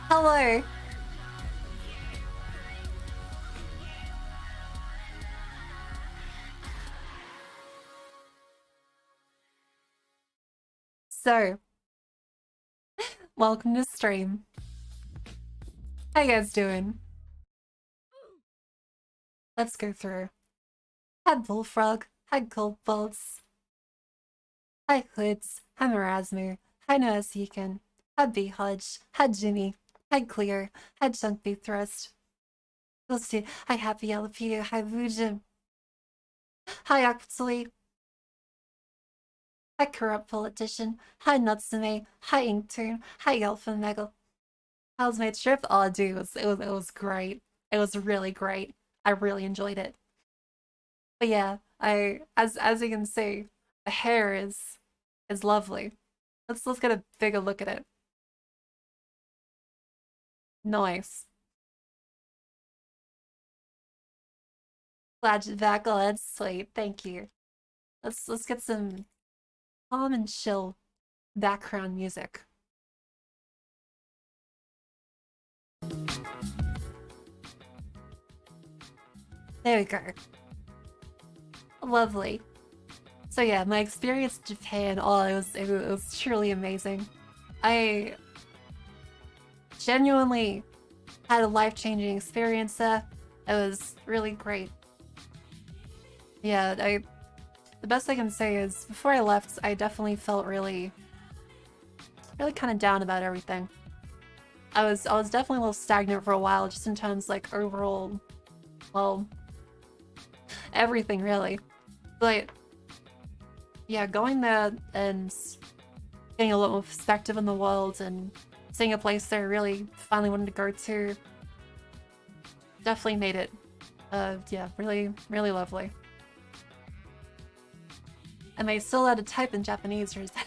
Hello. So, welcome to stream. How you guys doing? Let's go through. Hi Bullfrog. Hi Gold Bolts. Hi Hoods. Hi Marasmu. Hi Noasikan. Hi B-Hodge. Hi Jimmy. Hi Clear. Hi Chunkby Thrust. Let's see. Hi Happy Jalapeno. Hi Vujim. Hi Actually. Hi Corrupt Politician. Hi Natsume. Hi Inkturn. Hi Alpha Megal. How's my trip? Oh, dude, it was great. It was really great. I really enjoyed it. But yeah, as you can see, the hair is lovely. Let's get a bigger look at it. Nice. Glad you're back. Oh, that's sweet. Thank you. Let's get some calm and chill background music. There we go. Lovely. So yeah, my experience in Japan, oh, it was truly amazing. I genuinely had a life-changing experience there. It was really great. Yeah, the best I can say is before I left, I definitely felt really kind of down about everything. I was definitely a little stagnant for a while, just in terms like overall, well, everything really. But yeah, going there and getting a lot more perspective on the world and seeing a place that I really finally wanted to go to definitely made it, yeah, really lovely. Am I still allowed to type in Japanese, or is that...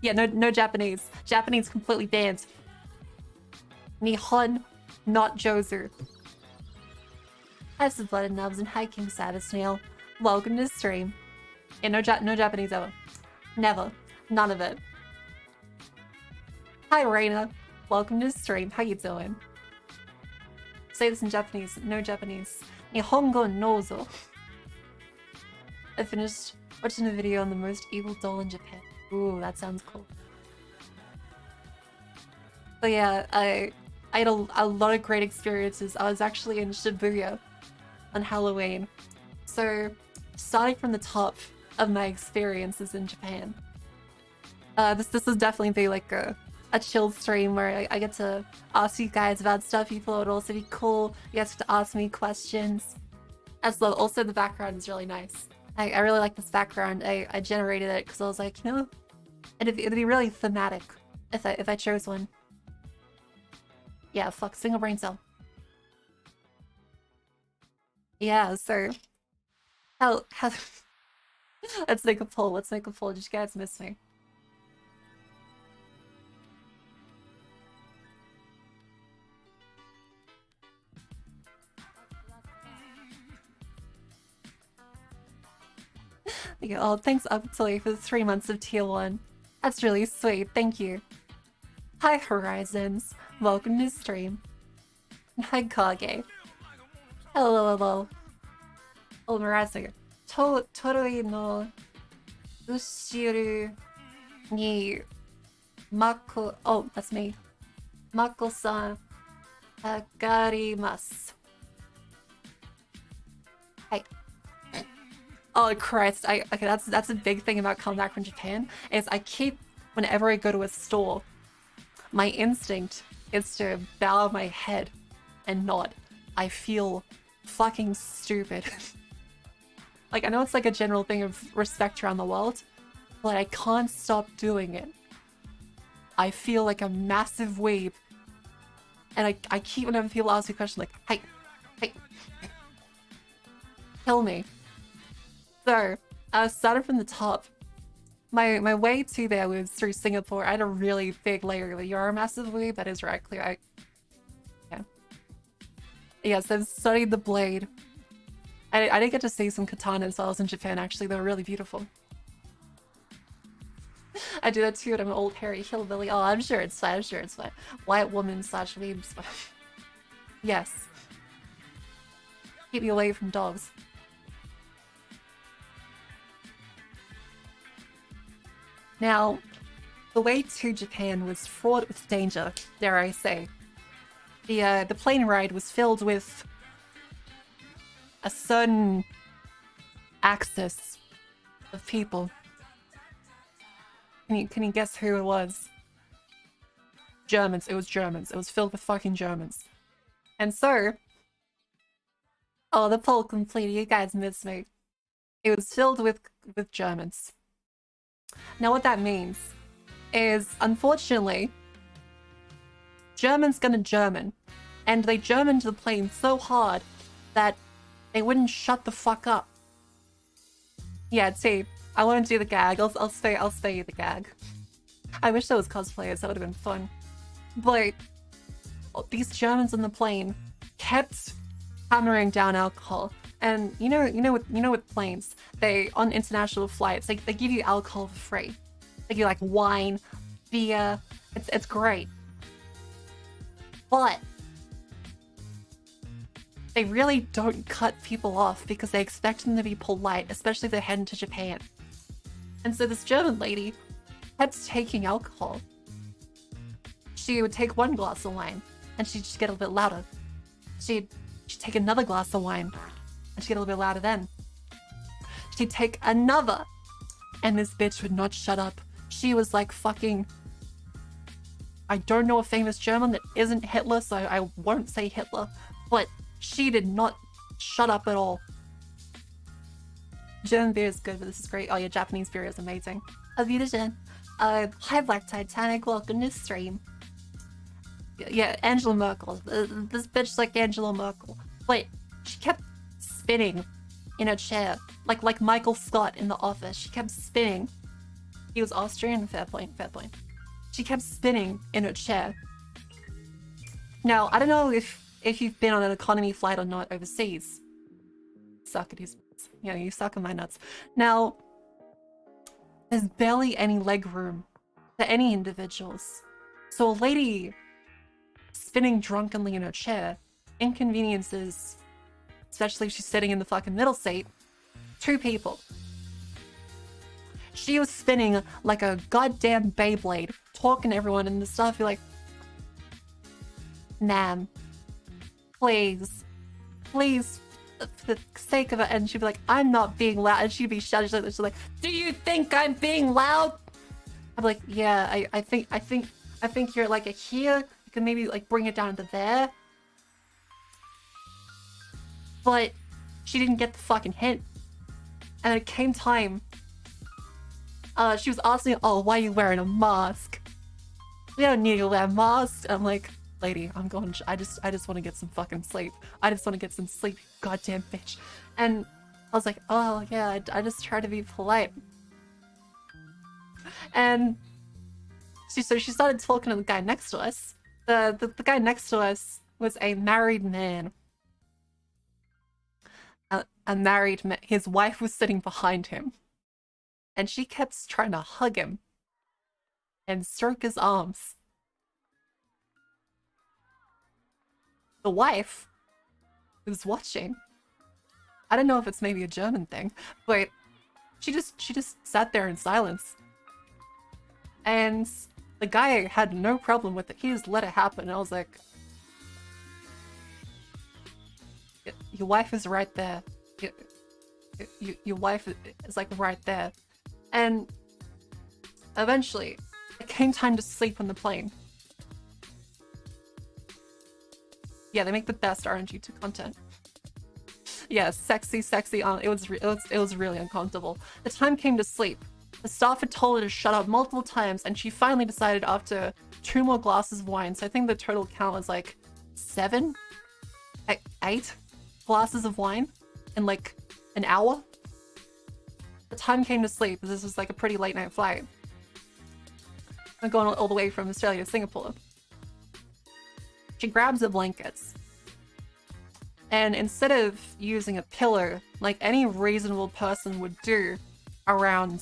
Yeah, no Japanese. Japanese completely banned. Nihon, not Jozu. Hi, Blooded Nubs and hi, King Satis Snail. Welcome to the stream. Yeah, no Japanese ever. Never. None of it. Hi, Reina. Welcome to the stream. How you doing? Say this in Japanese. No Japanese. Nihongo nozo. I finished watching a video on the most evil doll in Japan. Ooh, that sounds cool. But yeah, I had a lot of great experiences. I was actually in Shibuya on Halloween. So, starting from the top of my experiences in Japan, this will definitely be like a chill stream where I get to ask you guys about stuff. You thought it would also be cool. You guys get to ask me questions. As well, also the background is really nice. I really like this background. I generated it because I was like, you know, it'd be really thematic if I chose one. Yeah, fuck, single brain cell. Yeah, so how let's make a poll. Let's make a poll. Did you guys miss me? Yeah, oh, thanks Uptilly for the 3 months of tier 1. That's really sweet. Thank you. Hi Horizons. Welcome to the stream. Hi Kage. Hello. Oh, Murazu. Toroi no Ushiru ni Mako... Oh, that's me. Mako-san agarimasu. Hi. Oh Christ! Okay, that's a big thing about coming back from Japan. Is I keep, whenever I go to a store, my instinct is to bow my head and nod. I feel fucking stupid. Like, I know it's like a general thing of respect around the world, but I can't stop doing it. I feel like a massive weeb. And I keep, whenever people ask me a question, like, hey, kill me. So, started from the top. My way to there was through Singapore. I had a really big layer. You're a massive weeb, that is right, Clear. Yeah. Yes, I've studied the blade. I did get to see some katanas while I was in Japan, actually. They were really beautiful. I do that too, and I'm an old hairy hillbilly. Oh, I'm sure it's fine. I'm sure it's fine. White woman slash weebs. Yes. Keep me away from dogs. Now, the way to Japan was fraught with danger, dare I say. The plane ride was filled with a certain axis of people. Can you guess who it was? Germans. It was Germans. It was filled with fucking Germans. And so... Oh, the poll completed. You guys missed me. It was filled with Germans. Now what that means is, unfortunately, Germans gonna German. And they Germaned the plane so hard that they wouldn't shut the fuck up. Yeah, see, I won't do the gag. I'll stay the gag. I wish there was cosplayers. That would have been fun. But these Germans on the plane kept hammering down alcohol. And you know with planes, they on international flights, they give you alcohol for free. They give you like wine, beer. It's great. But they really don't cut people off because they expect them to be polite, especially if they're heading to Japan. And so this German lady kept taking alcohol. She would take one glass of wine and she'd just get a little bit louder. She'd take another glass of wine and she'd get a little bit louder then. She'd take another and this bitch would not shut up. She was like fucking... I don't know a famous German that isn't Hitler, so I won't say Hitler, but she did not shut up at all. German beer is good, but this is great. Oh yeah, Japanese beer is amazing. Avita-jen. Hi Black Titanic, welcome to stream. Yeah, Angela Merkel. This bitch's like Angela Merkel. Wait, she kept spinning in a chair. Like Michael Scott in The Office. She kept spinning. He was Austrian? Fair point, fair point. She kept spinning in her chair. Now, I don't know if you've been on an economy flight or not overseas. Suck at his nuts. Yeah, you suck at my nuts. Now, there's barely any leg room for any individuals. So a lady spinning drunkenly in her chair inconveniences, especially if she's sitting in the fucking middle seat, 2 people. She was spinning like a goddamn Beyblade, talking to everyone and the stuff. You're like, Nam, please, please, for the sake of it. And she'd be like, I'm not being loud. And she'd be shouting. She's like, do you think I'm being loud? I'm like, yeah, I think you're like a here. You can maybe like bring it down to there. But she didn't get the fucking hint. And it came time. She was asking, oh, why are you wearing a mask? We don't need to wear masks. And I'm like, lady, I'm going, I just want to get some fucking sleep. I just want to get some sleep, goddamn bitch. And I was like, oh yeah, I just try to be polite. And so she started talking to the guy next to us. The guy next to us was a married man. A married man. His wife was sitting behind him. And she kept trying to hug him and stroke his arms. The wife was watching. I don't know if it's maybe a German thing, but she just sat there in silence. And the guy had no problem with it. He just let it happen. And I was like, your wife is right there. Your wife is like right there. And eventually, it came time to sleep on the plane. Yeah, they make the best RNG2 content. Yeah, sexy. It was really uncomfortable. The time came to sleep. The staff had told her to shut up multiple times, and she finally decided after 2 more glasses of wine. So I think the total count was like 7, 8 glasses of wine in like an hour. The time came to sleep. This was like a pretty late night flight. I'm going all the way from Australia to Singapore. She grabs the blankets. And instead of using a pillow, like any reasonable person would do around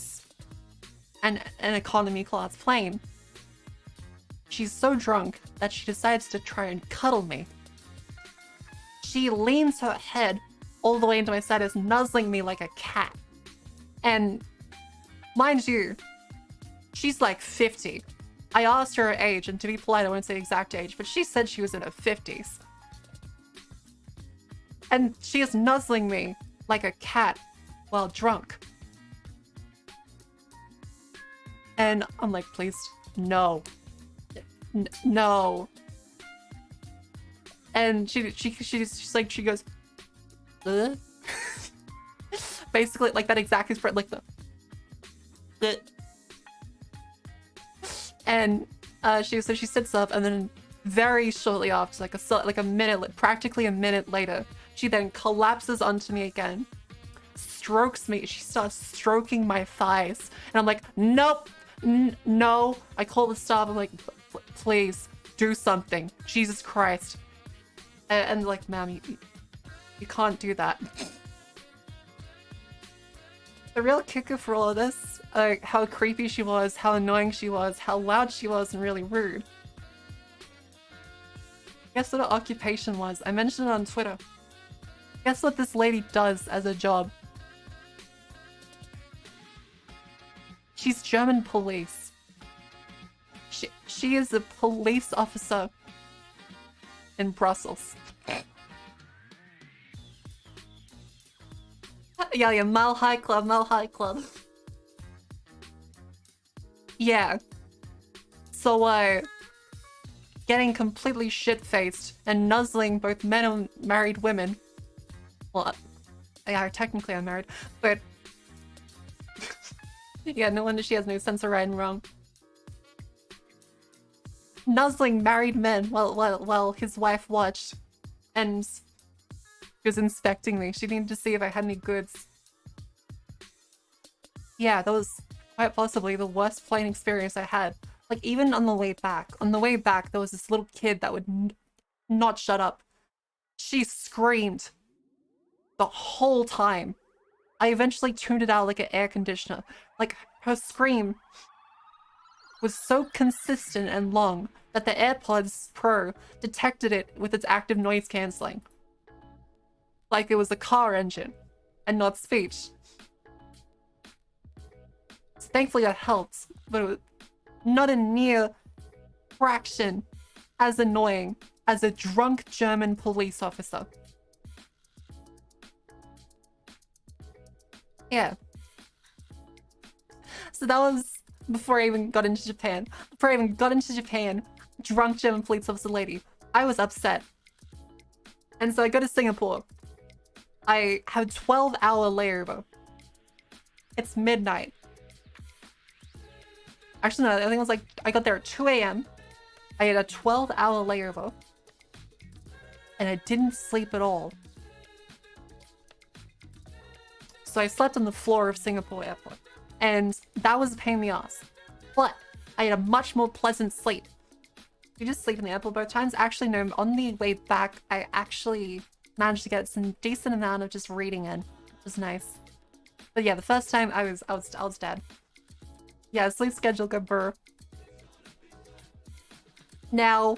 and an economy class plane. She's so drunk that she decides to try and cuddle me. She leans her head all the way into my side, is nuzzling me like a cat. And mind you, she's like 50. I asked her age, and to be polite, I won't say exact age, but she said she was in her 50s. And she is nuzzling me like a cat while drunk. And I'm like, please, no. No. And she goes, ugh? Basically, like that exact expression, like the ugh. And she sits up, and then very shortly after, like a minute, practically a minute later, she then collapses onto me again, strokes me. She starts stroking my thighs, and I'm like, nope, no. I call the staff. I'm like, please do something, Jesus Christ. And like, ma'am, you can't do that. The real kicker for all of this, how creepy she was, how annoying she was, how loud she was, and really rude. Guess what her occupation was? I mentioned it on Twitter. Guess what this lady does as a job? She's German police. She is a police officer in Brussels. Yeah, Mile High Club, Mile High Club. Yeah. So, getting completely shit-faced and nuzzling both men and married women. Well, yeah, technically I'm married, but... yeah, no wonder she has no sense of right and wrong. Nuzzling married men while his wife watched, and he was inspecting me. She needed to see if I had any goods. Yeah, that was quite possibly the worst plane experience I had. Like, even on the way back. On the way back, there was this little kid that would not shut up. She screamed the whole time. I eventually tuned it out like an air conditioner. Like, her scream was so consistent and long that the AirPods Pro detected it with its active noise cancelling. Like it was a car engine and not speech. So thankfully that helped, but it was not a near fraction as annoying as a drunk German police officer. Yeah. So that was before I even got into Japan. Before I even got into Japan, drunk German police officer lady. I was upset. And so I go to Singapore. I have a 12-hour layover. It's midnight. Actually, no, I think it was like, I got there at 2 a.m. I had a 12-hour layover. And I didn't sleep at all. So I slept on the floor of Singapore Airport. And that was a pain in the ass. But I had a much more pleasant sleep. You just sleep in the airport both times? Actually, no, on the way back, I actually managed to get some decent amount of just reading in. Which was nice. But yeah, the first time I was dead. Yeah, sleep schedule got burr. Now,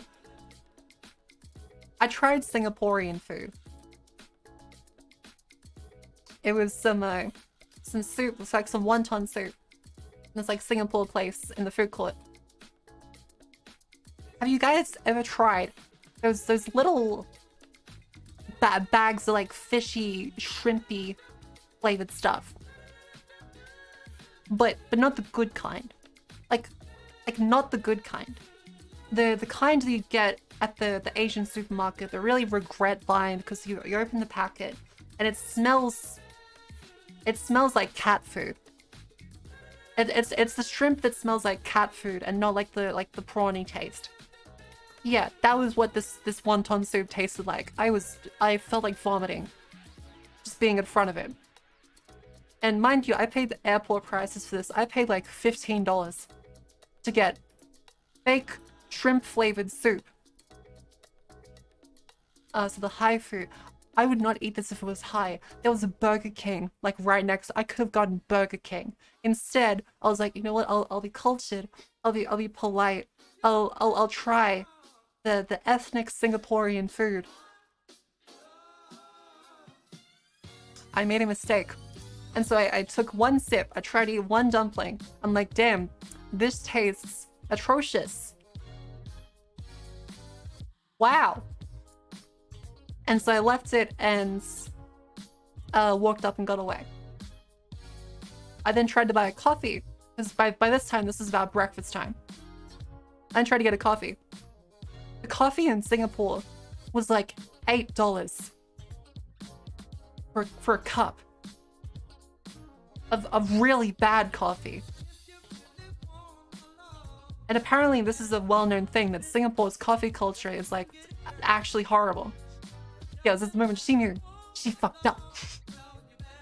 I tried Singaporean food. It was some soup. It's like some wonton soup. And it's like Singapore place in the food court. Have you guys ever tried those little bags of like fishy, shrimpy flavored stuff? But not the good kind. Like not the good kind. The kind that you get at the Asian supermarket. They're really regret buying because you open the packet and it smells like cat food. It's the shrimp that smells like cat food and not like the prawny taste. Yeah, that was what this wonton soup tasted like. I felt like vomiting just being in front of it. And mind you, I paid the airport prices for this. I paid like $15 to get fake shrimp flavored soup. So the Hai food. I would not eat this if it was high. There was a Burger King, like right next. I could have gotten Burger King. Instead, I was like, you know what? I'll be cultured. I'll be polite. I'll try the ethnic Singaporean food. I made a mistake. And so I took one sip. I tried to eat one dumpling. I'm like, damn, this tastes atrocious. Wow. And so I left it and walked up and got away. I then tried to buy a coffee, because by this time, this is about breakfast time. I tried to get a coffee. The coffee in Singapore was like $8 for a cup of really bad coffee. And apparently this is a well-known thing, that Singapore's coffee culture is like actually horrible. Yeah, this is the moment she knew. She fucked up.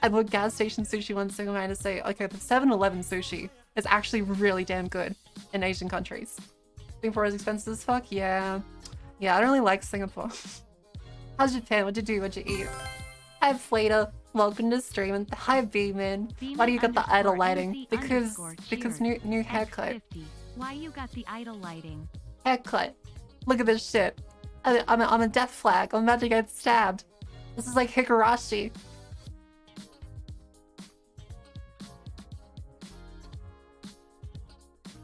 I bought gas station sushi once and I had to say, okay, the 7-Eleven sushi is actually really damn good in Asian countries. Singapore is expensive as fuck? Yeah. Yeah, I don't really like Singapore. How's Japan? What'd you do? What'd you eat? Hi, Flata. Welcome to stream. And hi, B-Man. Why do you got the idle lighting? Because new haircut. Why you got the idle lighting? Haircut. Look at this shit. I'm a death flag. I'm about to get stabbed. This is like Higurashi.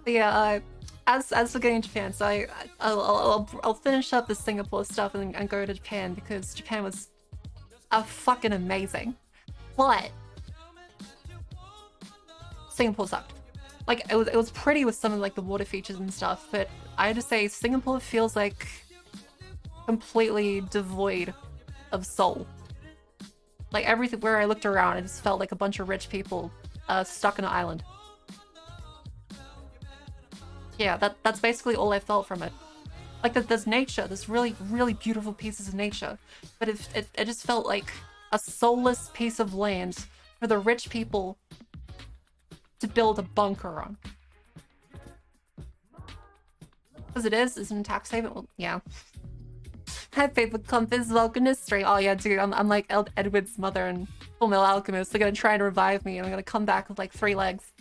But yeah, as for getting to Japan, so I'll finish up the Singapore stuff and go to Japan, because Japan was fucking amazing. But Singapore sucked. Like it was pretty with some of like the water features and stuff, but I had to say Singapore feels like completely devoid of soul. Like everything where I looked around, it just felt like a bunch of rich people stuck in an island. Yeah, that's basically all I felt from it. Like there's nature, there's really beautiful pieces of nature, but it just felt like a soulless piece of land for the rich people to build a bunker on. Because it isn't a tax haven. Well, yeah. Hi, Paper Compass, welcome to stream. Oh yeah, dude, I'm like Edward's mother and Fullmetal Alchemist. They're gonna try and revive me, and I'm gonna come back with like 3 legs.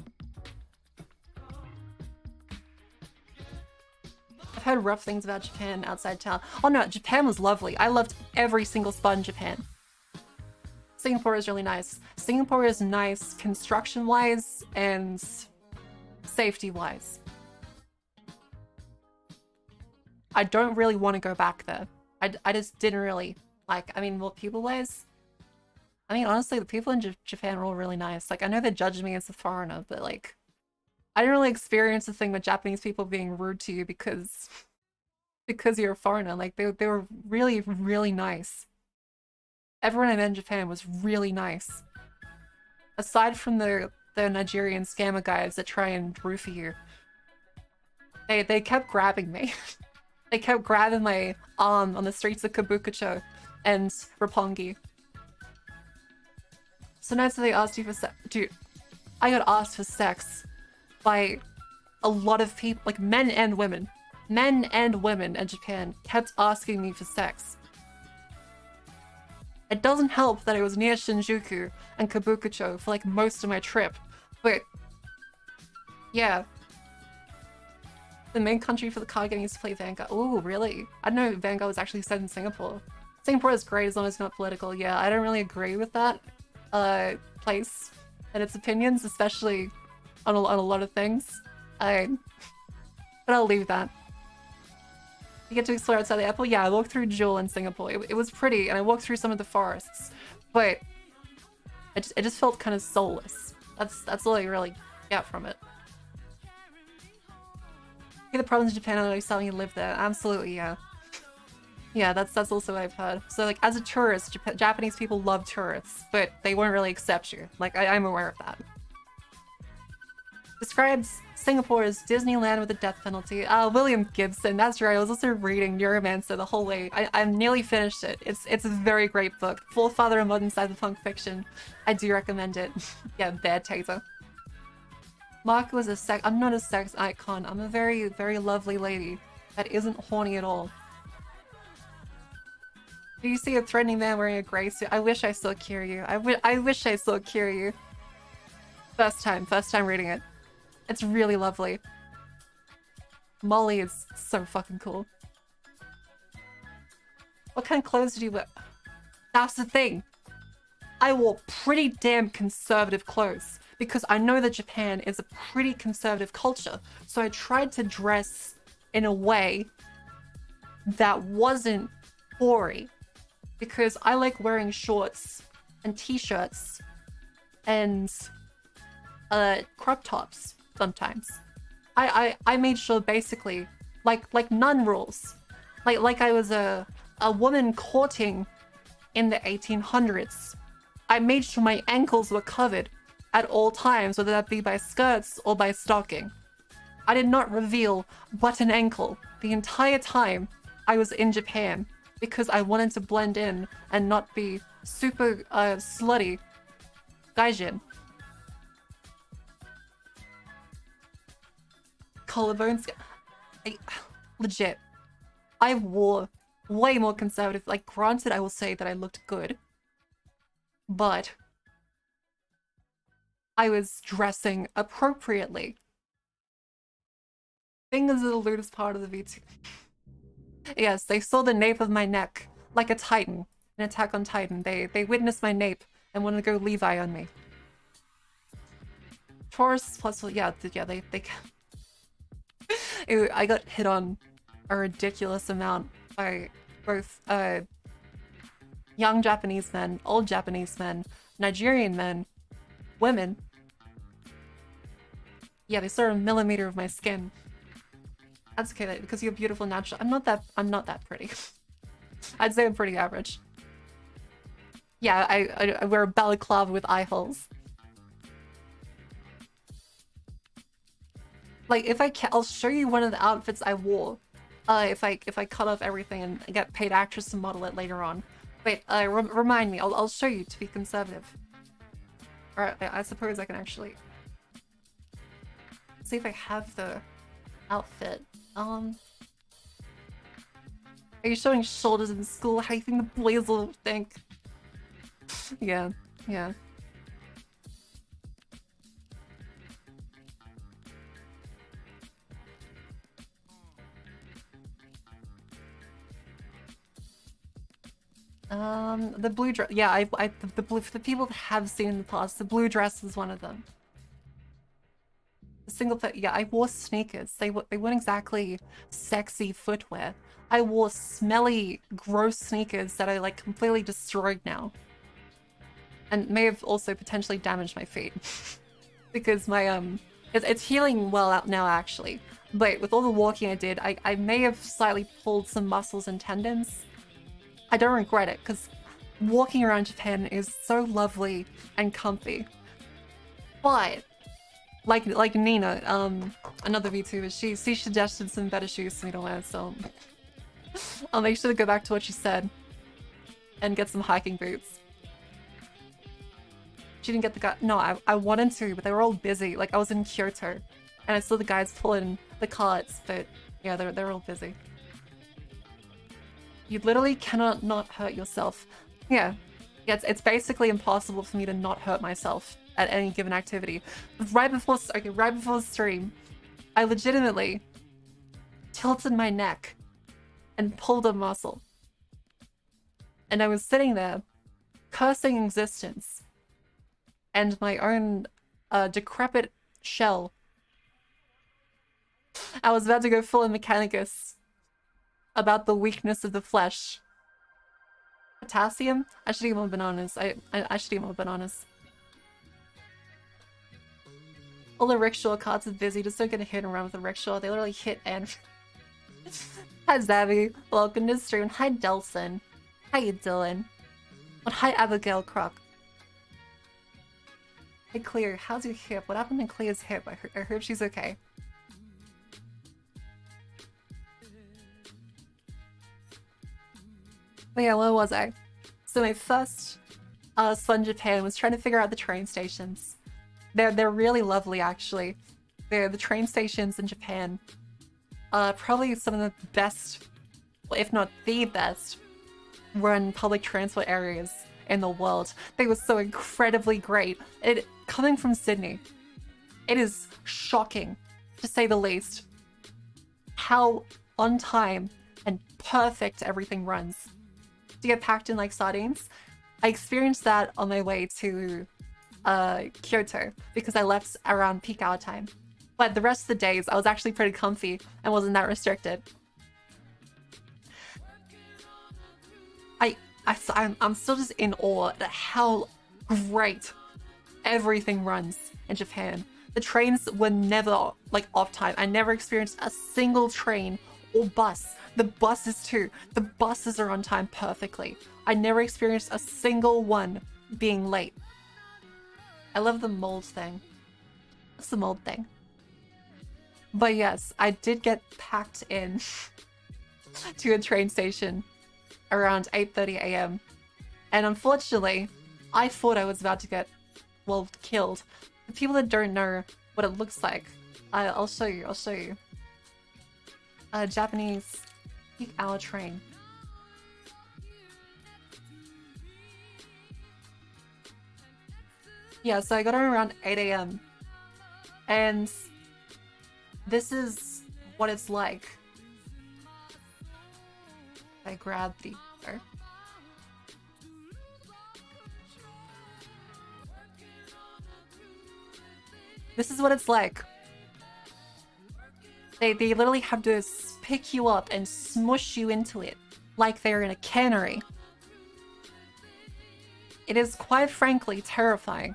I've heard rough things about Japan outside town. Oh no, Japan was lovely. I loved every single spot in Japan. Singapore is really nice. Singapore is nice construction-wise and safety-wise. I don't really want to go back there. I just didn't really like, I mean, well, people-wise, I mean, honestly, the people in Japan are all really nice. Like, I know they judge me as a foreigner, but like, I didn't really experience the thing with Japanese people being rude to you because you're a foreigner. Like, they were really nice. Everyone I met in Japan was really nice. Aside from the Nigerian scammer guys that try and roofie you. They kept grabbing me. They kept grabbing my arm on the streets of Kabukicho and Roppongi. So nice that they asked you for sex. Dude, I got asked for sex by a lot of people, like men and women. Men and women in Japan kept asking me for sex. It doesn't help that I was near Shinjuku and Kabukicho for like most of my trip, but yeah. The main country for the card game is to play Vanguard. Oh, really? I didn't know Vanguard was actually set in Singapore. Singapore is great as long as it's not political. Yeah, I don't really agree with that place and its opinions, especially on a lot of things. But I'll leave that. You get to explore outside the airport? Yeah, I walked through Jewel in Singapore. It was pretty, and I walked through some of the forests, but it just felt kind of soulless. That's all I really get from it. The problems in Japan are like selling you live there. Absolutely, yeah. Yeah, that's also what I've heard. So like as a tourist, Japanese people love tourists, but they won't really accept you. Like I'm aware of that. Describes Singapore as Disneyland with a death penalty. William Gibson, that's right. I was also reading Neuromancer the whole way. I nearly finished it. It's a very great book. Forefather of modern cyberpunk fiction. I do recommend it. Yeah, bad taser. Mark was I'm not a sex icon. I'm a very lovely lady that isn't horny at all. Do you see a threatening man wearing a gray suit? I wish I saw Kiryu. I wish I saw Kiryu. First time reading it. It's really lovely. Molly is so fucking cool. What kind of clothes did you wear? That's the thing. I wore pretty damn conservative clothes because I know that Japan is a pretty conservative culture. So I tried to dress in a way that wasn't gory because I like wearing shorts and t-shirts and crop tops sometimes. I made sure basically like nun rules. Like I was a woman courting in the 1800s. I made sure my ankles were covered at all times, whether that be by skirts or by stocking. I did not reveal but an ankle the entire time I was in Japan because I wanted to blend in and not be super slutty gaijin. Collarbones. Legit. I wore way more conservative. Like, granted, I will say that I looked good. But I was dressing appropriately. Fingers are the lewdest part of the VT. Yes, they saw the nape of my neck like a titan. An Attack on Titan. They witnessed my nape and wanted to go Levi on me. Taurus plus, yeah, they I got hit on a ridiculous amount by both young Japanese men, old Japanese men, Nigerian men, women. Yeah, they saw a millimeter of my skin. That's okay, because you're beautiful natural. I'm not that pretty. I'd say I'm pretty average. Yeah, I wear a balaclava with eye holes. Like, if I'll show you one of the outfits I wore. If I cut off everything and get paid actress to model it later on. Wait, remind me. I'll show you to be conservative. Or I suppose I can actually see if I have the outfit. Are you showing shoulders in school? How do you think the boys will think? Yeah. The blue dress. Yeah, the blue, for the people that have seen in the past, the blue dress was one of them. The single foot. Yeah, I wore sneakers. They weren't exactly sexy footwear. I wore smelly, gross sneakers that I like completely destroyed now, and may have also potentially damaged my feet because my it's healing well out now actually. But with all the walking I did, I may have slightly pulled some muscles and tendons. I don't regret it, because walking around Japan is so lovely and comfy. But, like Nina, another VTuber, she suggested some better shoes for me to wear, so I'll make sure to go back to what she said and get some hiking boots. She didn't get the guy. No, I wanted to, but they were all busy. Like, I was in Kyoto, and I saw the guys pulling the carts, but yeah, they're all busy. You literally cannot not hurt yourself. Yeah, it's basically impossible for me to not hurt myself at any given activity. Right before the stream, I legitimately tilted my neck and pulled a muscle. And I was sitting there, cursing existence and my own decrepit shell. I was about to go full in Mechanicus about the weakness of the flesh. Potassium? I should eat more bananas. I should eat more bananas. All the rickshaw carts are busy. Just don't get a hit and run with the rickshaw. They literally hit and... Hi Zabby. Welcome to the stream. Hi Delson. How you doing? And hi Abigail Croc. Hey Clear, how's your hip? What happened to Clear's hip? I heard she's okay. But yeah, where was I? So my first fun Japan was trying to figure out the train stations. They're really lovely actually. The train stations in Japan are probably some of the best, well, if not the best, run public transport areas in the world. They were so incredibly great. Coming from Sydney, it is shocking, to say the least, how on time and perfect everything runs. To get packed in like sardines. I experienced that on my way to Kyoto because I left around peak hour time. But the rest of the days, I was actually pretty comfy and wasn't that restricted. I'm still just in awe at how great everything runs in Japan. The trains were never like off time. I never experienced a single train or bus. The buses too. The buses are on time perfectly. I never experienced a single one being late. I love the mold thing. What's the mold thing? But yes, I did get packed in to a train station around 8:30 a.m. And unfortunately, I thought I was about to get, well, killed. The people that don't know what it looks like, I'll show you, I'll show you. A Japanese peak hour train. Yeah, so I got on around 8 a.m. And this is what it's like. I grab the... This is what it's like. They literally have to pick you up and smush you into it like they're in a cannery. It is quite frankly terrifying.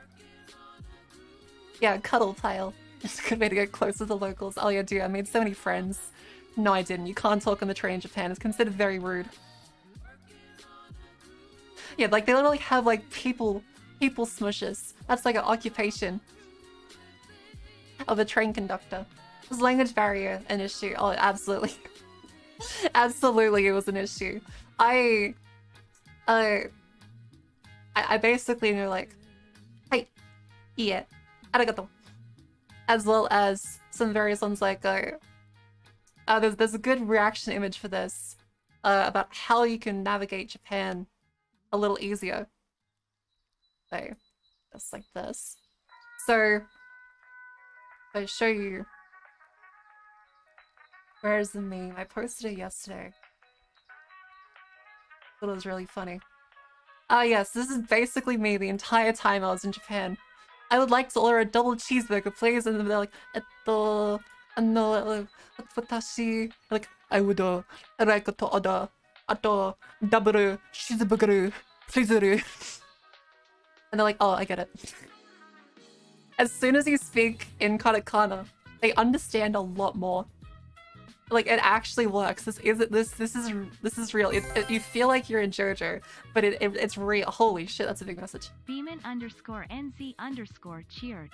Yeah, cuddle pile. It's a good way to get close to the locals. Oh yeah, dude, I made so many friends. No, I didn't. You can't talk on the train in Japan. It's considered very rude. Yeah, like they literally have like people smushes. That's like an occupation of a train conductor. Was language barrier an issue? Oh, absolutely. Absolutely it was an issue. I basically knew like, hey, yeah, arigato. As well as some various ones like, there's a good reaction image for this, about how you can navigate Japan a little easier. So, just like this. So, I show you. Where's the meme? I posted it yesterday. It was really funny. Yes, this is basically me the entire time I was in Japan. I would like to order a double cheeseburger, please, and they're like, watashi, like, I would like to order double cheeseburger, please. And they're like, oh, I get it. As soon as you speak in katakana, they understand a lot more. Like, it actually works. This is real. You feel like you're in JoJo, but it's real. Holy shit, that's a big message. Beeman_NZ_cheered.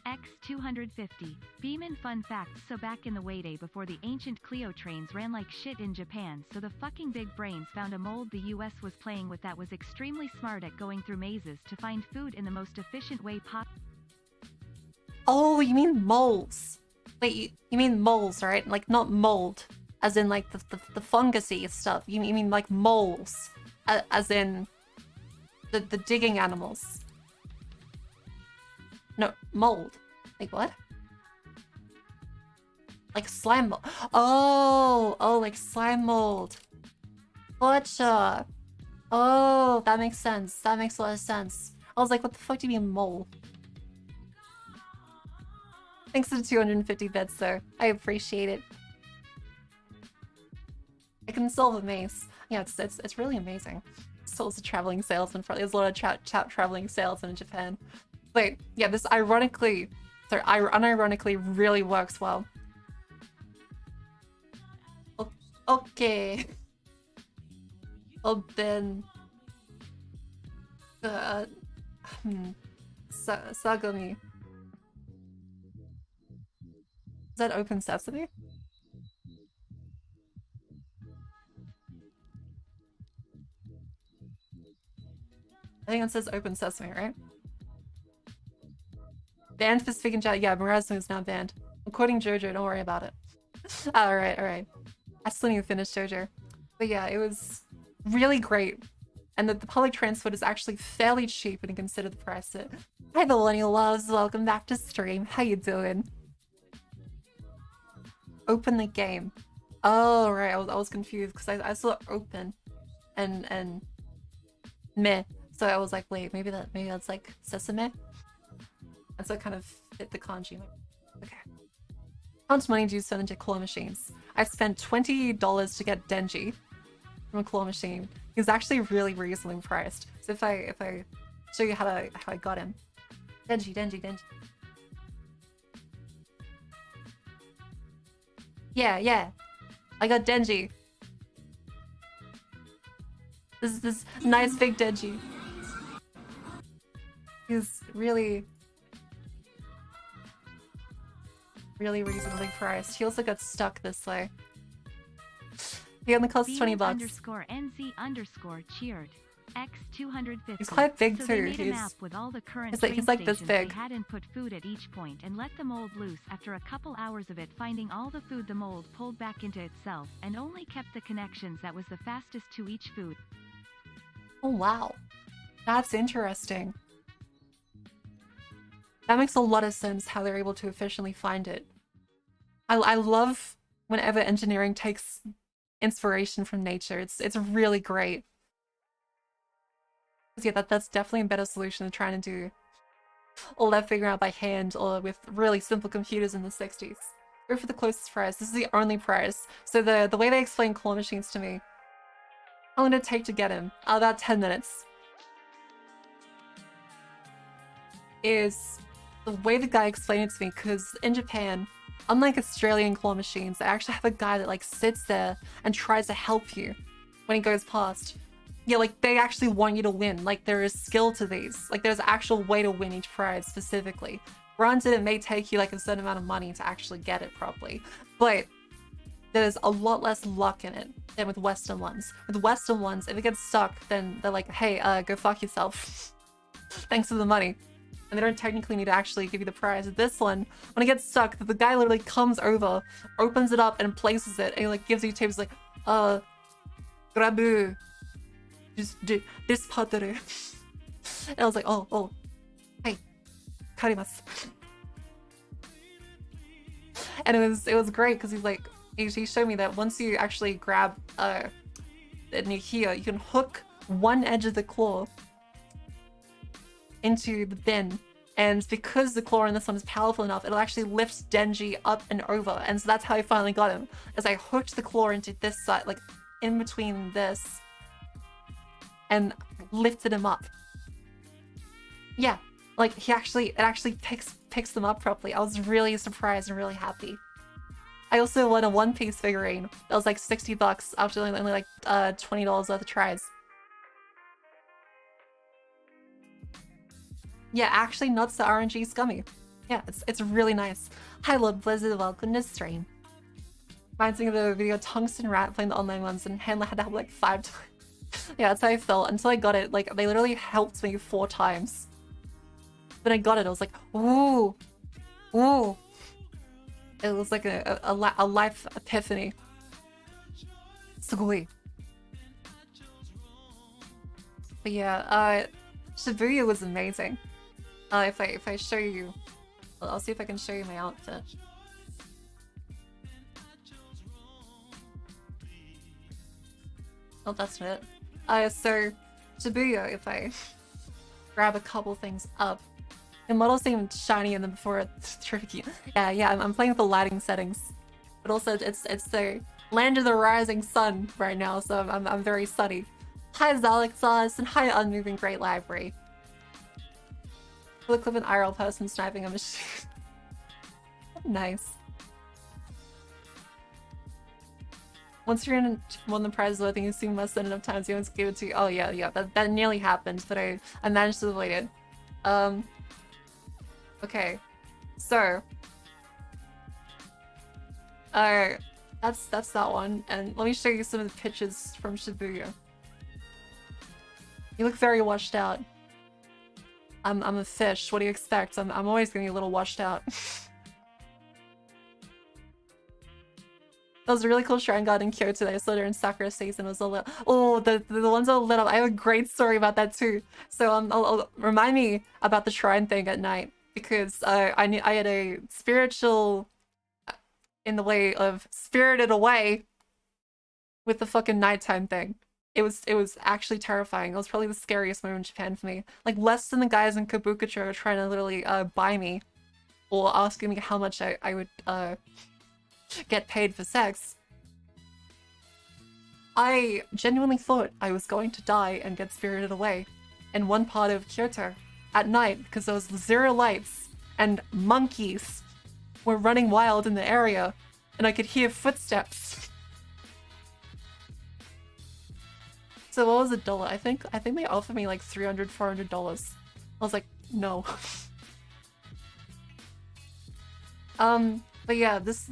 X250. Beeman fun fact: so back in the Wayday before the ancient Clio trains ran like shit in Japan, so the fucking big brains found a mold the US was playing with that was extremely smart at going through mazes to find food in the most efficient way possible. Oh, you mean moles. Wait, you mean moles, right? Like, not mold, as in, like, the fungusy stuff. You mean, like, moles, as in the digging animals. No, mold. Like, what? Like slime mold. Oh, like slime mold. Gotcha. Oh, that makes sense. That makes a lot of sense. I was like, what the fuck do you mean mole? Thanks for the 250 bits, sir. I appreciate it. I can solve a maze. Yeah, it's really amazing. So it's a traveling salesman. There's a lot of traveling salesmen in Japan. Wait, yeah, this unironically really works well. Okay. Open. Sagami. Is that Open Sesame? I think it says Open Sesame, right? Banned for speaking chat. Yeah, Murazu is now banned. I'm quoting JoJo, don't worry about it. Alright. I still need to finish JoJo. But yeah, it was really great and that the public transport is actually fairly cheap when you consider the price of it. Hi Millennial Loves, welcome back to stream. How you doing? Open the game. Oh right, I was confused because I saw open and meh. So I was like, wait, maybe that's like sesame? And so it kind of fit the kanji. Okay. How much money do you spend into claw machines? I've spent $20 to get Denji from a claw machine. He's actually really reasonably priced. So if I show you how I got him. Denji. Yeah. I got Denji. This nice big Denji. He's really reasonably priced. He also got stuck this way. He only costs $20. _NZ_cheered. X250. He's quite big so too. They made a map with all the current he's like this big. They hadn't put food at each point and let the mold loose after a couple hours of it finding all the food the mold pulled back into itself and only kept the connections that was the fastest to each food. Oh wow. That's interesting. That makes a lot of sense how they're able to efficiently find it. I love whenever engineering takes inspiration from nature. It's really great. Yeah, that's definitely a better solution than trying to do all that figuring out by hand or with really simple computers in the 60s. Go for the closest price. This is the only price. So the way they explain claw machines to me, how long did it take to get him? About 10 minutes. Is the way the guy explained it to me, because in Japan, unlike Australian claw machines, they actually have a guy that like sits there and tries to help you when he goes past. Yeah, like they actually want you to win. Like there is skill to these. Like there's actual way to win each prize specifically. Granted, it may take you like a certain amount of money to actually get it properly, but there's a lot less luck in it than with Western ones. With Western ones, if it gets stuck, then they're like, hey, go fuck yourself. Thanks for the money. And they don't technically need to actually give you the prize. This one, when it gets stuck, the guy literally comes over, opens it up, and places it, and he like gives you tapes like, grabu. Just this part. And I was like, oh, hey, karimasu. And it was great because he's like, he showed me that once you actually grab the Nikia, you can hook one edge of the claw into the bin, and because the claw in this one is powerful enough, it'll actually lift Denji up and over, and so that's how I finally got him. As I hooked the claw into this side, like in between this, and lifted him up. Yeah, like it actually picks them up properly. I was really surprised and really happy. I also won a One Piece figurine that was like $60 after only like $20 worth of tries. Yeah, actually not so RNG scummy. Yeah, it's really nice. Hi Lord Blizzard, welcome to stream. Reminds me of the video Tungsten Rat playing the online ones, and Handler had to have like 5 times. Yeah, that's how I felt until I got it. Like, they literally helped me 4 times. When I got it, I was like, ooh. It was like a life epiphany. Sugoi. But yeah, Shibuya was amazing. If I show you, I'll see if I can show you my outfit. Oh, that's not it. So Shibuya, if I grab a couple things up, the model seemed shiny and then before it's tricky. Yeah, I'm playing with the lighting settings, but also it's the land of the rising sun right now, so I'm very sunny. Hi Zalexos and hi Unmoving Great Library. Look clip an IRL person sniping a machine. Nice. Once you're in one of the prizes, I think you've seen less than enough times you give it to you. Oh yeah, that nearly happened, but I managed to avoid it. Okay, so that's that one, and let me show you some of the pictures from Shibuya. You look very washed out. I'm a fish. What do you expect? I'm always gonna be a little washed out. That was a really cool shrine god in Kyoto that I saw during Sakura season. It was all lit. Oh, the ones all lit up. I have a great story about that too. So I'll remind me about the shrine thing at night, because I knew I had a spiritual, in the way of spirited away with the fucking nighttime thing. It was actually terrifying. It was probably the scariest moment in Japan for me. Like, less than the guys in Kabukicho trying to literally buy me or asking me how much I would get paid for sex. I genuinely thought I was going to die and get spirited away in one part of Kyoto at night, because there was 0 lights and monkeys were running wild in the area and I could hear footsteps. So what was $1? I think they offered me like $300, $400. I was like, no. But yeah, this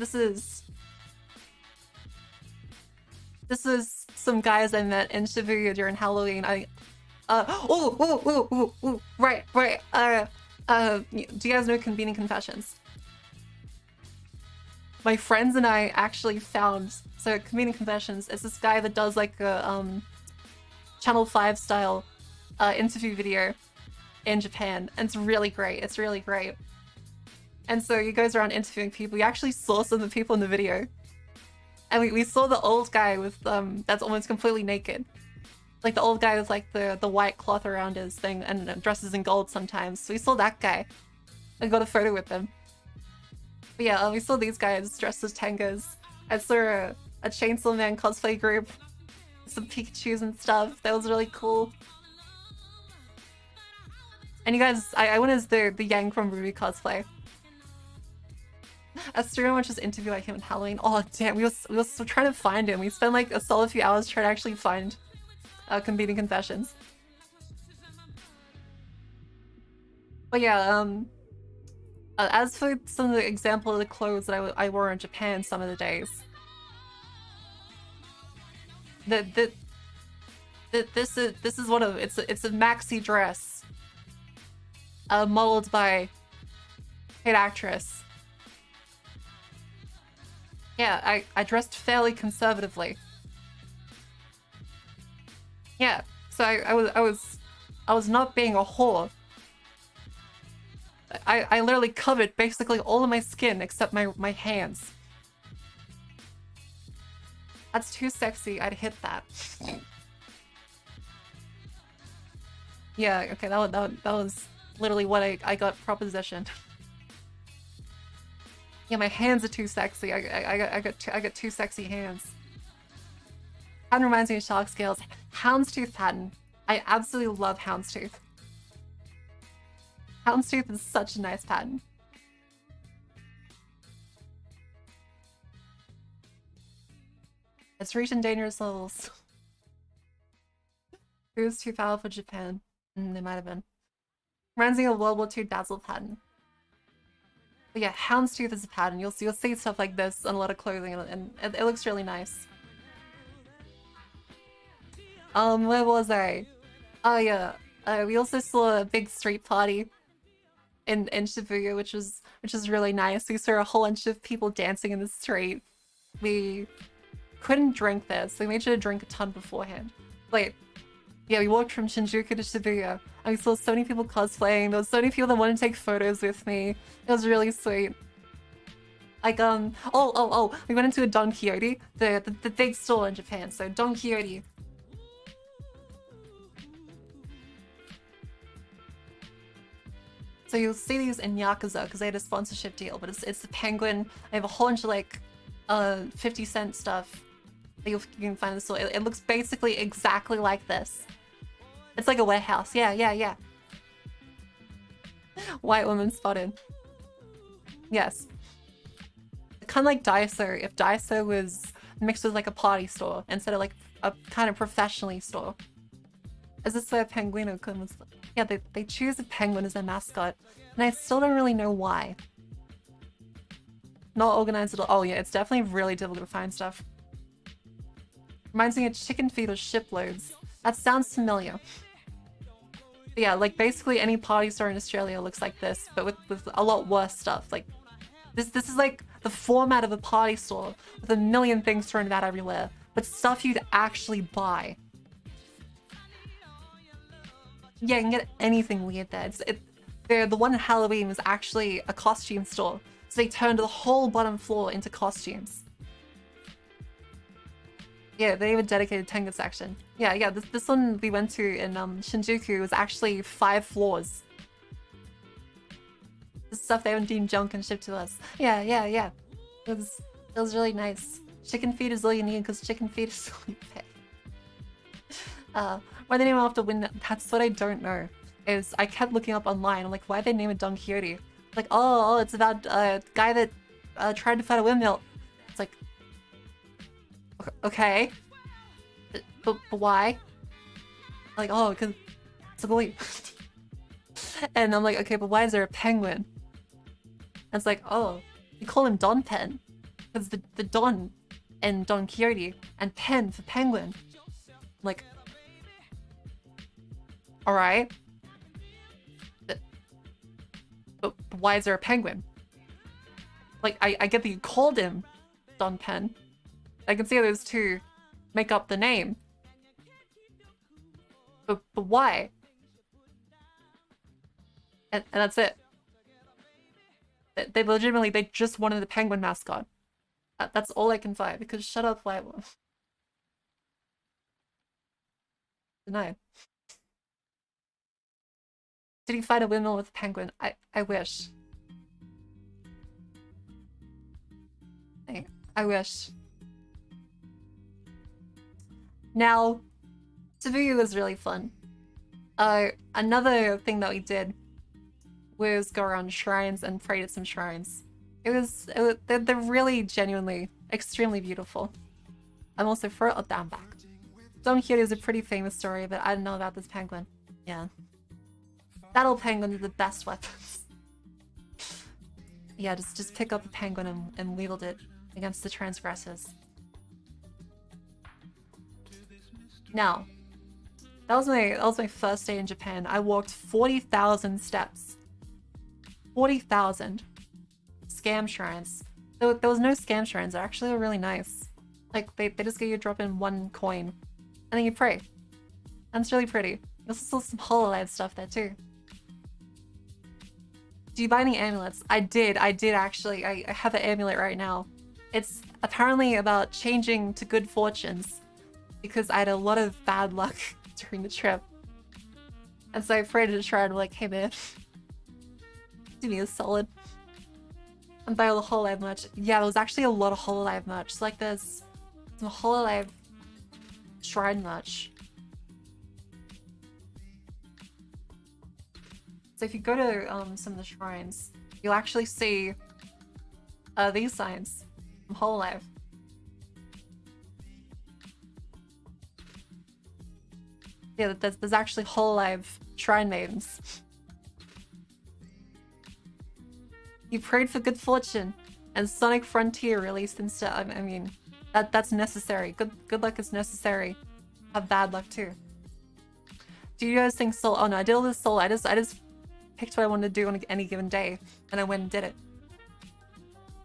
is some guys I met in Shibuya during Halloween. Right. Do you guys know Convening Confessions? My friends and I actually found, so Convening Confessions is this guy that does like a Channel 5 style interview video in Japan, and it's really great. It's really great. And so he goes around interviewing people. We actually saw some of the people in the video. And we saw the old guy with that's almost completely naked. Like the old guy with like the white cloth around his thing and dresses in gold sometimes. So we saw that guy and got a photo with him. But yeah, we saw these guys dressed as Tengas. I saw a Chainsaw Man cosplay group, some Pikachus and stuff. That was really cool. And you guys, I went as the Yang from Ruby cosplay. A streamer watched this interview like him in Halloween. Oh damn, we were still trying to find him. We spent like a solid few hours trying to actually find Convening Confessions. But yeah, as for some of the example of the clothes that I wore in Japan some of the days, this is one of it's a maxi dress, modeled by paid actress. Yeah, I dressed fairly conservatively. Yeah, so I was not being a whore. I literally covered basically all of my skin except my hands. That's too sexy. I'd hit that. Yeah, okay, that was literally what I got propositioned. Yeah, my hands are too sexy. I got too sexy hands. Pattern reminds me of Shark Scales. Houndstooth pattern. I absolutely love Houndstooth. Houndstooth is such a nice pattern. It's reaching dangerous levels. Who's too powerful for Japan? They might have been. Reminds me of World War II Dazzle pattern. But yeah, Houndstooth is a pattern. You'll see stuff like this on a lot of clothing, and it looks really nice. Where was I? Oh yeah, we also saw a big street party in Shibuya, which was really nice. We saw a whole bunch of people dancing in the street. We couldn't drink there, so we made sure to drink a ton beforehand. Wait, yeah, we walked from Shinjuku to Shibuya, and we saw so many people cosplaying. There was so many people that wanted to take photos with me. It was really sweet. Like, we went into a Don Quixote, the big store in Japan, so Don Quixote. So you'll see these in Yakuza because they had a sponsorship deal, but it's the Penguin. They have a whole bunch of like 50-cent stuff that you can find in the store. It looks basically exactly like this. It's like a warehouse. Yeah. White woman spotted. Yes. Kind of like Daiso, if Daiso was mixed with like a party store instead of like a kind of professionally store. Is this where Penguino comes? Yeah, they choose a penguin as their mascot, and I still don't really know why. Not organized at all. Oh yeah, it's definitely really difficult to find stuff. Reminds me of chicken feet or shiploads. That sounds familiar. But yeah, like basically any party store in Australia looks like this, but with a lot worse stuff. Like this is like the format of a party store with a million things thrown about everywhere, but stuff you'd actually buy. Yeah, you can get anything weird there. The one in Halloween was actually a costume store, so they turned the whole bottom floor into costumes. Yeah, they have a dedicated Tenga section. Yeah, this one we went to in Shinjuku was actually 5 floors. The stuff they haven't deemed junk and shipped to us. Yeah. It was really nice. Chicken feet is all you need because chicken feet is all you pay. Why they name it after Wind? That's what I don't know. Is I kept looking up online. I'm like, why'd they name it Don Quixote? Like, oh, it's about a guy that tried to fight a windmill. It's like, okay, but why? Like, oh, because it's a boy. And I'm like, okay, but why is there a penguin? And it's like, oh, you call him Don Pen because the Don and Don Quixote and Pen for penguin. I'm like, all right, but why is there a penguin? Like, I get that you called him Don Pen. I can see how those two make up the name. But why? And that's it. They legitimately, they just wanted the penguin mascot. That's all I can find, because shut up, White Wolf. Denied. Did he fight a windmill with a penguin? I wish. I wish. Now, Shibuya was really fun. Another thing that we did was go around shrines and pray to some shrines. They're really genuinely extremely beautiful. I'm also for oh, damn back. Don Quixote is a pretty famous story, but I didn't know about this penguin. Yeah. Battle penguins are the best weapons. Yeah, just pick up a penguin and wield it against the transgressors. Now, that was my first day in Japan. I walked 40,000 steps. 40,000 scam shrines. There was no scam shrines. They're actually really nice. Like they just get you to drop in 1 coin, and then you pray. And it's really pretty. You also saw some HoloLive stuff there too. Do you buy any amulets? I did actually. I have an amulet right now. It's apparently about changing to good fortunes, because I had a lot of bad luck during the trip. And so I prayed to the shrine, I'm like, hey man, do me a solid. And buy all the HoloLive merch. Yeah, there was actually a lot of HoloLive merch. So like there's some HoloLive shrine merch. So if you go to some of the shrines, you'll actually see these signs from HoloLive. Yeah, there's actually HoloLive shrine names. You prayed for good fortune, and Sonic Frontier released instead. I mean, that's necessary. Good luck is necessary. Have bad luck too. Do you guys think Soul? Oh no, I did all this Soul. I just picked what I wanted to do on any given day, and I went and did it.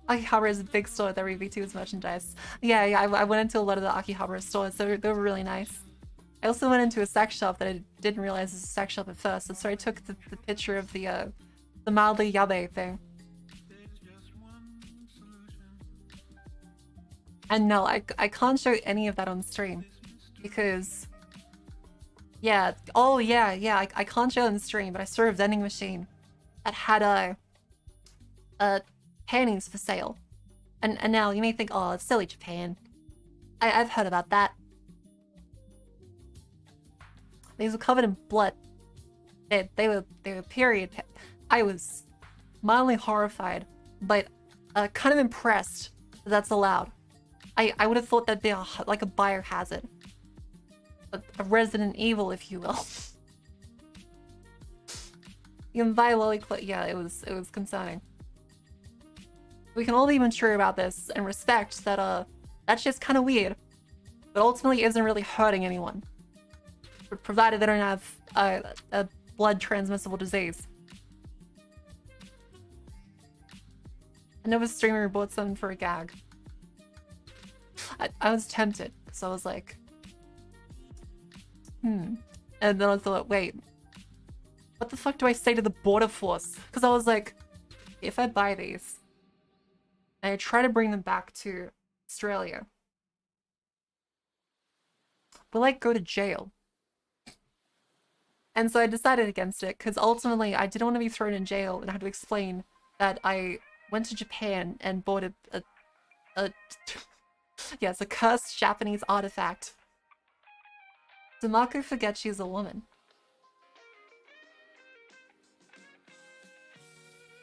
Akihabara is a big store with every V2's merchandise. Yeah, I went into a lot of the Akihabara stores. They were really nice. I also went into a sex shop that I didn't realize was a sex shop at first, and so I took the picture of the mildly yabe thing. And no, I can't show any of that on stream, because yeah, oh yeah, I can't show it on stream, but I saw a vending machine that had panties for sale, and now you may think, oh, it's silly Japan. I've heard about that. These were covered in blood. They were period. I was mildly horrified, but kind of impressed that that's allowed. I would have thought that'd be like a biohazard. A Resident Evil, if you will. You can buy lollipop. Yeah, it was concerning. We can all be mature about this and respect that that's just kind of weird, but ultimately isn't really hurting anyone, provided they don't have a blood transmissible disease. Another streamer bought some for a gag. I was tempted, so I was like, And then I thought, wait, what the fuck do I say to the border force? Because I was like, if I buy these and I try to bring them back to Australia, will I go to jail? And so I decided against it because ultimately I didn't want to be thrown in jail and I had to explain that I went to Japan and bought a yes, a cursed Japanese artifact. Damaku forgets she's a woman.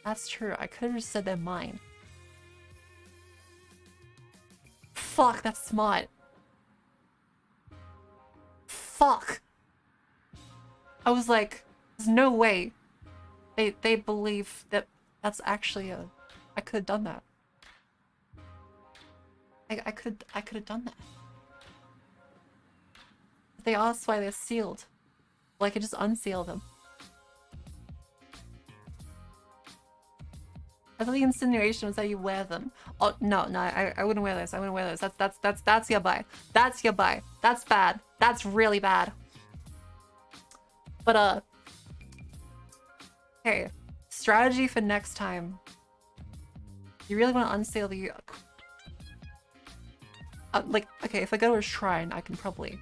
That's true. I could have just said they're mine. Fuck, that's smart. Fuck. I was like, there's no way they believe that that's actually a... I could have done that. I could have done that. They asked why they're sealed. Well, I could just unseal them. I thought the insinuation was that you wear them. Oh no, I wouldn't wear those. I wouldn't wear those. That's yabai. That's yabai. That's bad. That's really bad. But okay. Strategy for next time. You really want to unseal the like, okay, if I go to a shrine, I can probably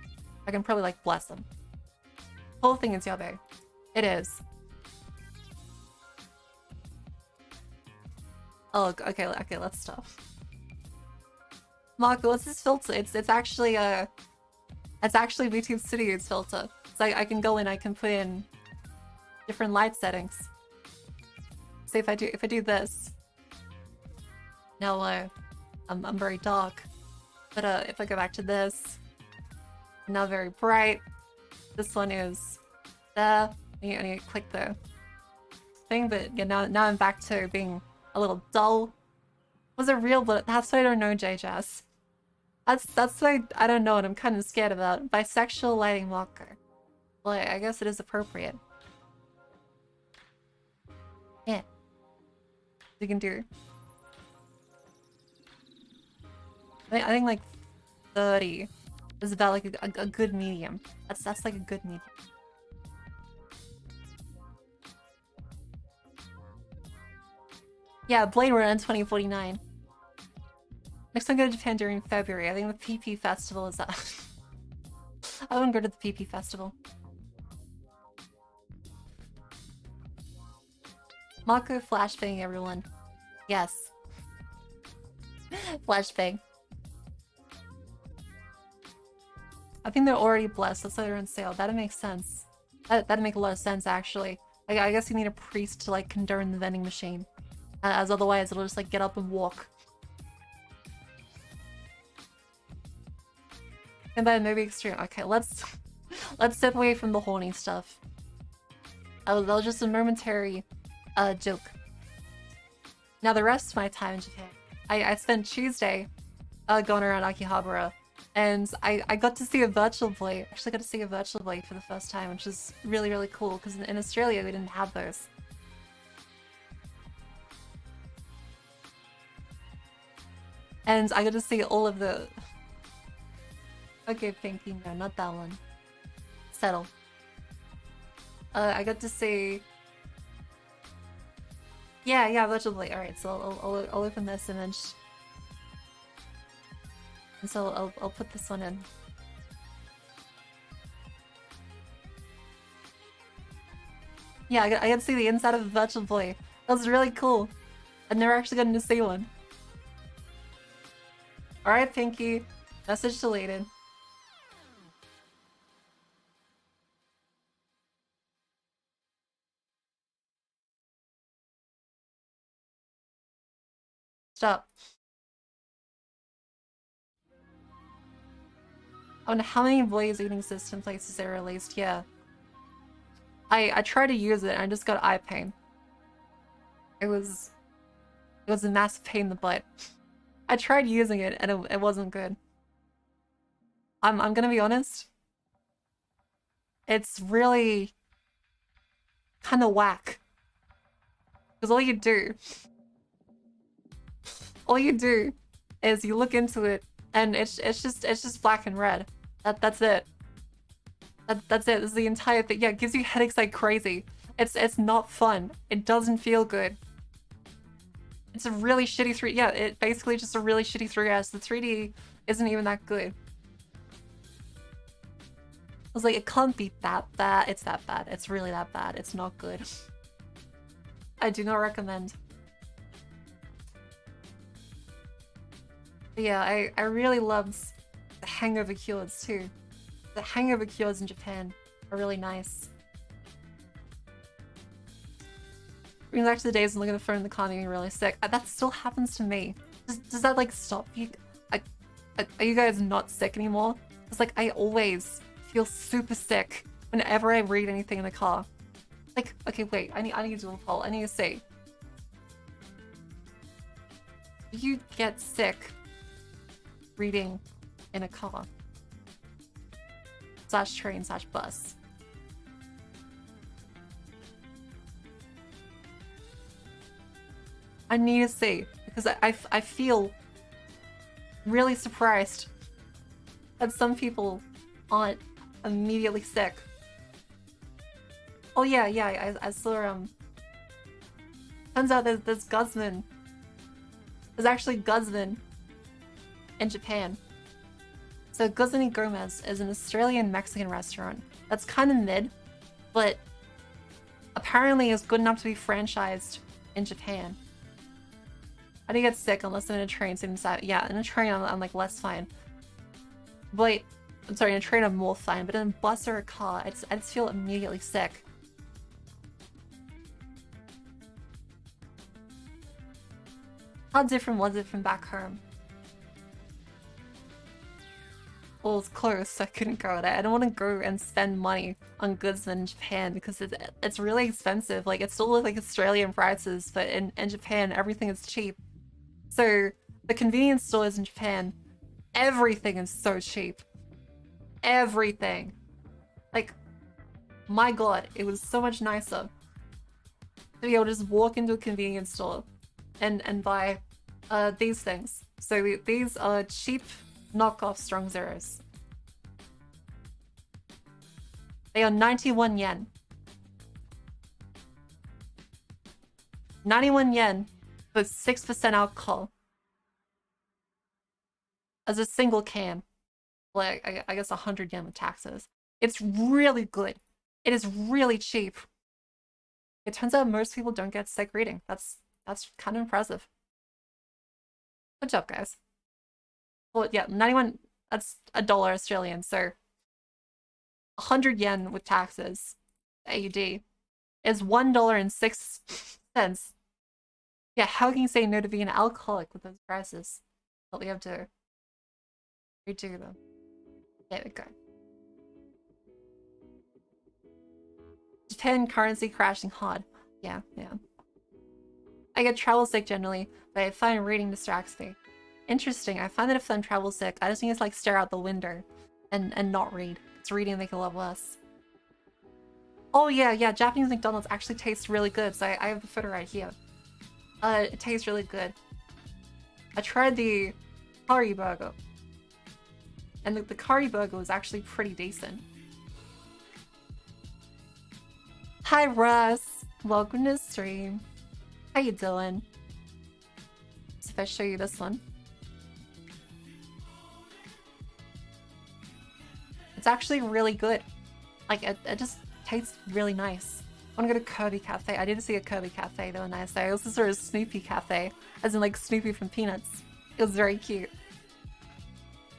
like bless them. The whole thing is yabe. It is. Oh, okay, let's stop. Marco, what's this filter? It's actually YouTube Studio's filter. So I can go in, I can put in different light settings. So if I do this, now I'm very dark. But if I go back to this, now very bright. This one is there. I need to click the thing, but yeah, now I'm back to being a little dull. Was it real? But that's what I don't know, JJass. That's what I don't know, and I'm kind of scared about. Bisexual lighting marker. Well, I guess it is appropriate. Yeah. You can do. I think like 30 is about like a good medium. That's like a good medium. Yeah, Blade Runner in 2049. Next time I go to Japan during February. I think the PP Festival is that. I wouldn't go to the PP Festival. Mako flashbang, everyone. Yes. Flashbang. I think they're already blessed. That's why they're on sale. That'd make sense. That'd make a lot of sense, actually. I guess you need a priest to, like, condone the vending machine. As otherwise, it'll just, like, get up and walk. And then maybe extreme. Okay, let's step away from the horny stuff. That was just a momentary joke. Now the rest of my time in Japan, I spent Tuesday going around Akihabara, and I got to see a Virtual Boy. Actually got to see a Virtual Boy for the first time, which is really, really cool, because in Australia we didn't have those. And I got to see all of the... Okay, Pinky, no, not that one. Settle. I got to see... Yeah, Virtual Boy. Alright, so I'll open this image. And so I'll put this one in. Yeah, I got to see the inside of a Virtual Boy. That was really cool. I've never actually gotten to see one. Alright, Pinky. Message deleted. Stop. I wonder how many Blaze eating system places they released. Yeah. I tried to use it and I just got eye pain. It was a massive pain in the butt. I tried using it and it wasn't good. I'm gonna be honest. It's really kind of whack. Because all you do all you do is you look into it, and it's just black and red. That's it. That's it. This is the entire thing. Yeah, it gives you headaches like crazy. It's not fun. It doesn't feel good. It's a really shitty 3D. Yeah, it basically just a really shitty 3DS. The 3D isn't even that good. I was like, it can't be that bad. It's that bad. It's really that bad. It's not good. I do not recommend. But yeah, I really loved the Hangover cures too. The Hangover cures in Japan are really nice. Bring back to the days and looking at the phone in the car and being really sick. That still happens to me. Does that like stop you? Are you guys not sick anymore? It's like I always feel super sick whenever I read anything in the car. Like, okay, wait, I need to do a poll. I need to see. Do you get sick reading in a car? / train / bus. I need to see, because I feel really surprised that some people aren't immediately sick. Oh yeah, I saw, turns out there's Guzman. There's actually Guzman in Japan. So Guzman y Gomez is an Australian-Mexican restaurant that's kind of mid, but apparently is good enough to be franchised in Japan. I didn't get sick unless I'm in a train, so yeah, in a train I'm like less fine. But, I'm sorry, in a train I'm more fine, but in a bus or a car, I just feel immediately sick. How different was it from back home? Well, it's close, so I couldn't go there. I don't want to go and spend money on goods in Japan because it's really expensive. Like, it's still like Australian prices, but in Japan, everything is cheap. So, the convenience stores in Japan, everything is so cheap. Everything. Like, my god, it was so much nicer to be able to just walk into a convenience store and buy these things. So these are cheap knockoff Strong Zeros. They are 91 yen. 91 yen with 6% alcohol. As a single can. Like, I guess 100 yen with taxes. It's really good. It is really cheap. It turns out most people don't get sick reading. That's kind of impressive. Good job, guys. Well, yeah, 91, that's $1 Australian, so 100 yen with taxes, AUD, is $1.06. Yeah, how can you say no to being an alcoholic with those prices? But we have to redo them. There we go. Japan currency crashing hard. Yeah. I get travel sick generally, but I find reading distracts me. Interesting. I find that if I'm travel sick, I just need to like stare out the window and not read. It's reading make it a lot less. Oh yeah, Japanese McDonald's actually tastes really good, so I have the photo right here. It tastes really good. I tried the curry burger. And the curry burger was actually pretty decent. Hi Russ! Welcome to the stream. How you doing? So if I show you this one. It's actually really good. Like, it just tastes really nice. I want to go to Kirby Cafe. I didn't see a Kirby Cafe, they were nice. I also saw a Snoopy Cafe, as in like Snoopy from Peanuts. It was very cute.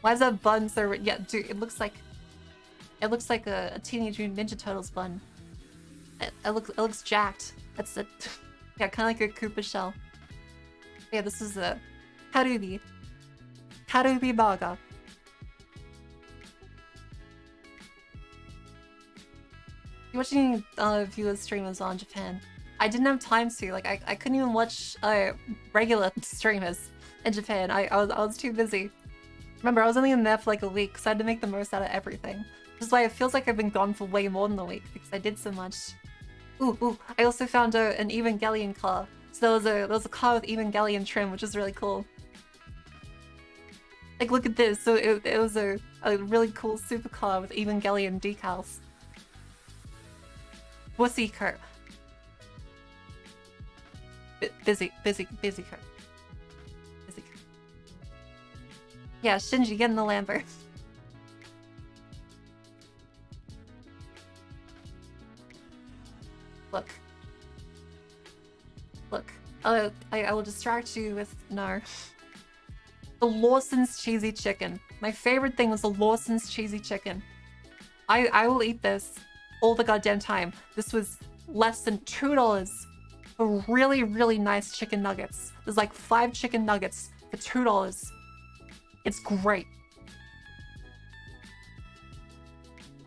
Why is that bun so... Yeah, dude, it looks like a Teenage Mutant Ninja Turtles bun. It looks jacked. That's it. Yeah, kind of like a Koopa shell. Yeah, this is a Karubi burger. You watching viewers streamers on Japan? I didn't have time to. Like, I couldn't even watch regular streamers in Japan. I was too busy. Remember, I was only in there for like a week, so I had to make the most out of everything. Which is why it feels like I've been gone for way more than a week, because I did so much. Ooh, I also found an Evangelion car. So there was a car with Evangelion trim, which is really cool. Like, look at this. So it was a really cool supercar with Evangelion decals. Wussy Kurt. Busy Kurt. Busy Kurt. Yeah, Shinji, get in the Lambert. Look. Look. I will distract you with no. The Lawson's cheesy chicken. My favorite thing was the Lawson's cheesy chicken. I will eat this all the goddamn time. This was less than $2 for really, really nice chicken nuggets. There's like 5 chicken nuggets for $2. It's great.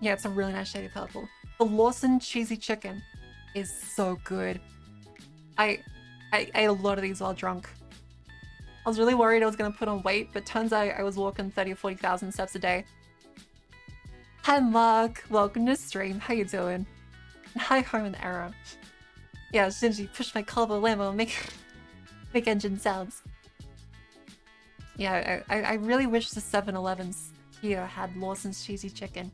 Yeah, it's a really nice shade of purple. The Lawson cheesy chicken is so good. I ate a lot of these while drunk. I was really worried I was gonna put on weight, but turns out I was walking 30 or 40,000 steps a day. Hi Mark, welcome to stream. How you doing? Hi Harmon Arrow. Yeah, Shinji, push my Colbo Lambo and make engine sounds. Yeah, I really wish the 7-Elevens here had Lawson's cheesy chicken.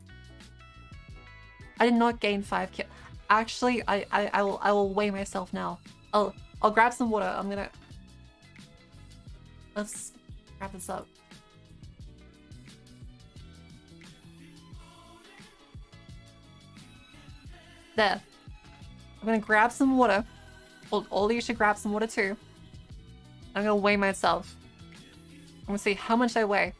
I did not gain 5 kilos. Actually, I will weigh myself now. I'll grab some water. I'm gonna. Let's wrap this up. There. I'm gonna grab some water. Well, all of you should grab some water too. I'm gonna weigh myself. I'm gonna see how much I weigh.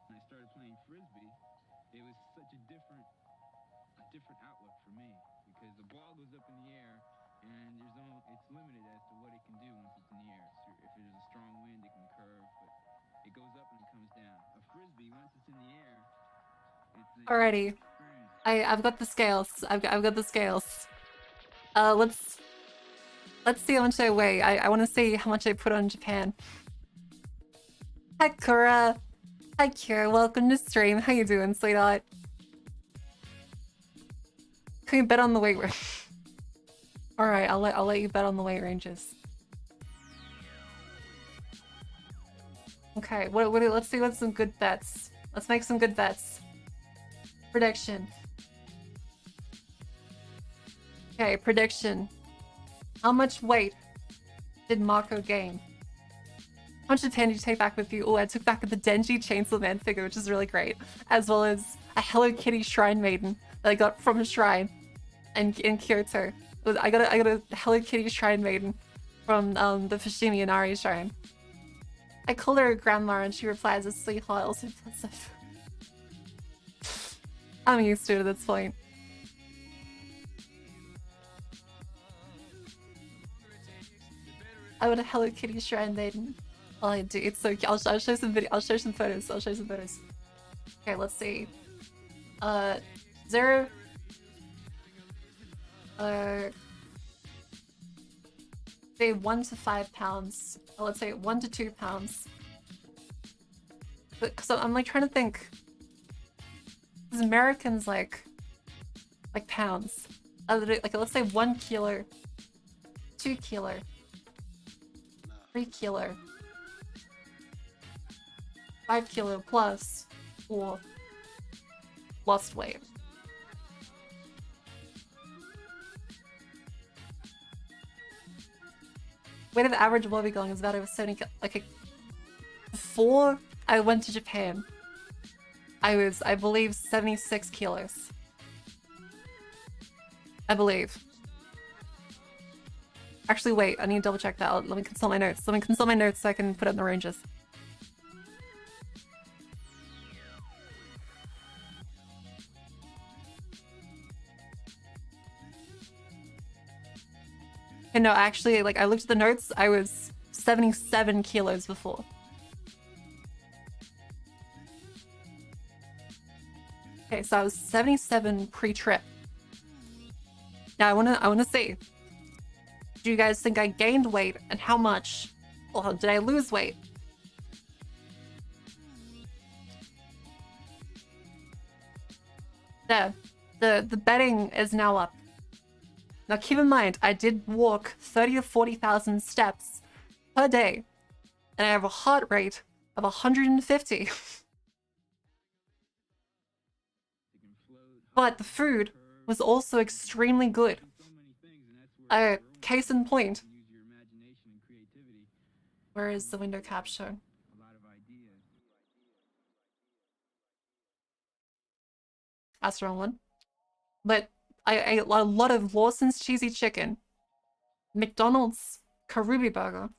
When I started playing frisbee, it was such a different outlook for me because the ball goes up in the air and it's limited as to what it can do once it's in the air. So if there's a strong wind, it can curve, but it goes up and it comes down. A frisbee, once it's in the air, Alrighty, I've got the scales. I've got the scales. Let's see how much I weigh. I want to see how much I put on Japan. Hi Kura. Hi Kira, welcome to stream. How you doing, sweetheart? Can we bet on the weight range? Alright, I'll let you bet on the weight ranges. Okay, let's see what's some good bets. Let's make some good bets. Prediction. Okay, prediction. How much weight did Mako gain? How much Japan did you take back with you? Oh, I took back the Denji Chainsaw Man figure, which is really great. As well as a Hello Kitty Shrine Maiden that I got from a shrine in Kyoto. I got a Hello Kitty Shrine Maiden from the Fushimi Inari Shrine. I called her grandma and she replies as sweetheart, also impressive. I'm used to it at this point. I want a Hello Kitty Shrine Maiden. Oh, I do. It's so cute. I'll show some video. I'll show some photos. Okay, let's see. 0. Say 1 to 5 pounds. Oh, let's say 1 to 2 pounds. Because I'm like trying to think. Because Americans like pounds. Like let's say 1 kilo. 2 kilo, 3 kilo, 5 kilo plus, or lost weight. Weight of the average Wabi going is about over 70 like before I went to Japan, I was, I believe, 76 kilos. I believe. Actually, wait, I need to double check that. Let me consult my notes. Let me consult my notes so I can put it in the ranges. And no, actually, like, I looked at the notes, I was 77 kilos before. Okay, so I was 77 pre-trip. Now I wanna see. Do you guys think I gained weight and how much? Or did I lose weight? There. The betting is now up. Now keep in mind, I did walk 30 to 40,000 steps per day. And I have a heart rate of 150. But the food was also extremely good. Case in point. Where is the window capture? That's the wrong one. But I ate a lot of Lawson's cheesy chicken, McDonald's Karubi burger,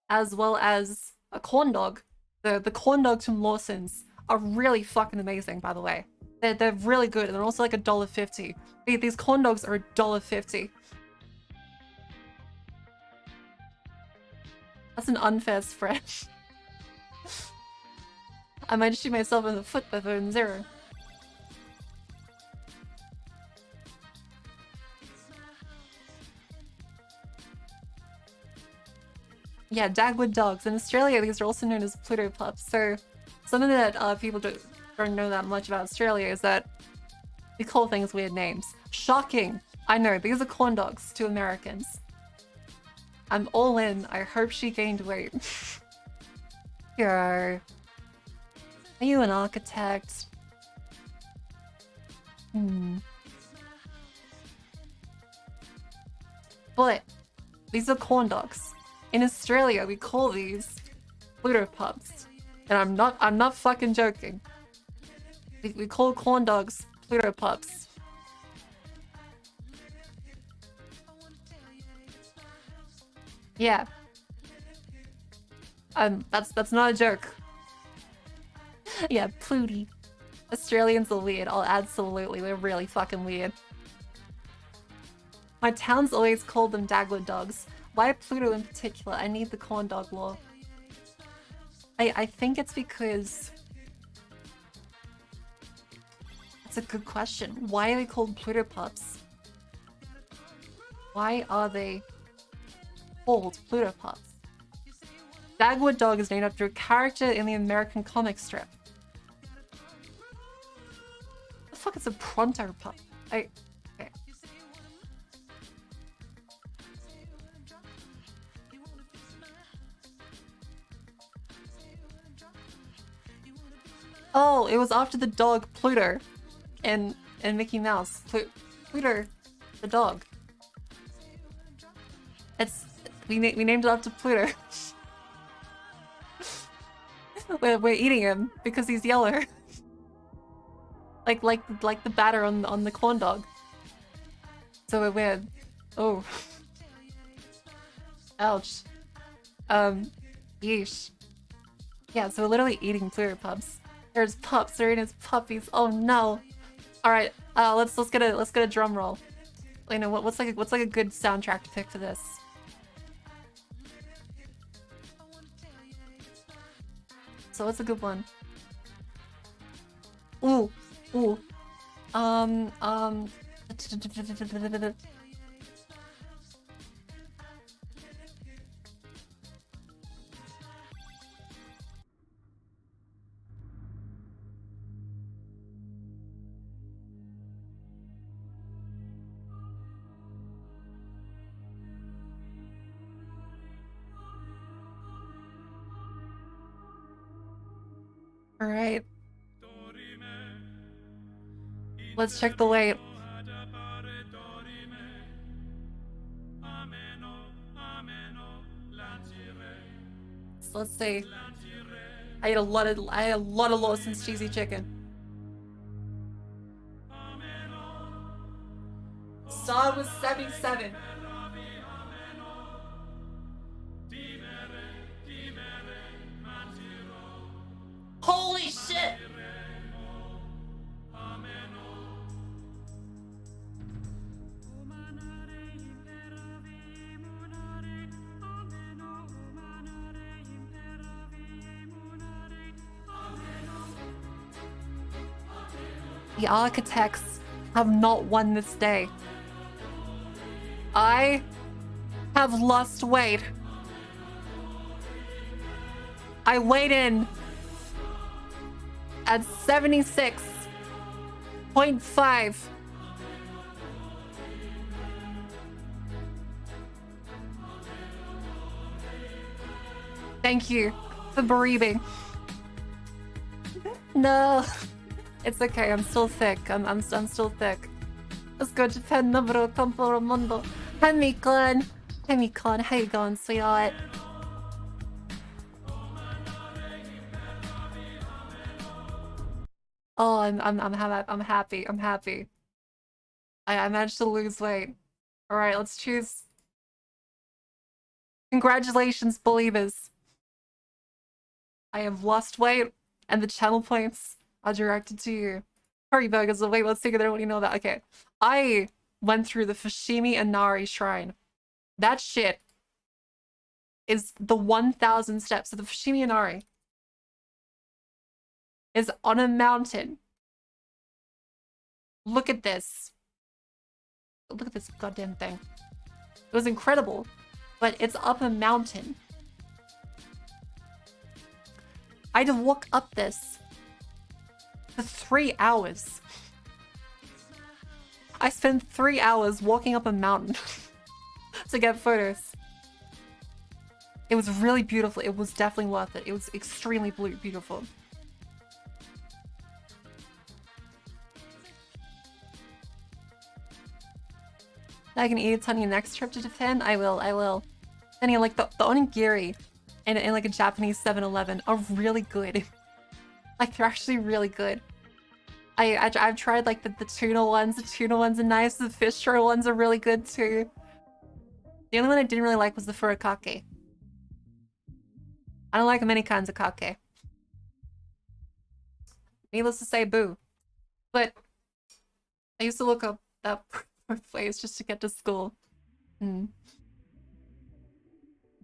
as well as a corn dog. The corn dogs from Lawson's are really fucking amazing, by the way. They're really good, and they're also like $1.50. These corn dogs are $1.50. That's an unfair spread. I might shoot myself in the foot by voting 0. Yeah, Dagwood dogs. In Australia, these are also known as Pluto pups. So something that people don't know that much about Australia is that we call things weird names. Shocking! I know, these are corn dogs to Americans. I'm all in. I hope she gained weight. Yo. Are you an architect? But these are corn dogs. In Australia, we call these Pluto pups. And I'm not fucking joking. We call corn dogs Pluto pups. Yeah. That's not a joke. Yeah, Pluty. Australians are weird. Oh, absolutely. We're really fucking weird. My town's always called them Dagwood dogs. Why Pluto in particular? I need the corn dog lore. I think it's because... That's a good question. Why are they called Pluto pups? Why are they called Pluto pups? Dagwood dog is named after a character in the American comic strip. The fuck is a Pronto pup? Okay. Oh, it was after the dog Pluto and Mickey Mouse. Pluto, the dog. We named it after Pluto. we're eating him because he's yellow. like the batter on the corn dog. So we're oh. Ouch. Yeesh. Yeah, so we're literally eating Pluto pups. There's pups. They're in his puppies. Oh no. All right. Let's get a drum roll. You know what's like a good soundtrack to pick for this? So what's a good one? Ooh. Alright. Let's check the weight. So let's see. I ate a lot of Lawson's cheesy chicken. Star was 77. Holy shit! The architects have not won this day. I have lost weight. I weighed in at 76.5. Thank you for bereaving. No, it's okay. I'm still thick. I'm still thick. Let's go Japan numero compro mundo. Hi Mikon. Hi Mikon. How you going, sweetheart? Oh, I'm happy. I'm happy. I managed to lose weight. All right, let's choose. Congratulations, believers. I have lost weight, and the channel points are directed to you. Curry burgers. Wait, let's take it. I don't really know that. Okay, I went through the Fushimi Inari Shrine. That shit is the 1,000 steps. So the Fushimi Inari is on a mountain. Look at this. Look at this goddamn thing. It was incredible, but it's up a mountain. I had to walk up this for 3 hours. I spent 3 hours walking up a mountain to get photos. It was really beautiful. It was definitely worth it. It was extremely beautiful. I can eat a ton next trip to Japan. I will. And like the onigiri in like a Japanese 7-Eleven are really good. Like they're actually really good. I've tried like the tuna ones. The tuna ones are nice. The fish roe ones are really good too. The only one I didn't really like was the furikake. I don't like many kinds of kake. Needless to say, boo. But I used to look up that place just to get to school. I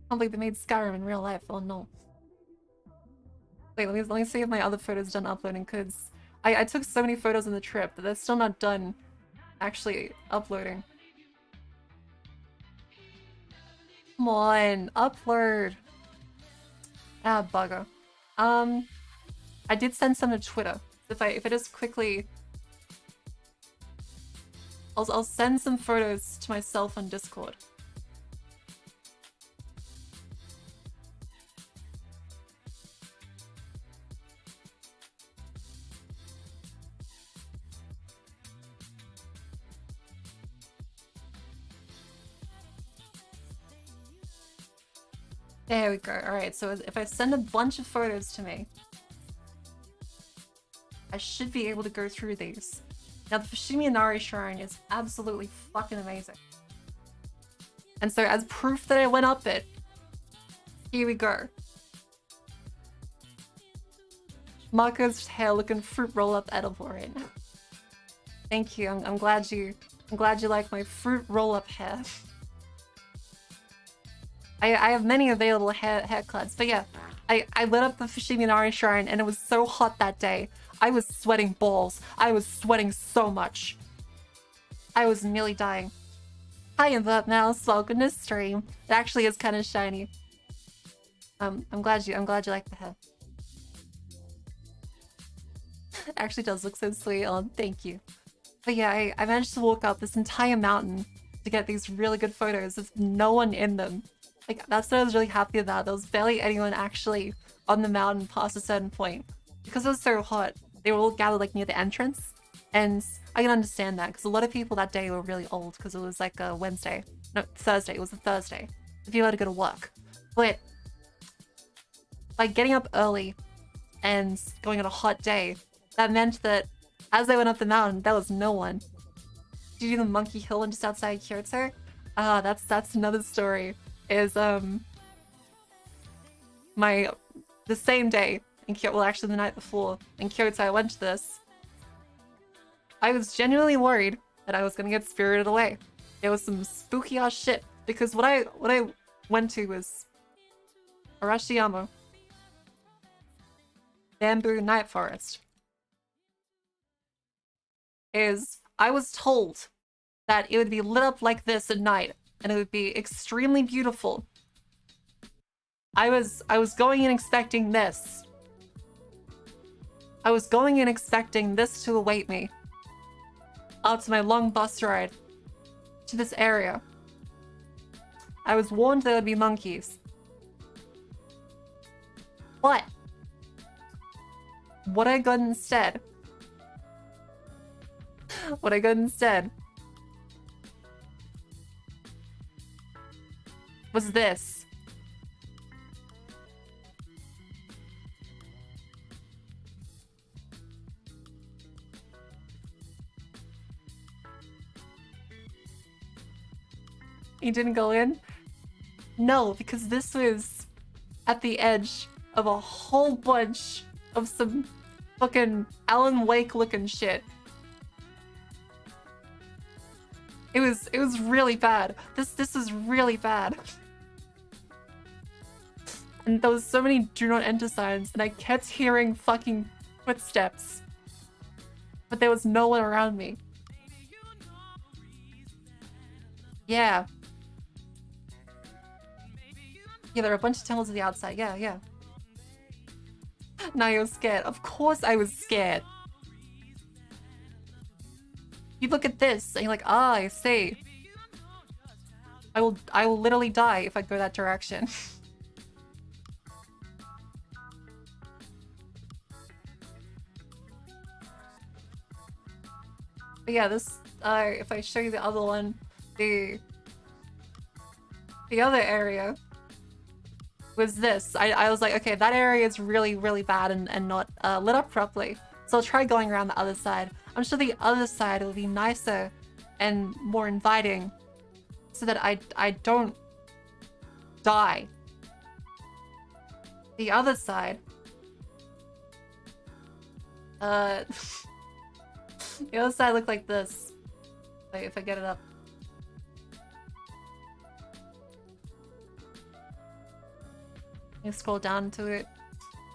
don't think they made Skyrim in real life. Oh no. Wait, let me see if my other photo's done uploading, because I took so many photos on the trip, but they're still not done actually uploading. Come on, upload. Ah, bugger. I did send some to Twitter. If I just quickly, I'll send some photos to myself on Discord. There we go. Alright, so if I send a bunch of photos to me, I should be able to go through these. Now, the Fushimi Inari Shrine is absolutely fucking amazing. And so, as proof that I went up it, here we go. Marco's hair looking fruit roll-up edible right now. Thank you. I'm glad you like my fruit roll-up hair. I have many available haircuts, but yeah, I lit up the Fushimi Inari Shrine and it was so hot that day. I was sweating balls. I was sweating so much. I was nearly dying. Hi, Invert Mouse. Welcome to stream. It actually is kind of shiny. I'm glad you like the hair. It actually does look so sweet. Thank you. But yeah, I managed to walk up this entire mountain to get these really good photos with no one in them. Like, that's what I was really happy about. There was barely anyone actually on the mountain past a certain point. because it was so hot, they were all gathered like near the entrance. And I can understand that because a lot of people that day were really old because it was like a Wednesday. No, Thursday. It was a Thursday. The people had to go to work. But by getting up early and going on a hot day, that meant that as I went up the mountain, there was no one. Did you do the Monkey Hill and just outside Kyoto? That's another story. Is the same day in Kyoto, well actually the night before in Kyoto I went to this. I was genuinely worried that I was gonna get spirited away. There was some spooky ass shit because what I went to was Arashiyama Bamboo Night Forest. I was told that it would be lit up like this at night and it would be extremely beautiful. I was going in expecting this. I was going in expecting this to await me after my long bus ride to this area. I was warned there would be monkeys. But what I got instead was this. You didn't go in? No, because this was at the edge of a whole bunch of some fucking Alan Wake looking shit. It was really bad. This was really bad. And there was so many do not enter signs and I kept hearing fucking footsteps. But there was no one around me. Yeah. Yeah, there are a bunch of tunnels to the outside. Yeah. Now you're scared. Of course I was scared. You look at this and you're like, ah, I see. I will literally die if I go that direction. But yeah, this if I show you the other one, the other area was this. I was like, okay, that area is really, really bad and not lit up properly. So I'll try going around the other side. I'm sure the other side will be nicer and more inviting so that I don't die. The other side. The other side looked like this. Wait, if I get it up. You scroll down to it.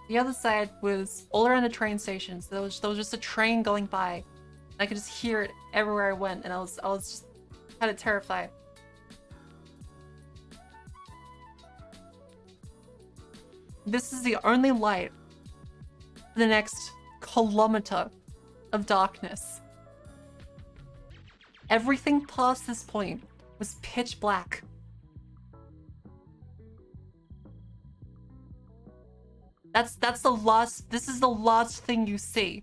The other side was all around a train station, so there was just a train going by. And I could just hear it everywhere I went, and I was just kind of terrified. This is the only light for the next kilometer of darkness. Everything past this point was pitch black. That's the last, this is the last thing you see.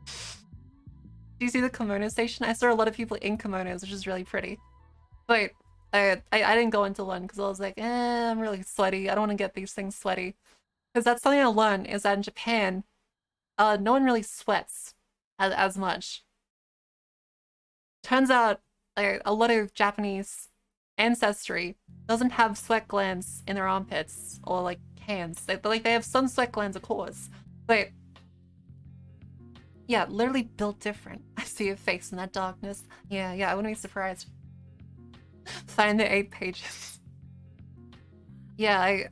Do you see the kimono station? I saw a lot of people in kimonos, which is really pretty. But I didn't go into one because I was like, I'm really sweaty. I don't want to get these things sweaty. Because that's something I learned is that in Japan, no one really sweats as much. Turns out a lot of Japanese ancestry doesn't have sweat glands in their armpits or like hands. They have some sweat glands, of course, but yeah, literally built different. I see your face in that darkness. Yeah, I wouldn't be surprised. Find the 8 pages. Yeah,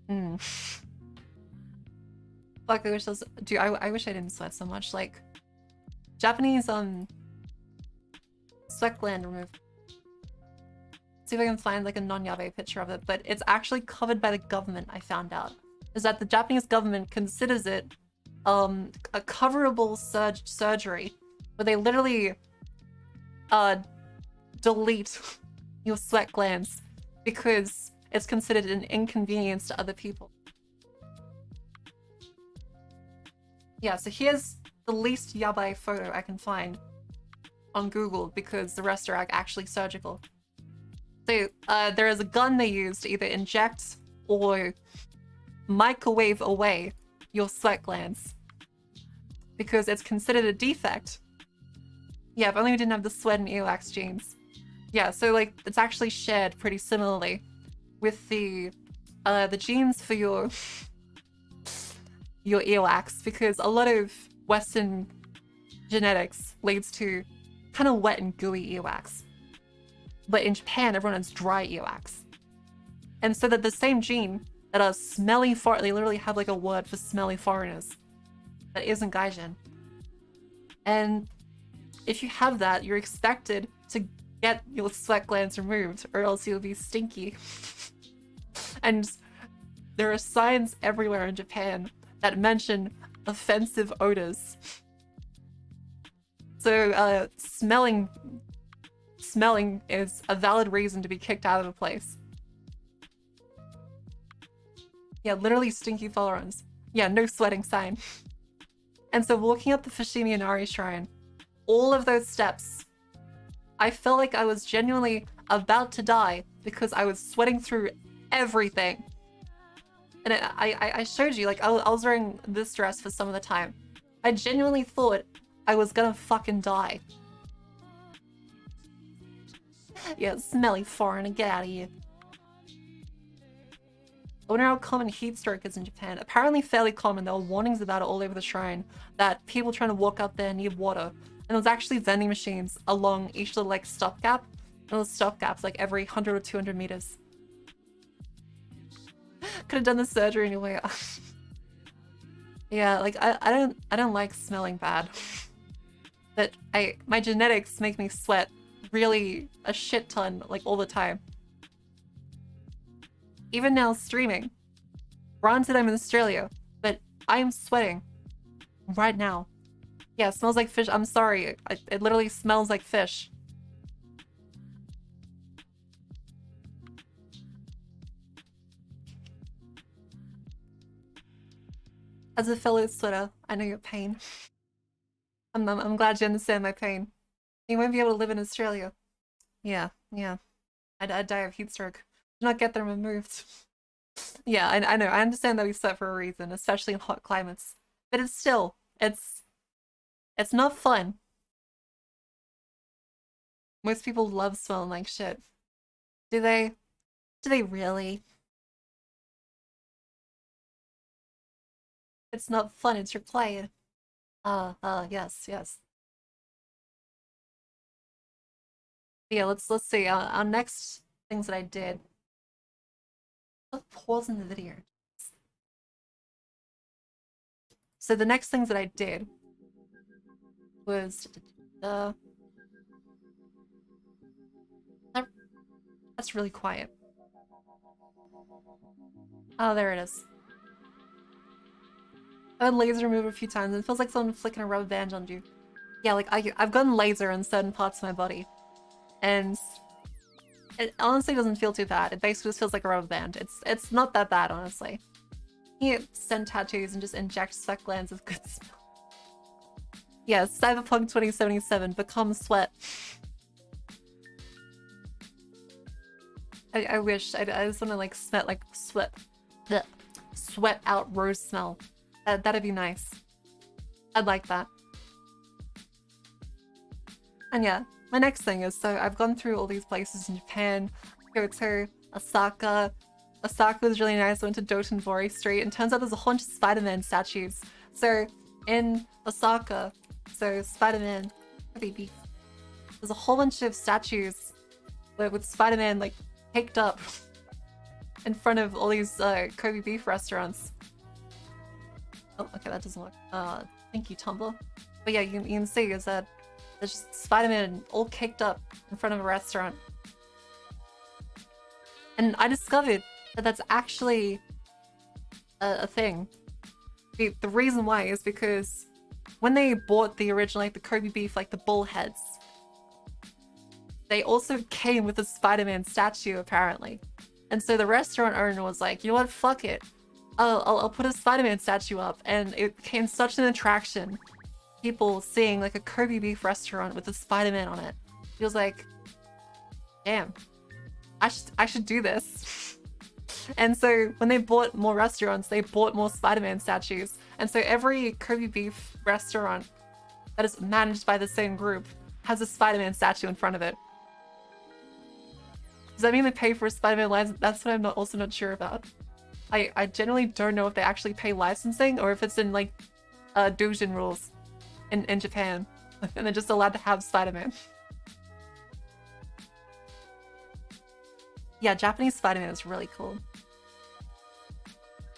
Fuck, I wish those. Dude, I wish I didn't sweat so much. Like, Japanese sweat gland removal. See if I can find like a non-yabe picture of it, but it's actually covered by the government. I found out is that the Japanese government considers it a coverable surgery, where they literally delete your sweat glands because it's considered an inconvenience to other people. Yeah, so here's the least yabai photo I can find on Google because the rest are actually surgical. So there is a gun they use to either inject or microwave away your sweat glands because it's considered a defect. Yeah, if only we didn't have the sweat and earwax genes. Yeah, so like it's actually shared pretty similarly with the genes for your earwax, because a lot of Western genetics leads to kind of wet and gooey earwax. But in Japan, everyone has dry earwax. And so that the same gene that are smelly they literally have like a word for smelly foreigners that isn't gaijin. And if you have that, you're expected to get your sweat glands removed or else you'll be stinky. And there are signs everywhere in Japan that mention offensive odors. So smelling is a valid reason to be kicked out of a place. Yeah, literally stinky tolerance. Yeah, no sweating sign. And so walking up the Fushimi Inari Shrine, all of those steps, I felt like I was genuinely about to die because I was sweating through everything. And I showed you, like, I was wearing this dress for some of the time. I genuinely thought I was gonna fucking die. Yeah, smelly foreigner, get out of here. I wonder how common heat stroke is in Japan. Apparently fairly common. There were warnings about it all over the shrine, that people trying to walk out there need water. And there was actually vending machines along each little like stopgap. And those stopgaps like every 100 or 200 meters. Could have done the surgery anyway. Yeah, like I don't like smelling bad. But my genetics make me sweat really a shit ton like all the time. Even now streaming. Granted, I'm in Australia, but I'm sweating right now. Yeah, it smells like fish. I'm sorry. It literally smells like fish. As a fellow sweater, I know your pain. I'm glad you understand my pain. You won't be able to live in Australia. Yeah. I'd die of heat stroke. Do not get them removed. Yeah, I know. I understand that we sweat for a reason, especially in hot climates. But it's still, it's not fun. Most people love smelling like shit. Do they? Do they really? It's not fun, it's your play. Yes. Yeah, let's see. Our next things that I did. Let's pause in the video. So the next things that I did was that's really quiet. Oh, there it is. I had laser removed a few times. It feels like someone flicking a rubber band on you. Yeah, like I've gotten laser in certain parts of my body, and it honestly doesn't feel too bad. It basically just feels like a rubber band. It's not that bad, honestly. You can send tattoos and just inject sweat glands with good smell. Yeah, Cyberpunk 2077, become sweat. I wish. I just want to like sweat out rose smell. That'd be nice. I'd like that. And yeah, my next thing is, so I've gone through all these places in Japan, Kyoto, Osaka. Osaka was really nice. I went to Dotonbori Street, and turns out there's a whole bunch of Spider-Man statues. So in Osaka, so Spider-Man, baby, there's a whole bunch of statues with Spider-Man like caked up in front of all these Kobe beef restaurants. Oh, okay, that doesn't look. Thank you, Tumblr. But yeah, you can see is that there's just Spider-Man all caked up in front of a restaurant. And I discovered that that's actually a thing. The reason why is because when they bought the original, like the Kobe beef, like the bull heads, they also came with a Spider-Man statue, apparently. And so the restaurant owner was like, you know what, fuck it. I'll put a Spider-Man statue up, and it became such an attraction. People seeing like a Kirby beef restaurant with a Spider-Man on it. Feels like, damn, I should do this. And so when they bought more restaurants, they bought more Spider-Man statues. And so every Kirby beef restaurant that is managed by the same group has a Spider-Man statue in front of it. Does that mean they pay for Spider-Man license? That's what I'm also not sure about. I generally don't know if they actually pay licensing or if it's in like Doujin rules in Japan. And they're just allowed to have Spider-Man. Yeah, Japanese Spider-Man is really cool.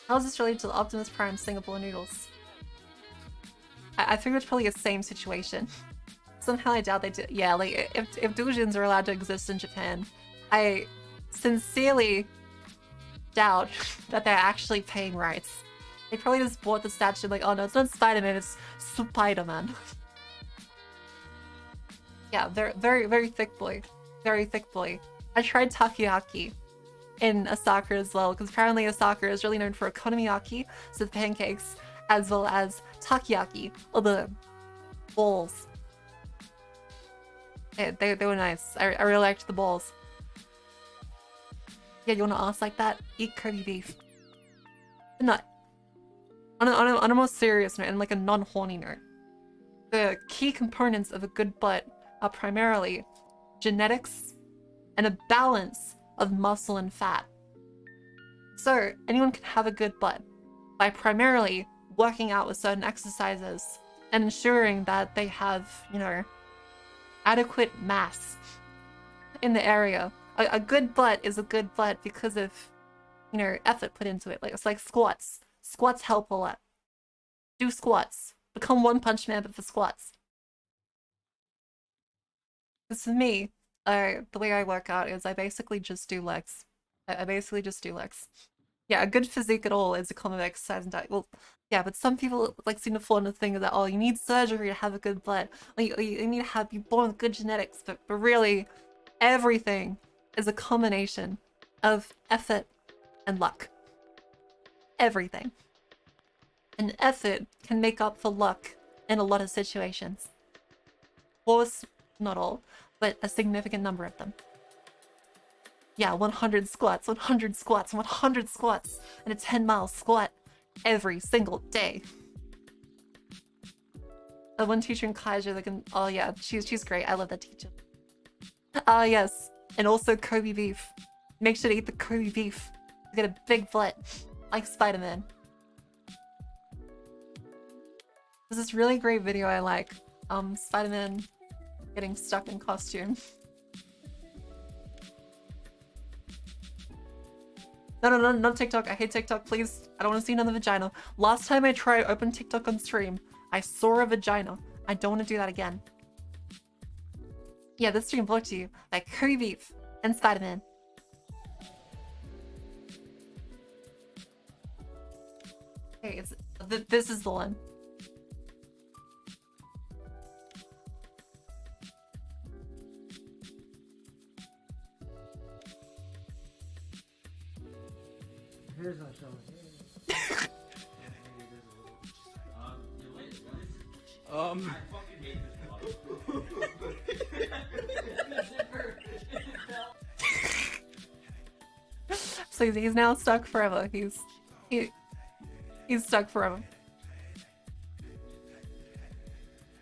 How is this related to the Optimus Prime Singapore noodles? I think it's probably the same situation. Somehow I doubt they do. Yeah, like if doujins are allowed to exist in Japan, I sincerely doubt that they're actually paying rights. They probably just bought the statue like, oh no, it's not Spider-Man, it's Spider-Man. Yeah, they're very thick boy. Very thick boy. I tried takoyaki in Osaka as well, because apparently Osaka is really known for okonomiyaki, so the pancakes, as well as takoyaki, or the balls. Yeah, they were nice. I really liked the balls. Yeah, you wanna ask like that? Eat Kirby beef. No. On a more serious note, and like a non-horny note, the key components of a good butt are primarily genetics and a balance of muscle and fat. So anyone can have a good butt by primarily working out with certain exercises and ensuring that they have, you know, adequate mass in the area. A good butt is a good butt because of, you know, effort put into it. Like it's like squats. Squats help a lot. Do squats. Become One Punch Man, but for squats. Because for me, the way I work out is I basically just do legs. I basically just do legs. Yeah, a good physique at all is a common exercise and diet. Well, yeah, but some people like seem to fall into the thing that, oh, you need surgery to have a good butt. Like, you need to be born with good genetics, but really, everything is a combination of effort and luck. Everything. And effort can make up for luck in a lot of situations. Of course, not all, but a significant number of them. Yeah, 100 squats, 100 squats, 100 squats, and a 10-mile squat every single day. One teacher in Kaiju, like, oh yeah, she's great. I love that teacher. Yes, and also Kobe beef. Make sure to eat the Kobe beef. You get a big butt, like Spider-Man. There's this really great video I like. Spider-Man getting stuck in costume. No, not TikTok. I hate TikTok, please. I don't want to see another vagina. Last time I tried open TikTok on stream, I saw a vagina. I don't want to do that again. Yeah, this stream brought to you by Curry Beef and Spider-Man. Okay, this is the one. Here's not showing. So he's now stuck forever. He's stuck forever.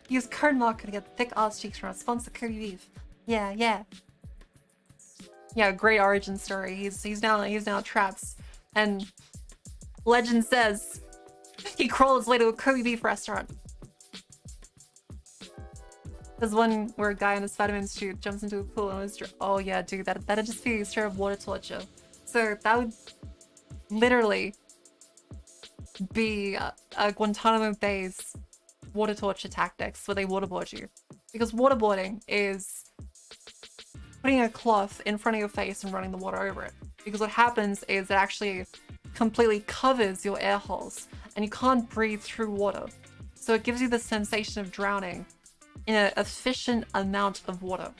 Use card marker to get thick ass cheeks from our sponsor Curry Beef. Yeah. Yeah, great origin story. He's now trapped, and legend says he crawled his way to a Kobe beef restaurant. There's one where a guy in a Spider-Man suit jumps into a pool and was oh yeah, dude, that'd just be straight up water torture. So that would literally be a Guantanamo Bay's water torture tactics where they waterboard you, because waterboarding is putting a cloth in front of your face and running the water over it. Because what happens is it actually completely covers your air holes and you can't breathe through water. So it gives you the sensation of drowning in an efficient amount of water.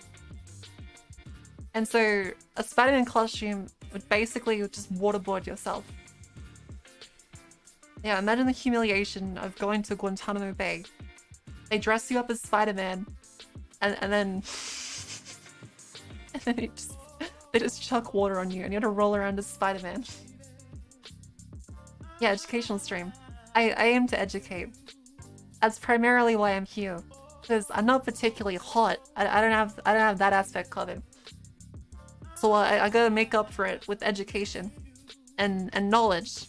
And so a Spider-Man costume would basically just waterboard yourself. Yeah, imagine the humiliation of going to Guantanamo Bay. They dress you up as Spider-Man, and then and then they just chuck water on you, and you have to roll around as Spider-Man. Yeah, educational stream. I aim to educate. That's primarily why I'm here, because I'm not particularly hot. I don't have that aspect covered. So I gotta make up for it with education and knowledge.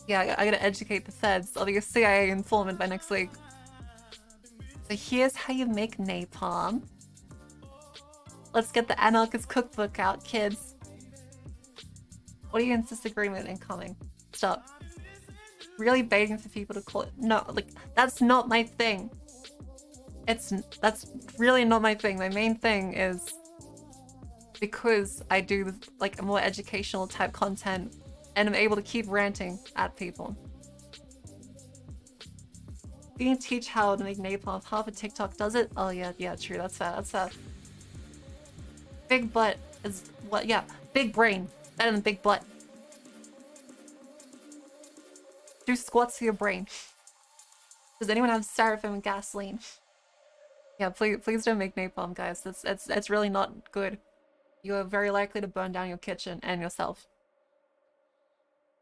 Yeah, I gotta educate the feds. I'll be a CIA informant by next week. So here's how you make napalm. Let's get the anarchist cookbook out, kids. What are you in disagreement incoming? Stop. Really begging for people to call it. No, like, that's not my thing. That's really not my thing. My main thing is because I do like a more educational type content and I'm able to keep ranting at people. You can teach how to make napalm. Half of TikTok does it. Oh yeah, true. That's fair. That's fair. Big butt is what? Yeah, big brain better than big butt. Do squats to your brain. Does anyone have styrofoam and gasoline? Yeah, please don't make napalm, guys. That's really not good. You are very likely to burn down your kitchen and yourself.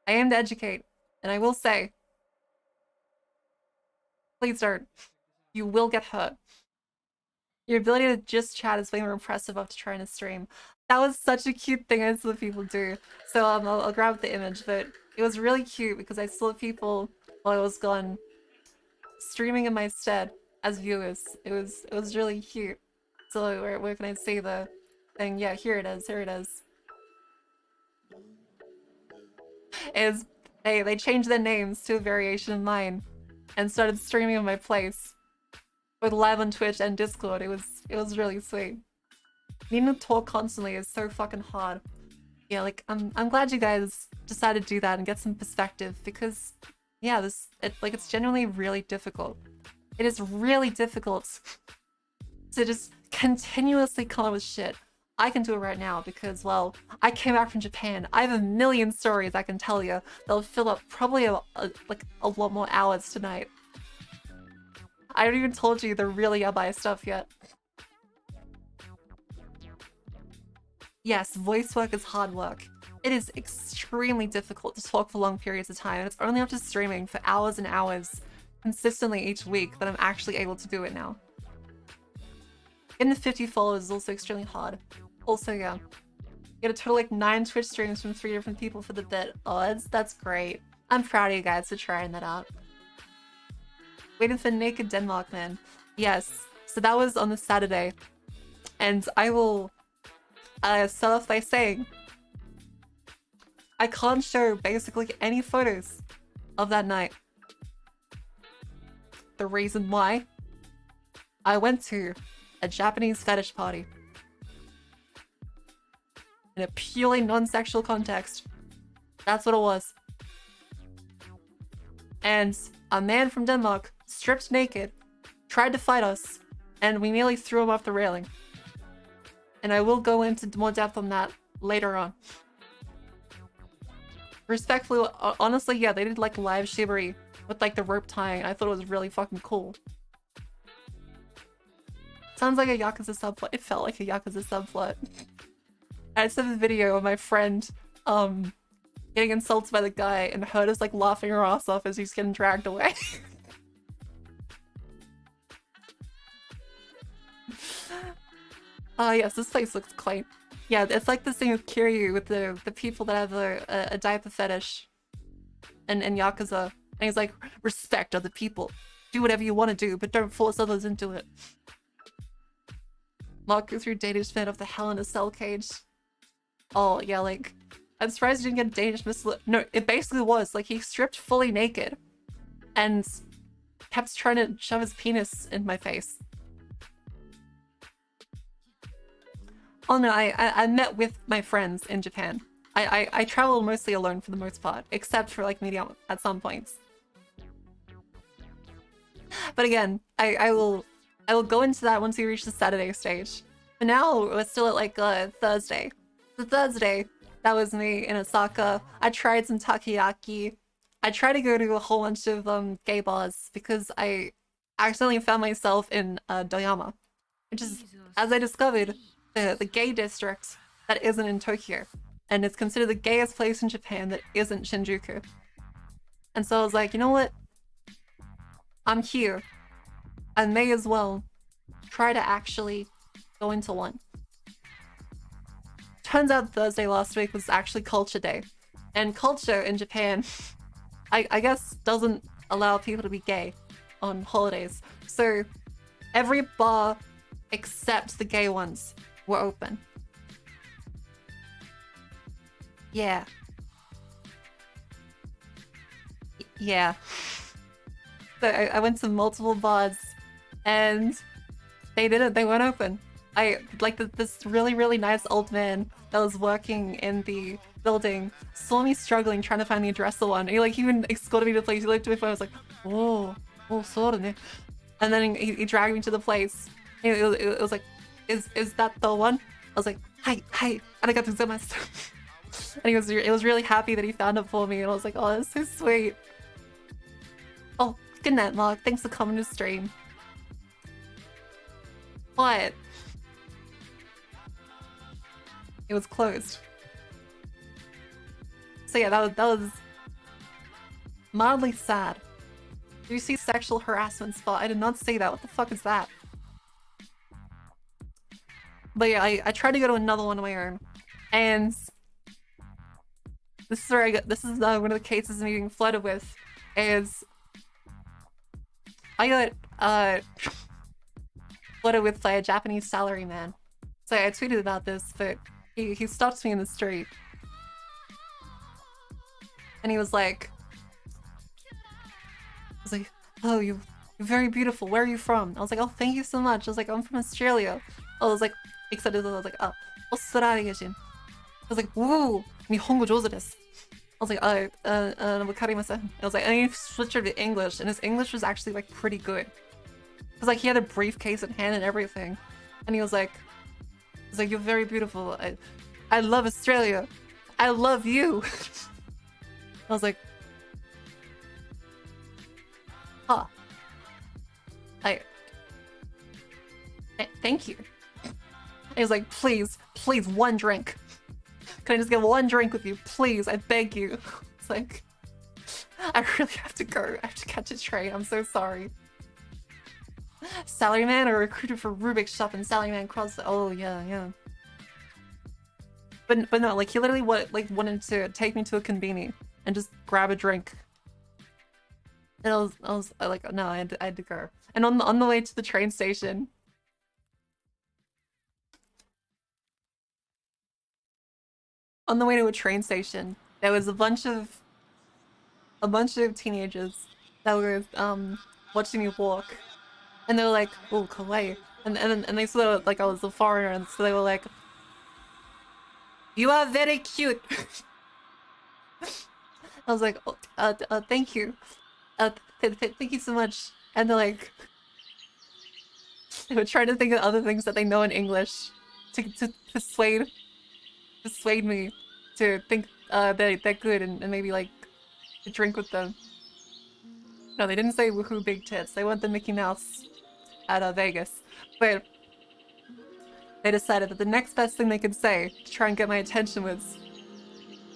I aim to educate, and I will say, please don't. You will get hurt. Your ability to just chat is way more impressive after trying to stream. That was such a cute thing I saw people do. So I'll grab the image, but it was really cute because I saw people while I was gone streaming in my stead as viewers. It was really cute. So where can I see the thing? Yeah, here it is. Here it is. They changed their names to a variation of mine and started streaming in my place with live on Twitch and Discord. It was really sweet. Needing to talk constantly is so fucking hard. Yeah, like I'm glad you guys decided to do that and get some perspective because yeah, it's genuinely really difficult. It is really difficult to just continuously come up with shit. I can do it right now because, well, I came back from Japan. I have a million stories I can tell you. They'll fill up probably a lot more hours tonight. I haven't even told you the really yabai stuff yet. Yes, voice work is hard work. It is extremely difficult to talk for long periods of time, and it's only after streaming for hours and hours consistently each week that I'm actually able to do it now. Getting to 50 followers is also extremely hard. Also, yeah. Get a total like 9 Twitch streams from 3 different people for the bit. Oh, that's great. I'm proud of you guys for trying that out. Waiting for Naked Denmark, man. Yes. So that was on the Saturday. And I will start off by saying I can't show basically any photos of that night. The reason why? I went to a Japanese fetish party in a purely non-sexual context. That's what it was. And a man from Denmark, stripped naked, tried to fight us, and we nearly threw him off the railing. And I will go into more depth on that later on. Respectfully, honestly, yeah, they did like live shibari with like the rope tying. I thought it was really fucking cool. Sounds like a Yakuza subplot. It felt like a Yakuza subplot. I just have a video of my friend getting insulted by the guy and her just like laughing her ass off as he's getting dragged away. Yes, this place looks quaint. Yeah, it's like the same with Kiryu, with the people that have a diaper fetish and Yakuza. And he's like, respect other people. Do whatever you want to do, but don't force others into it. Mark through Danish fan of the Hell in a Cell cage. Oh, yeah, like, I'm surprised you didn't get Danish missile. No, it basically was, like, he stripped fully naked and kept trying to shove his penis in my face. Oh no, I met with my friends in Japan. I travel mostly alone for the most part, except for like meeting out at some points. But again, I will go into that once we reach the Saturday stage. For now, we're still at like Thursday. The Thursday, That was me in Osaka. I tried some takoyaki. I tried to go to a whole bunch of gay bars because I accidentally found myself in Doyama, which is, as I discovered, the gay district that isn't in Tokyo, and it's considered the gayest place in Japan that isn't Shinjuku. And so I was like, you know what? I'm here. I may as well try to actually go into one. Turns out Thursday last week was actually Culture Day. And culture in Japan, I guess, doesn't allow people to be gay on holidays. So every bar except the gay ones were open. Yeah. Yeah. So I went to multiple bars and they weren't open. This really nice old man that was working in the building saw me struggling trying to find the address of one. He even escorted me to the place. He looked at my phone. I was like, oh, sorry. And then he dragged me to the place. It was like, is that the one? I was like, hi. And I got to say my stuff. And it was really happy that he found it for me. And I was like, oh, that's so sweet. Oh, good night, Mark. Thanks for coming to stream. What? It was closed. So yeah, that was mildly sad. Do you see sexual harassment spot? I did not see that. What the fuck is that? But yeah, I tried to go to another one on my own, and this is where this is one of the cases of me being flooded with, is I got flooded with by a Japanese salaryman. So I tweeted about this, but he stopped me in the street. And he was like, oh, you're very beautiful. Where are you from? I was like, oh, thank you so much. I was like, I'm from Australia. I was like, except I was like, oh, Australia-jin. I was like, woo, Nihongo jouzu desu. I was like, wakarimasen. I was like, and he switched it to English, and his English was actually like pretty good. Cause like he had a briefcase in hand and everything, and he was like, you're very beautiful. I love Australia. I love you. I was like, huh. Thank you. He was like, please, one drink. Can I just get one drink with you? Please, I beg you. It's like, I really have to go. I have to catch a train. I'm so sorry. Salaryman or recruiter for Rubik's Shop and Salaryman Cross. Oh, yeah. But no, like he literally wanted to take me to a conveni and just grab a drink. And I was like, no, I had to go. And on the way to the train station, there was a bunch of teenagers that were watching me walk, and they were like, oh, kawaii, and they saw like I was a foreigner, and so they were like, you are very cute. I was like, oh, thank you, thank you so much. And they're like, they were trying to think of other things that they know in English to persuade me to think they're good and maybe like to drink with them. No, they didn't say woohoo big tits. They want the Mickey Mouse at Vegas. But they decided that the next best thing they could say to try and get my attention was,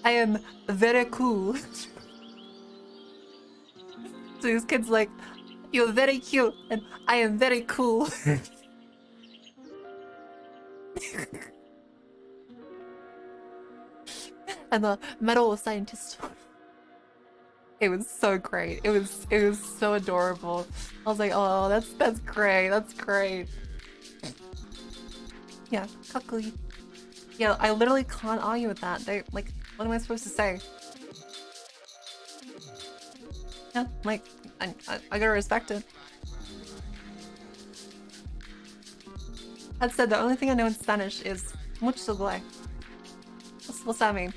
I am very cool. So these kids like, you're very cute and I am very cool. And the metal scientist. It was so great. It was so adorable. I was like, oh, that's great. That's great. Yeah, kakui. Yeah, I literally can't argue with that. They like, what am I supposed to say? Yeah, like, I gotta respect it. That said, the only thing I know in Spanish is mucho guay. What's that mean?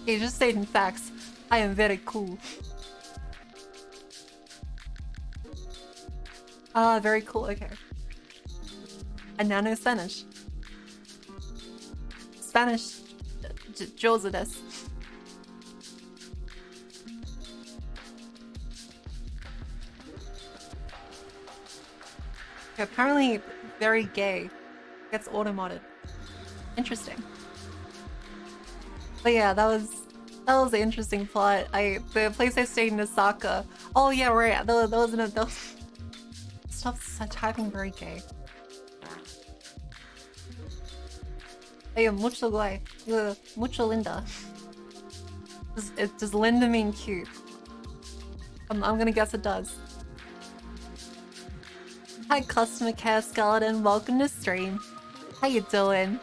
You just stating facts. I am very cool. Ah, very cool, okay. I now know Spanish. Spanish 上手です. Apparently very gay. Gets automodded. Interesting. But yeah, that was an interesting plot. The place I stayed in Osaka. Oh yeah, right. That wasn't a stop typing very gay. Hey, mucho guay. Mucho linda. Does linda mean cute? I'm gonna guess it does. Hi, customer care skeleton. Welcome to stream. How you doing?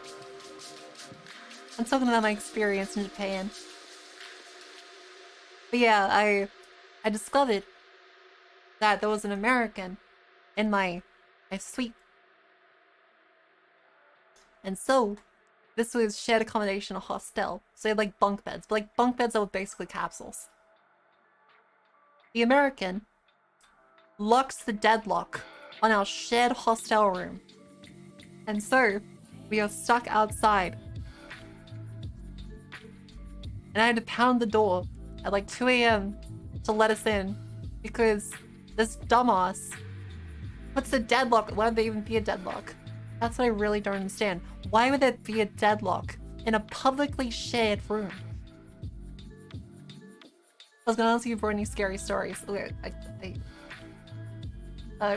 I'm talking about my experience in Japan. But yeah, I discovered that there was an American in my suite. And so, this was shared accommodation, a hostel. So they had like bunk beds, but like bunk beds that were basically capsules. The American locks the deadlock on our shared hostel room. And so, we are stuck outside. And I had to pound the door at like 2 AM to let us in because this dumbass puts a deadlock. Why would there even be a deadlock? That's what I really don't understand. Why would there be a deadlock in a publicly shared room? I was gonna ask you for any scary stories. Okay,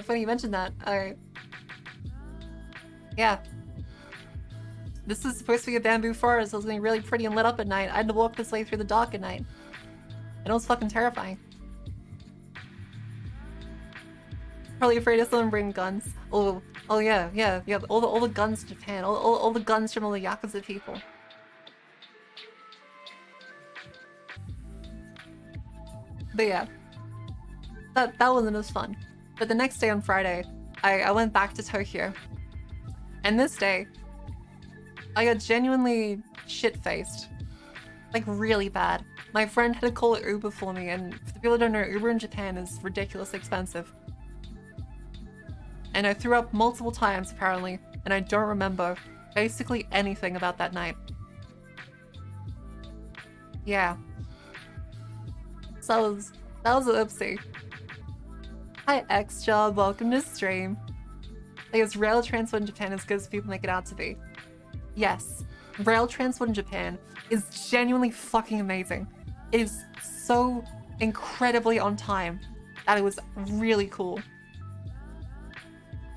funny you mentioned that. Yeah. This is supposed to be a bamboo forest, so it was gonna be really pretty and lit up at night. I had to walk this way through the dark at night. And it was fucking terrifying. Probably afraid of someone bringing guns. Oh yeah. All the guns in Japan. All the guns from all the Yakuza people. But yeah. That wasn't as fun. But the next day on Friday, I went back to Tokyo. And this day, I got genuinely shit-faced. Like, really bad. My friend had to call an Uber for me, and for the people who don't know, Uber in Japan is ridiculously expensive. And I threw up multiple times, apparently, and I don't remember basically anything about that night. Yeah. So that was an oopsie. Hi X-Job, welcome to stream. Like, is rail transport in Japan as good as people make it out to be? Yes. Rail transport in Japan is genuinely fucking amazing. It is so incredibly on time that it was really cool.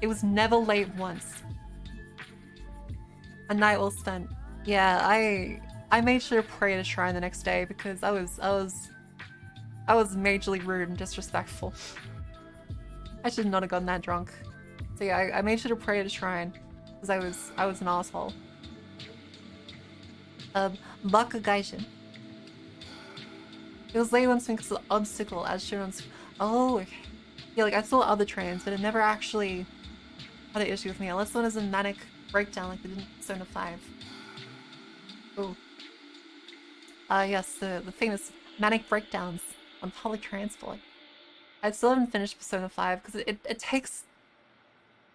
It was never late once. A night well spent. Yeah, I made sure to pray at a shrine the next day because I was majorly rude and disrespectful. I should not have gotten that drunk. So yeah, I made sure to pray at a shrine because I was an asshole. Baka Gaijin. It was late once because of the obstacle as shown on screen. Oh, okay. Yeah, like I saw other trains, but it never actually had an issue with me, unless one is a manic breakdown like they did in Persona 5. Oh. Yes, the famous manic breakdowns on public transport. I still haven't finished Persona 5 because it takes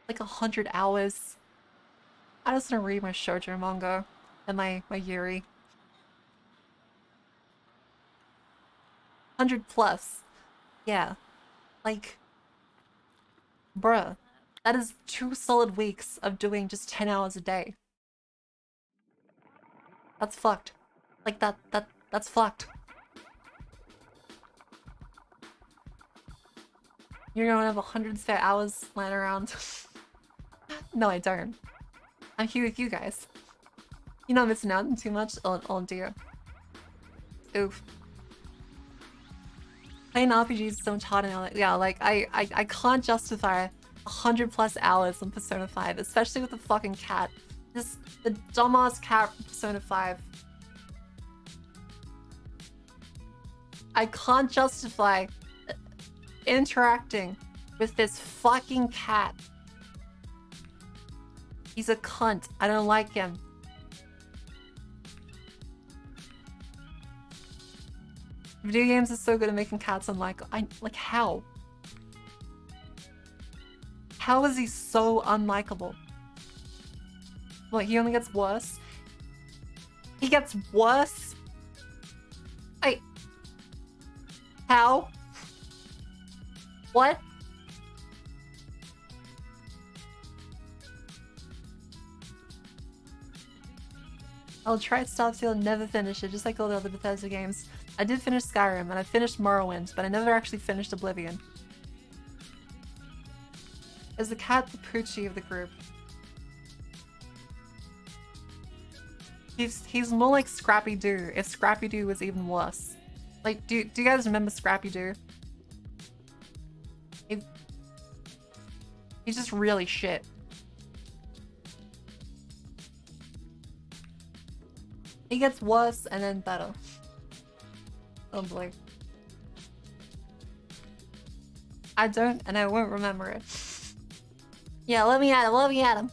like 100 hours. I just want to read my shoujo manga and my Yuri. 100 plus. Yeah. Like, bruh. That is 2 solid weeks of doing just 10 hours a day. That's fucked. Like that's fucked. You don't have 100 spare hours lying around. No, I don't. I'm here with you guys. You're not missing out on too much. Oh dear. Oof. Playing RPGs is so much harder now. Yeah, like I can't justify 100 plus hours on Persona 5, especially with the fucking cat. The dumbass cat from Persona 5. I can't justify interacting with this fucking cat. He's a cunt. I don't like him. Video games are so good at making cats unlikable. Like how? How is he so unlikable? What, he only gets worse? He gets worse? How? What? I'll try Starfield and never finish it, just like all the other Bethesda games. I did finish Skyrim, and I finished Morrowind, but I never actually finished Oblivion. Is the cat the Poochie of the group? He's more like Scrappy-Doo, if Scrappy-Doo was even worse. Like, do you guys remember Scrappy-Doo? He's just really shit. He gets worse and then better. Oh boy. I don't, and I won't remember it. Yeah, let me at him.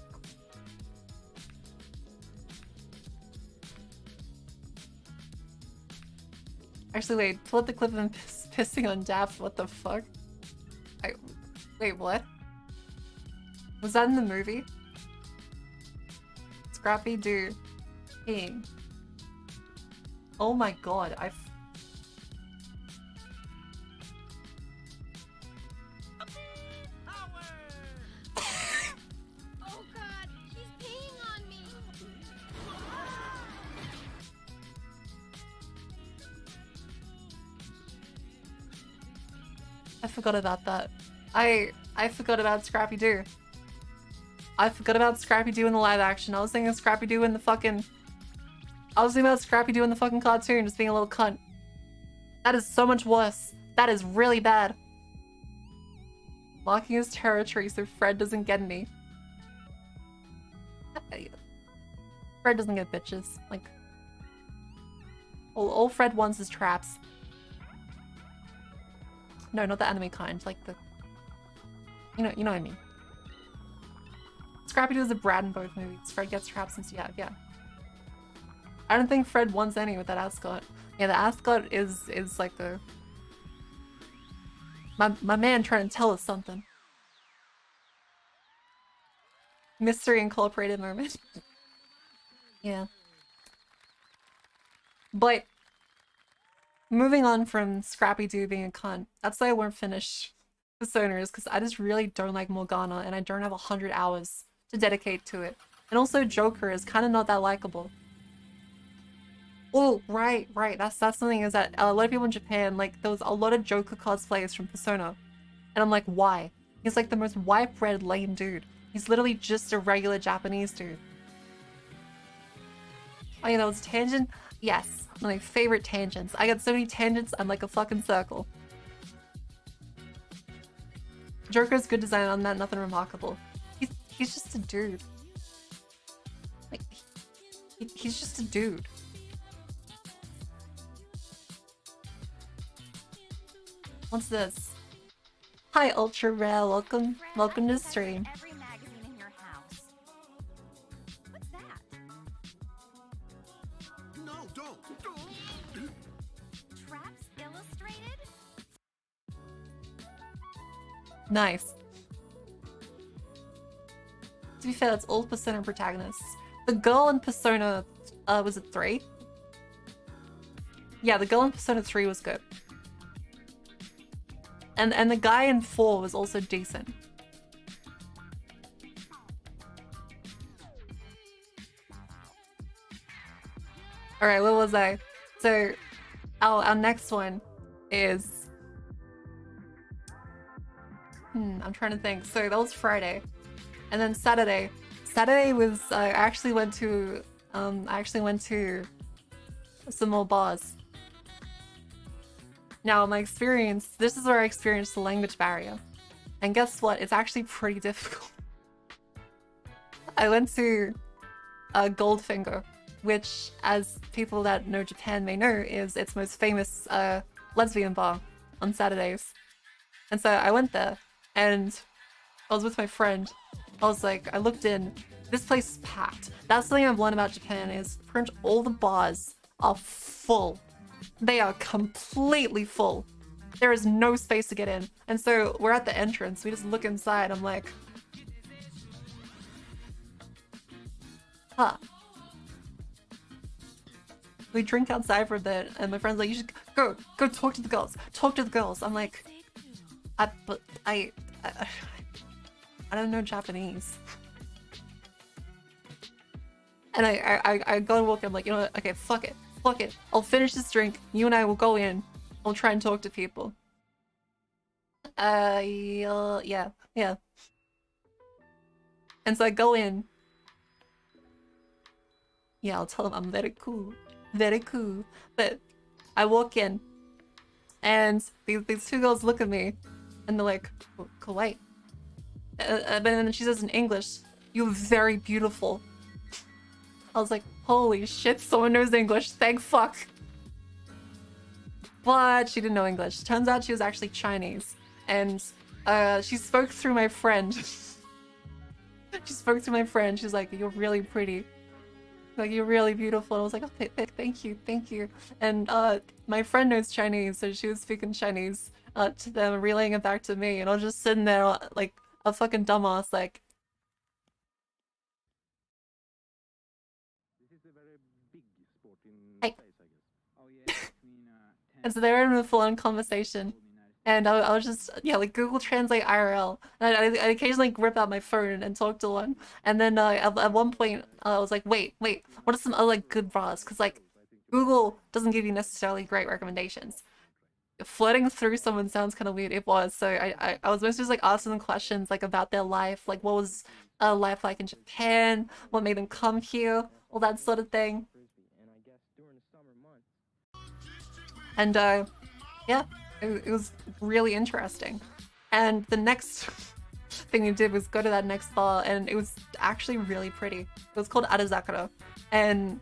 Actually, wait, pull up the clip of him pissing on Daft. What the fuck? Wait, what? Was that in the movie? Scrappy-Doo peeing. Oh my god, Oh god, she's peeing on me. I forgot about that. I forgot about Scrappy-Doo. I forgot about Scrappy-Doo in the live action. I was thinking Scrappy-Doo in the fucking... I was thinking about Scrappy-Doo in the fucking cartoon, just being a little cunt. That is so much worse. That is really bad. Marking his territory so Fred doesn't get any. Fred doesn't get bitches. Like... All Fred wants is traps. No, not the anime kind, like the... You know what I mean. Scrappy-Doo is a Brad in both movies. Fred gets traps and yeah. I don't think Fred wants any with that ascot. Yeah, the ascot is like the... My man trying to tell us something. Mystery Incorporated moment. Yeah. But... Moving on from Scrappy-Doo being a cunt, that's why I won't finish Persona, is because I just really don't like Morgana and I don't have 100 hours to dedicate to it. And also Joker is kind of not that likable. Oh, right. That's something, is that a lot of people in Japan, like, there was a lot of Joker cosplays from Persona. And I'm like, why? He's like the most white-bread lame dude. He's literally just a regular Japanese dude. Oh yeah, that was a tangent? Yes. One of my favorite tangents. I got so many tangents, I'm like a fucking circle. Joker's good design on that, nothing remarkable. He's just a dude. Like, he's just a dude. What's this? Hi, Ultra Rare. Welcome to the stream. Every magazine in your house. What's that? No, don't. Traps Illustrated? Nice. To be fair, that's all Persona protagonists. The girl in Persona, was it 3? Yeah, the girl in Persona 3 was good. And the guy in 4 was also decent. Alright, what was I? So, our next one is... I'm trying to think. So that was Friday. And then Saturday. Saturday was... I actually went to some more bars. Now, my experience, this is where I experienced the language barrier. And guess what? It's actually pretty difficult. I went to Goldfinger, which, as people that know Japan may know, is its most famous lesbian bar on Saturdays. And so I went there, and I was with my friend. I was like, I looked in, this place is packed. That's something I've learned about Japan, is pretty much all the bars are full. They are completely full. There is no space to get in. And so we're at the entrance. We just look inside. I'm like, huh. we drink outside for a bit, and my friend's like, you should go talk to the girls. Talk to the girls. I'm like, I don't know Japanese. And I go and walk in, I'm like, you know what? Okay, fuck it. I'll finish this drink. You and I will go in. I'll try and talk to people. Yeah. And so I go in. Yeah, I'll tell them I'm very cool. But I walk in, and these two girls look at me, and they're like, kawaii. But then she says in English, "You're very beautiful." I was like, holy shit, someone knows English, thank fuck. But she didn't know English. Turns out she was actually Chinese. And she spoke through my friend. She's like, you're really pretty. Like, you're really beautiful. And I was like, oh, thank you. And my friend knows Chinese, so she was speaking Chinese to them, relaying it back to me. And I was just sitting there like a fucking dumbass, like, hey. Oh yeah, between And so they were in a full-on conversation. And I was just, yeah, like Google Translate IRL. And I occasionally rip out my phone and talk to one. And then at one point, I was like, wait, what are some other like good bras? Because like Google doesn't give you necessarily great recommendations. Flirting through someone sounds kind of weird. It was. So I was mostly just like asking them questions like about their life, like what was life like in Japan, what made them come here, all that sort of thing. And yeah, it was really interesting. And the next thing we did was go to that next bar, and it was actually really pretty. It was called Arazakura, and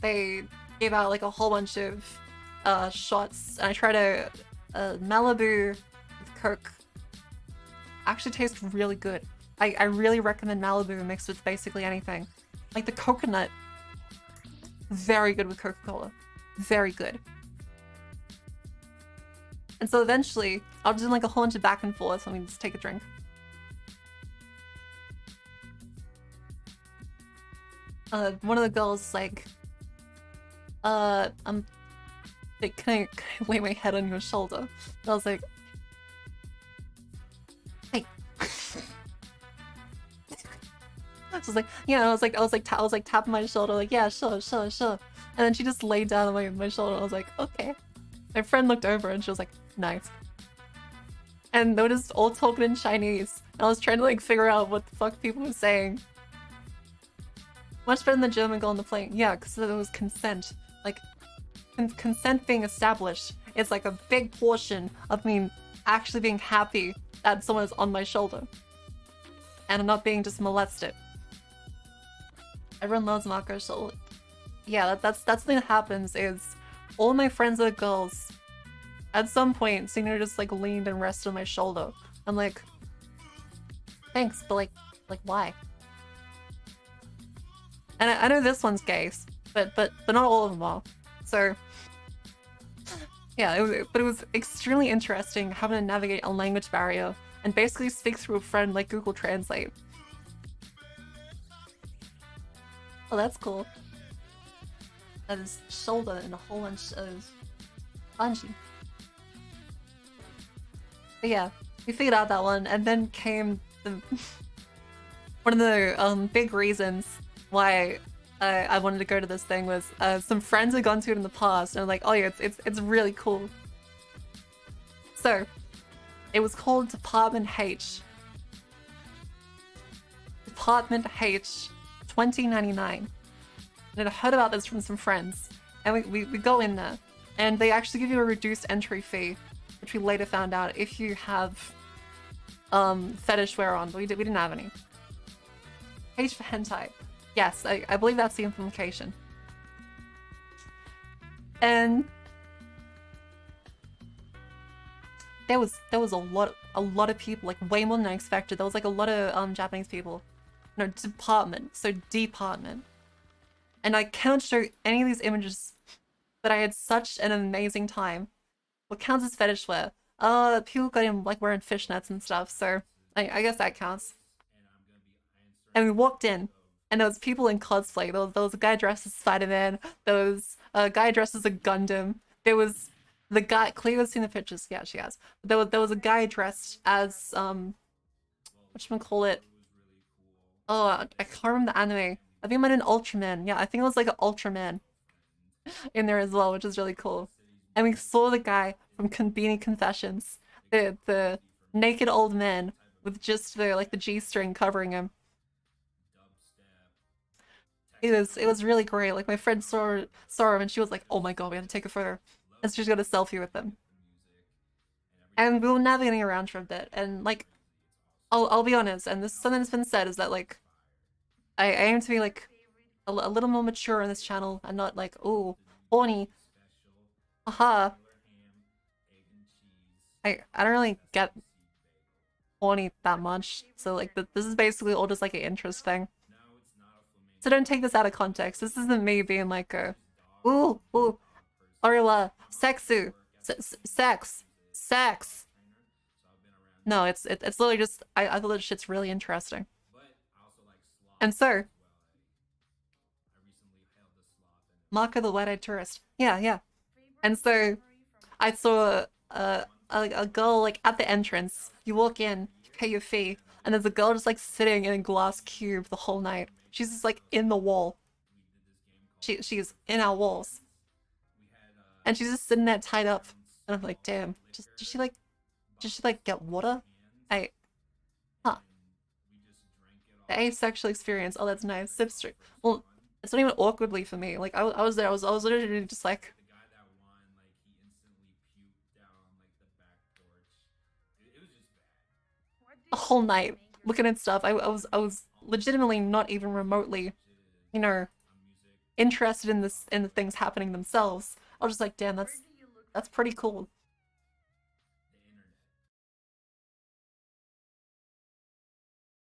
they gave out like a whole bunch of shots. And I tried a Malibu with Coke. Actually tastes really good. I really recommend Malibu mixed with basically anything. Like the coconut, very good with Coca-Cola. Very good. And so eventually, I was doing like a whole bunch of back and forth. Let me just take a drink. One of the girls is like, like, can I lay my head on your shoulder? And I was like, hey. I was like, yeah, I was like tapping my shoulder, like, yeah, sure. And then she just laid down on my shoulder, and I was like, okay. My friend looked over and she was like, nice. And they were just all talking in Chinese. And I was trying to like figure out what the fuck people were saying. Much better than the German girl on the plane. Yeah, because there was consent. Like, consent being established is like a big portion of me actually being happy that someone is on my shoulder. And I'm not being just molested. Everyone loves Marco, so yeah, that's the thing that happens is all my friends are girls. At some point, Singer just like leaned and rested on my shoulder. I'm like, thanks, but like why? And I know this one's gay, but not all of them are. So yeah, it was extremely interesting having to navigate a language barrier and basically speak through a friend like Google Translate. Oh, that's cool. That is shoulder and a whole bunch of bungee. But yeah, we figured out that one, and then came the one of the big reasons why I wanted to go to this thing was some friends had gone to it in the past, and I'm like, oh yeah, it's really cool. So it was called Department H. Department H 2099. And I heard about this from some friends, and we go in there, and they actually give you a reduced entry fee, which we later found out if you have fetish wear on, but we didn't have any. H for hentai. Yes, I believe that's the implication. And there was a lot of people, like way more than I expected. There was like a lot of Japanese people. No, department. So department. And I cannot show any of these images, but I had such an amazing time. What counts as fetish wear? People got in like wearing fishnets and stuff, so I guess that counts. And we walked in, And there was people in cosplay. There was a guy dressed as Spider-Man. There was a guy dressed as a Gundam. There was the guy. Cleo's seen the pictures. Yeah, she has. There was a guy dressed as whatchamacallit? Oh, I can't remember the anime. I think it might have been Ultraman. Yeah, I think it was like an Ultraman in there as well, which is really cool. And we saw the guy from Conbini Confessions, the naked old man with just the G-string covering him. It was really great. Like my friend saw him and she was like, "Oh my god, we have to take a photo," and she's got a selfie with them. And we were navigating around for a bit, and like, I'll be honest, and this is something that's been said, is that like, I aim to be like a little more mature on this channel and not like, oh, horny. Haha. I don't really get horny that much, so like this is basically all just like an interest thing. So don't take this out of context. This isn't me being like a, ooh, Orila, sexu, sex. No, it's literally just I thought this shit's really interesting. And so, Marco the Wet-Eyed Tourist. Yeah. And so, I saw a girl like at the entrance. You walk in, you pay your fee, and there's a girl just like sitting in a glass cube the whole night. She's just like in the wall. She's in our walls. And she's just sitting there tied up. And I'm like, damn, did she like get water? Huh. The asexual experience. Oh, that's nice. Sip stream. Well, it's not even awkwardly for me. Like I was there. I was literally just like. A whole night looking at stuff. I was legitimately not even remotely, you know, interested in the things happening themselves. I was just like, damn, that's pretty cool.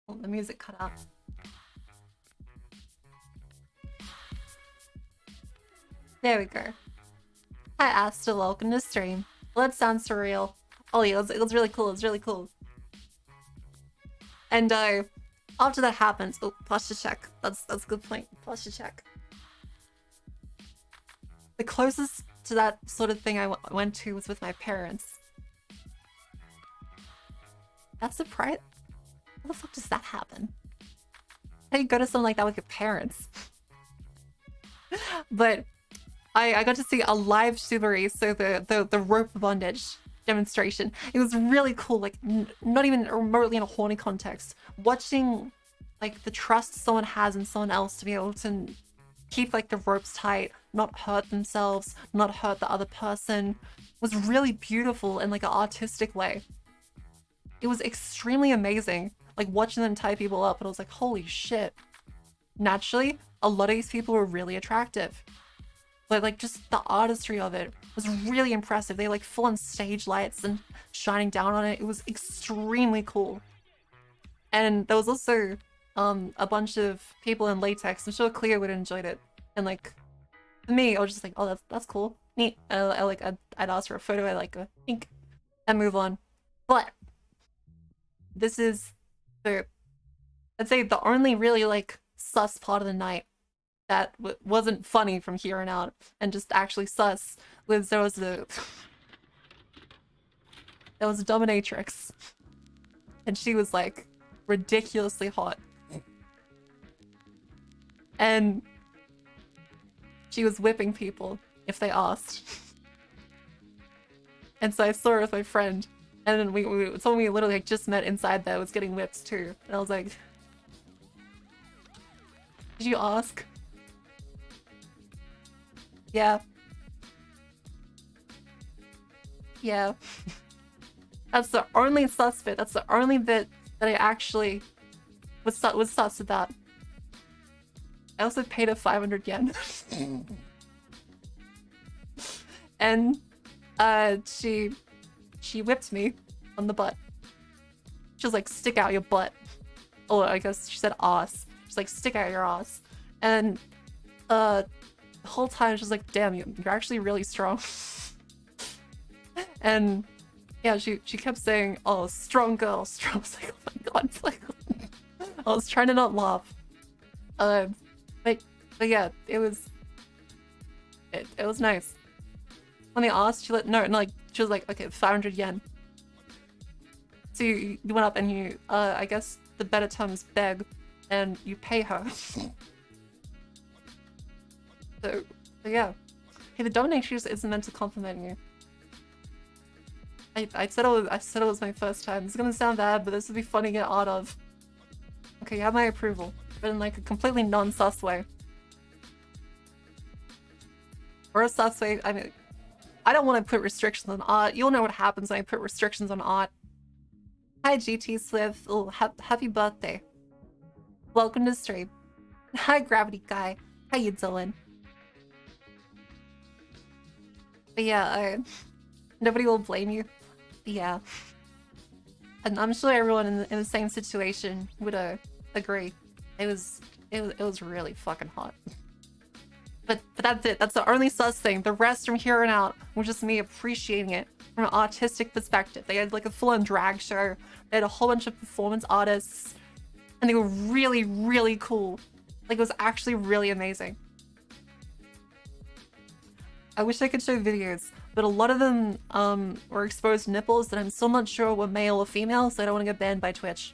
Oh, the music cut out. There we go. Hi Asta, welcome to stream. Well, that sounds surreal. Oh yeah, it was really cool. It was really cool. And after that happens, oh, posture check. That's a good point. Posture check. The closest to that sort of thing I went to was with my parents. That's surprising. How the fuck does that happen? How do you go to something like that with your parents? But I got to see a live Shibari, so the rope bondage demonstration. It was really cool, like not even remotely in a horny context. Watching like the trust someone has in someone else to be able to keep like the ropes tight, not hurt themselves, not hurt the other person, was really beautiful in like an artistic way. It was extremely amazing, like watching them tie people up, and I was like, holy shit. Naturally, a lot of these people were really attractive. But like just the artistry of it was really impressive. They like full on stage lights and shining down on it. It was extremely cool. And there was also a bunch of people in latex. I'm sure Cleo would have enjoyed it. And like for me, I was just like, oh, that's cool, neat. I'd ask for a photo. I like a ink and move on. But this is I'd say the only really like sus part of the night that wasn't funny from here on out, and just actually sus, was there was a dominatrix, and she was like ridiculously hot, and she was whipping people if they asked. And so I saw her with my friend, and then someone we literally like just met inside there was getting whipped too, and I was like, did you ask? Yeah. That's the only sus bit. That's the only bit that I actually was sus about. I also paid her 500 yen. And she whipped me on the butt. She was like, stick out your butt. Oh, I guess she said ass. She's like, stick out your ass. And the whole time she's like, damn, you're actually really strong. And yeah, she kept saying, oh, strong girl, strong. I was like, oh my god. I was trying to not laugh. But yeah, it was nice. When they asked, she she was like, okay, 500 yen. So you went up and you, I guess the better term is beg, and you pay her. So yeah. Hey, the donation isn't meant to compliment you. I said it was my first time. It's gonna sound bad, but this would be fun to get out of. Okay, you have my approval, but in like a completely non-sus way. Or a sus way. I mean, I don't want to put restrictions on art. You'll know what happens when I put restrictions on art. Hi, GT Swift. Oh, happy birthday. Welcome to stream. Hi, Gravity Guy. How you doing? But yeah, nobody will blame you. Yeah. And I'm sure everyone in the same situation would agree. It was really fucking hot. But that's it. That's the only sus thing. The rest from here on out was just me appreciating it from an artistic perspective. They had like a full-on drag show. They had a whole bunch of performance artists. And they were really, really cool. Like, it was actually really amazing. I wish I could show videos, but a lot of them were exposed nipples that I'm still not sure were male or female, so I don't want to get banned by Twitch.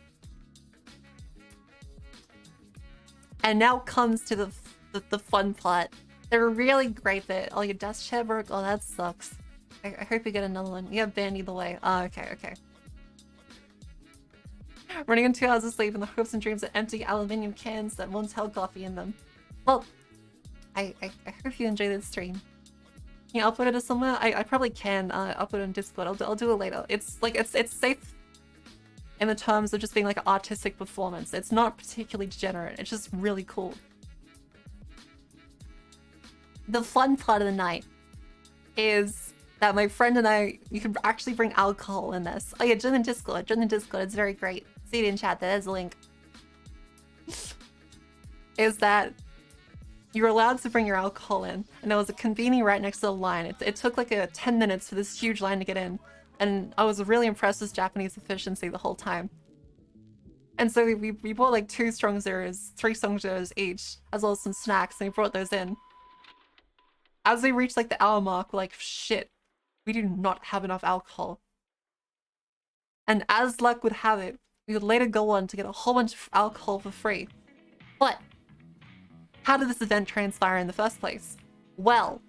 And now comes to the fun part. They were really great that all your desk chair broke. Oh, that sucks. I hope you get another one. You have banned either way. Oh, okay. Running on 2 hours of sleep in the hopes and dreams of empty aluminium cans that once held coffee in them. Well, I hope you enjoy this stream. Can you upload it to somewhere? I probably can upload it on Discord. I'll do it later. It's like it's safe in the terms of just being like an artistic performance. It's not particularly degenerate. It's just really cool. The fun part of the night is that my friend and I, you can actually bring alcohol in this. Oh yeah, join the Discord. Join the Discord. It's very great. See it in chat. There's a link. Is that you're allowed to bring your alcohol in, and there was a convenie right next to the line. It took like 10 minutes for this huge line to get in, and I was really impressed with Japanese efficiency the whole time. And so we bought like 2 strong zeros, 3 strong zeros each, as well as some snacks, and we brought those in. As we reached like the hour mark, we're like, shit, we do not have enough alcohol. And as luck would have it, we would later go on to get a whole bunch of alcohol for free. But how did this event transpire in the first place? Well,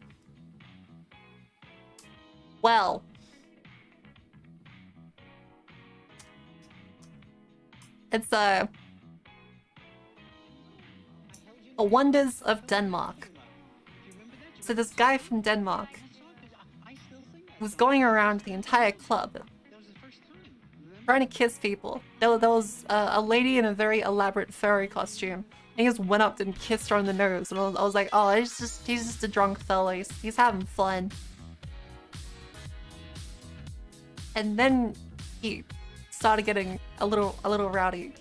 it's a wonders of Denmark. So this guy from Denmark was going around the entire club trying to kiss people. There was a lady in a very elaborate furry costume. And he just went up and kissed her on the nose, and I was like, oh, he's just a drunk fella. He's having fun. And then he started getting a little rowdy.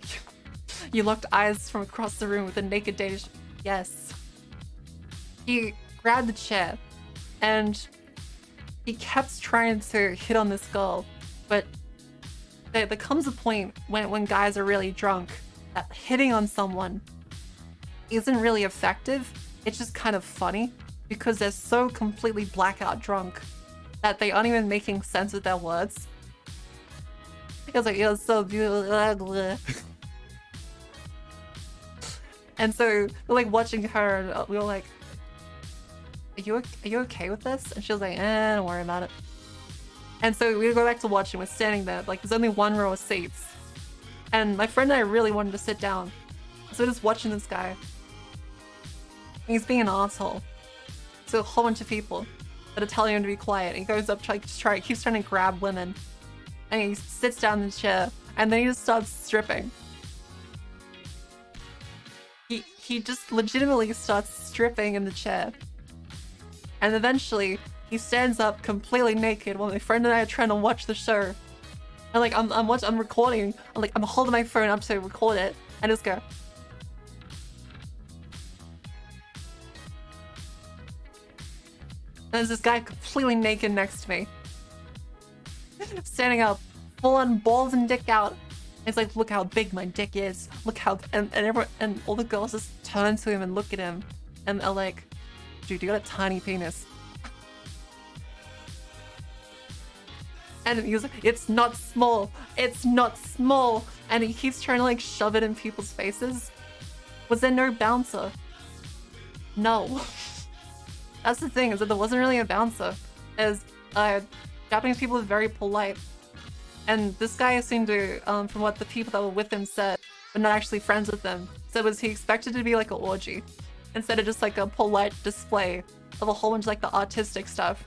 You locked eyes from across the room with a naked Danish. Yes. He grabbed the chair, and he kept trying to hit on this girl, but there comes a point when guys are really drunk that hitting on someone isn't really effective. It's just kind of funny because they're so completely blackout drunk that they aren't even making sense of their words. It was like, you're so beautiful. And so we're like watching her, and we were like, are you okay with this? And she was like, don't worry about it. And so we go back to watching. We're standing there, like there's only 1 row of seats, and my friend and I really wanted to sit down, so we're just watching this guy. He's being an asshole to a whole bunch of people that are telling him to be quiet. He goes up, keeps trying to grab women, and he sits down in the chair, and then he just starts stripping. He just legitimately starts stripping in the chair, and eventually he stands up completely naked while my friend and I are trying to watch the show. And like I'm recording. I'm holding my phone up to record it, and just go. And there's this guy completely naked next to me. Standing up, full on balls and dick out. It's like, look how big my dick is. Look how, and everyone, and all the girls just turn to him and look at him and are like, dude, you got a tiny penis. And he was like, it's not small, it's not small. And he keeps trying to like shove it in people's faces. Was there no bouncer? No. That's the thing, is that there wasn't really a bouncer. As Japanese people are very polite. And this guy seemed to, from what the people that were with him said, but not actually friends with them, so was he expected to be like an orgy instead of just like a polite display of a whole bunch of like the artistic stuff.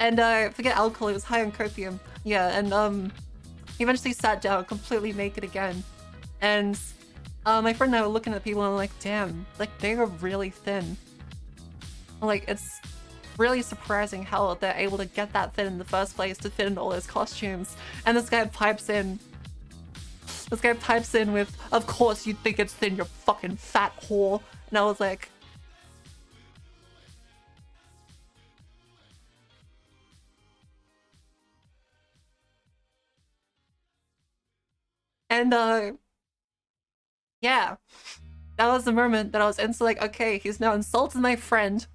And I forget alcohol, it was high on copium. Yeah, and he eventually sat down completely naked again. And my friend and I were looking at people and I'm like, damn, like they are really thin. Like it's really surprising how they're able to get that thin in the first place to fit in all those costumes. And this guy pipes in. This guy pipes in with, of course you think it's thin, you fucking fat whore. And I was like, and yeah, that was the moment that I was instantly like, okay, he's now insulted my friend.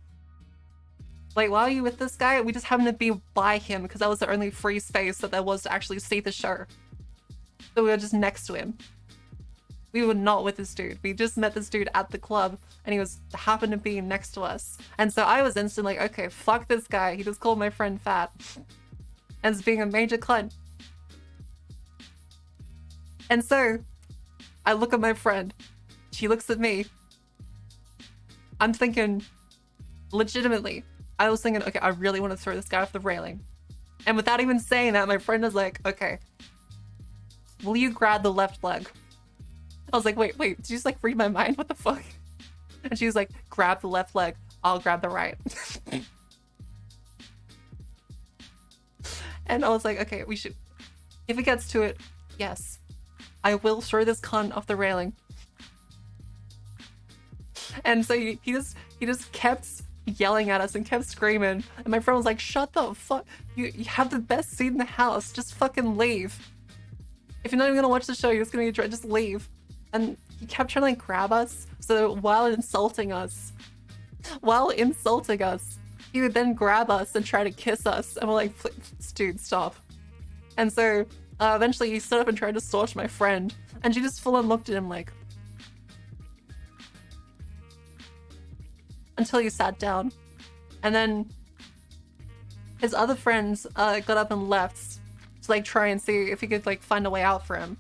Like, why are you with this guy? We just happened to be by him because that was the only free space that there was to actually see the show. So we were just next to him. We were not with this dude. We just met this dude at the club and he was happened to be next to us. And so I was instantly like, okay, fuck this guy. He just called my friend fat. And is being a major cunt. And so I look at my friend. She looks at me. I'm thinking, legitimately, I was thinking, okay, I really want to throw this guy off the railing. And without even saying that, my friend was like, okay, will you grab the left leg? I was like, wait, did you just like read my mind? What the fuck? And she was like, grab the left leg, I'll grab the right. And I was like, okay, we should, if it gets to it, yes, I will throw this cunt off the railing. And so he just kept yelling at us and kept screaming. And my friend was like, shut the fuck, you have the best seat in the house, just fucking leave. If you're not even gonna watch the show, you're just gonna just leave. And he kept trying to like grab us, so while insulting us, he would then grab us and try to kiss us, and we're like, please, dude, stop. And so eventually he stood up and tried to stalk my friend, and she just full on looked at him like, until he sat down. And then his other friends got up and left to like try and see if he could like find a way out for him.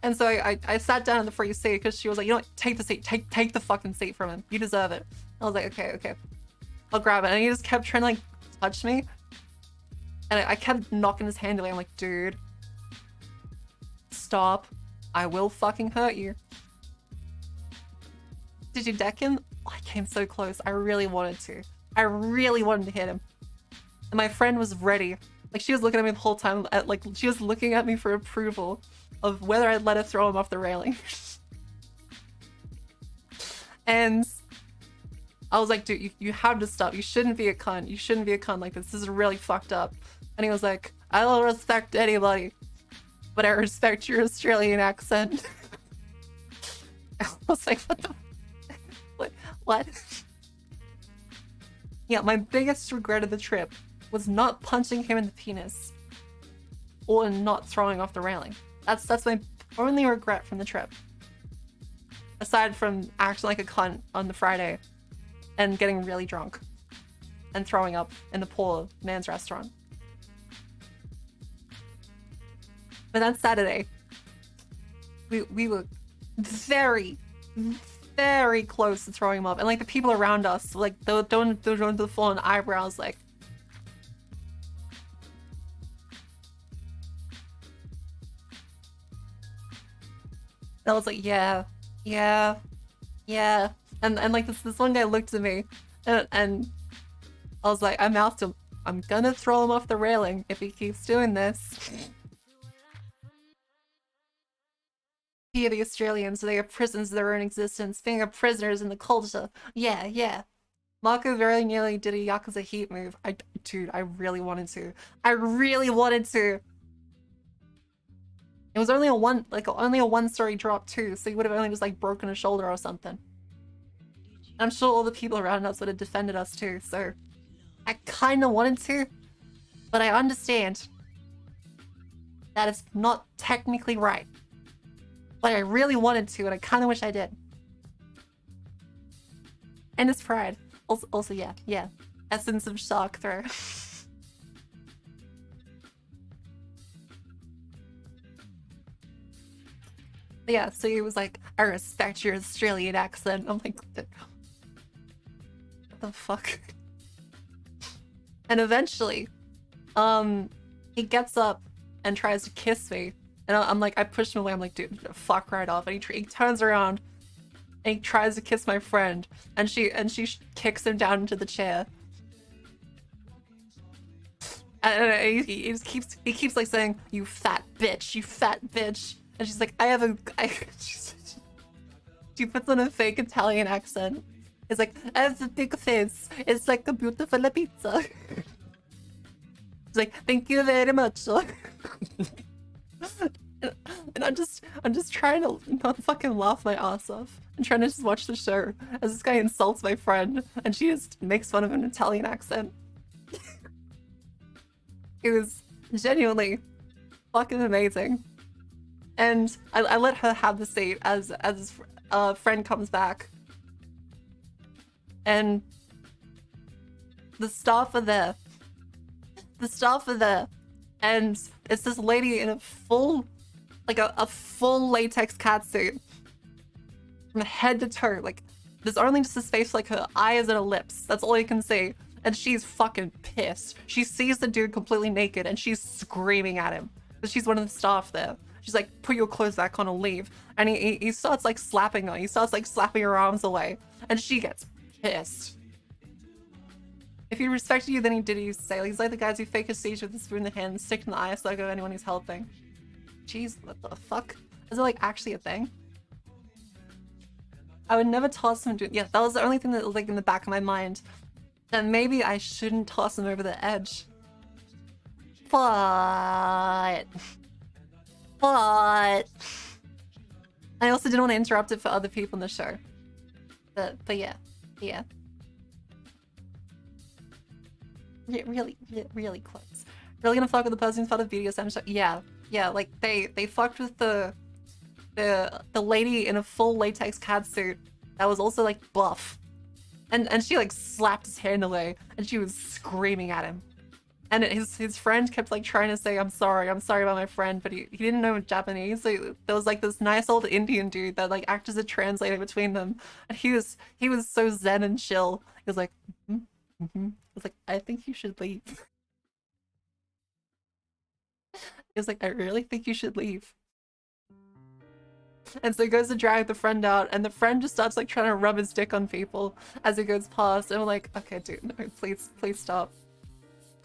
And so I sat down in the free seat because she was like, you know what, take the seat, take the fucking seat from him, you deserve it. I was like, okay, I'll grab it. And he just kept trying to like touch me, and I kept knocking his hand away. I'm like, dude, stop, I will fucking hurt you. Did you deck him? Oh, I came so close. I really wanted to hit him. And my friend was ready. Like, she was looking at me the whole time, like she was looking at me for approval of whether I'd let her throw him off the railing. And I was like, dude, you have to stop. You shouldn't be a cunt. You shouldn't be a cunt like this. This is really fucked up. And he was like, I don't respect anybody, but I respect your Australian accent. I was like, what the... What? Yeah, my biggest regret of the trip was not punching him in the penis or not throwing off the railing. That's my only regret from the trip. Aside from acting like a cunt on the Friday and getting really drunk and throwing up in the poor man's restaurant. But that Saturday, we were very close to throwing him up, and like the people around us, like they were going to the floor and eyebrows, like. I was like, yeah. And like this one guy looked at me and I was like, I mouthed him, I'm gonna throw him off the railing if he keeps doing this. Here, the Australians, they have prisons of their own existence, being a prisoners in the culture. Yeah. Mako very nearly did a Yakuza Heat move. Dude, I really wanted to. It It was only a one-story drop too, so he would have only just like broken a shoulder or something. I'm sure all the people around us would have defended us too, so I kind of wanted to, but I understand that it's not technically right. But I really wanted to, and I kind of wish I did. And it's pride. Also, yeah. Essence of shock throw. Yeah, so he was like, I respect your Australian accent. I'm like, what the fuck? And eventually, he gets up and tries to kiss me. And I'm like, I push him away. I'm like, dude, fuck right off. And he turns around and he tries to kiss my friend. And she kicks him down into the chair. And he keeps like saying, you fat bitch, you fat bitch. And she's like, she puts on a fake Italian accent. It's like, I have a big face. It's like a beautiful pizza. She's like, thank you very much. And I'm just trying to not fucking laugh my ass off. I'm trying to just watch the show as this guy insults my friend and she just makes fun of an Italian accent. It was genuinely fucking amazing. And I let her have the seat as a friend comes back. And the staff are there. And it's this lady in a full, like a full latex catsuit. From head to toe. Like, there's only just a space for like her eyes and her lips. That's all you can see. And she's fucking pissed. She sees the dude completely naked and she's screaming at him. But she's one of the staff there. She's like, put your clothes back on and leave. And he starts like slapping her. He starts like slapping her arms away. And she gets pissed. If he respected you, then he did as you say. He's like the guys who fake a siege with a spoon in the hand and stick in the eye logo of anyone who's helping. Jeez, what the fuck? Is it like actually a thing? I would never toss him to— yeah, that was the only thing that was like in the back of my mind. That maybe I shouldn't toss him over the edge. But I also didn't want to interrupt it for other people in the show. But yeah. Really close. Really gonna fuck with the person who's part of BDSM show? Yeah, like they fucked with the lady in a full latex catsuit that was also like buff. And she like slapped his hand away and she was screaming at him. And his friend kept like trying to say, I'm sorry about my friend, but he didn't know Japanese. So there was like this nice old Indian dude that like acted as a translator between them. And he was so zen and chill. He was like, I was like, I think you should leave. He was like, I really think you should leave. And so he goes to drag the friend out, and the friend just starts like trying to rub his dick on people as he goes past. And we're like, okay, dude, no, please stop.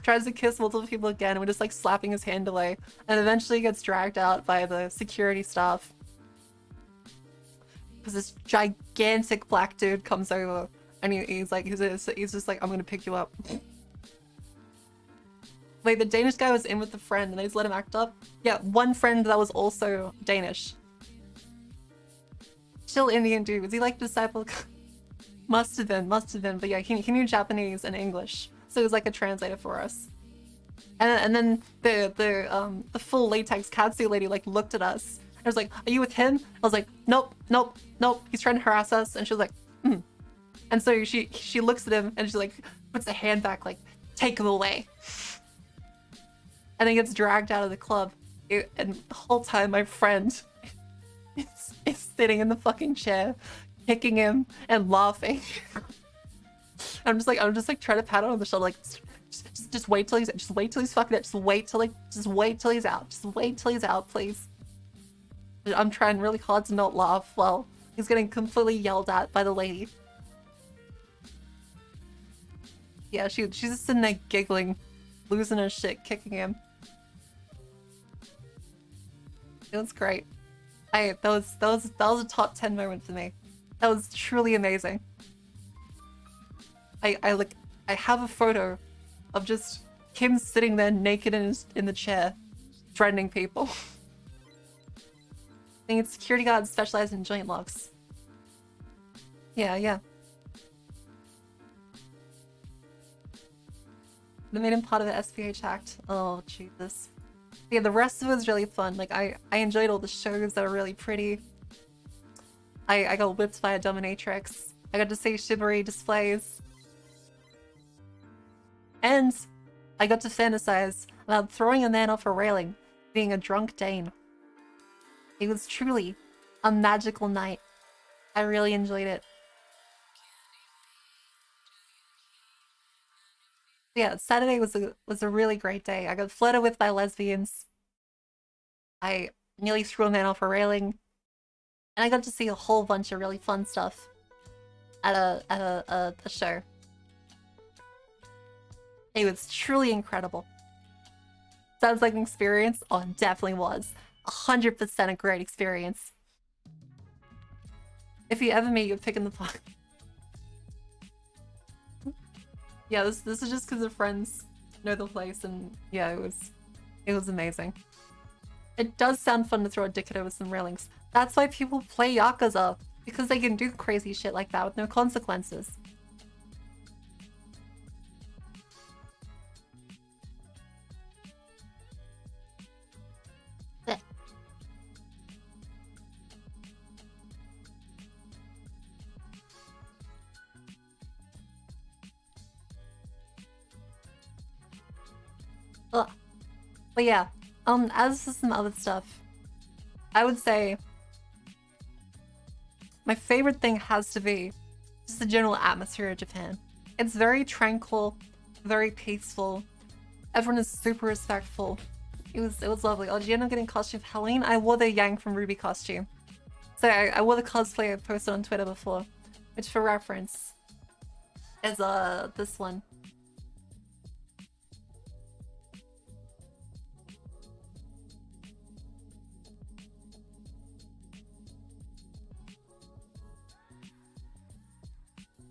Tries to kiss multiple people again, and we're just like slapping his hand away. And eventually gets dragged out by the security staff. Because this gigantic black dude comes over, and he's just like, I'm gonna pick you up. Like, the Danish guy was in with the friend, and they just let him act up. Yeah, one friend that was also Danish. Chill Indian dude. Was he like disciple? Must have been, but yeah, he knew Japanese and English. So he was like a translator for us. And then the full latex catsuit lady like looked at us. I was like, are you with him? I was like, nope. He's trying to harass us. And she was like, And so she looks at him and she like puts a hand back, like, take him away. And then gets dragged out of the club. And the whole time my friend is sitting in the fucking chair, kicking him and laughing. I'm just like trying to pat him on the shoulder, like, just wait till he's fucking out. Just wait till he's out. Just wait till he's out, please. I'm trying really hard to not laugh while he's getting completely yelled at by the lady. Yeah, she's just sitting there giggling, losing her shit, kicking him. It was great. That was a top 10 moment for me. That was truly amazing. I have a photo of just him sitting there naked in the chair, threatening people. They need security guards specialized in joint locks. Yeah, yeah. They made him part of the SPH Act. Oh, Jesus. Yeah, the rest of it was really fun. Like, I enjoyed all the shows that were really pretty. I got whipped by a dominatrix. I got to see Shibari displays. And I got to fantasize about throwing a man off a railing, being a drunk Dane. It was truly a magical night. I really enjoyed it. Yeah, Saturday was a really great day. I got flirted with by lesbians. I nearly threw a man off a railing. And I got to see a whole bunch of really fun stuff at a show. It was truly incredible. Sounds like an experience? Oh, it definitely was. 100% a great experience. If you ever meet, you're picking the pocket. Yeah, this is just because the friends know the place, and yeah, it was amazing. It does sound fun to throw a dickhead over some railings. That's why people play Yakuza, because they can do crazy shit like that with no consequences. Ugh. But yeah, as for some other stuff, I would say my favorite thing has to be just the general atmosphere of Japan. It's very tranquil, very peaceful. Everyone is super respectful. It was lovely. Oh, did you end up getting costume for Halloween? I wore the Yang from Ruby costume. So I wore the cosplay I posted on Twitter before, which for reference is this one.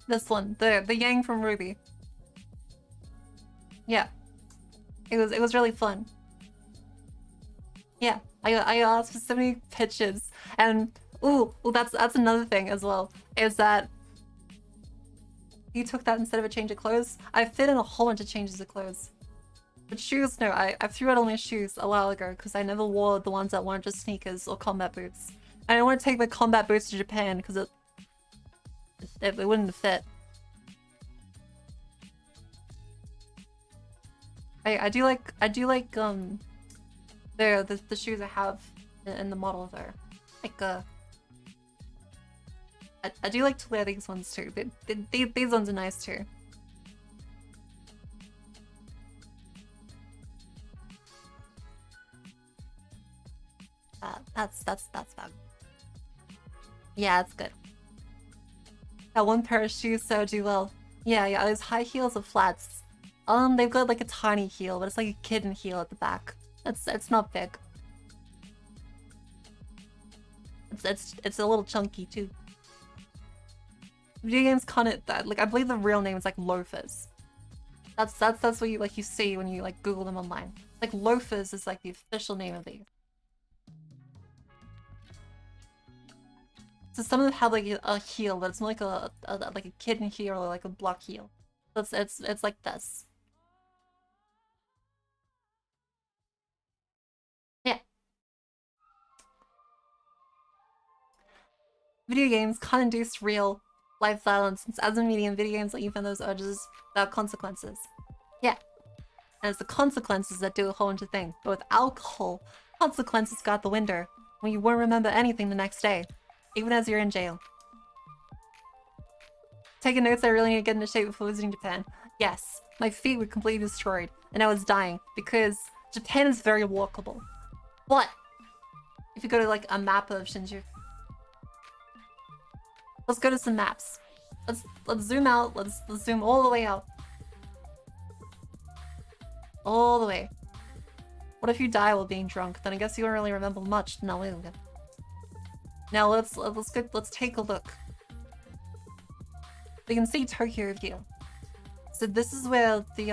This one, the Yang from Ruby. Yeah, it was really fun. Yeah, I asked for so many pictures, and ooh, that's another thing as well, is that you took that instead of a change of clothes. I fit in a whole bunch of changes of clothes. But shoes, no, I threw out all my shoes a while ago because I never wore the ones that weren't just sneakers or combat boots. And I want to take my combat boots to Japan because it wouldn't fit. I do like the shoes I have in the model there. Like I do like to wear these ones too. These ones are nice too. That's bad. Yeah, it's good. That one pair of shoes so do well. Yeah, those high heels or flats. They've got like a tiny heel, but it's like a kitten heel at the back. It's not big. It's a little chunky too. Video games con it that, like, I believe the real name is like loafers. That's what you see when you like Google them online. Like loafers is like the official name of these. So some of them have like a heel, but it's more like a kitten heel or like a block heel. So it's like this. Yeah. Video games can't induce real life violence, since as a medium, video games let you find those urges without consequences. Yeah. And it's the consequences that do a whole bunch of things. But with alcohol, consequences go out the window when you won't remember anything the next day. Even as you're in jail. Taking notes, I really need to get into shape before visiting Japan. Yes, my feet were completely destroyed, and I was dying, because Japan is very walkable. But if you go to like a map of Shinjuku, let's go to some maps. Let's zoom out. Let's zoom all the way out. All the way. What if you die while being drunk? Then I guess you won't really remember much. No, wait. Now let's take a look. We can see Tokyo View. So this is where the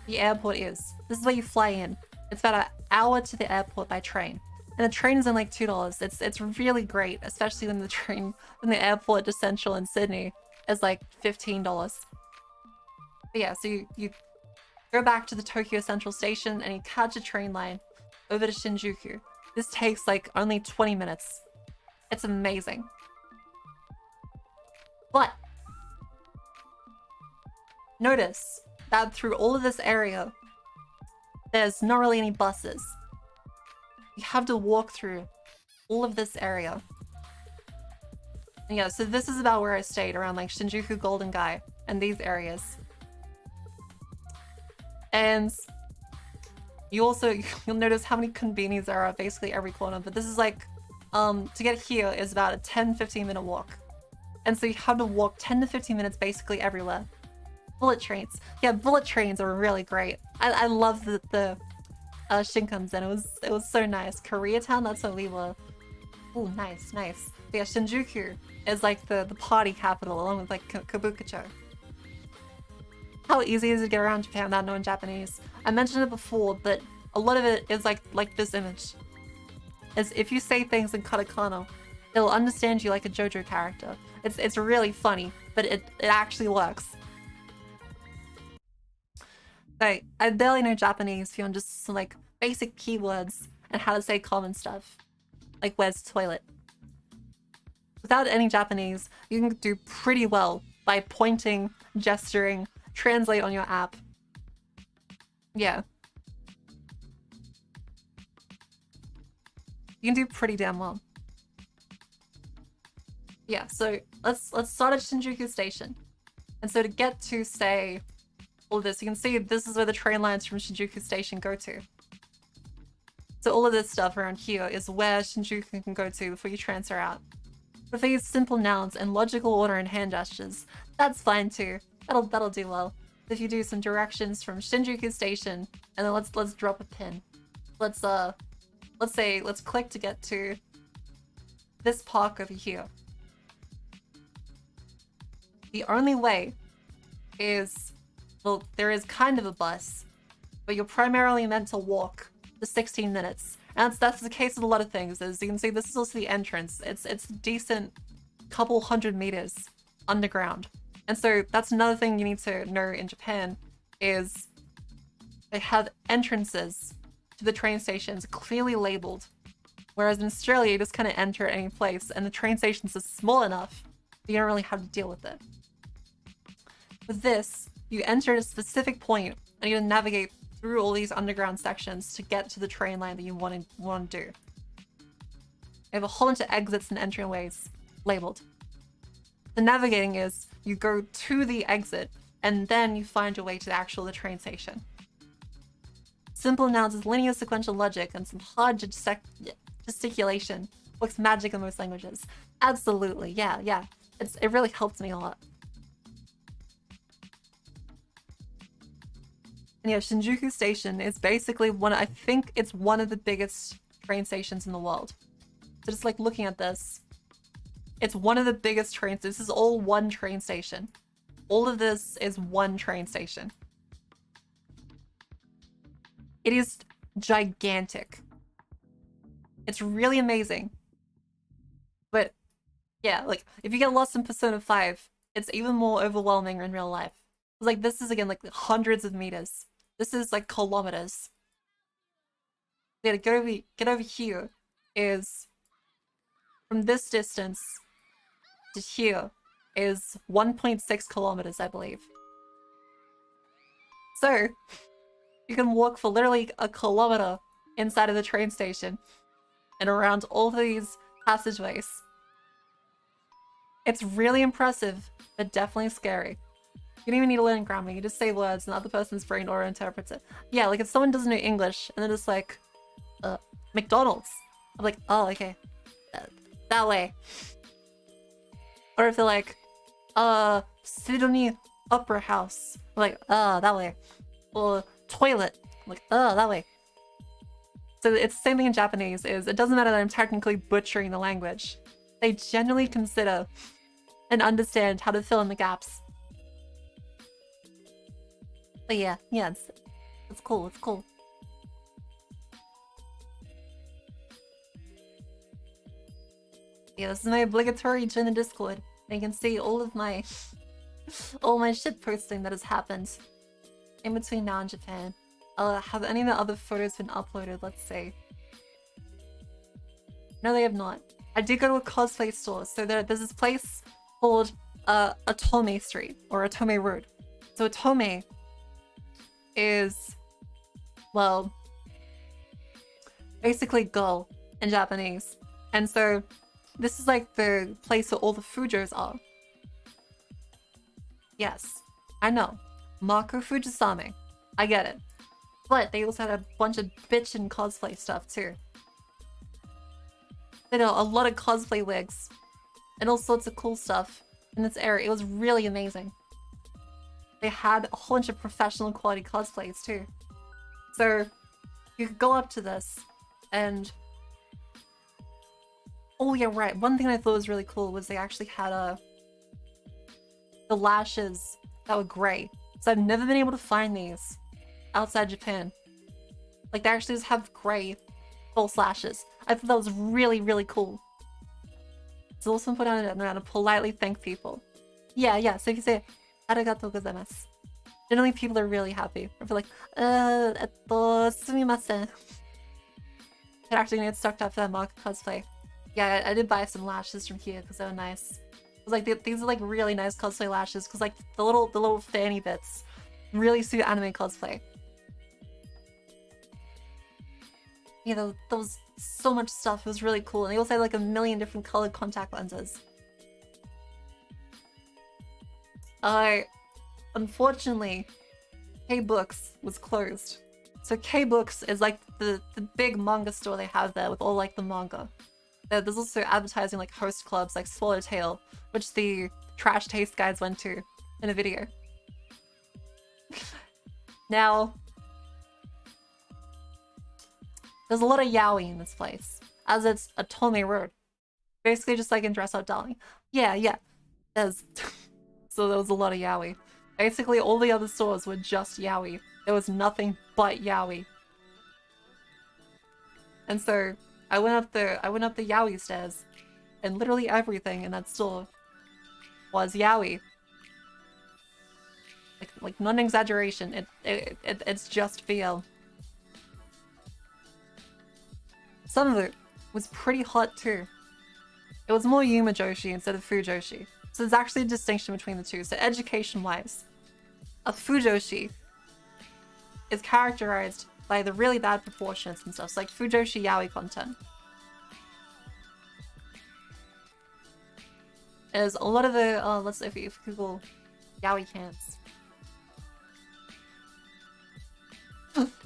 airport is. This is where you fly in. It's about an hour to the airport by train. And the train is only like $2. It's really great, especially when the train from the airport to Central in Sydney is like $15. But yeah, so you go back to the Tokyo Central Station and you catch a train line over to Shinjuku. This takes like only 20 minutes. It's amazing. But notice that through all of this area, there's not really any buses. You have to walk through all of this area. And yeah, so this is about where I stayed, around like Shinjuku Golden Gai and these areas. And you'll notice how many konbinis there are at basically every corner, but this is like, to get here is about a 10-15 minute walk. And so you have to walk 10 to 15 minutes basically everywhere. Bullet trains. Yeah, bullet trains are really great. I love the Shinkansen. It was so nice. Koreatown, that's where we were. Ooh, nice, nice. But yeah, Shinjuku is like the party capital, along with like Kabukicho. How easy is it to get around Japan without knowing Japanese? I mentioned it before, but a lot of it is like this image. As if you say things in katakana, it'll understand you like a JoJo character. It's really funny, but it actually works. Like, I barely know Japanese beyond just some like basic keywords and how to say common stuff. Like, where's the toilet? Without any Japanese, you can do pretty well by pointing, gesturing, translate on your app. Yeah. You can do pretty damn well. Yeah, so let's start at Shinjuku Station. And so to get to, say, all of this, you can see this is where the train lines from Shinjuku Station go to. So all of this stuff around here is where Shinjuku can go to before you transfer out. But for these simple nouns and logical order and hand gestures, that's fine too. That'll do well. If you do some directions from Shinjuku Station, and then let's drop a pin. Let's click to get to this park over here. The only way is, well, there is kind of a bus, but you're primarily meant to walk the 16 minutes. And that's the case with a lot of things. As you can see, this is also the entrance. It's a decent couple hundred meters underground. And so that's another thing you need to know in Japan, is they have entrances to the train stations clearly labeled. Whereas in Australia, you just kind of enter at any place, and the train stations are small enough that you don't really have to deal with it. With this, you enter at a specific point, and you navigate through all these underground sections to get to the train line that you want to do. You have a whole bunch of exits and entryways labeled. The navigating is, you go to the exit, and then you find your way to the train station. Simple nouns with linear sequential logic and some hard gesticulation works magic in most languages. Absolutely, yeah. It really helps me a lot. And yeah, Shinjuku Station is basically I think it's one of the biggest train stations in the world. So just like looking at this, it's one of the biggest trains. This is all one train station. All of this is one train station. It is gigantic. It's really amazing. But yeah, like if you get lost in Persona 5, it's even more overwhelming in real life. Like this is again like hundreds of meters. This is like kilometers. Yeah, to get over here is, from this distance to here is 1.6 kilometers, I believe. So you can walk for literally a kilometer inside of the train station and around all these passageways. It's really impressive, but definitely scary. You don't even need to learn grammar, you just say words and the other person's brain auto interprets it. Yeah, like if someone doesn't know English and they're just like, McDonald's. I'm like, oh, okay. That way. Or if they're like, Sydney Opera House. I'm like, that way. Or toilet. I'm like, that way. So it's the same thing in Japanese, is it doesn't matter that I'm technically butchering the language. They genuinely consider and understand how to fill in the gaps. But yeah, it's cool, it's cool. Yeah, this is my obligatory join the Discord. And you can see all of my all my shit posting that has happened in between now and Japan. Have any of the other photos been uploaded? Let's see. No, they have not. I did go to a cosplay store. So there's this place called Otome Street or Otome Road. So Otome is, well, basically girl in Japanese. And so this is like the place where all the Fujos are. Yes, I know. Mako Fujisame. I get it. But they also had a bunch of bitchin' cosplay stuff too. They know a lot of cosplay wigs and all sorts of cool stuff in this area. It was really amazing. They had a whole bunch of professional quality cosplays too. So you could go up to this and... Oh yeah, right. One thing I thought was really cool was they actually had the lashes that were grey. So I've never been able to find these outside Japan. Like they actually just have grey false lashes. I thought that was really, really cool. So also put on it and to politely thank people. Yeah, so if you say arigatou gozaimasu, generally people are really happy. Or like, sumimasen. They're actually gonna get stuck up for that mock cosplay. Yeah, I did buy some lashes from here because they were nice. It was like these are like really nice cosplay lashes because like the little fanny bits really suit anime cosplay. Yeah, there was so much stuff. It was really cool, and they also had like a million different colored contact lenses. Unfortunately, K-Books was closed. So K-Books is like the big manga store they have there with all like the manga. There's also advertising like host clubs like Swallowtail, which the Trash Taste guys went to in a video. Now, there's a lot of yaoi in this place, as it's Otome Road. Basically just like in Dress Up Darling. Yeah. There's... So there was a lot of yaoi. Basically all the other stores were just yaoi. There was nothing but yaoi. And so I went up the yaoi stairs, and literally everything in that store was yaoi. Like not an exaggeration. It's just VL. Some of it was pretty hot too. It was more Yuma Joshi instead of Fujoshi. So there's actually a distinction between the two. So education-wise, a Fujoshi is characterized by the really bad proportions and stuff. So like Fujoshi yaoi content. There's a lot of the, let's say if you Google yaoi camps.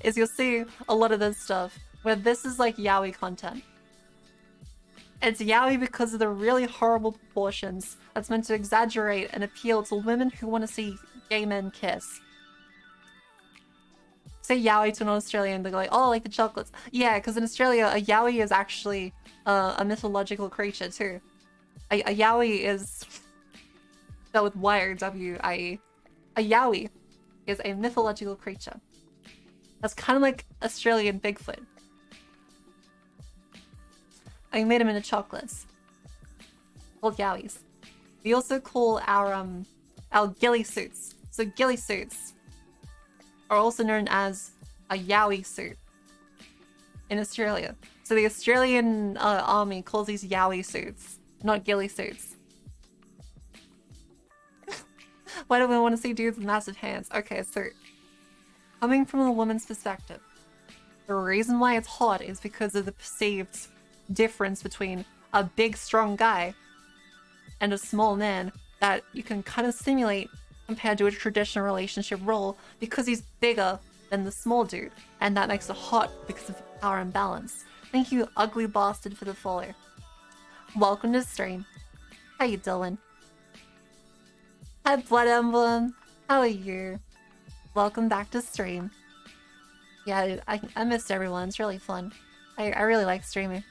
is you'll see a lot of this stuff where this is like yaoi content. It's yaoi because of the really horrible proportions that's meant to exaggerate and appeal to women who want to see gay men kiss. Say yaoi to an Australian, they go like, oh, like the chocolates. Yeah, because in Australia, a yaoi is actually a mythological creature too. A yaoi is... spelled with Y-O-W-I-E. A yaoi is a mythological creature. That's kind of like Australian Bigfoot. I made them into chocolates. Called yaois. We also call our ghillie suits. So ghillie suits are also known as a yaoi suit in Australia. So the Australian army calls these yaoi suits, not ghillie suits. Why do we want to see dudes with massive hands? Okay, so coming from a woman's perspective, the reason why it's hot is because of the perceived difference between a big strong guy and a small man that you can kind of simulate compared to a traditional relationship role because he's bigger than the small dude, and that makes it hot because of the power imbalance. Thank you, ugly bastard, for the follow. Welcome to the stream. How you doing? Hi, Blood Emblem. How are you? Welcome back to stream. Yeah, I missed everyone. It's really fun. I really like streaming.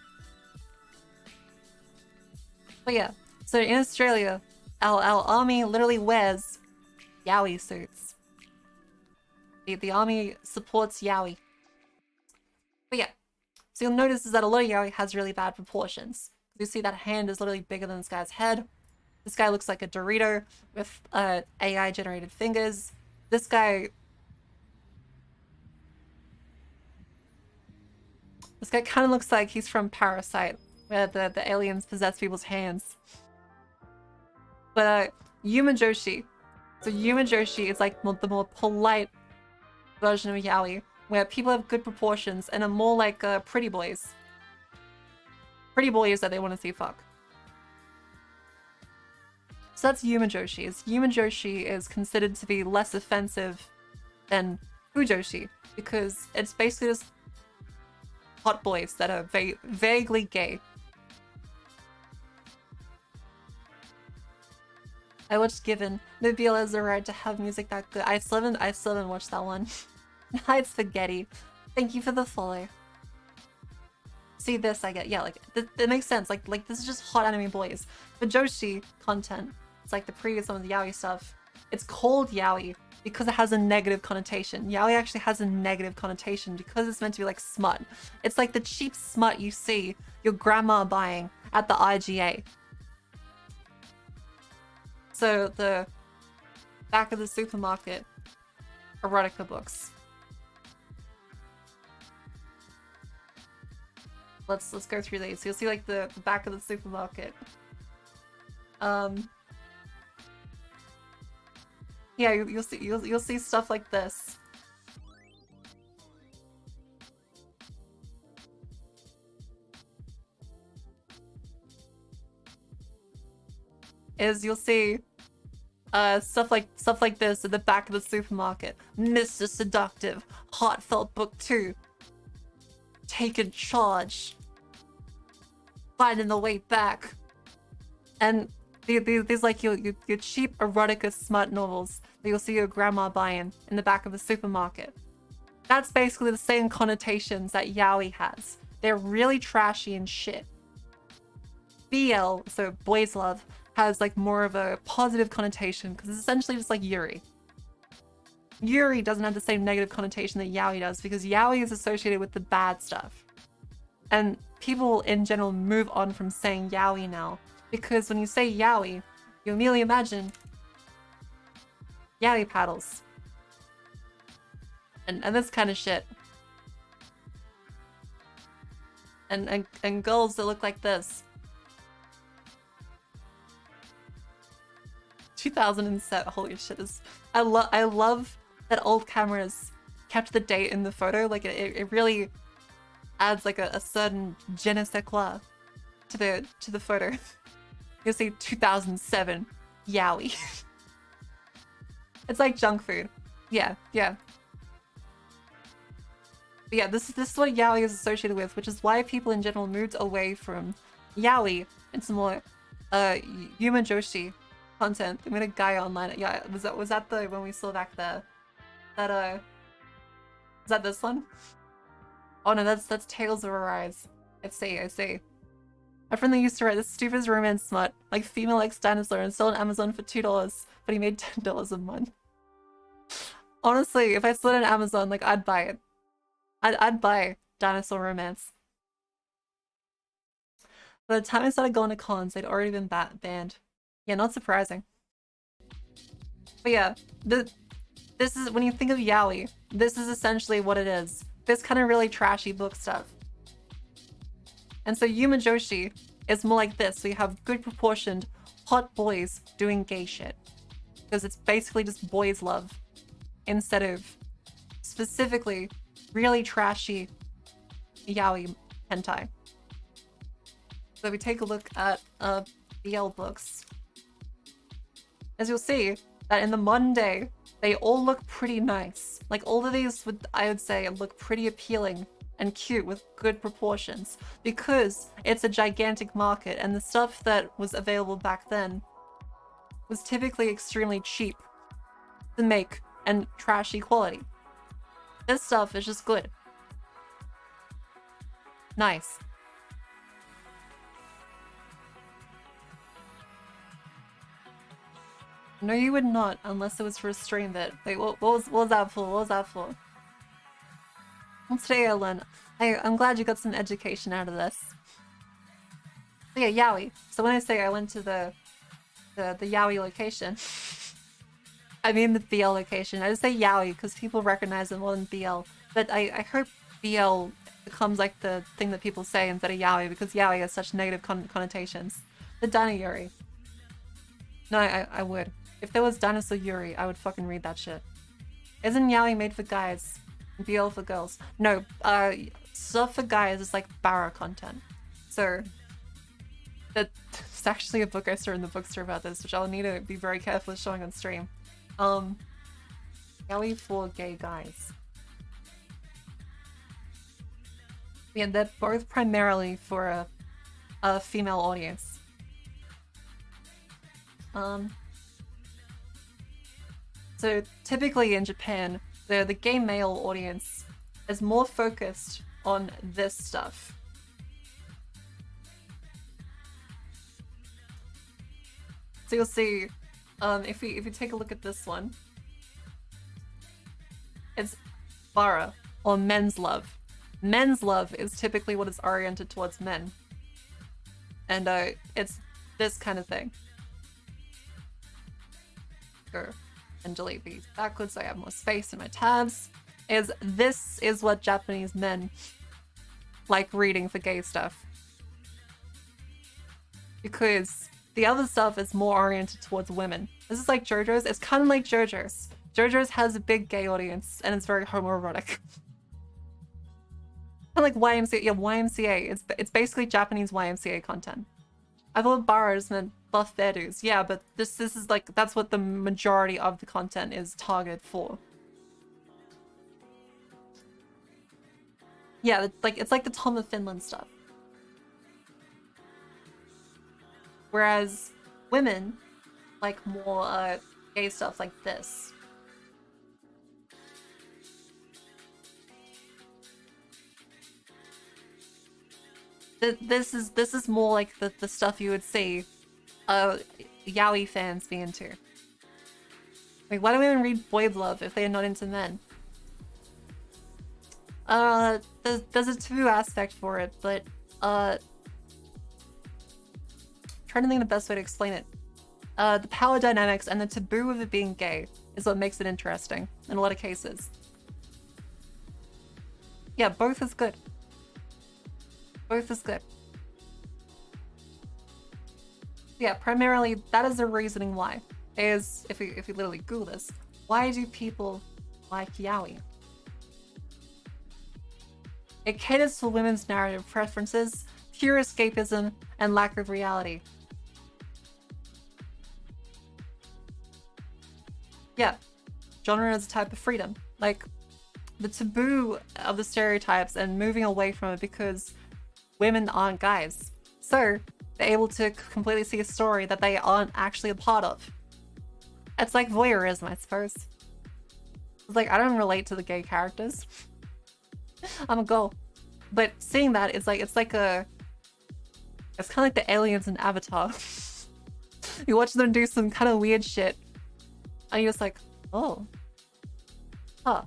But yeah, so in Australia, our army literally wears yaoi suits. The army supports yaoi. But yeah, so you'll notice is that a lot of yaoi has really bad proportions. You see that hand is literally bigger than this guy's head. This guy looks like a Dorito with AI generated fingers. This guy kind of looks like he's from Parasite, where the aliens possess people's hands. But Yuma Joshi. So Yuma Joshi is like the more polite version of Yaoi, where people have good proportions and are more like pretty boys. Pretty boys that they want to see fuck. So that's Yuma Joshi. Yuma Joshi is considered to be less offensive than Fujoshi, because it's basically just hot boys that are vaguely gay. I watched Given. Nobile has the right to have music that good. I still haven't watched that one. Hi, Spaghetti. Thank you for the follow. See this, I get, yeah, like, that makes sense. Like this is just hot anime boys. But Joshi content, it's like the previous one of the Yaoi stuff. It's called Yaoi because it has a negative connotation. Yaoi actually has a negative connotation because it's meant to be like smut. It's like the cheap smut you see your grandma buying at the IGA. So the back of the supermarket, erotica books. Let's go through these. So you'll see like the back of the supermarket. Yeah, you'll see stuff like this. You'll see stuff like this at the back of the supermarket. Mr. Seductive, Heartfelt Book 2. Taking Charge. Finding the Way Back. And these like your cheap erotica smut novels that you'll see your grandma buying in the back of a supermarket. That's basically the same connotations that Yaoi has. They're really trashy and shit. BL, so boys love, has like more of a positive connotation because it's essentially just like Yuri. Yuri doesn't have the same negative connotation that Yaoi does because Yaoi is associated with the bad stuff. And people in general move on from saying Yaoi now because when you say Yaoi, you immediately imagine Yaoi paddles. And this kind of shit. And girls that look like this. 2007, holy shit, I love that old cameras kept the date in the photo. Like it really adds like a certain je ne sais quoi to the photo. You'll see 2007 Yaoi. It's like junk food. Yeah. But yeah, this is what Yaoi is associated with, which is why people in general moved away from Yaoi into more Yuma Joshi content. We met a guy online. Yeah, was that the one we saw back there? That is that this one? Oh no, that's Tales of Arise. I see. My friend that used to write this stupid romance smut, like female X dinosaur, and sold on Amazon for $2, but he made $10 a month. Honestly, if I sold it on Amazon, like I'd buy it. I'd buy dinosaur romance. By the time I started going to cons, they'd already been banned. Yeah, not surprising. But yeah, this is, when you think of Yaoi, this is essentially what it is. This kind of really trashy book stuff. And so Yuma Joshi is more like this, so you have good proportioned hot boys doing gay shit. Because it's basically just boys love, instead of specifically really trashy Yaoi hentai. So if we take a look at BL books, as you'll see, that in the modern day, they all look pretty nice. Like all of these I would say look pretty appealing and cute with good proportions because it's a gigantic market and the stuff that was available back then was typically extremely cheap to make and trashy quality. This stuff is just good. Nice. No, you would not, unless it was for a stream bit. Wait, what was that for? What was that for? Well, today I learned. I'm glad you got some education out of this. Yeah, yaoi. So when I say I went to the yaoi location, I mean the BL location. I just say yaoi because people recognize it more than BL. But I hope BL becomes like the thing that people say instead of yaoi because yaoi has such negative connotations. The Dino Yuri. No, I would. If there was Dinosaur Yuri, I would fucking read that shit. Isn't yaoi made for guys? BL for girls? No, stuff for guys is like bara content. So, that's actually a book I saw in the bookstore about this, which I'll need to be very careful with showing on stream. Yaoi for gay guys. Yeah, they're both primarily for a female audience. So typically in Japan, the gay male audience is more focused on this stuff. So you'll see, if you take a look at this one, it's bara, or men's love. Men's love is typically what is oriented towards men. And it's this kind of thing. Go and delete these backwards so I have more space in my tabs. This is what Japanese men like reading for gay stuff. Because the other stuff is more oriented towards women. This is like JoJo's. It's kind of like JoJo's. JoJo's has a big gay audience and it's very homoerotic. Kind of like YMCA. Yeah, YMCA. It's basically Japanese YMCA content. I thought Baras meant buff beardos. Yeah, but this is like, that's what the majority of the content is targeted for. Yeah, it's like the Tom of Finland stuff. Whereas women like more gay stuff like this. This is more like the stuff you would see yaoi fans be into. Like, why do women read boy love if they are not into men? There's a taboo aspect for it, but trying to think of the best way to explain it. The power dynamics and the taboo of it being gay is what makes it interesting in a lot of cases. Yeah, both is good. Both is good. Yeah, primarily that is the reasoning why. Is if you literally Google this, why do people like yaoi? It caters to women's narrative preferences, pure escapism, and lack of reality. Yeah, genre is a type of freedom. Like, the taboo of the stereotypes and moving away from it because women aren't guys. So, they're able to completely see a story that they aren't actually a part of. It's like voyeurism, I suppose. It's like, I don't relate to the gay characters. I'm a girl. But seeing that, it's kind of like the aliens in Avatar. You watch them do some kind of weird shit, and you're just like, oh. Huh.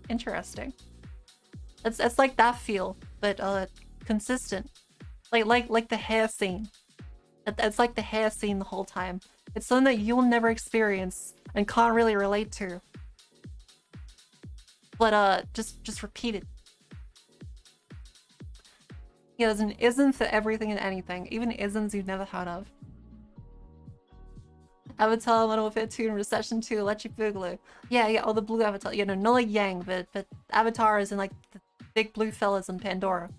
Interesting. It's like that feel, but consistent. Like the hair scene. It's like the hair scene the whole time. It's something that you'll never experience and can't really relate to. But just repeat it. Yeah, there's an ism for everything and anything, even isms you've never heard of. Avatar, Modern Warfare 2, and Recession 2, Electric Boogaloo. Yeah, all the blue Avatar. You know, not like Yang, but Avatar is in like the big blue fellas in Pandora.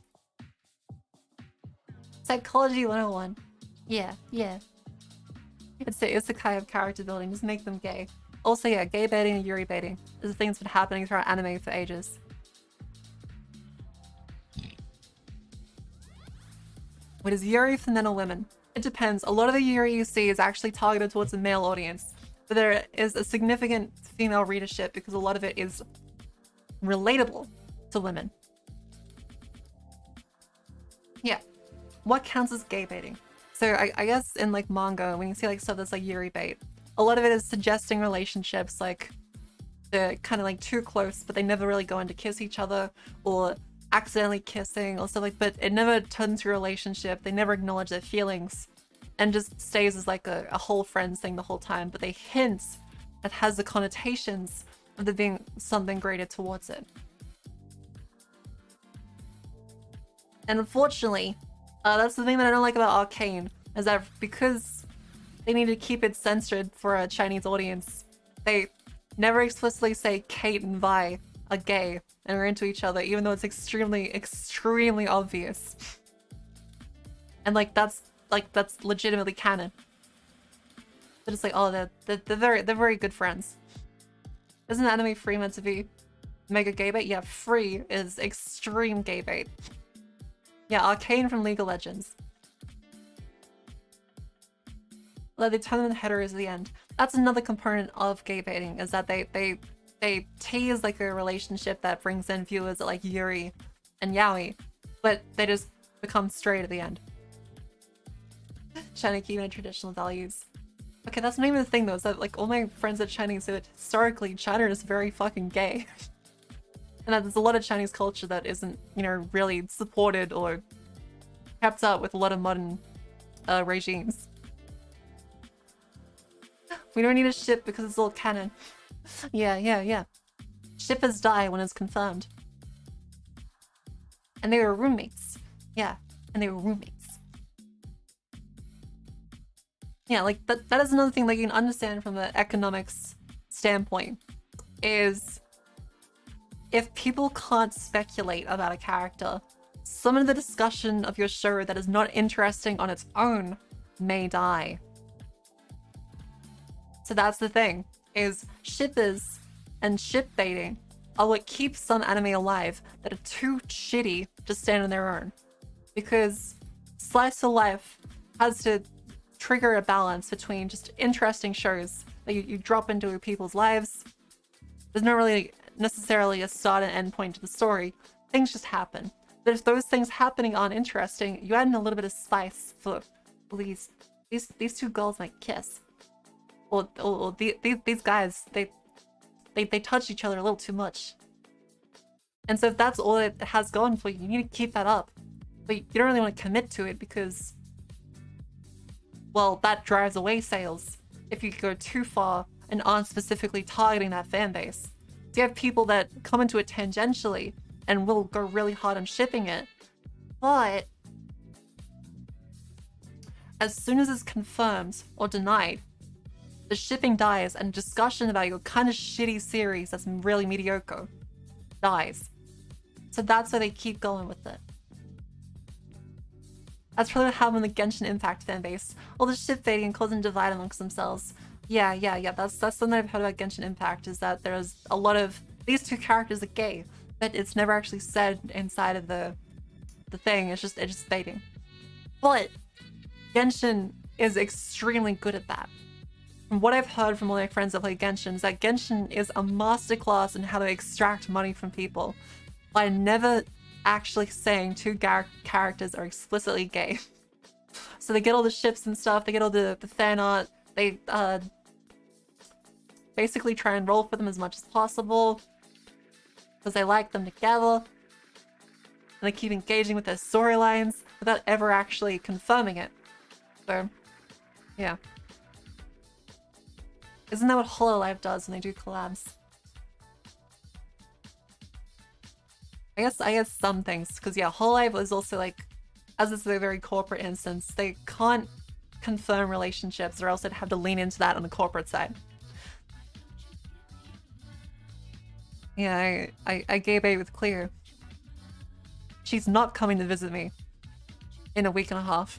Psychology 101. Yeah. It's the kind of character building, just make them gay. Also, yeah, gay baiting and yuri baiting is a thing that's been happening throughout anime for ages. What is yuri for men or women? It depends. A lot of the yuri you see is actually targeted towards the male audience, but there is a significant female readership because a lot of it is relatable to women. Yeah. What counts as gay baiting? So I guess in like manga, when you see like stuff that's like yuri bait, a lot of it is suggesting relationships like they're kind of like too close, but they never really go in to kiss each other, or accidentally kissing or stuff like, but it never turns to a relationship. They never acknowledge their feelings and just stays as like a whole friends thing the whole time, but they hint that has the connotations of there being something greater towards it. And unfortunately, that's the thing that I don't like about Arcane, is that because they need to keep it censored for a Chinese audience, they never explicitly say Kate and Vi are gay and are into each other, even though it's extremely obvious. And like that's legitimately canon. But it's like, oh, they're very good friends. Isn't anime free meant to be mega gay bait? Yeah, free is extreme gay bait. Yeah, Arcane from League of Legends. Like they turn them into heteros at the end. That's another component of gay baiting, is that they tease like a relationship that brings in viewers like Yuri and Yaoi, but they just become straight at the end. China keeping traditional values. Okay, that's not even the thing though, is that like all my friends are Chinese, so historically China is very fucking gay. And that there's a lot of Chinese culture that isn't, you know, really supported or kept up with a lot of modern regimes. We don't need a ship because it's all canon. Yeah. Shippers die when it's confirmed. And they were roommates. Yeah, and they were roommates. Yeah, like that is another thing like you can understand from the economics standpoint, is if people can't speculate about a character, some of the discussion of your show that is not interesting on its own may die. So that's the thing, is shippers and ship baiting are what keeps some anime alive that are too shitty to stand on their own. Because slice of life has to trigger a balance between just interesting shows that you drop into people's lives. There's not really necessarily a start and end point to the story. Things just happen. But if those things happening aren't interesting, you add in a little bit of spice for these two girls might kiss. Or these guys, they touch each other a little too much. And so if that's all it has going for you, you need to keep that up. But you don't really want to commit to it because, well, that drives away sales if you go too far and aren't specifically targeting that fan base. So you have people that come into it tangentially and will go really hard on shipping it, but as soon as it's confirmed or denied, the shipping dies and discussion about your kind of shitty series that's really mediocre dies. So that's why they keep going with it. That's probably what happened with the Genshin Impact fanbase. All the ship baiting causing divide amongst themselves. Yeah. That's something I've heard about Genshin Impact, is that there's a lot of these two characters are gay, but it's never actually said inside of the thing. It's just baiting. But Genshin is extremely good at that. From what I've heard from all my friends that play Genshin, is that Genshin is a masterclass in how to extract money from people by never actually saying two characters are explicitly gay. So they get all the ships and stuff, they get all the fan art, they basically try and roll for them as much as possible because they like them together, and they keep engaging with their storylines without ever actually confirming it. So, yeah. Isn't that what Hololive does when they do collabs? I guess some things, because yeah, Hololive is also like, as it's a very corporate instance, they can't confirm relationships or else they'd have to lean into that on the corporate side. Yeah, I gay bait with Clear. She's not coming to visit me in a week and a half.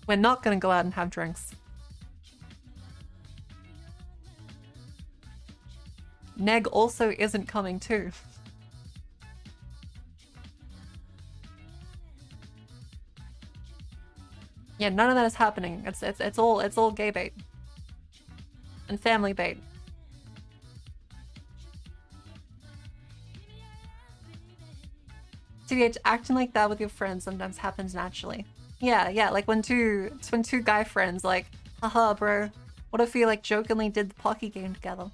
We're not gonna go out and have drinks. Neg also isn't coming too. Yeah, none of that is happening. It's all gay bait. And family bait. TBH, acting like that with your friends sometimes happens naturally. Yeah, like when two guy friends like, haha bro, what if we like jokingly did the Pocky game together?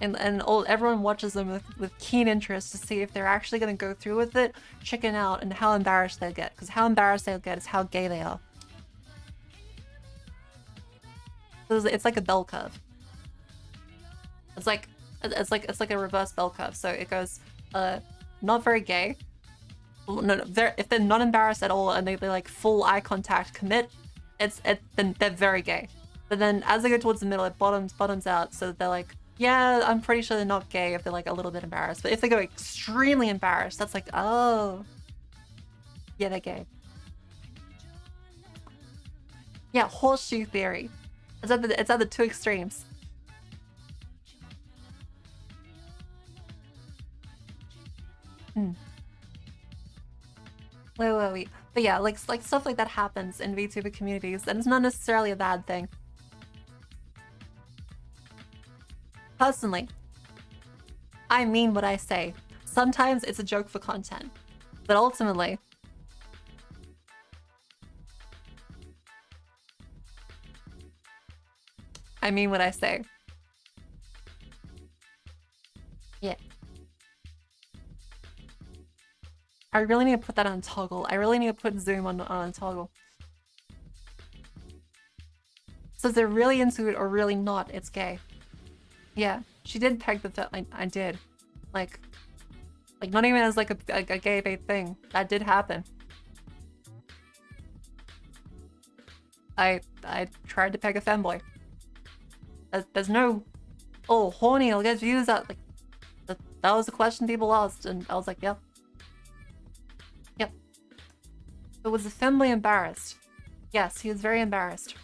and everyone watches them with keen interest to see if they're actually going to go through with it, chicken out, and how embarrassed they'll get. Because how embarrassed they'll get is how gay they are. So it's like a bell curve. It's like a reverse bell curve. So it goes not very gay. No, if they're not embarrassed at all and they like full eye contact commit, then they're very gay. But then as they go towards the middle, it bottoms out. So they're like, yeah, I'm pretty sure they're not gay if they're like a little bit embarrassed. But if they go extremely embarrassed, that's like, oh, yeah, they're gay. Yeah, horseshoe theory. It's at the two extremes. Wait. But yeah, like stuff like that happens in VTuber communities, and it's not necessarily a bad thing. Personally, I mean what I say. Sometimes it's a joke for content, but ultimately, I mean what I say. Yeah. I really need to put that on toggle. I really need to put zoom on toggle. So if they're really into it or really not, it's gay. Yeah, she did peg the I did. Like not even as like a gay bait thing. That did happen. I tried to peg a femboy. There's no, oh, horny, I'll get views out. Like, that was the question people asked, and I was like, yep. Yep. But was the femboy embarrassed? Yes, he was very embarrassed.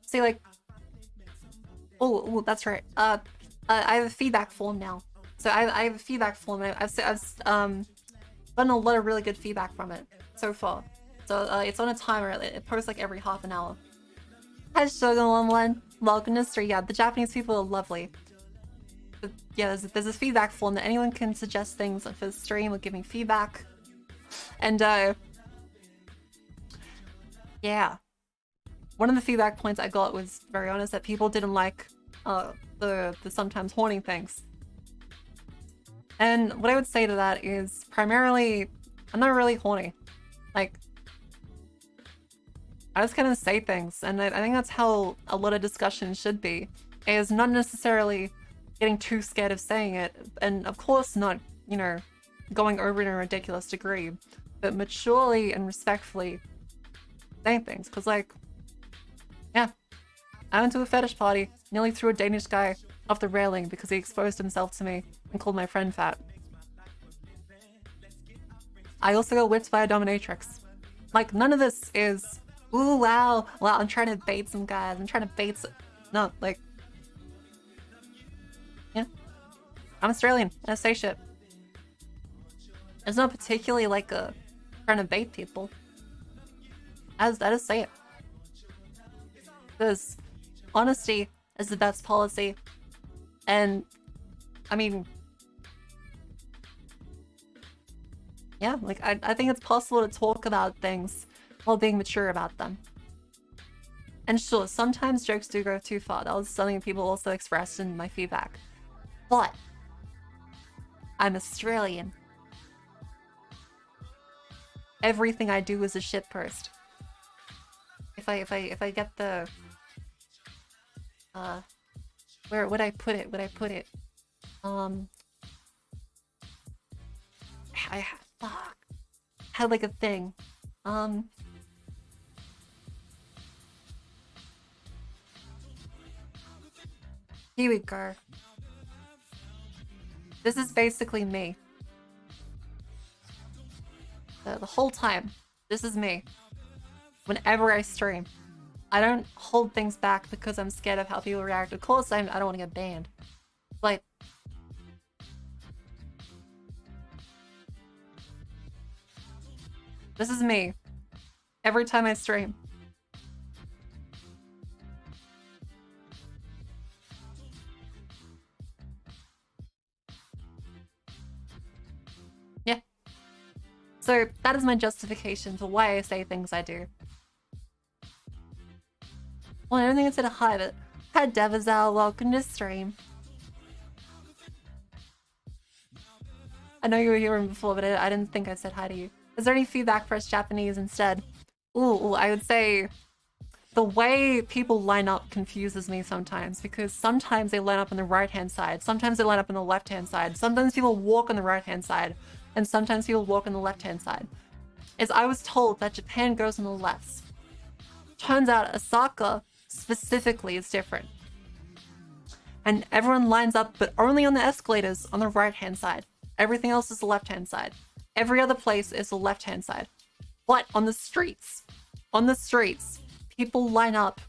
See, like, oh, that's right. I have a feedback form now. So I have a feedback form, and I've gotten a lot of really good feedback from it so far. So it's on a timer. It posts like every half an hour. Hi, Shogun11. Welcome to stream. Yeah, the Japanese people are lovely. But yeah, there's a feedback form that anyone can suggest things for the stream or give me feedback. And yeah. One of the feedback points I got was very honest that people didn't like the sometimes horny things. And what I would say to that is primarily, I'm not really horny. Like, I just kind of say things, and I think that's how a lot of discussion should be. Is not necessarily getting too scared of saying it, and of course not, you know, going over it in a ridiculous degree, but maturely and respectfully saying things. Because, like, yeah, I went to a fetish party, nearly threw a Danish guy off the railing because he exposed himself to me and called my friend fat. I also got whipped by a dominatrix. Like, none of this is, ooh, wow, I'm trying to bait some guys, I'm trying to bait some... No, like... Yeah. I'm Australian, I say shit. It's not particularly like a... trying to bait people. I just say it. Because honesty is the best policy. And, I mean... Yeah, like, I think it's possible to talk about things while being mature about them. And sure, sometimes jokes do go too far. That was something people also expressed in my feedback. But I'm Australian. Everything I do is a shitpost. If I get the where would I put it? Fuck. Had like a thing. Here we go. This is basically me. The whole time. This is me. Whenever I stream. I don't hold things back because I'm scared of how people react. Of course, I don't want to get banned. But... this is me. Every time I stream. Yeah. So that is my justification for why I say things I do. Well, I don't think I said hi, but hi Devazal, welcome to stream. I know you were here before, but I didn't think I said hi to you. Is there any feedback for us Japanese instead? Ooh, I would say the way people line up confuses me sometimes, because sometimes they line up on the right-hand side, sometimes they line up on the left-hand side, sometimes people walk on the right-hand side, and sometimes people walk on the left-hand side. As I was told that Japan goes on the left. Turns out Osaka specifically is different. And everyone lines up, but only on the escalators on the right-hand side. Everything else is the left-hand side. Every other place is the left-hand side. But on the streets, people line up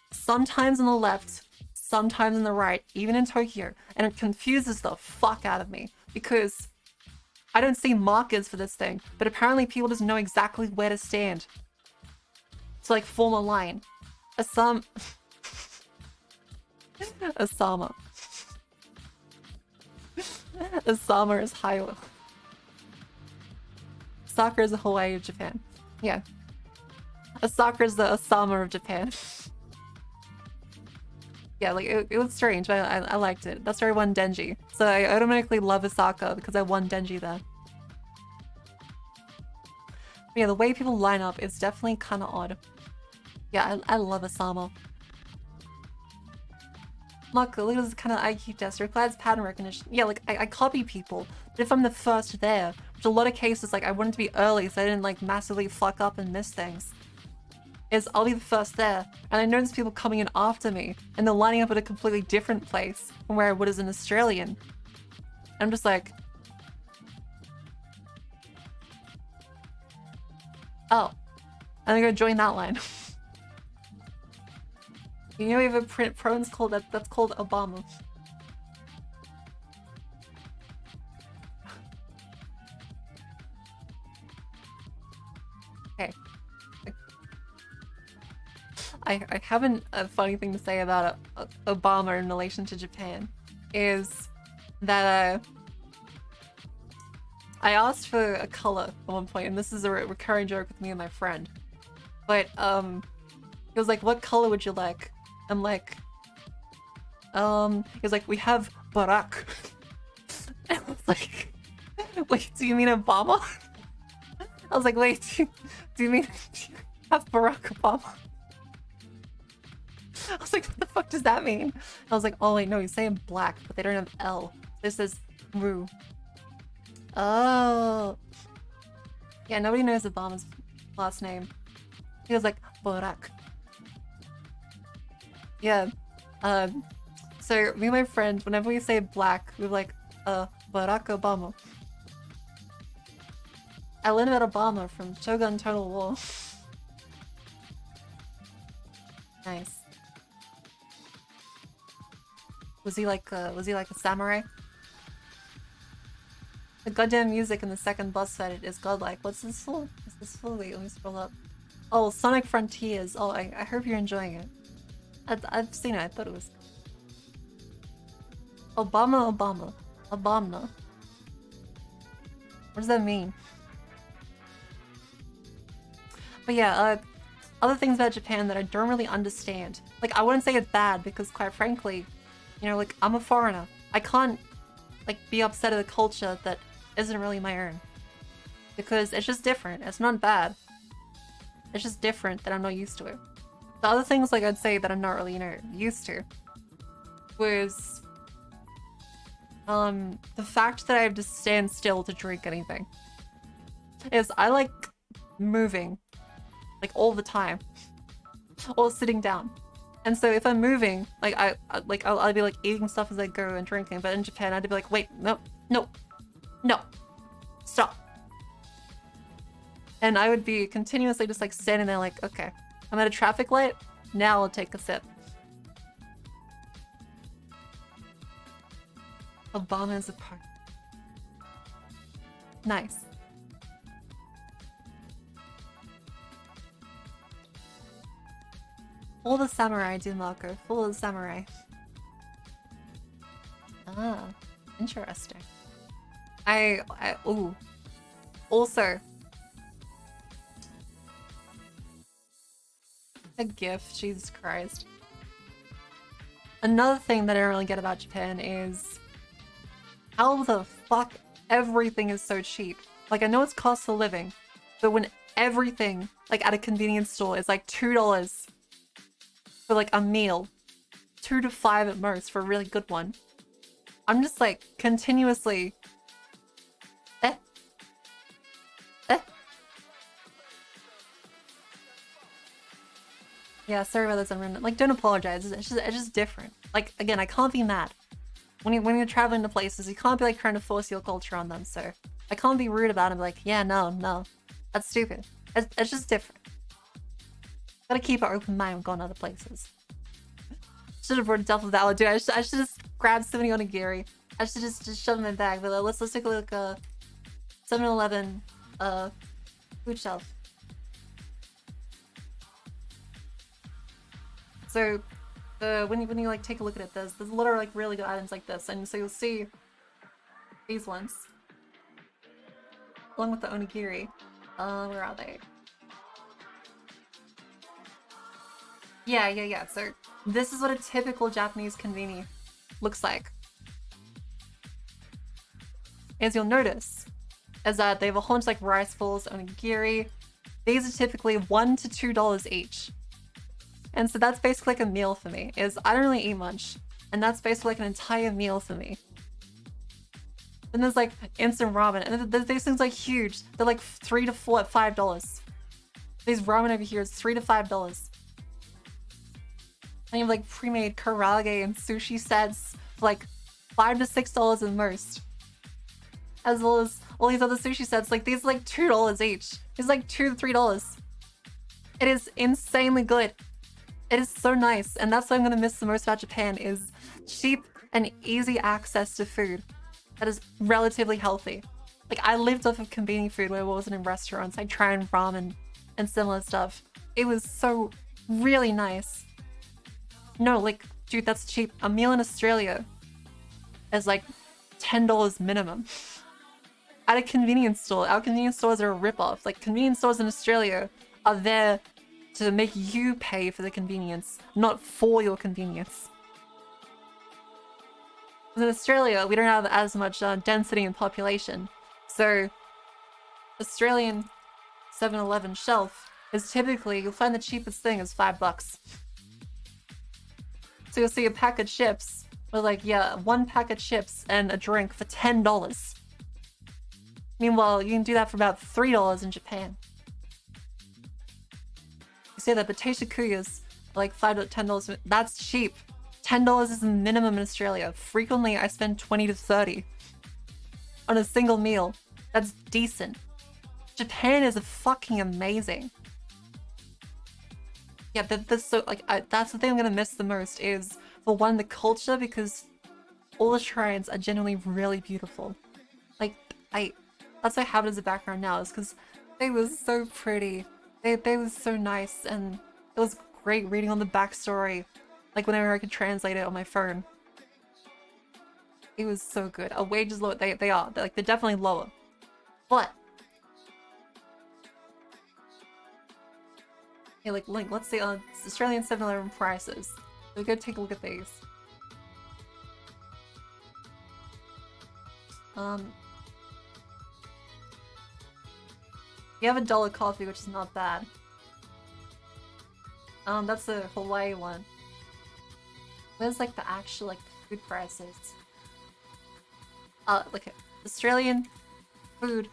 sometimes on the left, sometimes on the right, even in Tokyo, and it confuses the fuck out of me because I don't see markers for this thing, but apparently people just know exactly where to stand to like form a line. Osama. Osama is Haiwa. Osaka is the Hawaii of Japan. Yeah. Osaka is the Osama of Japan. Yeah, like it was strange, but I liked it. That's where I won Denji. So I automatically love Osaka because I won Denji there. But yeah, the way people line up is definitely kind of odd. Yeah, I love Osama. Mako, look at this kind of IQ test. Requires pattern recognition. Yeah, like I copy people, but if I'm the first there, which a lot of cases, like I wanted to be early so I didn't like massively fuck up and miss things, is I'll be the first there, and I notice people coming in after me, and they're lining up at a completely different place from where I would as an Australian. I'm just like, oh, I'm gonna join that line. You know we have a province called that's called Obama. Okay. I haven't a funny thing to say about Obama in relation to Japan is that I asked for a color at one point, and this is a recurring joke with me and my friend. But he was like, "What color would you like?" I'm like, he was like, "We have Barack." And I was like, "Wait, do you mean Obama?" I was like, "Wait, do you mean do you have Barack Obama?" I was like, "What the fuck does that mean?" I was like, "Oh wait, no, he's saying black, but they don't have L. This is Ru." Oh. Yeah, nobody knows Obama's last name. He was like, Barack. Yeah. So me and my friend, whenever we say black, we're like, Barack Obama. I learned about Obama from Shogun Total War. Nice. Was he like a samurai? The goddamn music in the second boss fight is godlike. What's this for? What's this for? Wait, let me scroll up. Oh, Sonic Frontiers. Oh, I hope you're enjoying it. I've seen it. I thought it was Obama. Obama. What does that mean? But yeah, other things about Japan that I don't really understand. Like, I wouldn't say it's bad because, quite frankly, you know, like, I'm a foreigner. I can't, like, be upset at a culture that isn't really my own. Because it's just different. It's not bad. It's just different that I'm not used to it. The other things, like, I'd say that I'm not really, you know, used to was the fact that I have to stand still to drink anything. Is I like moving, like, all the time, or sitting down. And so if I'm moving, like, I'll be like eating stuff as I go and drinking. But in Japan, I'd be like, wait, no, stop. And I would be continuously just like standing there like, okay, I'm at a traffic light, now I'll take a sip. Obama is a part. Nice. Full the samurai, do Marco. Full of the samurai. Ah, interesting. Ooh. Also, a gift, Jesus Christ. Another thing that I don't really get about Japan is how the fuck everything is so cheap. Like, I know it's cost of living, but when everything, like at a convenience store, is like $2 for like a meal, 2 to 5 at most for a really good one, I'm just like continuously Yeah, sorry about this, everyone. Like, don't apologize. It's just different. Like, again, I can't be mad. When you're traveling to places, you can't be like trying to force your culture on them, so I can't be rude about it and be like, yeah, no. That's stupid. It's just different. Gotta keep an open mind when going other places. Should have brought a duffel bag, dude. I should just grab 70 onigiri. I should just shove them in my bag. But let's take a look. 7-Eleven food shelf. So, when you like take a look at it, there's a lot of like really good items like this, and so you'll see these ones along with the onigiri. Where are they? Yeah. So this is what a typical Japanese conveni looks like. As you'll notice, is that they have a whole bunch like rice balls, onigiri. These are typically $1 to $2 each. And so that's basically like a meal for me, is I don't really eat much. And that's basically like an entire meal for me. Then there's like instant ramen, and these things like huge. They're like $3 to $5. These ramen over here is $3 to $5. And you have like pre-made karage and sushi sets for like $5 to $6 at most. As well as all these other sushi sets, like these are like $2 each. These are like $2 to $3. It is insanely good. It is so nice, and that's what I'm gonna miss the most about Japan, is cheap and easy access to food that is relatively healthy. Like, I lived off of convenience food when I wasn't in restaurants. I tried ramen and similar stuff. It was so really nice. No, like, dude, that's cheap. A meal in Australia is like $10 minimum. At a convenience store, our convenience stores are a rip-off. Like, convenience stores in Australia are there to make you pay for the convenience, not for your convenience. In Australia, we don't have as much density and population, so Australian 7-Eleven shelf is typically, you'll find the cheapest thing is $5. So you'll see a pack of chips with like, yeah, 1 pack of chips and a drink for $10. Meanwhile, you can do that for about $3 in Japan. You say that potato kuyas are like $5 to $10. That's cheap. $10 is the minimum in Australia. Frequently, I spend $20 to $30 on a single meal. That's decent. Japan is fucking amazing. Yeah, that's so like that's the thing I'm gonna miss the most, is for one, the culture, because all the shrines are genuinely really beautiful. Like that's why I have it as a background now, is because they were so pretty. They was so nice, and it was great reading on the backstory, like whenever I could translate it on my phone. It was so good. Our wages low, they're definitely lower. But yeah, like let's say Australian 7-Eleven prices. So go take a look at these. You have $1 coffee, which is not bad. That's the Hawaii one. Where's like the actual like food prices? Look at Australian food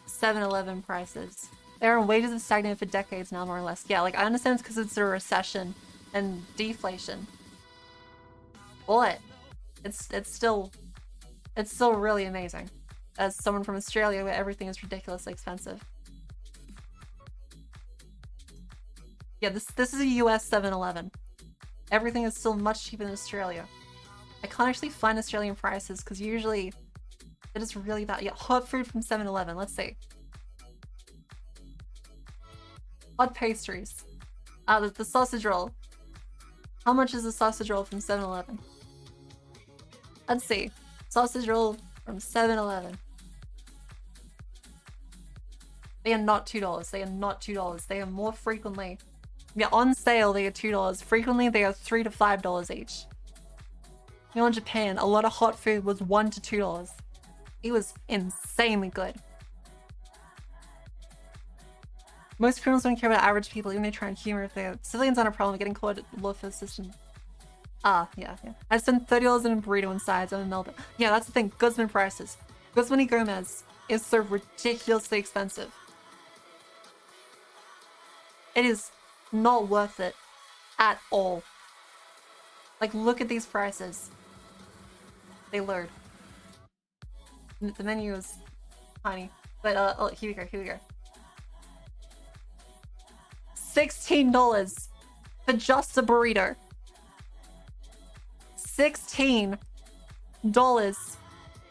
7-Eleven prices. Their wages have stagnated for decades now, more or less. Yeah, like I understand it's because it's a recession and deflation. But it's still really amazing. As someone from Australia where everything is ridiculously expensive. Yeah, this is a US 7-Eleven. Everything is still much cheaper than Australia. I can't actually find Australian prices because usually it is really bad. Yeah, hot food from 7-Eleven, let's see. Hot pastries. The sausage roll. How much is the sausage roll from 7-Eleven? Let's see. Sausage roll from 7-Eleven. They are not $2. They are not $2. They are more frequently. Yeah, on sale they are $2. Frequently they are $3 to $5 each. You know, in Japan, a lot of hot food was $1 to $2. It was insanely good. Most criminals don't care about average people, even they try and humor if they're civilians aren't a problem getting caught at the welfare system. Ah, yeah. I spent $30 on a burrito in sides. I'm in Melbourne. Yeah, that's the thing. Guzman prices. Guzman y Gomez is so ridiculously expensive. It is not worth it at all. Like, look at these prices. They load. The menu is tiny. But, oh, here we go. $16 for just a burrito. $16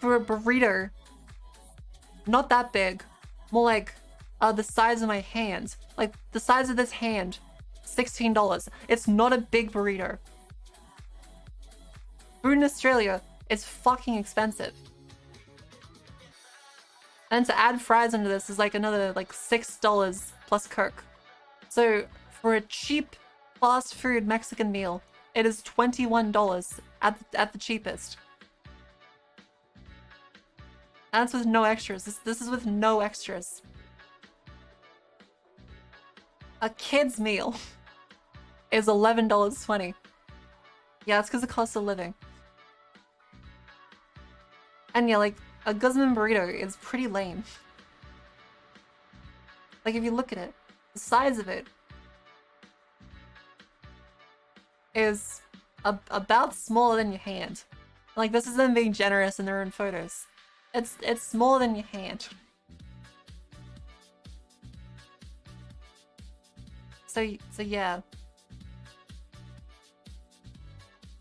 for a burrito. Not that big. More like the size of my hand. Like the size of this hand. $16. It's not a big burrito. Food in Australia is fucking expensive. And to add fries into this is like another like $6 plus Coke. So for a cheap fast food Mexican meal, it is $21 at the cheapest. And that's with no extras. This is with no extras. A kid's meal is $11.20. Yeah, that's because of cost of living. And yeah, like, a Guzman burrito is pretty lame. Like, if you look at it, the size of it is about smaller than your hand. Like, this is them being generous in their own photos. It's smaller than your hand. So yeah.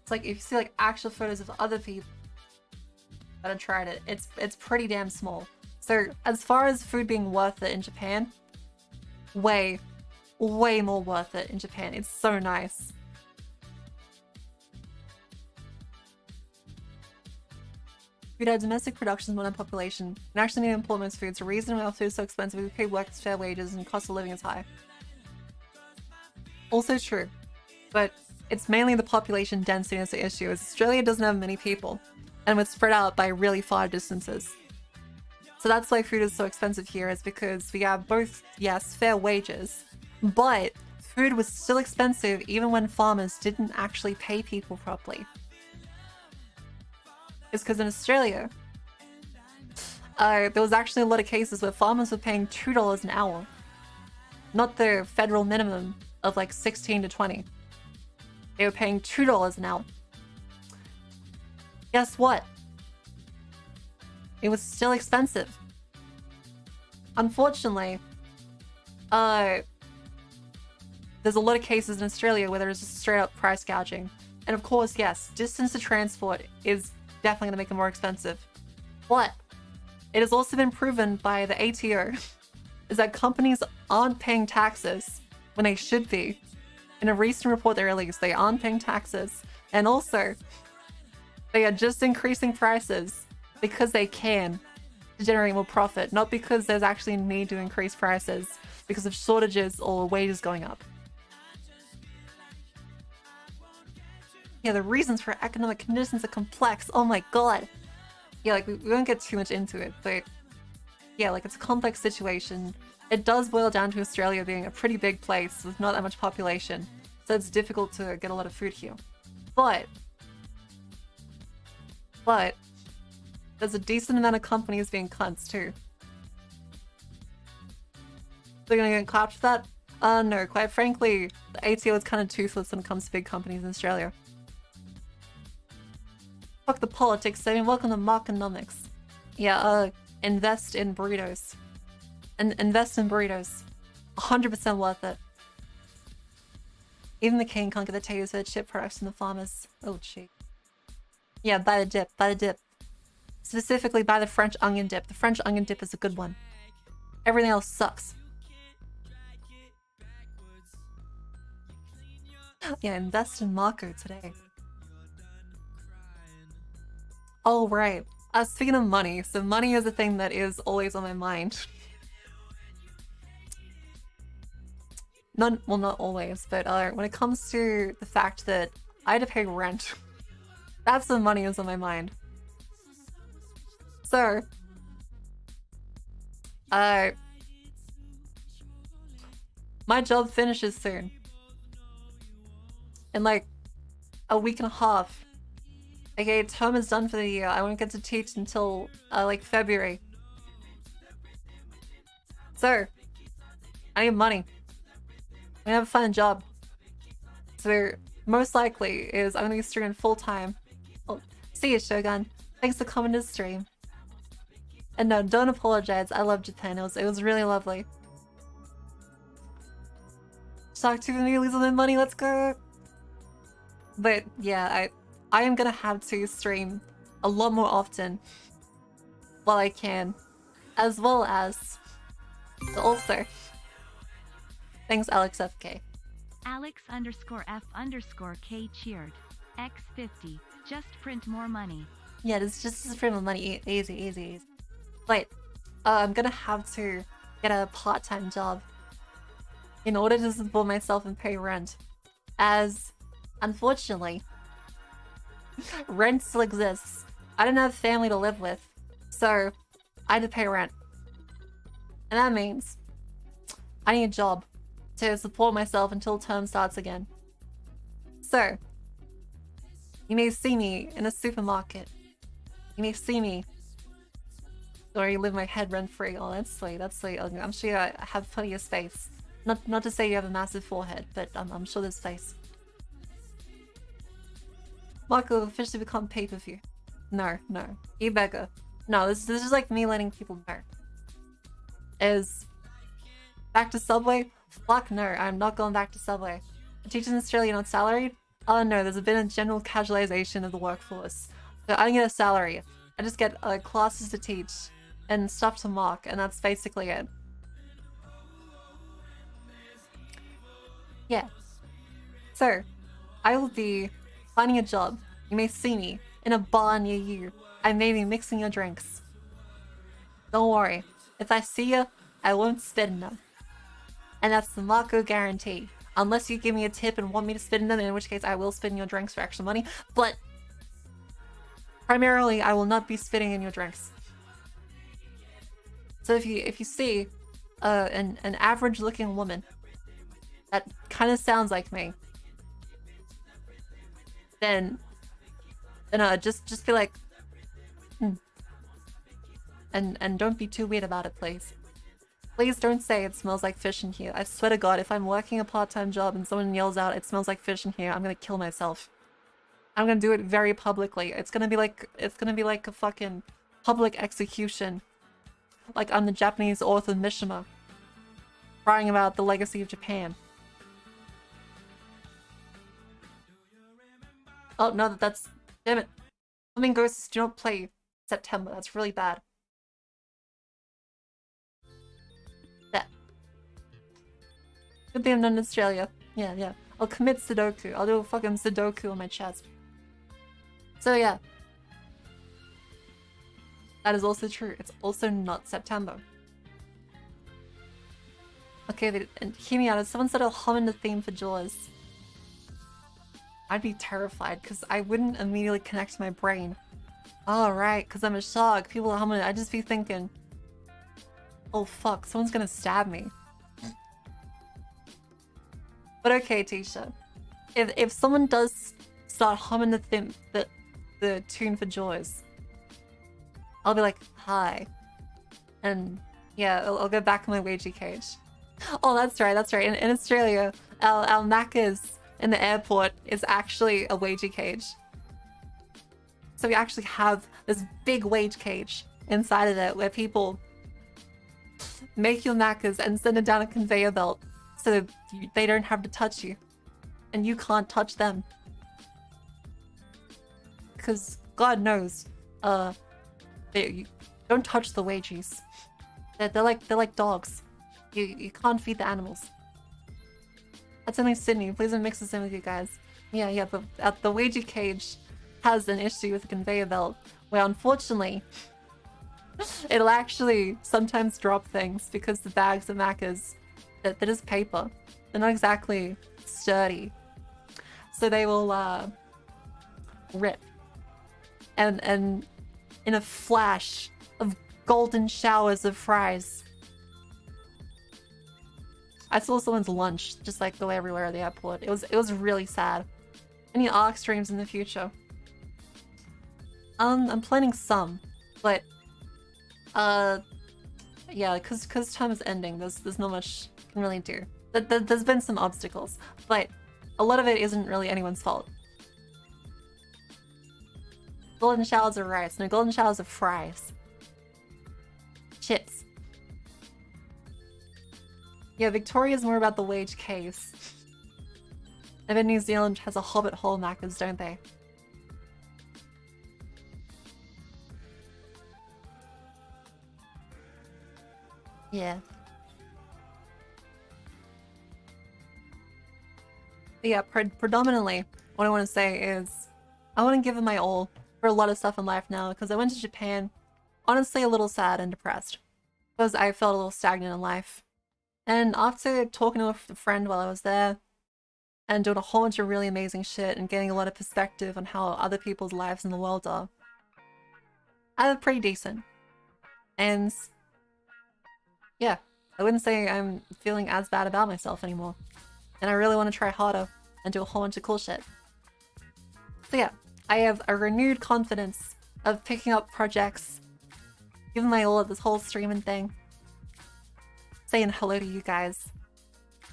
It's like, if you see like actual photos of other people that have tried it, it's pretty damn small. So as far as food being worth it in Japan, way more worth it in Japan. It's so nice. Food had domestic production more than population, and actually need import most foods. The reason why our food is so expensive is we pay workers fair wages and cost of living is high. Also true, but it's mainly the population density that's the issue, as Australia doesn't have many people, and it's spread out by really far distances. So that's why food is so expensive here, is because we have both, yes, fair wages, but food was still expensive even when farmers didn't actually pay people properly. It's because in Australia, there was actually a lot of cases where farmers were paying $2 an hour, not the federal minimum of like 16 to 20. They were paying $2 an hour. Guess what? It was still expensive. Unfortunately, there's a lot of cases in Australia where there's just straight up price gouging. And of course, yes, distance to transport is definitely going to make it more expensive. But it has also been proven by the ATO is that companies aren't paying taxes when they should be. In a recent report they released, they aren't paying taxes. And also, they are just increasing prices because they can to generate more profit, not because there's actually a need to increase prices because of shortages or wages going up. Yeah, the reasons for economic conditions are complex. Oh my god. Yeah, like, we won't get too much into it, but yeah, like, it's a complex situation. It does boil down to Australia being a pretty big place with not that much population, so it's difficult to get a lot of food here. But there's a decent amount of companies being cunts too. They're gonna get clapped for that? No, quite frankly, the ATO is kind of toothless when it comes to big companies in Australia. Fuck the politics, I mean, welcome to Markonomics. Yeah, invest in burritos. And invest in burritos. 100% worth it. Even the king can't get the taters for the chip products from the farmers. Oh, gee. Yeah, buy the dip, buy the dip. Specifically, buy the French onion dip. The French onion dip is a good one. Everything else sucks. Yeah, invest in Mako today. Oh, right. Speaking of money, so money is a thing that is always on my mind. not always, but when it comes to the fact that I had to pay rent, that's when money is on my mind. So, my job finishes soon. In like a week and a half. Okay, term is done for the year. I won't get to teach until like February. So, I need money. I have a fun job. So, most likely is I'm gonna be streaming full time. Oh, see you, Shogun. Thanks for coming to the stream. And no, don't apologize. I love Japan. It was really lovely. Talk to me, lose my money. Let's go. But yeah, I am gonna have to stream a lot more often while I can, as well as also. Thanks, Alex FK. Alex_F_K cheered. X50. Just print more money. Yeah, it's just print more money. Easy. But I'm gonna have to get a part-time job in order to support myself and pay rent, as unfortunately rent still exists. I don't have family to live with, so I had to pay rent. And that means I need a job to support myself until term starts again. So, you may see me in a supermarket. You may see me or you live my head rent-free. Oh, that's sweet, that's sweet. I'm sure I have plenty of space. Not to say you have a massive forehead, but I'm sure there's space. Marco will officially become pay-per-view. No. E-beggar. No, this is like me letting people know. Is back to Subway? Fuck no, I'm not going back to Subway. Teachers in Australia not salaried? Oh no, there's been a general casualization of the workforce. So I don't get a salary. I just get classes to teach and stuff to mark, and that's basically it. Yeah. So, I will be finding a job. You may see me in a bar near you. I may be mixing your drinks. Don't worry. If I see you, I won't spit in them. And that's the Marco guarantee. Unless you give me a tip and want me to spit in them, in which case I will spit in your drinks for extra money. But primarily, I will not be spitting in your drinks. So if you see an average-looking woman that kind of sounds like me, then just be like, and don't be too weird about it, please. Please don't say it smells like fish in here. I swear to God, if I'm working a part-time job and someone yells out it smells like fish in here, I'm gonna kill myself. I'm gonna do it very publicly. It's gonna be like a fucking public execution. Like I'm the Japanese author Mishima, crying about the legacy of Japan. Oh no, that's... damn it. Flaming Ghosts do not play September. That's really bad. That. Good thing I'm not in Australia. Yeah. I'll commit Sudoku. I'll do a fucking Sudoku on my chest. So yeah. That is also true. It's also not September. Okay, and hear me out. If someone said I'll hum in the theme for Jaws, I'd be terrified because I wouldn't immediately connect to my brain. Oh, right, because I'm a shark. People are humming it. I'd just be thinking, oh fuck, someone's gonna stab me. But okay, Tisha. If someone does start humming the tune for Jaws, I'll be like, hi. And yeah, I'll go back in my Ouija cage. Oh, that's right. In Australia, our Macca's in the airport is actually a Ouija cage. So we actually have this big Ouija cage inside of it where people make your Macca's and send it down a conveyor belt so that they don't have to touch you. And you can't touch them. Because God knows, you don't touch the Ouijas. They're like dogs. You can't feed the animals. That's only Sydney. Please don't mix this in with you guys. Yeah, but the Ouija cage has an issue with the conveyor belt where unfortunately it'll actually sometimes drop things because the bags of Macca's, they're just paper. They're not exactly sturdy. So they will rip. And in a flash of golden showers of fries. I saw someone's lunch just like go everywhere at the airport. It was really sad. Any ARK streams in the future? I'm planning some, but yeah, cause time is ending. There's not much I can really do. There's been some obstacles, but a lot of it isn't really anyone's fault. Golden showers of rice, no golden showers of fries. Chips. Yeah, Victoria's more about the wage case. I bet New Zealand has a hobbit hole Macca's, don't they? Yeah. But yeah, predominantly, what I want to say is I want to give it my all for a lot of stuff in life now because I went to Japan honestly a little sad and depressed because I felt a little stagnant in life. And after talking to a friend while I was there and doing a whole bunch of really amazing shit and getting a lot of perspective on how other people's lives in the world are, I'm pretty decent. And yeah, I wouldn't say I'm feeling as bad about myself anymore. And I really want to try harder and do a whole bunch of cool shit. So yeah, I have a renewed confidence of picking up projects, giving my all at this whole streaming thing, saying hello to you guys,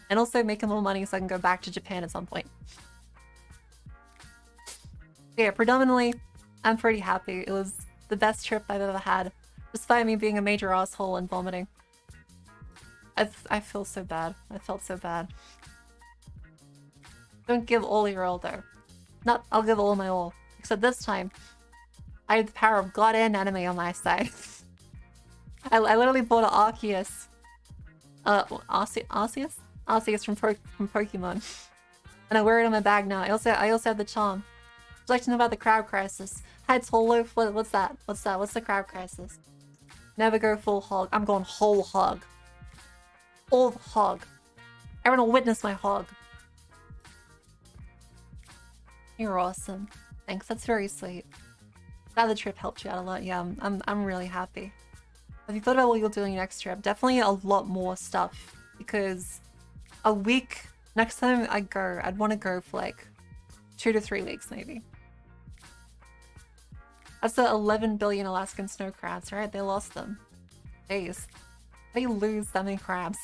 and also making more money so I can go back to Japan at some point. So yeah, predominantly, I'm pretty happy. It was the best trip I've ever had, despite me being a major asshole and vomiting. I feel so bad. I felt so bad. Don't give all your all though. Not, I'll give all my all. Except this time, I had the power of God and anime on my side. I literally bought an Arceus. Arceus? Arceus from Pokemon. And I wear it on my bag now. I also have the charm. Would you like to know about the crowd crisis? Hi, it's whole loaf. What's that? What's that? What's the crowd crisis? Never go full hog. I'm going whole hog. All the hog. Everyone will witness my hog. You're awesome. Thanks, that's very sweet. Glad the trip helped you out a lot. Yeah, I'm really happy. Have you thought about what you'll do on your next trip? Definitely a lot more stuff. Because a week, next time I go, I'd want to go for like 2 to 3 weeks maybe. That's the 11 billion Alaskan snow crabs, right? They lost them. Jeez. They lose that many crabs.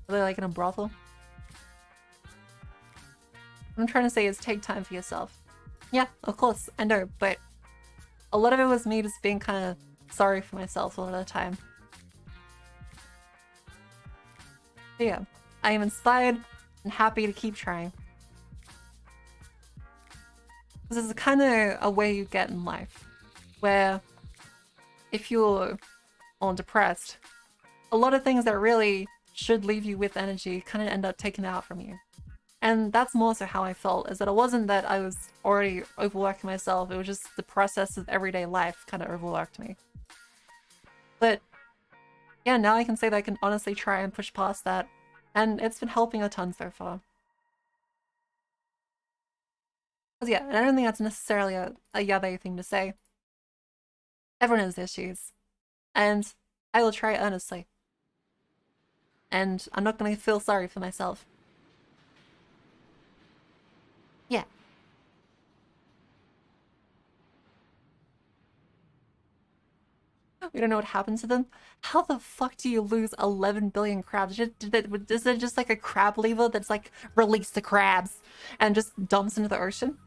Are they like in a brothel? What I'm trying to say is take time for yourself. Yeah, of course, I know, but a lot of it was me just being kind of sorry for myself a lot of the time. But yeah, I am inspired and happy to keep trying. This is kind of a way you get in life, where if you're all depressed, a lot of things that really should leave you with energy kind of end up taken out from you. And that's more so how I felt, is that it wasn't that I was already overworking myself, it was just the process of everyday life kind of overworked me. But yeah, now I can say that I can honestly try and push past that, and it's been helping a ton so far. Because yeah, I don't think that's necessarily a yabe thing to say. Everyone has issues, and I will try earnestly. And I'm not going to feel sorry for myself. Yeah. We don't know what happened to them. How the fuck do you lose 11 billion crabs? Is it just like a crab lever that's like, release the crabs and just dumps into the ocean?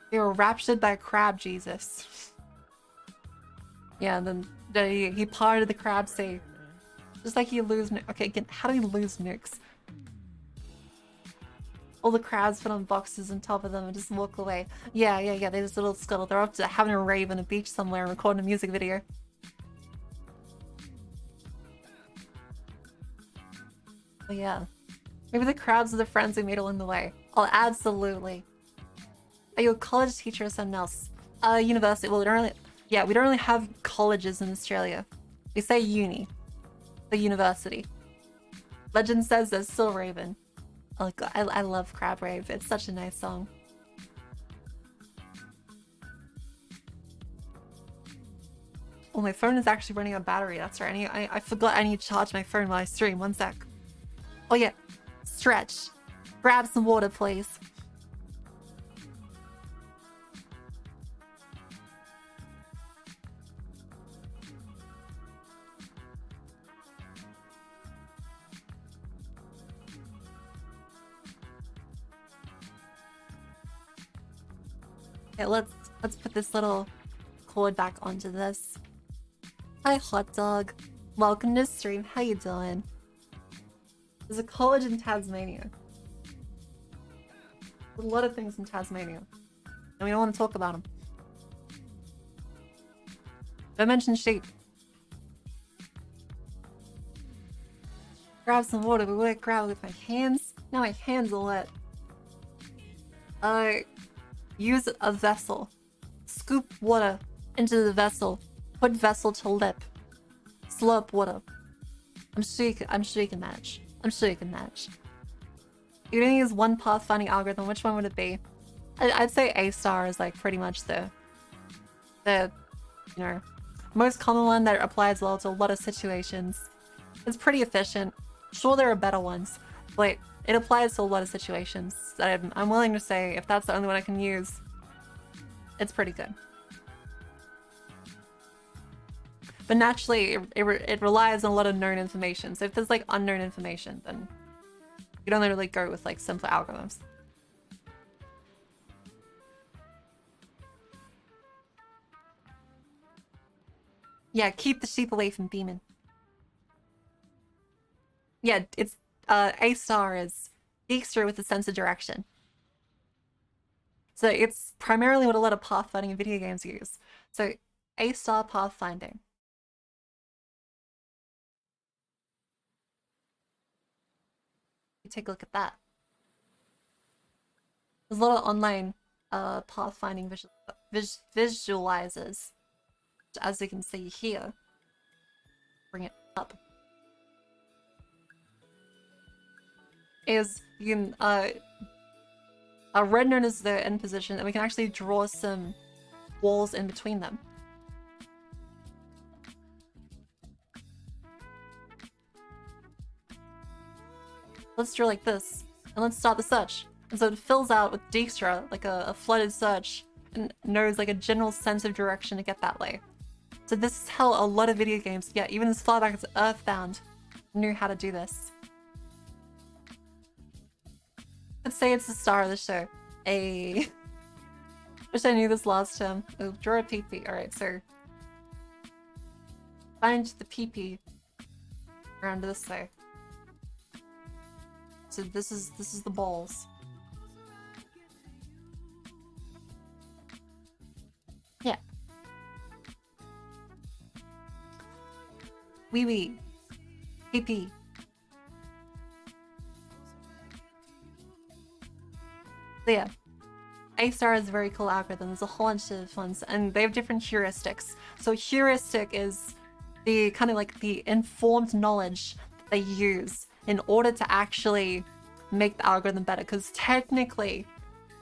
They were raptured by crab Jesus. Yeah, and then he parted the crab sea. Just like you lose... Okay, again, how do you lose nukes? All the crabs put on boxes on top of them and just walk away. Yeah, they just little scuttle. They're up to having a rave on a beach somewhere and recording a music video. But yeah. Maybe the crabs are the friends we made along the way. Oh, absolutely. Are you a college teacher or something else? University. Well, we don't really have colleges in Australia. We say uni. The university. Legend says there's still Raven. Oh god, I love Crab Rave. It's such a nice song. Oh, my phone is actually running out of battery. That's right. I forgot I need to charge my phone while I stream. One sec. Oh yeah. Stretch. Grab some water, please. Okay, let's put this little cord back onto this. Hi, hot dog. Welcome to stream. How you doing? There's a college in Tasmania. There's a lot of things in Tasmania, and we don't want to talk about them. Don't mention sheep. Grab some water, but would I grab it with my hands? Now my hands are wet. Use a vessel. Scoop water into the vessel. Put vessel to lip. Slurp water. I'm sure you can manage. I'm sure you can manage. You're gonna use one pathfinding algorithm. Which one would it be? I'd say A-star is like pretty much the you know, most common one that applies well to a lot of situations. It's pretty efficient. Sure, there are better ones, but it applies to a lot of situations that I'm willing to say if that's the only one I can use, it's pretty good. But naturally, it relies on a lot of known information. So if there's like unknown information, then you don't really go with like simpler algorithms. Yeah, keep the sheep away from Beeman. Yeah, it's A-star is Dijkstra with a sense of direction. So it's primarily what a lot of pathfinding in video games use. So A-star pathfinding. Take a look at that. There's a lot of online pathfinding visualizers, as you can see here. Bring it up. Is you can red node is the end position, and we can actually draw some walls in between them. Let's draw like this, and let's start the search. And so it fills out with Dijkstra, like a flooded search, and knows like a general sense of direction to get that way. So this is how a lot of video games, yeah, even as far back as Earthbound, knew how to do this. Let's say it's the star of the show. Wish I knew this last term. Oh, draw a PP. Alright, so find the PP around this way. So this is the balls. Yeah. Wee. PP. So yeah. A-star is a very cool algorithm. There's a whole bunch of ones, and they have different heuristics. So heuristic is the kind of like the informed knowledge that they use in order to actually make the algorithm better. Because technically,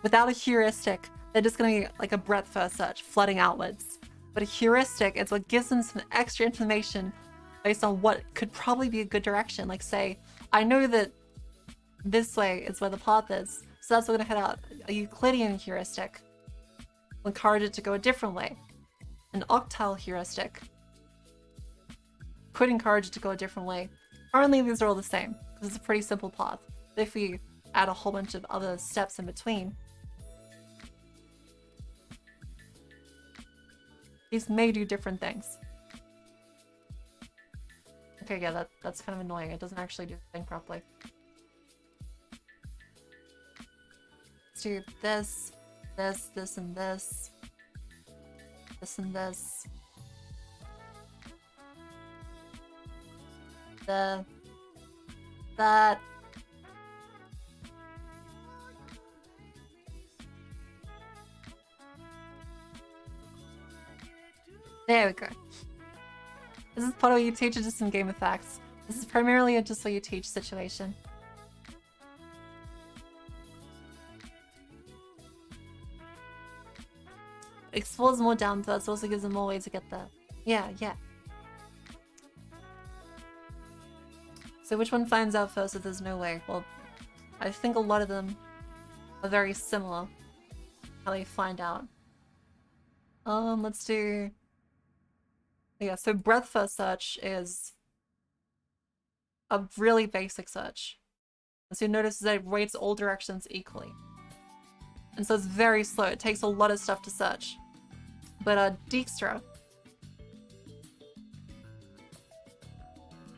without a heuristic, they're just going to be like a breadth first search, flooding outwards. But a heuristic is what gives them some extra information based on what could probably be a good direction. Like say, I know that this way is where the path is, so that's what we're going to head out. A Euclidean heuristic will encourage it to go a different way. An octal heuristic could encourage it to go a different way. Currently, these are all the same, because it's a pretty simple path. But if we add a whole bunch of other steps in between, these may do different things. Okay, yeah, that's kind of annoying. It doesn't actually do the thing properly. Let's do this, this, and this. This and this. That. There we go. This is part of you teach just some game of facts. This is primarily a just what you teach situation. Explores more down to us, also gives them more ways to get there. Yeah, yeah. So which one finds out first if there's no way? Well, I think a lot of them are very similar. How they find out. Let's do... Yeah, so breadth first search is a really basic search. As you notice that it weights all directions equally. And so it's very slow, it takes a lot of stuff to search. But Dijkstra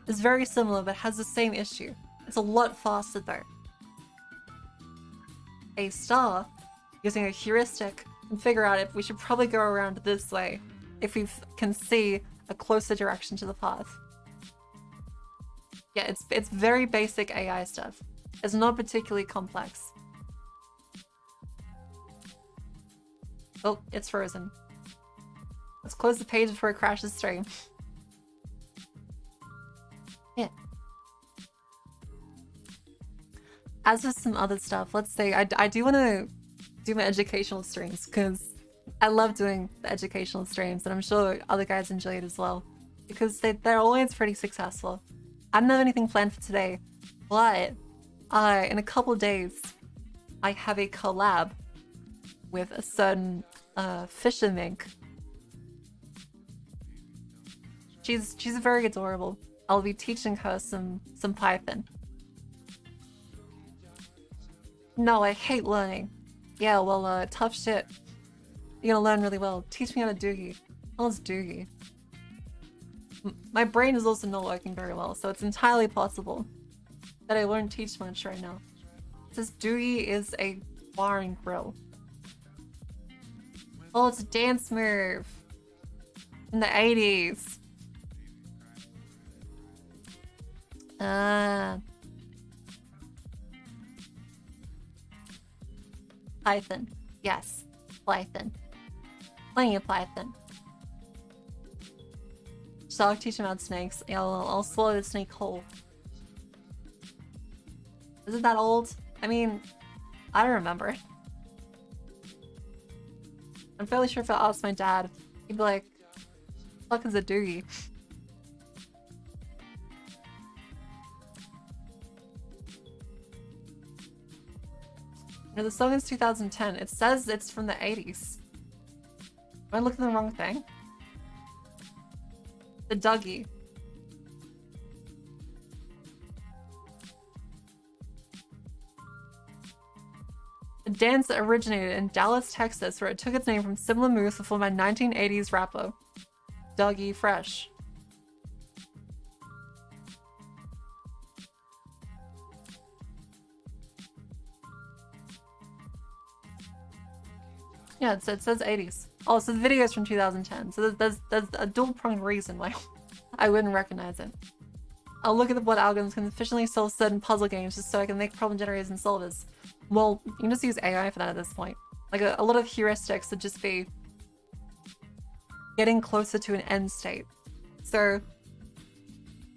is very similar but has the same issue. It's a lot faster though. A star, using a heuristic, can figure out if we should probably go around this way if we can see a closer direction to the path. Yeah, it's very basic AI stuff. It's not particularly complex. Oh, it's frozen. Let's close the page before it crashes stream. Yeah. As with some other stuff, let's say I do want to do my educational streams because I love doing the educational streams and I'm sure other guys enjoy it as well because they're always pretty successful. I don't have anything planned for today, but in a couple of days I have a collab with a certain fisher mink. She's very adorable. I'll be teaching her some Python. No, I hate learning. Yeah, well, tough shit. You're gonna learn really well. Teach me how to Doogie. How's Doogie? My brain is also not working very well, so it's entirely possible that I won't teach much right now. It says Doogie is a bar and grill. Oh, it's a dance move. In the 80s. Python. Yes. Python. Plenty of Python. So I'll teach him about snakes. I'll swallow the snake whole. Is it that old? I mean, I don't remember. I'm fairly sure if I asked my dad, he'd be like, "Fuck is a Doogie?" No, the song is 2010. It says it's from the 80s. Am I looking at the wrong thing? The Dougie. The dance originated in Dallas, Texas, where it took its name from similar moves performed by 1980s rapper Dougie Fresh. Yeah, it says 80s. Oh, so the video is from 2010. So there's a dual-pronged reason why I wouldn't recognize it. I'll look at what algorithms can efficiently solve certain puzzle games just so I can make problem generators and solvers. Well, you can just use AI for that at this point. Like a lot of heuristics would just be getting closer to an end state. So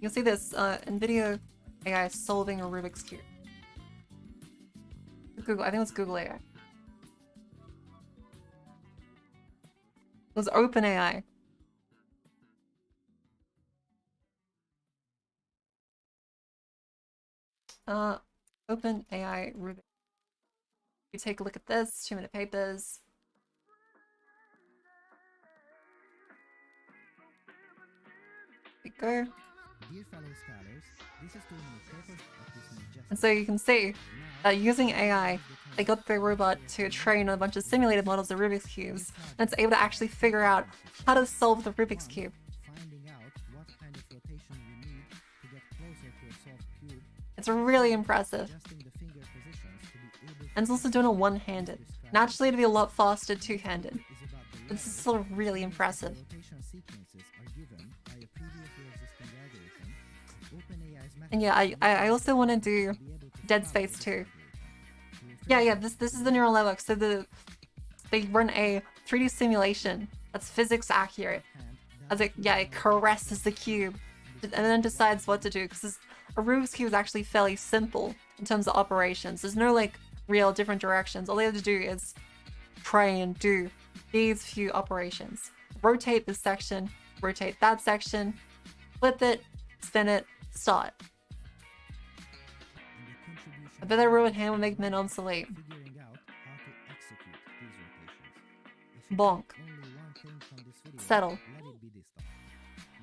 you can see this NVIDIA AI solving a Rubik's Cube. Google, I think it was Google AI. It was OpenAI. OpenAI Rubik. You take a look at this, 2-minute papers. There we go. Dear fellow scholars, this is 2-minute papers of this majestic. And so you can see that using AI, they got the robot to train on a bunch of simulated models of Rubik's Cubes, and it's able to actually figure out how to solve the Rubik's Cube. Finding out what kind of rotation you need to get closer to a solved cube. It's really impressive. Adjusting the finger positions to be able And it's also doing it one-handed. Naturally, it'd be a lot faster two-handed. is about the This is still really impressive. rotation sequences are given by a previously existing algorithm. OpenAI's method And yeah, I also want to do Dead Space 2. Yeah, this is the neural network. So they run a 3D simulation that's physics accurate. As it caresses the cube and then decides what to do, because a Rubik's Cube is actually fairly simple in terms of operations. There's no like real different directions. All they have to do is try and do these few operations. Rotate this section, rotate that section, flip it, spin it, start. I bet that ruined hand will make men obsolete. Figuring out how to execute these rotations. If you Bonk. take only one thing from this video, Settle. let it be this stuff.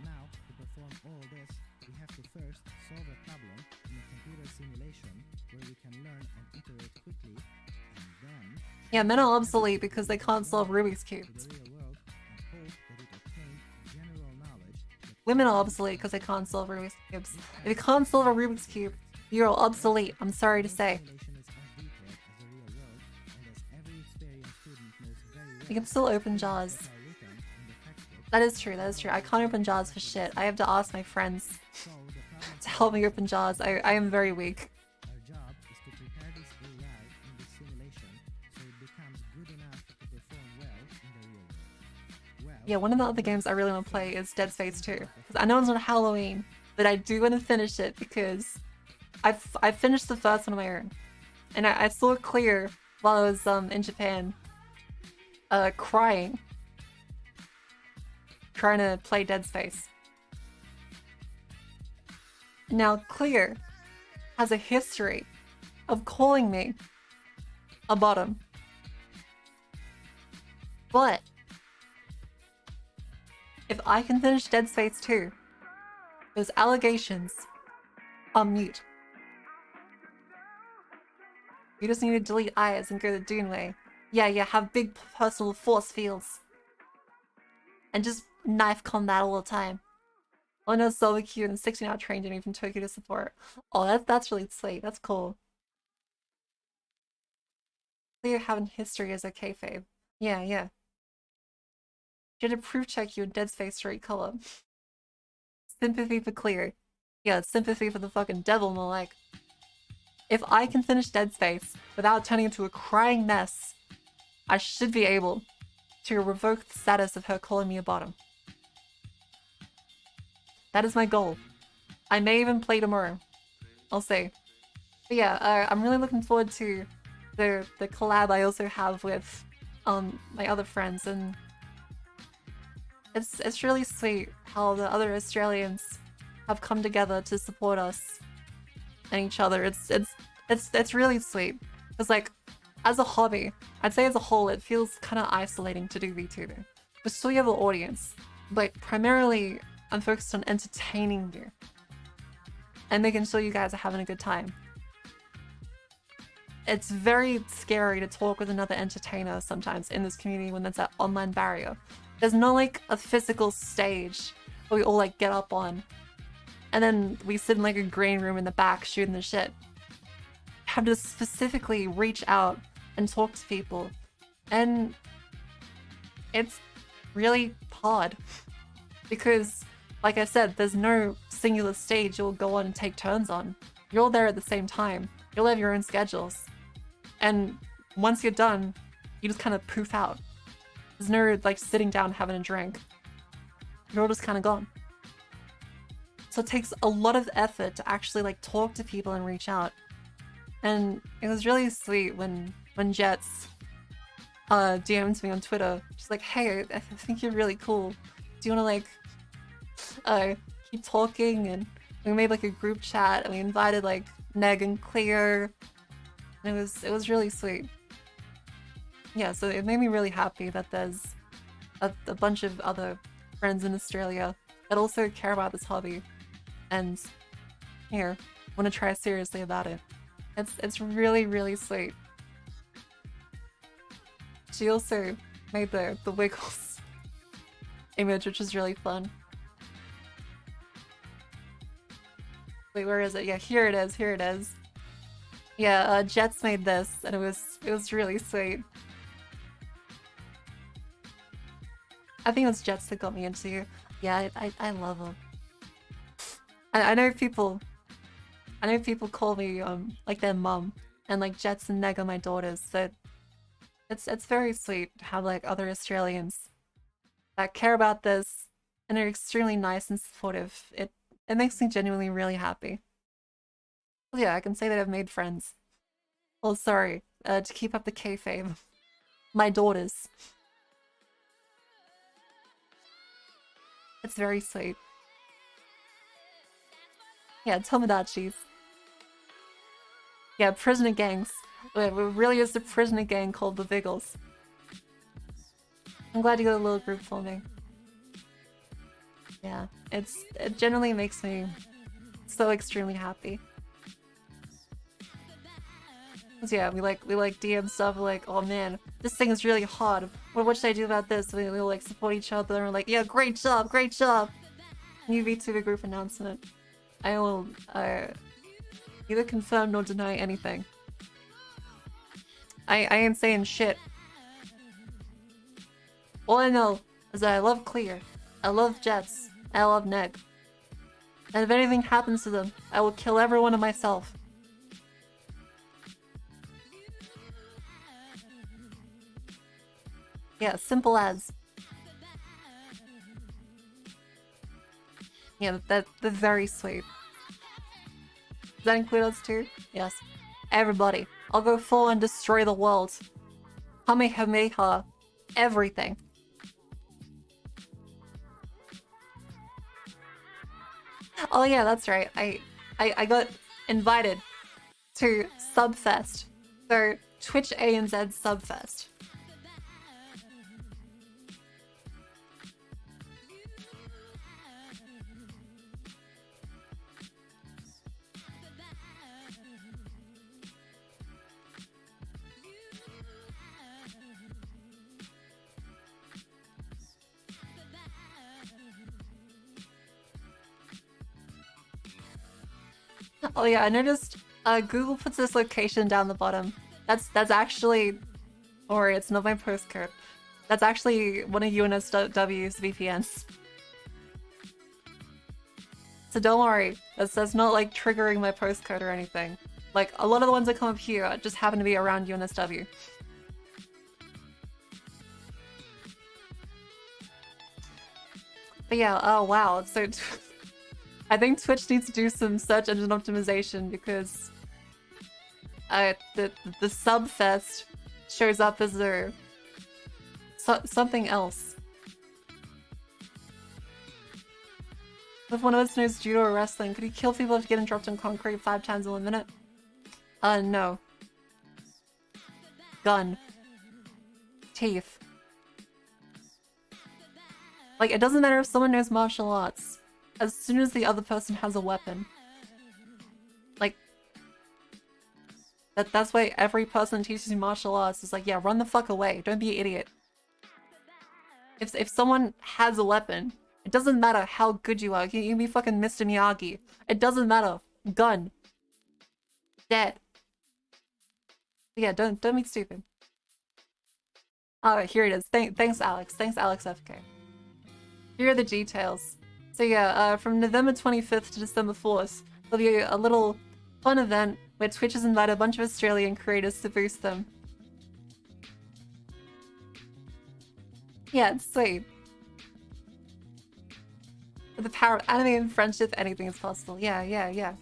Now, to perform all this, we have to first solve a problem in a computer simulation where we can learn and iterate quickly, and then Yeah, men are obsolete because they can't solve Rubik's to Cubes. the real world and hope that it obtained general knowledge that Women are obsolete because they can't solve Rubik's Cubes. If you can't solve a Rubik's Cube, you're obsolete. I'm sorry to say. simulation is as detailed as the real world, and as every experienced student knows very well, You can still open JAWS. are written in the textbook. That is true, that is true. I can't open JAWS for shit. I have to ask my friends So the problem to help me open JAWS. I am very weak. Our job is to prepare this AI in this simulation so it becomes good enough to perform well in the real world. Well, Yeah, one of the other games I really want to play is Dead Space 2. Because I know it's on Halloween, but I do want to finish it because I finished the first one on my own. And I saw it clear while I was in Japan, crying. Trying to play Dead Space. Now, Clear has a history of calling me a bottom. But if I can finish Dead Space 2, those allegations are mute. You just need to delete Ayers and go the Dune way. Yeah, have big personal force fields. And just knife combat all the time. Oh no, Silver Q and 16-hour train journey from Tokyo to support. Oh, that's really sweet. That's cool. Clear having history as a kayfabe. Yeah. You had to proof check you in Dead Space straight color. Sympathy for Clear. Yeah, sympathy for the fucking devil more like. If I can finish Dead Space without turning into a crying mess, I should be able to revoke the status of her calling me a bottom. That is my goal. I may even play tomorrow. I'll see. But yeah, I'm really looking forward to the collab I also have with my other friends, and it's really sweet how the other Australians have come together to support us and each other. It's really sweet. Because like, as a hobby, I'd say as a whole, it feels kind of isolating to do VTubing. But still you have an audience. But primarily, I'm focused on entertaining you. And making sure you guys are having a good time. It's very scary to talk with another entertainer sometimes in this community when there's that online barrier. There's not like a physical stage where we all like get up on. And then we sit in like a green room in the back shooting the shit. Have to specifically reach out and talk to people. And it's really hard. Because, like I said, there's no singular stage you'll go on and take turns on. You're all there at the same time. You'll have your own schedules. And once you're done, you just kind of poof out. There's no like sitting down having a drink. You're all just kind of gone. So it takes a lot of effort to actually like talk to people and reach out. And it was really sweet when Jets DM'd me on Twitter. She's like, hey, I think you're really cool. Do you want to like keep talking? And we made like a group chat and we invited like Neg and Clear. And it was really sweet. Yeah, so it made me really happy that there's a bunch of other friends in Australia that also care about this hobby and here want to try seriously about it. It's really, really sweet. She also made the Wiggles image, which was really fun. Wait, where is it? Yeah, here it is, here it is. Yeah, Jets made this, and it was really sweet. I think it was Jets that got me into you. Yeah, I love them. I know people call me like their mum, and like Jets and Neg are my daughters. So it's very sweet to have like other Australians that care about this and are extremely nice and supportive. It It makes me genuinely really happy. Well, yeah, I can say that I've made friends. Oh, sorry. To keep up the kayfabe. My daughters. It's very sweet. Yeah, Tomodachi's. Yeah, prisoner gangs. It really is a prisoner gang called the Viggles. I'm glad you got a little group forming. Yeah, it generally makes me so extremely happy. 'Cause yeah, we like DM stuff. We're like, oh man, this thing is really hard. What should I do about this? We'll like support each other and we're like, yeah, great job, great job. New VTuber group announcement. I will neither confirm nor deny anything. I ain't saying shit. All I know is that I love Clear, I love Jets, I love Neg. And if anything happens to them, I will kill every one of myself. Yeah, simple as. Yeah, that's very sweet. Does that include us too? Yes. Everybody. I'll go full and destroy the world. Kamehameha. Everything. Oh yeah, that's right. I got invited to Subfest. So Twitch ANZ Subfest. Oh yeah, I noticed Google puts this location down the bottom. That's actually, or it's not my postcode. That's actually one of UNSW's VPNs. So don't worry, that's not like triggering my postcode or anything. Like a lot of the ones that come up here just happen to be around UNSW. But yeah, oh wow, so I think Twitch needs to do some search engine optimization because the Subfest shows up as their something else. If one of us knows judo or wrestling, could he kill people if getting dropped on concrete 5 times in 1 minute? No. Gun. Teeth. Like, it doesn't matter if someone knows martial arts. As soon as the other person has a weapon. Like, that's why every person teaches you martial arts is like, yeah, run the fuck away. Don't be an idiot. If someone has a weapon, it doesn't matter how good you are. You can be fucking Mr. Miyagi. It doesn't matter. Gun. Dead. Yeah, don't be stupid. Oh, here it is. Thanks, Alex. Thanks, Alex FK. Here are the details. So yeah, from November 25th to December 4th, there'll be a little fun event where Twitch has invited a bunch of Australian creators to boost them. Yeah, it's sweet. With the power of anime and friendship, anything is possible. Yeah, yeah, yeah.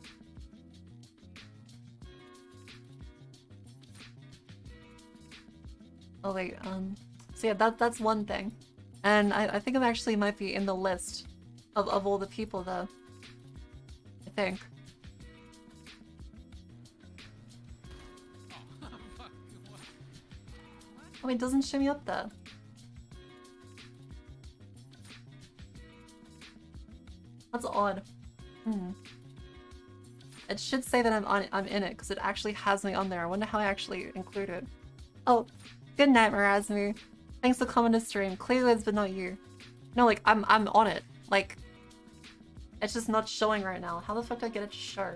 Oh wait, so yeah, that's one thing. And I think it actually might be in the list of all the people though. I think. Oh, it doesn't show me up there. That's odd. It should say that I'm in it because it actually has me on there. I wonder how I actually include it. Oh, good night, Mirazmu. Thanks for coming to stream. Clearly it's but not you. No, like I'm on it. Like it's just not showing right now. How the fuck do I get it to show?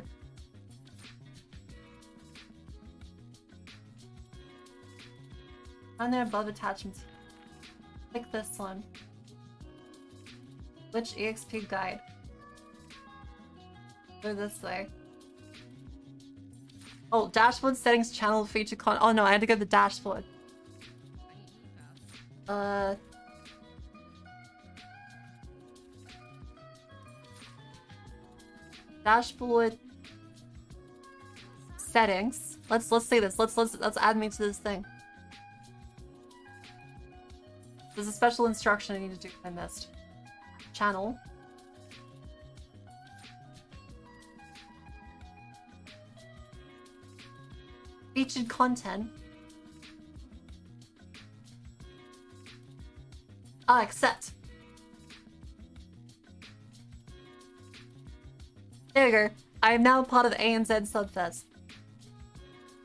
On there above attachments. Click this one. Which EXP guide? Go this way. Oh, dashboard settings channel feature con. Oh no, I had to go to the dashboard. Dashboard settings. Let's say this. Let's add me to this thing. There's a special instruction I need to do I missed. Channel. Featured content. Accept. There you go. I am now part of ANZ Subfest.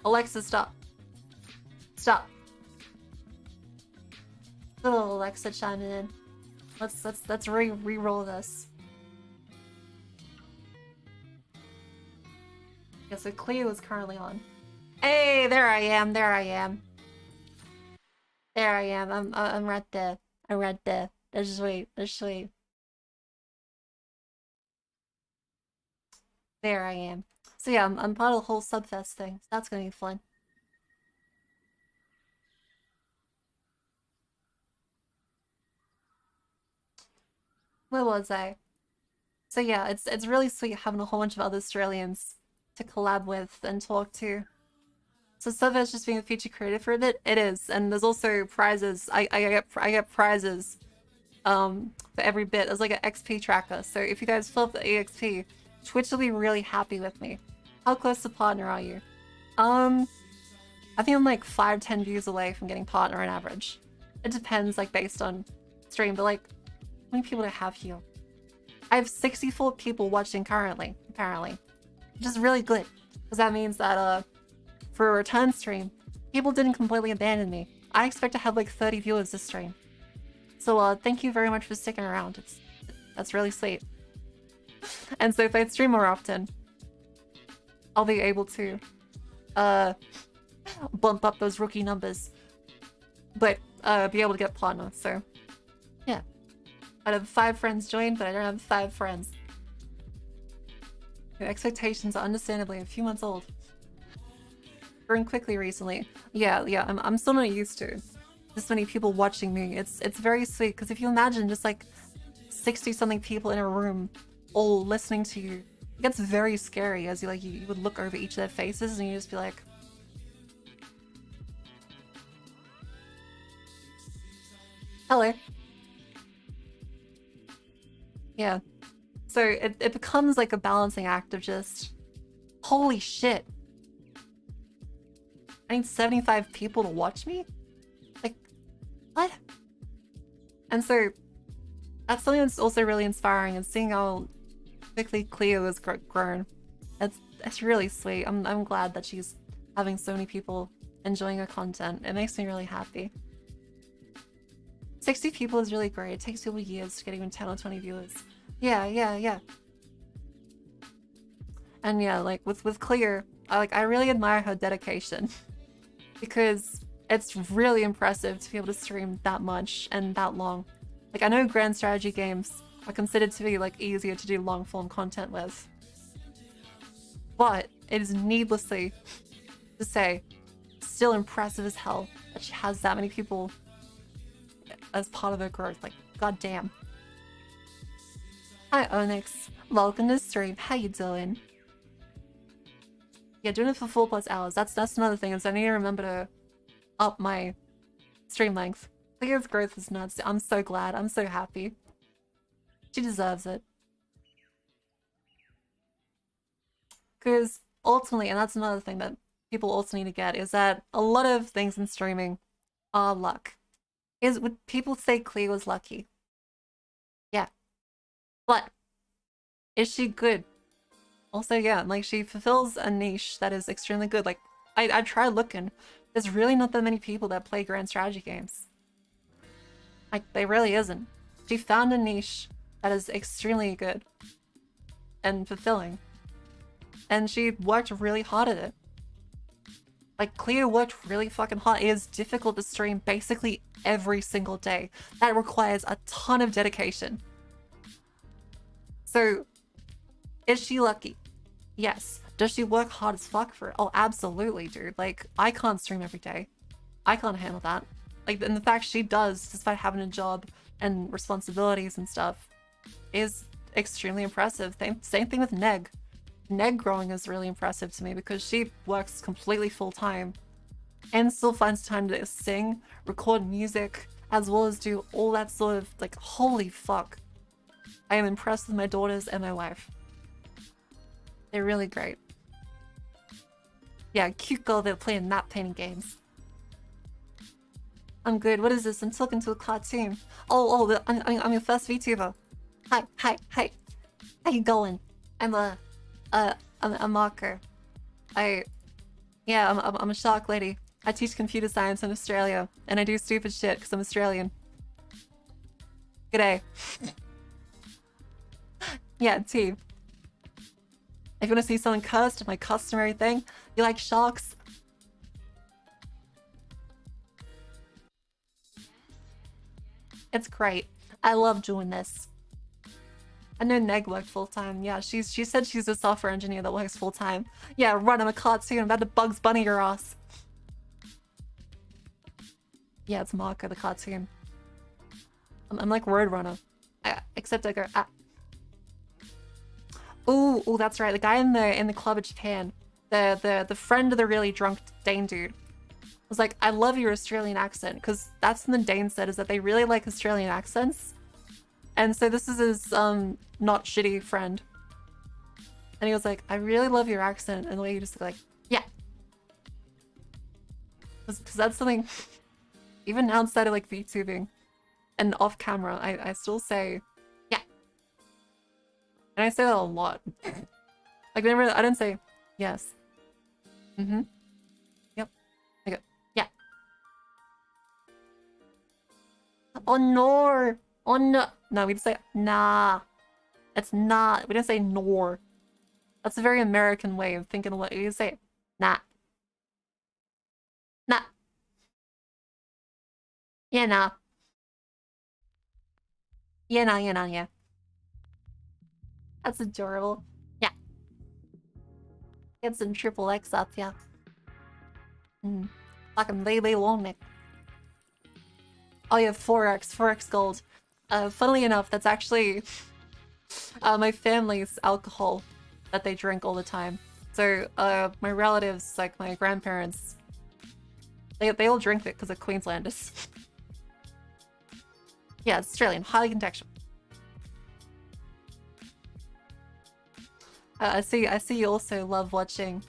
Alexa, stop. Stop. Little Alexa chiming in. Let's re-roll this. Yeah, so Cleo is currently on. Hey, there I am. There I am. There I am. I'm right there. I'm right there. That's sweet. That's sweet. There I am. So yeah, I'm part of the whole Subfest thing. So that's gonna be fun. Where was I? So yeah, it's really sweet having a whole bunch of other Australians to collab with and talk to. So Subfest just being a feature creator for a bit, it is, and there's also prizes. I get prizes for every bit. There's like an XP tracker. So if you guys fill up the EXP, Twitch will be really happy with me. How close to partner are you? I think I'm like 5-10 views away from getting partner on average. It depends, like based on stream, but like how many people do I have here? I have 64 people watching currently, apparently. Which is really good. Because that means that for a return stream, people didn't completely abandon me. I expect to have like 30 viewers this stream. So thank you very much for sticking around. That's really sweet. And so if I stream more often, I'll be able to bump up those rookie numbers. But be able to get partner, so yeah. I'd have 5 friends join, but I don't have 5 friends. Your expectations are understandably a few months old. Growing quickly recently. Yeah, I'm still not used to this many people watching me. It's very sweet, because if you imagine just like 60-something people in a room all listening to you, it gets very scary as you would look over each of their faces and you just be like, hello. Yeah. So it becomes like a balancing act of just, holy shit. I need 75 people to watch me? Like, what? And so that's something that's also really inspiring, and seeing how quickly Cleo has grown. That's really sweet. I'm glad that she's having so many people enjoying her content. It makes me really happy. 60 people is really great. It takes people years to get even 10 or 20 viewers. Yeah. And yeah, like with Cleo, I really admire her dedication. Because it's really impressive to be able to stream that much and that long. Like, I know grand strategy games are considered to be like easier to do long form content with. But it is needlessly to say, still impressive as hell that she has that many people as part of her growth. Like, goddamn. Hi Onyx, welcome to the stream. How you doing? Yeah, doing it for 4+ hours. That's another thing, is I need to remember to up my stream length. Cleo's growth is nuts. I'm so glad. I'm so happy. She deserves it. Because ultimately, and that's another thing that people also need to get, is that a lot of things in streaming are luck. Would people say Cleo was lucky? Yeah. But is she good? Also, yeah, like, she fulfills a niche that is extremely good. Like, I tried looking. There's really not that many people that play grand strategy games. Like, there really isn't. She found a niche that is extremely good and fulfilling. And she worked really hard at it. Like, Cleo worked really fucking hard. It is difficult to stream basically every single day. That requires a ton of dedication. So, is she lucky? Yes. Does she work hard as fuck for it? Oh, absolutely, dude. Like, I can't stream every day. I can't handle that. Like, and the fact she does, despite having a job and responsibilities and stuff, is extremely impressive. Same thing with Neg. Neg growing is really impressive to me because she works completely full-time and still finds time to sing, record music, as well as do all that sort of, like, holy fuck. I am impressed with my daughters and my wife. They're really great. Yeah, cute girl that playing not painting games. I'm good. What is this? I'm talking to a cartoon. I'm your first VTuber. Hi. How you going? I'm a marker. I'm a shark lady. I teach computer science in Australia, and I do stupid shit because I'm Australian. G'day. Yeah, T. If you want to see something cursed, my customary thing, you like sharks? It's great. I love doing this. I know Neg worked full-time. Yeah, she said she's a software engineer that works full-time. Yeah, run, I'm a cartoon. I'm about to Bugs Bunny your ass. Yeah, it's Marco, the cartoon. I'm like Roadrunner. Except I go, ah. Ooh, that's right. The guy in the club at Japan, the friend of the really drunk Dane dude, was like, I love your Australian accent, because that's something Dane said, is that they really like Australian accents. And so this is his not shitty friend. And he was like, I really love your accent, and the way you just like, yeah. Because that's something, even outside of like VTubing and off camera, I still say, yeah. And I say that a lot. Like whenever I didn't say yes. Mm-hmm. Yep. I go, yeah. Oh no. Oh no. No, we just say nah. It's not. We didn't say nor. That's a very American way of thinking of what you say. Nah. Nah. Yeah, nah. Yeah, nah, yeah, nah, yeah. That's adorable. Yeah. Get some triple X up, yeah. Fucking Lele Longneck. Oh yeah, 4X gold. Funnily enough, that's actually my family's alcohol that they drink all the time. So my relatives, like my grandparents, they all drink it because of Queenslanders. Yeah, it's Australian, highly contextual. I see you also love watching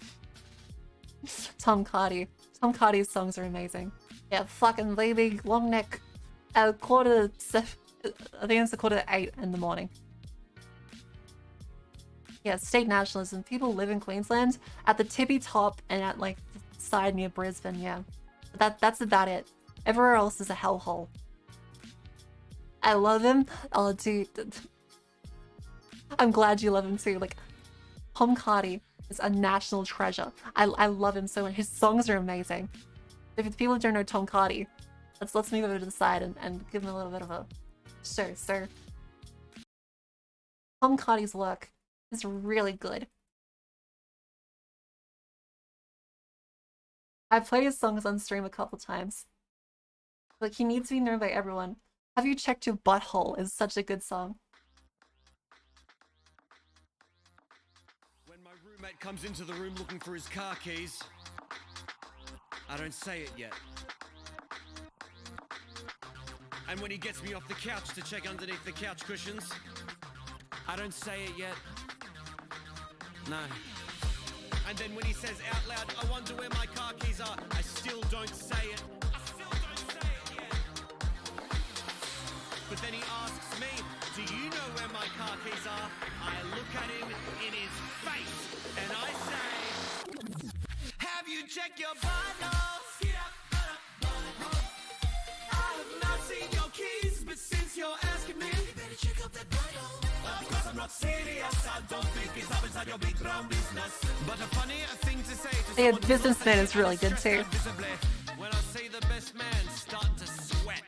Tom Cardy. Tom Cardy's songs are amazing. Yeah, fucking Lele Longneck. 7:15. I think it's 8:15 in the morning. Yeah, state nationalism. People live in Queensland at the tippy top and at like the side near Brisbane, yeah. But that's about it. Everywhere else is a hellhole. I love him. Oh dude. I'm glad you love him too. Like Tom Cardy is a national treasure. I love him so much. His songs are amazing. If people don't know Tom Cardy, let's move over to the side and give him a little bit of a show, sir. Tom Cardy's work is really good. I've played his songs on stream a couple times. Like, he needs to be known by everyone. Have You Checked Your Butthole is such a good song. When my roommate comes into the room looking for his car keys, I don't say it yet. And when he gets me off the couch to check underneath the couch cushions, I don't say it yet. No. And then when he says out loud, I wonder where my car keys are, I still don't say it. I still don't say it yet. But then he asks me, do you know where my car keys are? I look at him in his face and I say, have you checked your butthole? Seen your keys, but since you're asking me, you better check out that butthole. Of course I'm not serious, I don't think it's up inside your big brown business. But a funnier thing to say to yeah, Businessman is really good too. When I see the best man start to sweat,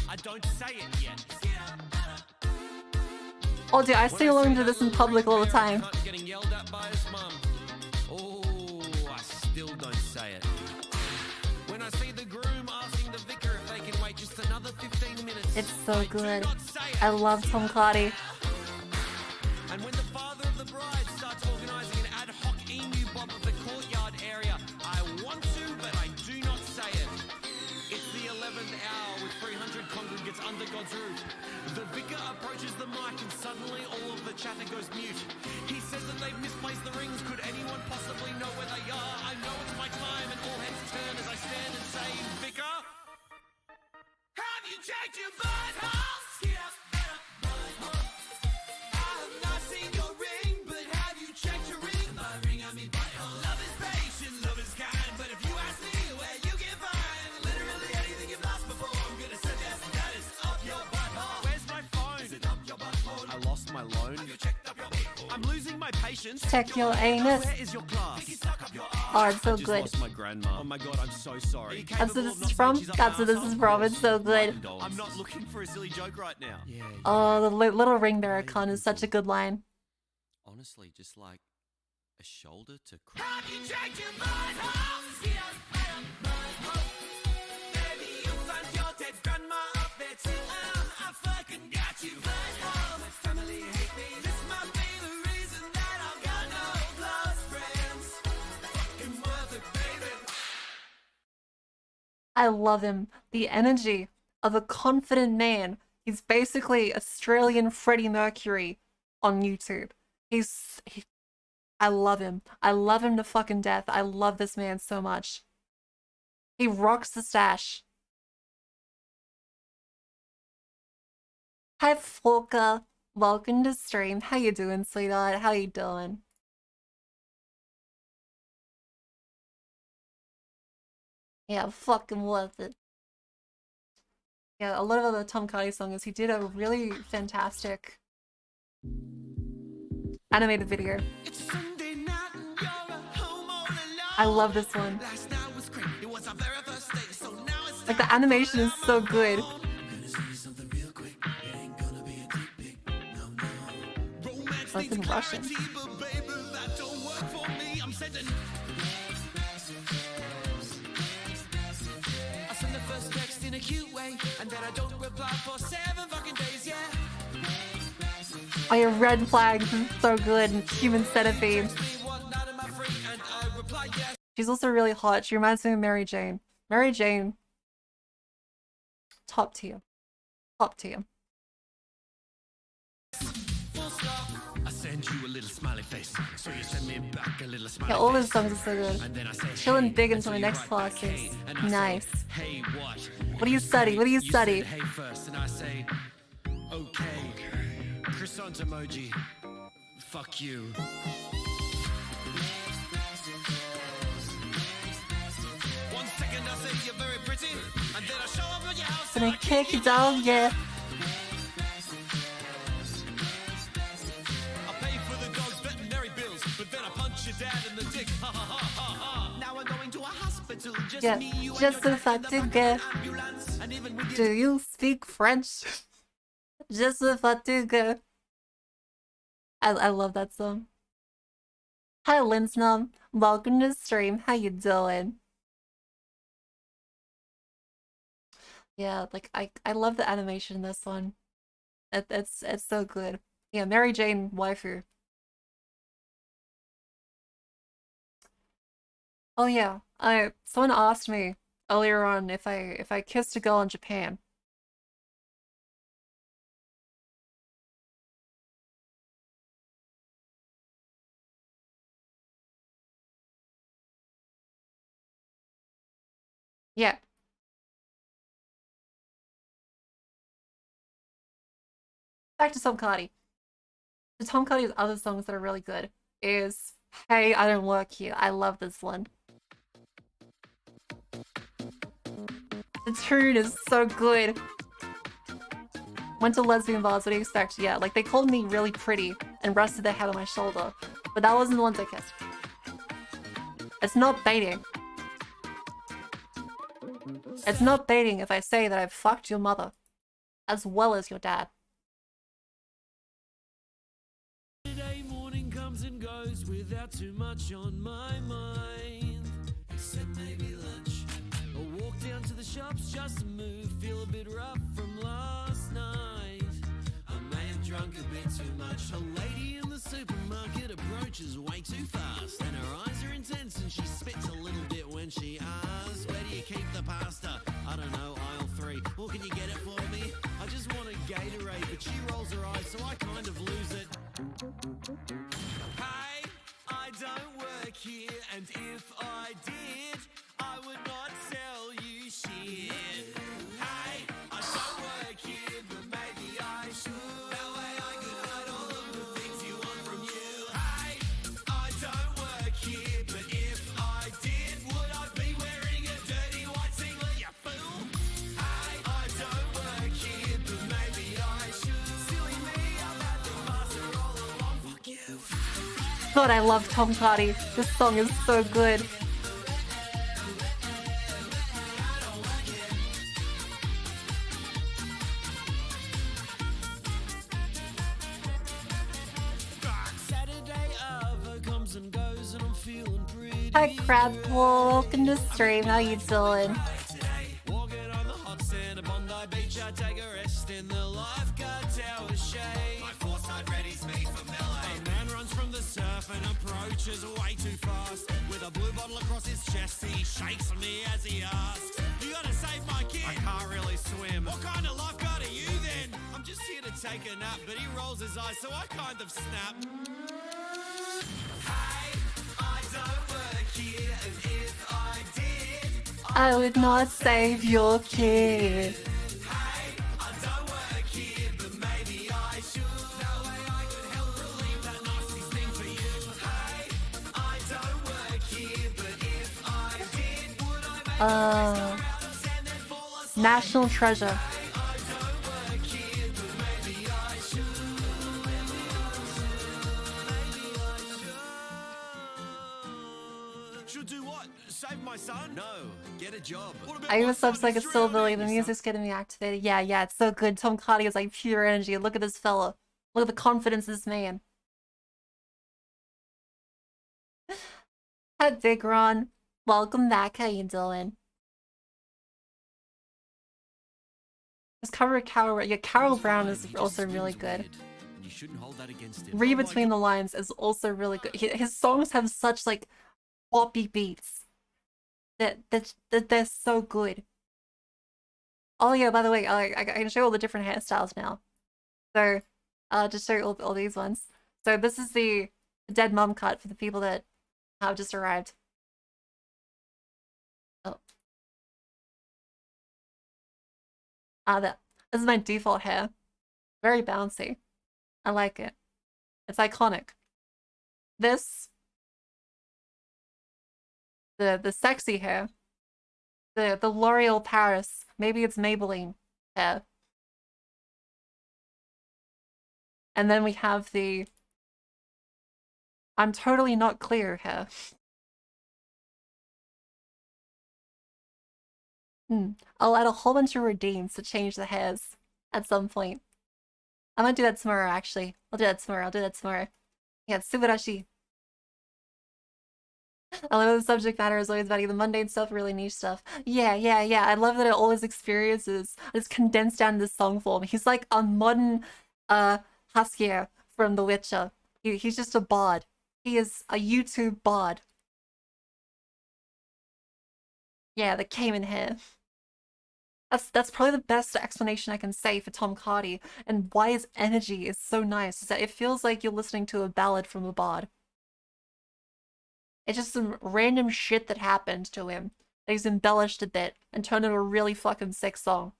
I don't say it yet. Oh dude, I sing along to this in public all the time. Getting yelled at by his mum. Oh, I still don't say it. When I see the groom asking the vicar if they can wait just another 15 minutes. It's so good. I love Tom Cardy. And when the father of the bride approaches the mic and suddenly all of the chatter goes mute. He says that they've misplaced the rings. Could anyone possibly know where they are? I know it's my time and all heads turn as I stand and say, Vicar, have you checked your butthole? Get up, butthole. I have not seen your ring, but have you checked your ring? My ring on me butthole. Love is patient, love is kind, but if you ask me where you can find literally anything you've lost before, I'm gonna suggest that it's up your butthole. Where's my phone? Is it up your butthole? I lost my loan. Have you checked up your butthole? I'm losing my patience. Check your anus. Where is your class? Oh, it's so I just good. lost my grandma. Oh my god, I'm so sorry. That's what this is from. That's what this is from. It's so good. I'm not looking for a silly joke right now. Yeah, Oh, the little ring bearer con is such a good line. Honestly, just like a shoulder to cry. Have you checked your butthole? Get up, butthole. Maybe you'll find your dead grandma up there too. I fucking got you. Butthole. My family hate me. This might be the reason that I've got no close friends. Fucking worth it, baby. I love him. The energy of a confident man. He's basically Australian Freddie Mercury on YouTube. I love him. I love him to fucking death. I love this man so much. He rocks the stash. Hi, Folka. Welcome to stream. How you doing, sweetheart? How you doing? Yeah, fucking worth it. Yeah, a lot of the Tom Cardy songs, he did a really fantastic animated video. It's Sunday night and you're at home all alone. I love this one. Last night was great. It was our very first date, so now it's Like, the animation is so good. gonna say something real quick. It ain't gonna be a deep pic. No, no. Romance That's in needs Russian. clarity, but baby, that don't work for me. I'm sending. I send the first text in a cute way, and then I don't reply for 7 fucking days. Yeah. Oh, your red flags is so good. And Human Centipede. Text me one night, am I free? And I reply yes. She's also really hot. She reminds me of Mary Jane. Mary Jane. Top tier. Top tier. Full stop. I send you a little smiley face, so you send me back a little smiley Yeah, all face. his songs are so good. And then I say, Chillin' hey, big and until so the you next write class back, hey, is and I say, nice. hey, what? What do you study? What do you study? You said, hey first, and I say, okay. Croissant emoji. Fuck you. One second I say you're very pretty, and then I show up at your house Gonna kick you down, yeah. I pay for the dog's veterinary bills, but then I punch your dad in the dick. Ha ha ha ha ha. Now I'm going to a hospital. Just Yeah, me, you, just and if your I dad in the did back get- of the ambulance. And even with Do you speak French? Just if I do go. I love that song. Hi, Linsnum. Welcome to the stream. How you doing? Yeah, like I love the animation in this one. It's so good. Yeah, Mary Jane waifu. Oh yeah, someone asked me earlier on if I kissed a girl in Japan. Yeah. Back to Tom Cardy. The Tom Cardy's other songs that are really good is Hey, I Don't Work Here. I love this one. The tune is so good. Went to lesbian bars, what do you expect? Yeah, like they called me really pretty and rested their head on my shoulder. But that wasn't the ones I kissed. It's not baiting. It's not baiting if I say that I've fucked your mother. As well as your dad. Saturday morning comes and goes without too much on my mind. Except maybe lunch. A walk down to the shops just to move. Feel a bit rough from last night. I may have drunk a bit too much. A lady in the supermarket approaches way too fast. And her eyes are intense and she spits a little bit when she asks, where do you keep the pasta? I don't know, aisle 3. Well, can you get it for me? I just want a Gatorade, but she rolls rolls her eyes, so I kind of lose it. Hey, I don't work here, and if I did, I would not sell you shit. Hey, I don't work here, but maybe I should. That way I could hide all of the things you want from you. Hey, I don't work here, but if I did, would I be wearing a dirty white singlet, you fool? Hey, I don't work here, but maybe I should. Silly me, I've had the master all along. Fuck you. God, I love Tom Cardy. This song is so good. Saturday over comes and goes, and I'm feeling pretty. Hi, Crab. Welcome to stream. How you doing? Walking on the hot sand of Bondi Beach, I take a rest in the lifeguard tower shade. My foresight readies me for melee. A man runs from the surf and approaches way too fast. With a blue bottle across his chest, he shakes me as he asks, "You gotta save my kid." I can't really swim. What kind of lifeguard are you then? I'm just here to take a nap, but he rolls his eyes, so I kind of snap. Hey, I don't work here, and if I did, I would not save your kid. hey, I don't work here, but maybe I should. That way I could help relieve that nasty sting for you. Hey, I don't work here, but if I did, would I make Uh, National Treasure. I don't work here, but maybe I should. Maybe I should. Should do what? Save my son? No, get a job. What about I my was subs son like a who's Silverly. drowning? The music's getting me activated. Yeah, it's so good. Tom Cardy is like pure energy. Look at this fella. Look at the confidence of this man. Hi, Big Ron. Welcome back. How you doing? This cover of Carol, yeah, Carol Brown is also really good. You shouldn't hold that against him. Read Between the Lines is also really good. His songs have such like poppy beats that they're so good. Oh yeah, by the way, I can show you all the different hairstyles now. So, just show you all these ones. So this is the dead mum cut for the people that have just arrived. Oh. This is my default hair. Very bouncy. I like it. It's iconic. This, the sexy hair, the L'Oreal Paris, maybe it's Maybelline hair. And then we have the I'm totally not clear hair. I'll add a whole bunch of redeems to change the hairs at some point. I might do that tomorrow, actually. I'll do that tomorrow. Yeah, Subarashi. I love the subject matter is always about either mundane stuff or really niche stuff. Yeah. I love that all his experiences are just condensed down to this song form. He's like a modern Jaskier from The Witcher. He's just a bard. He is a YouTube bard. Yeah, the Cayman hair. That's probably the best explanation I can say for Tom Cardy and why his energy is so nice. Is that it feels like you're listening to a ballad from a bard. It's just some random shit that happened to him that he's embellished a bit and turned into a really fucking sick song.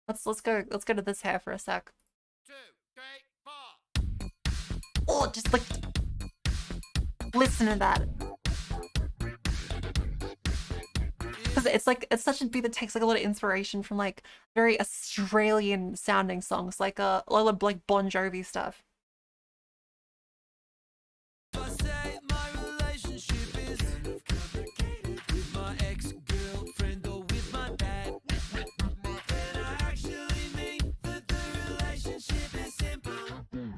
Let's go to this hair for a sec. 2, 3, 4. Oh, just like listen to that. Because it's such a beat that takes like a lot of inspiration from like very Australian sounding songs, like a lot of like Bon Jovi stuff. I say my relationship is with my ex-girlfriend or with my dad. And I actually mean that the relationship is simple.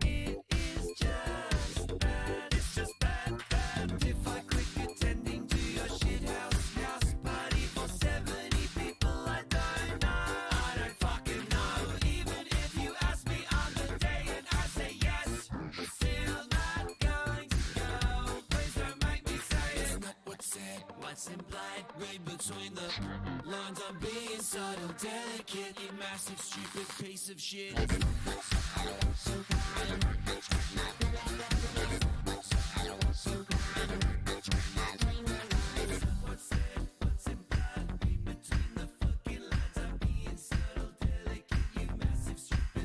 It is just bad. It's just bad. If I quit attending to your shit house party for 70 people, I don't know. I don't fucking know. Even if you ask me on the day and I say yes. what's implied. Read between the lines, I'm being subtle, delicate. You massive, stupid piece of shit.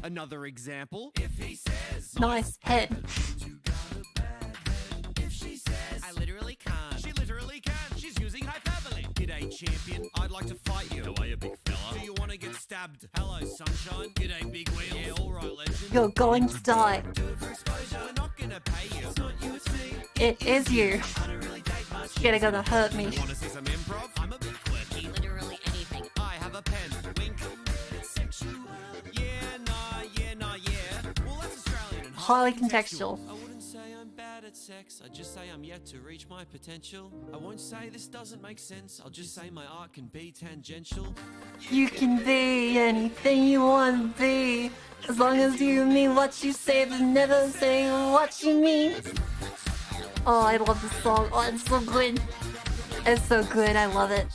Another example. If he says, Nice head. if she says, I literally can't. She literally can. She's using hyperbole. G'day, champion. I'd like to fight you. Are you a big fella? Do you want to get stabbed? Hello, sunshine. G'day, big wheel. Yeah, all right, legend. You're going to die. We're not gonna pay you. It's not you, it's me. It is you. I don't really take much. You're gonna hurt me. Want to see some improv? I'm a bit quirky. Literally anything. I have a pen. Wink. Yeah. Well, that's Australian and Highly contextual. I wouldn't say I'm bad at sex, I'd just say I'm yet to reach my potential. I won't say this doesn't make sense, I'll just say my art can be tangential. You can be anything you want to be, as long as you mean what you say, but never say what you mean. Oh, I love this song. Oh, it's so good. It's so good. I love it.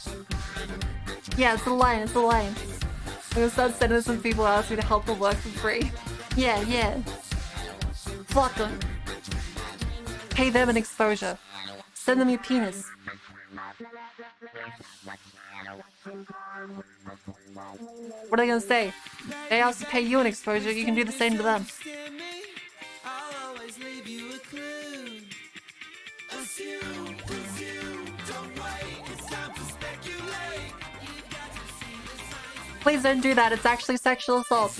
Yeah, it's a line. It's a line. I'm gonna start sending some people who ask me to help them work for free. Yeah. Fuck them. Pay them an exposure. Send them your penis. What are they gonna say? They ask to pay you an exposure, you can do the same to them. Understand me? I'll always leave you a clue. Assume, don't wait, it's time to speculate. You've got to see the signs. Please don't do that, it's actually sexual assault.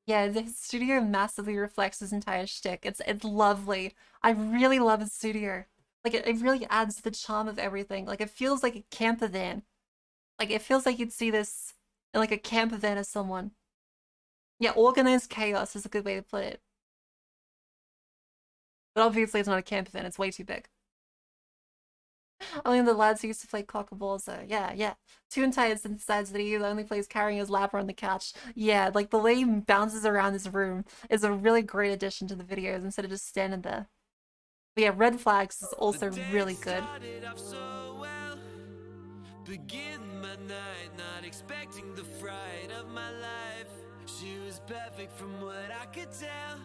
Yeah, the studio massively reflects his entire shtick. It's lovely. I really love his studio. Like it really adds to the charm of everything. Like it feels like a camper van. Like it feels like you'd see this in like a camper van of someone. Yeah, organized chaos is a good way to put it. But obviously it's not a camper van, it's way too big. Only the lads who used to play cock and balls, yeah. Two entire synthesizers that he only plays carrying his lapper on the couch. Yeah, like the way he bounces around his room is a really great addition to the videos instead of just standing there. But yeah, Red Flags is also really good. Started off so well. Begin my night, not expecting the fright of my life. She was perfect from what I could tell.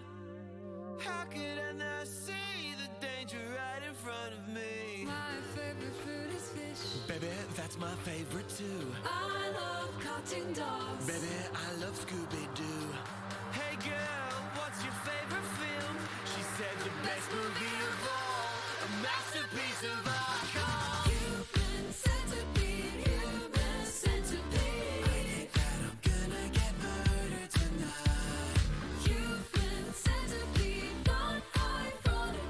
How could I not see the danger right in front of me? My favorite food is fish. Baby, that's my favorite too. I love cartoon dogs. Baby, I love Scooby-Doo. Hey girl, what's your favorite film? She said the best movie of all, a masterpiece of art called Human centipede, human centipede. I think that I'm gonna get murdered tonight. Human centipede, not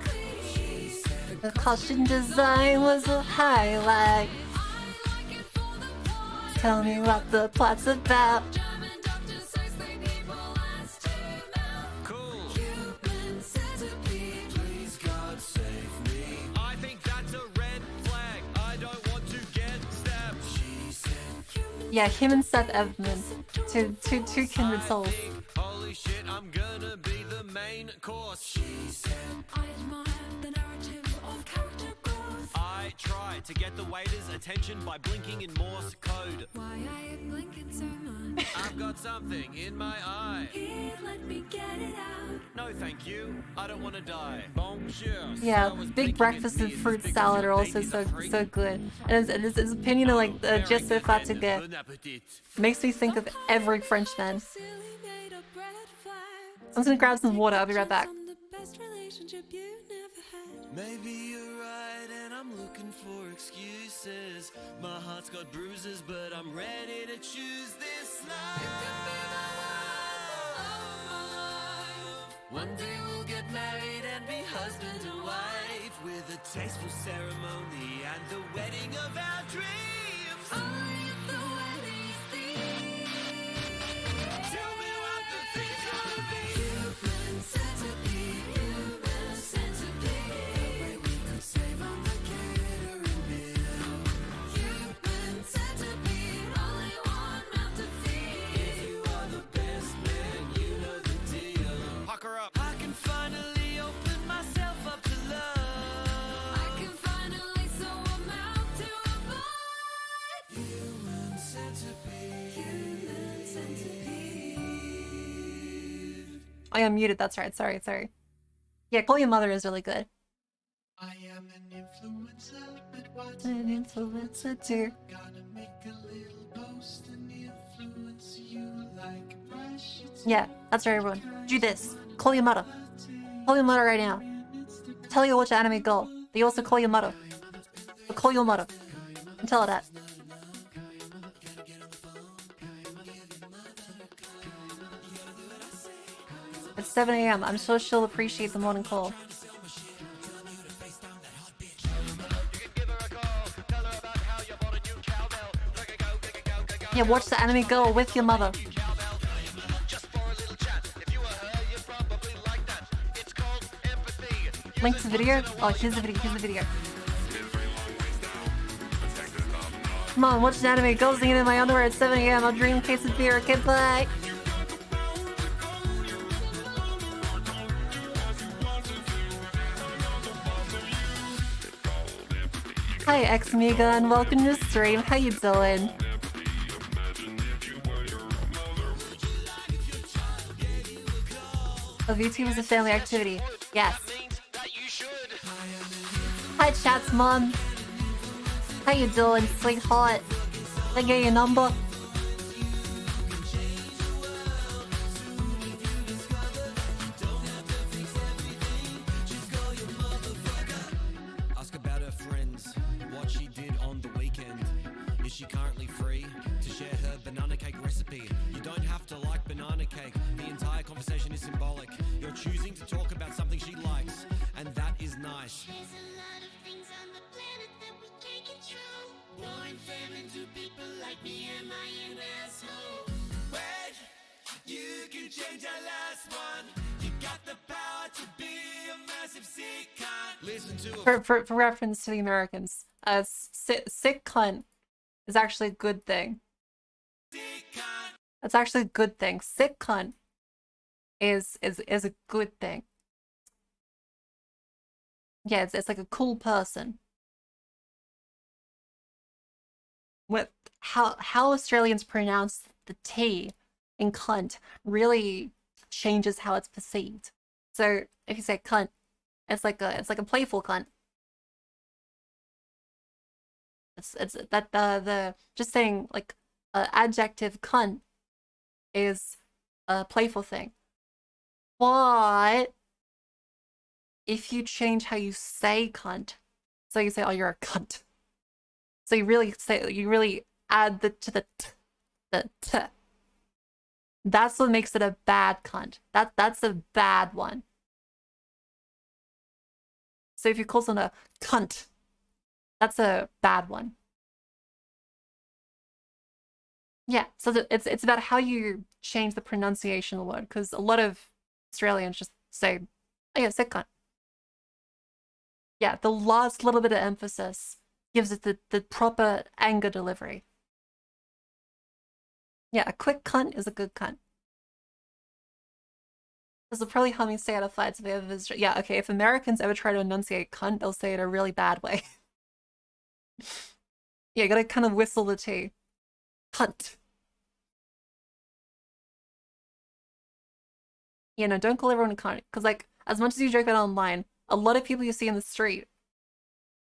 ironically. The costume design was a highlight. I like it for the plot. Tell me what the plot's about. German doctors say slave people last to mouth. Cool. Human centipede. Please God save me. I think that's a red flag. I don't want to get stabbed. She said, Yeah, him and Seth Everman. Two kindred souls. holy shit, I'm gonna be the main course. She said, I admire the narrative of character growth. I try to get the waiter's attention by blinking in Morse code. Why are you blinking so much? I've got something in my eye. Here, let me get it out. No, thank you. I don't want to die. Bonjour. Yeah, So I was big blinking breakfast at me and is fruit because salad your are also baby's a so freak. good. And his opinion of like Very just so good fat to and get bon appetit. makes me think of every Frenchman. Silly made up red flags. I'm just gonna grab some water, I'll be right back. On the best relationship you never had. maybe you're right and I'm looking for excuses. My heart's got bruises, but I'm ready to choose this life. One day we'll get married and be husband and wife with a tasteful ceremony and the wedding of our dreams. I'm the wedding theme. I am muted, that's right. Sorry. Yeah, Call Your Mother is really good. I am an influencer, but what An influencer too. gonna make a little post and influence you like brush it Yeah, that's right, everyone. Do this. Call your mother. Call your mother right now. Tell her to watch Anime Girl. They also call your mother. But call your mother. And tell her that. It's 7 a.m. I'm sure she'll appreciate the morning call. Yeah, watch the Anime Girl with your mother. Link to the video? Oh, here's the video. Come on, watch the Anime Girl singing in my underwear at 7 a.m. I'll dream case of beer. Okay, bye. Hi, X-Mega, and welcome to the stream. How you doing? Oh, VT was a family activity. Yes. Hi, chat's mom. How you doing, sweetheart? Can I get your number? Ask about her friends, what she did on the weekend. Is she currently free to share her banana cake recipe? You don't have to like banana cake. The entire conversation is symbolic. You're choosing to talk about something she likes, and that is nice. There's a lot of things on the planet that we can't control. War and famine to people like me, am I an asshole? Wait, you can change your last one. You got the power to be a massive sick cunt. Listen to For reference to the Americans, sick cunt is actually a good thing. That's actually a good thing. Sick cunt is a good thing. Yeah, it's like a cool person. With how Australians pronounce the T in cunt really changes how it's perceived. So if you say cunt, it's like a playful cunt. It's that the just saying like adjective cunt is a playful thing. But if you change how you say cunt, so you say, oh, you're a cunt. So you really add the to the t. That's what makes it a bad cunt. That's a bad one. So if you call someone a cunt, that's a bad one. Yeah, so it's about how you change the pronunciation of the word, because a lot of Australians just say, oh yeah, sick cunt. Yeah, the last little bit of emphasis gives it the proper anger delivery. Yeah, a quick cunt is a good cunt. This will probably help me stay out of fights if I ever visit. Yeah, okay, if Americans ever try to enunciate cunt, they'll say it a really bad way. Yeah, you gotta kind of whistle the T. Cunt. Yeah, no, don't call everyone a cunt. Because, like, as much as you joke about it online, a lot of people you see in the street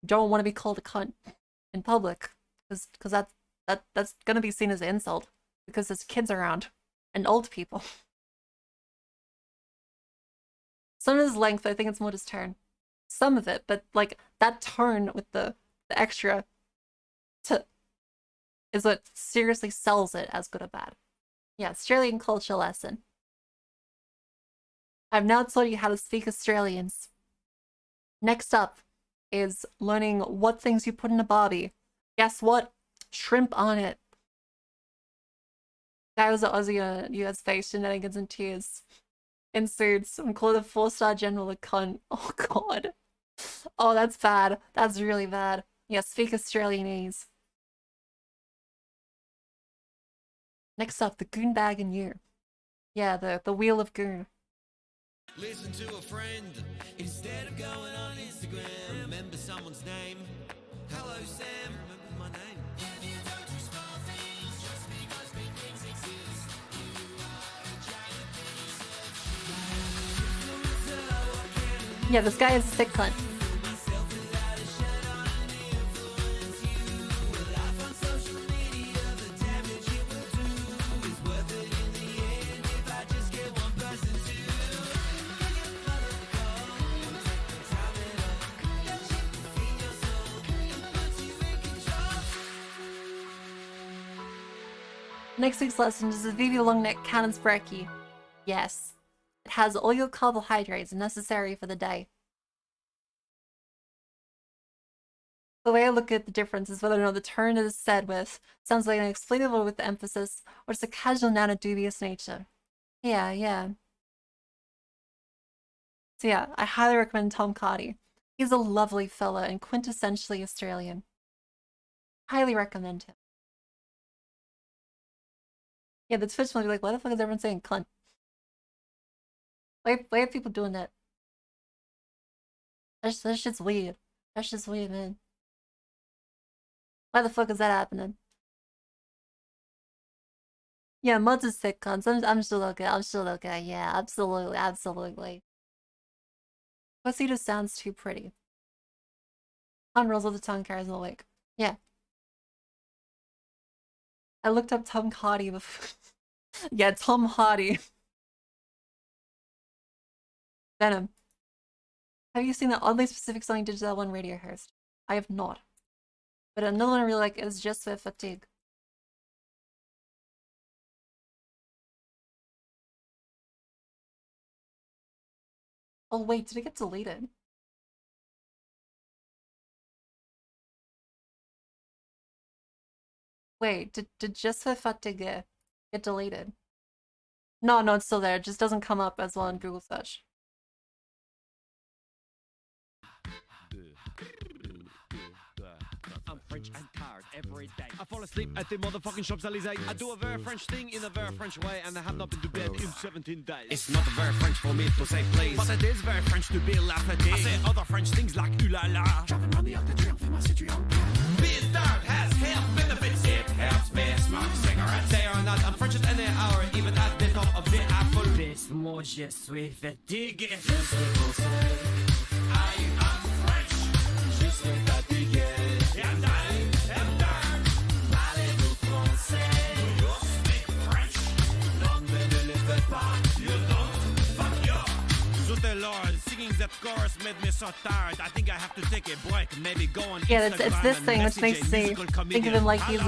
don't want to be called a cunt in public. Because that's gonna be seen as an insult. Because there's kids around. And old people. Some of his length, I think it's more just tone. Some of it, but, like, that tone with the extra t is what seriously sells it as good or bad. Yeah, Australian culture lesson. I've now taught you how to speak Australians. Next up is learning what things you put in a barbie. Guess what? Shrimp on it. Guy was an Aussie on US face, shenanigans and tears. In suits, and call the 4-star general a cunt. Oh god. Oh, that's bad. That's really bad. Yeah, speak Australianese. Next up, the goon bag and you. Yeah, the wheel of goon. Listen to a friend instead of going on Instagram. Remember someone's name. Hello, Sam. Remember my name. If you don't do small things just because big things exist, you are a giant piece of shit. Yeah, this guy is a sick cunt. Next week's lesson is the VV Longneck Cannon's Brekkie. Yes. It has all your carbohydrates necessary for the day. The way I look at the difference is whether or not the tone it is said with sounds like an explainable with emphasis, or just a casual noun of dubious nature. Yeah. So yeah, I highly recommend Tom Cardy. He's a lovely fella and quintessentially Australian. Highly recommend him. Yeah, the Twitch will be like, why the fuck is everyone saying cunt? Why are people doing that? That shit's weird. That's just weird, man. Why the fuck is that happening? Yeah, Muds is sick cunts. I'm still okay. Yeah, absolutely. Pussy just sounds too pretty. Unrolls of the tongue carries the wig. Yeah. I looked up Tom Hardy before. Yeah, Tom Hardy. Venom. Have you seen that oddly specific song Digital One Radio host? I have not. But another one I really like is Just for Fatigue. Oh wait, did it get deleted? Wait, did Just for Fatigue get deleted? No, it's still there. It just doesn't come up as well in Google search. I'm French and tired every day. I fall asleep at the motherfucking Champs-Élysées. I do a very French thing in a very French way, and I have not been to bed in 17 days. It's not very French for me to say please, but it is very French to be la fatigue. I say other French things like ooh la la. Driving around the Arc de Triomphe in my Citroën. Being dark has health benefits. It helps me smoke cigarettes. They are not unfrenched any hour, even at the top of the apple. This more je suis fatigué. Je suis français. I am French. Je suis fatigué. And I am dark. Parlez-vous français? Do you speak French? Non, mais ne le faites pas. You don't. Fuck you. Zut the Lord, singing that chorus made me so tired. I think I have to take a break. Maybe go on. Yeah, it's this thing which makes me think of him like he's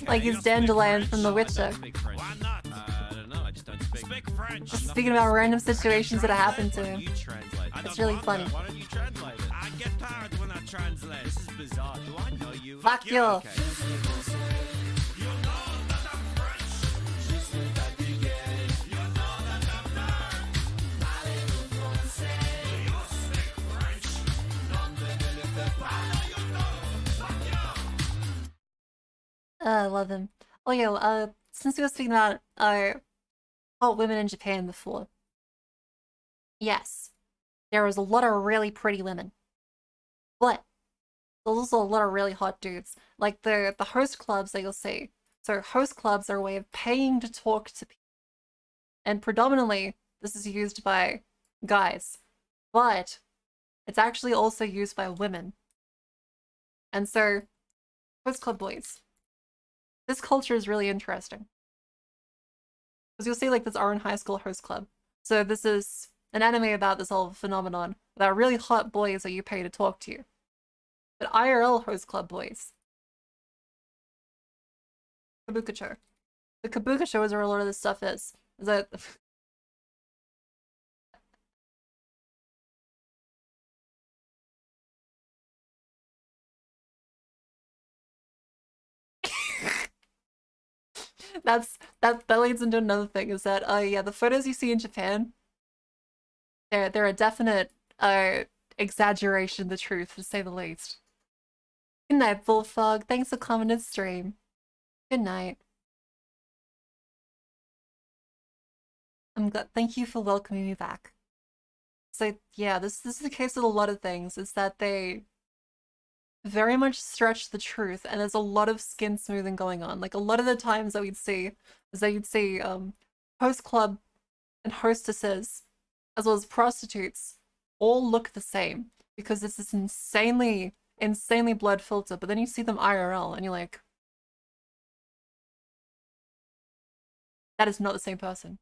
like he's Dandelion from The Witcher. Why not? I don't know. I just don't speak French. Speaking about random situations that have happened to him. It's really funny. Why don't you translate it? I get tired when I translate. This is bizarre. Do I know you? Fuck you. Okay. I love him. Oh yeah, since we were speaking about hot women in Japan before. Yes. There was a lot of really pretty women. But there's also a lot of really hot dudes. Like the host clubs that you'll see. So host clubs are a way of paying to talk to people. And predominantly, this is used by guys. But it's actually also used by women. And so, host club boys. This culture is really interesting. Because you'll see like this Oran High School host club. So this is an anime about this whole phenomenon. There are really hot boys that you pay to talk to you. But IRL host club boys. Kabuka show. The Kabuka show is where a lot of this stuff is. Is that that leads into another thing, is that yeah, the photos you see in Japan, they're a definite exaggeration of the truth, to say the least. Good night, Bullfrog. Thanks for coming to the stream. Good night. I'm glad. Thank you for welcoming me back. So yeah, this is the case with a lot of things, is that they very much stretch the truth, and there's a lot of skin smoothing going on. Like a lot of the times that we'd see is that you'd see host club and hostesses, as well as prostitutes, all look the same because it's this insanely blurred filter, but then you see them IRL and you're like, that is not the same person.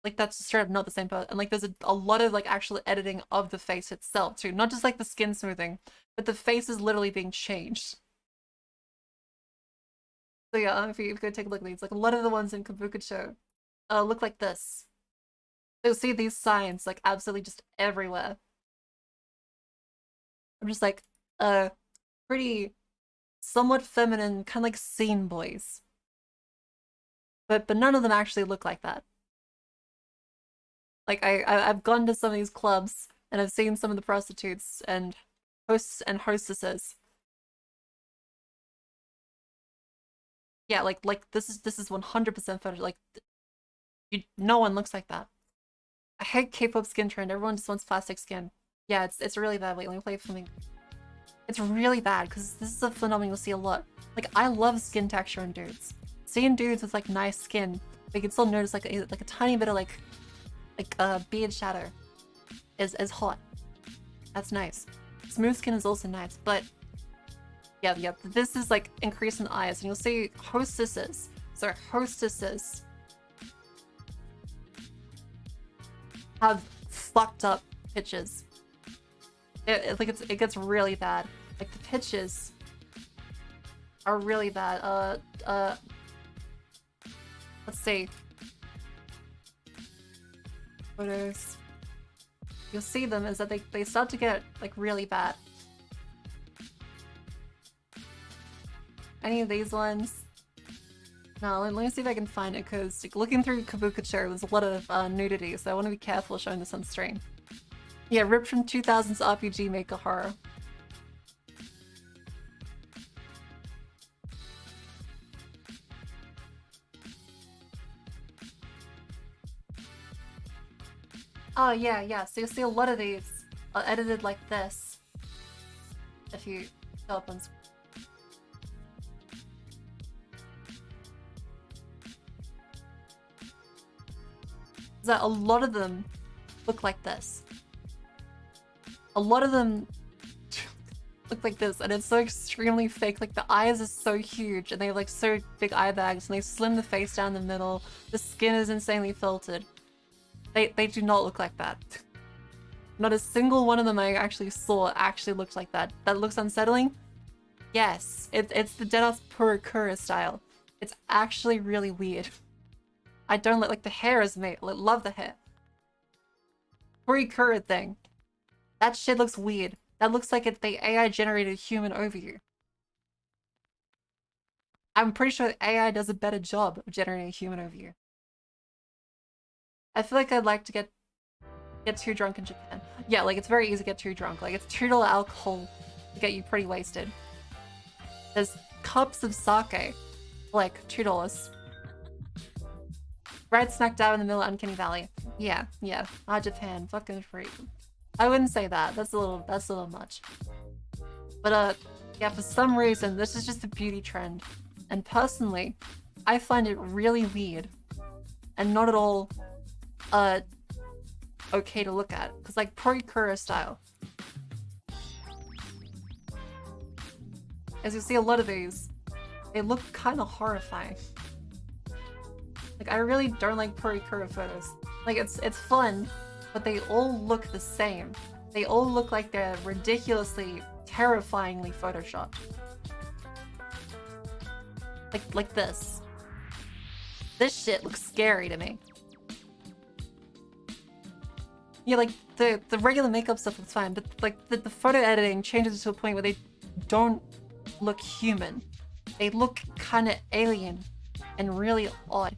Like, that's just straight up not the same person. And like, there's a lot of like actual editing of the face itself too, not just like the skin smoothing, but the face is literally being changed. So yeah, if you go take a look at these, like a lot of the ones in Kabukicho look like this. You'll see these signs like absolutely just everywhere. I'm just like, pretty, somewhat feminine, kind of like scene boys. But none of them actually look like that. Like I've gone to some of these clubs and I've seen some of the prostitutes and hosts and hostesses. Yeah, like this is 100% photo. Like, no one looks like that. I hate K-pop skin trend. Everyone just wants plastic skin. Yeah, it's really bad. Wait, let me play something. It's really bad because this is a phenomenon you'll see a lot. Like, I love skin texture in dudes. Seeing dudes with like nice skin, but you can still notice like a tiny bit of like beard shadow is hot. That's nice. Smooth skin is also nice, but yeah, this is like increase in eyes, and you'll see hostesses. So hostesses have fucked up pitches. It gets really bad. Like the pitches are really bad. Let's see. Photos. You'll see them is that they start to get like really bad. Any of these ones? No, let me see if I can find it, because like, looking through Kabukicho, there's a lot of nudity, so I want to be careful showing this on stream. Yeah, ripped from 2000s RPG Maker horror. Oh yeah, so you'll see a lot of these edited like this. If you go up on screen. That a lot of them look like this. A lot of them look like this, and it's so extremely fake. Like the eyes are so huge, and they have like so big eye bags, and they slim the face down the middle. The skin is insanely filtered. They do not look like that. Not a single one of them I actually saw actually looked like that. That looks unsettling. Yes, it's the Deadass Purikura style. It's actually really weird. I don't like the hair is made. I love the hair. Purikura thing. That shit looks weird. That looks like they AI generated human over you. I'm pretty sure AI does a better job of generating a human over you. I feel like I'd like to get too drunk in Japan. Yeah, like it's very easy to get too drunk. Like it's $2 alcohol to get you pretty wasted. There's cups of sake, like $2. Right smack dab in the middle of Uncanny Valley. Yeah. Japan, fucking free. I wouldn't say that. That's a little much. But yeah, for some reason, this is just a beauty trend. And personally, I find it really weird. And not at all okay to look at. Because like Purikura style. As you see a lot of these, they look kind of horrifying. Like I really don't like Purikura photos. Like it's fun, but they all look the same. They all look like they're ridiculously, terrifyingly photoshopped. Like this. This shit looks scary to me. Yeah, like the regular makeup stuff is fine, but like the photo editing changes it to a point where they don't look human. They look kind of alien and really odd.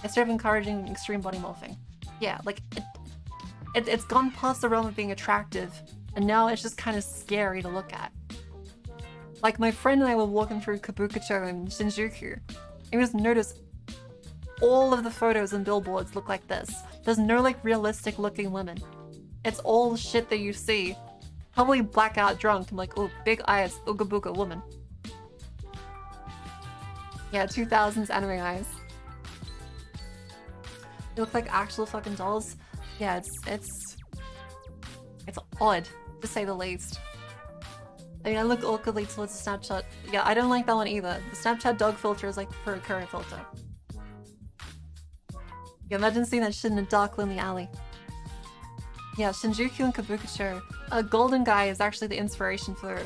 Instead of encouraging extreme body morphing. Yeah, like it's gone past the realm of being attractive, and now it's just kind of scary to look at. Like my friend and I were walking through Kabukicho in Shinjuku, and we just noticed all of the photos and billboards look like this. There's no like realistic looking women. It's all shit that you see. Probably blackout drunk and like, oh, big eyes, ooga booga woman. Yeah, 2000s anime eyes. They look like actual fucking dolls. Yeah, it's odd, to say the least. I mean, I look awkwardly towards the Snapchat. Yeah, I don't like that one either. The Snapchat dog filter is like the Kurokuro filter. Yeah, imagine seeing that shit in a dark, lonely alley. Yeah, Shinjuku and Kabukicho. Golden Guy is actually the inspiration for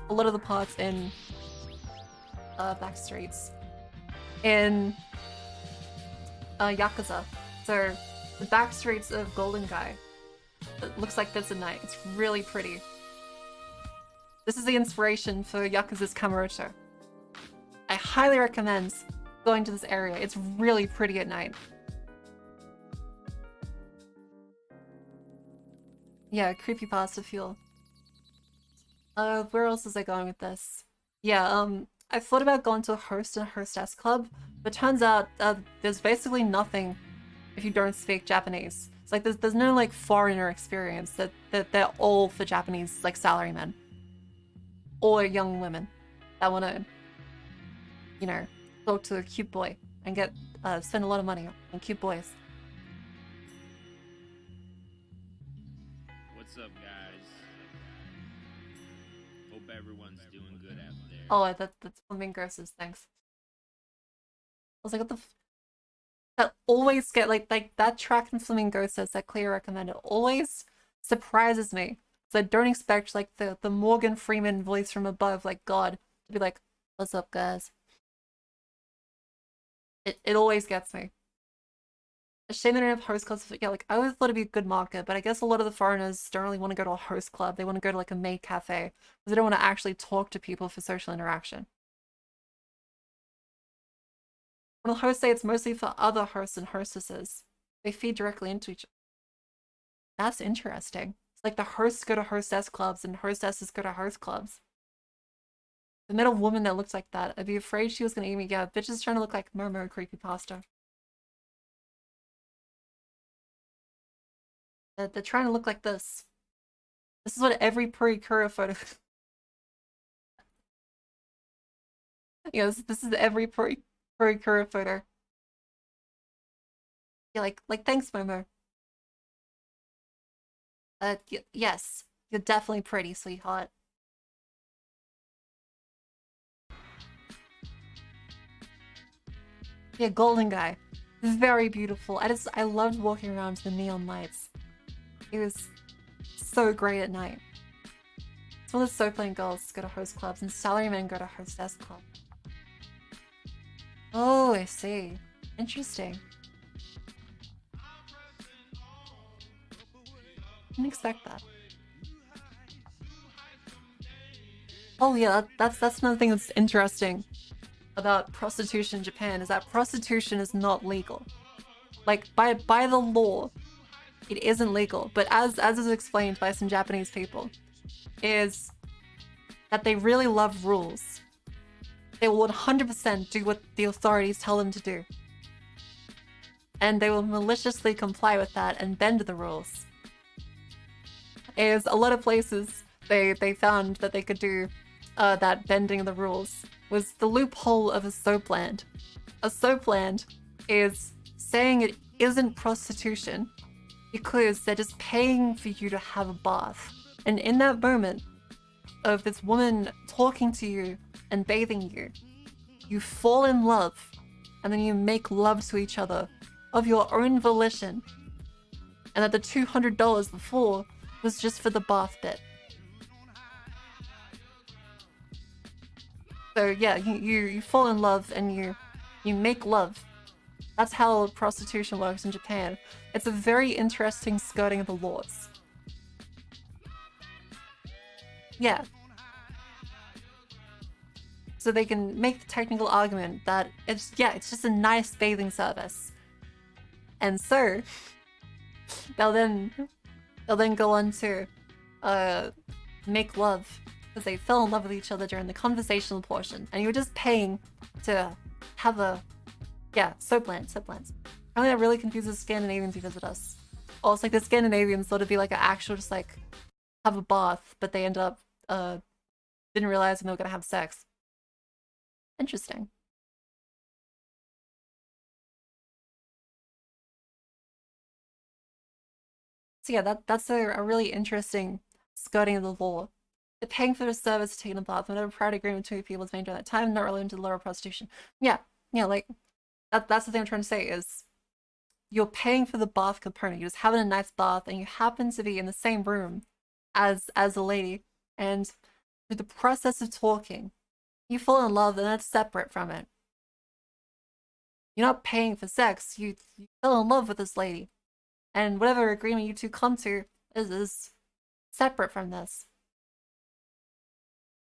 a lot of the parts in Backstreets. In Yakuza. So, the Backstreets of Golden Guy. It looks like this at night. It's really pretty. This is the inspiration for Yakuza's Kamurocho. I highly recommend going to this area. It's really pretty at night. Yeah, creepypasta fuel. Where else is I going with this? Yeah, I thought about going to a host and a hostess club, but turns out there's basically nothing if you don't speak Japanese. It's like there's no like foreigner experience that they're all for Japanese like salarymen or young women that want to, you know, talk to a cute boy and get spend a lot of money on cute boys. What's up, guys? Hope everyone's doing good out there. Oh, that's Flamingo's, thanks. I was like, what the that always get like that track from Flamingo's that Cleo recommended always surprises me. So I don't expect like the Morgan Freeman voice from above, like God, to be like, what's up, guys? It always gets me. A shame they don't have host clubs. Yeah, like I always thought it'd be a good market, but I guess a lot of the foreigners don't really want to go to a host club. They want to go to like a maid cafe because they don't want to actually talk to people for social interaction. When the hosts say it's mostly for other hosts and hostesses, they feed directly into each other. That's interesting. It's like the hosts go to hostess clubs and hostesses go to host clubs. If I met a woman that looked like that, I'd be afraid she was gonna eat me. Yeah, bitch is trying to look like Momo creepypasta. They're trying to look like this. This is what every Purikura photo... Yeah, this is every Purikura photo. Yeah, like thanks, Momo. Yes, you're definitely pretty, sweetheart. Yeah, Golden Guy. Very beautiful. I loved walking around the neon lights. It was so great at night. It's one of the so-playing girls go to host clubs and salarymen go to hostess club. Oh, I see. Interesting. Didn't expect that. Oh yeah, that's another thing that's interesting about prostitution in Japan is that prostitution is not legal. Like by the law, it isn't legal. But as is explained by some Japanese people, is that they really love rules. They will 100% do what the authorities tell them to do. And they will maliciously comply with that and bend the rules. Is a lot of places they found that they could do that bending of the rules was the loophole of a soapland. A soapland is saying it isn't prostitution because they're just paying for you to have a bath. And in that moment of this woman talking to you and bathing you, you fall in love and then you make love to each other of your own volition. And that the $200 before was just for the bath bit. So yeah, you fall in love and you make love. That's how prostitution works in Japan. It's a very interesting skirting of the laws. Yeah. So they can make the technical argument that it's just a nice bathing service. And so they'll then go on to make love because they fell in love with each other during the conversational portion, and you were just paying to have a soaplands. Apparently that really confuses Scandinavians who visit us. Oh, it's like the Scandinavians thought it'd be like an actual just like have a bath, but they end up didn't realize when they were gonna have sex. Interesting. So yeah, that's a really interesting skirting of the law. The paying for the service to take in a bath whenever prior agreement between people is made during that time, not relevant to the lower prostitution. Yeah, like that's the thing I'm trying to say is you're paying for the bath component. You're just having a nice bath and you happen to be in the same room as a lady, and through the process of talking, you fall in love and that's separate from it. You're not paying for sex, you fell in love with this lady. And whatever agreement you two come to is separate from this.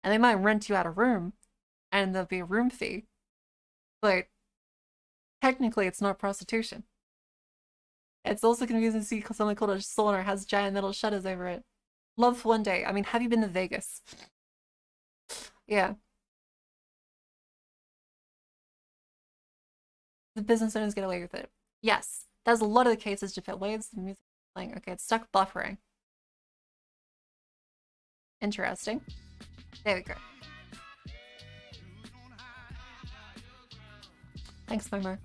And they might rent you out a room, and there'll be a room fee. But technically it's not prostitution. It's also confusing to see something called a sauna has giant metal shutters over it. Love for one day. I mean, have you been to Vegas? Yeah. The business owners get away with it. Yes. There's a lot of the cases Japan waves the music playing. Okay, it's stuck buffering. Interesting. There we go. Thanks, Momo.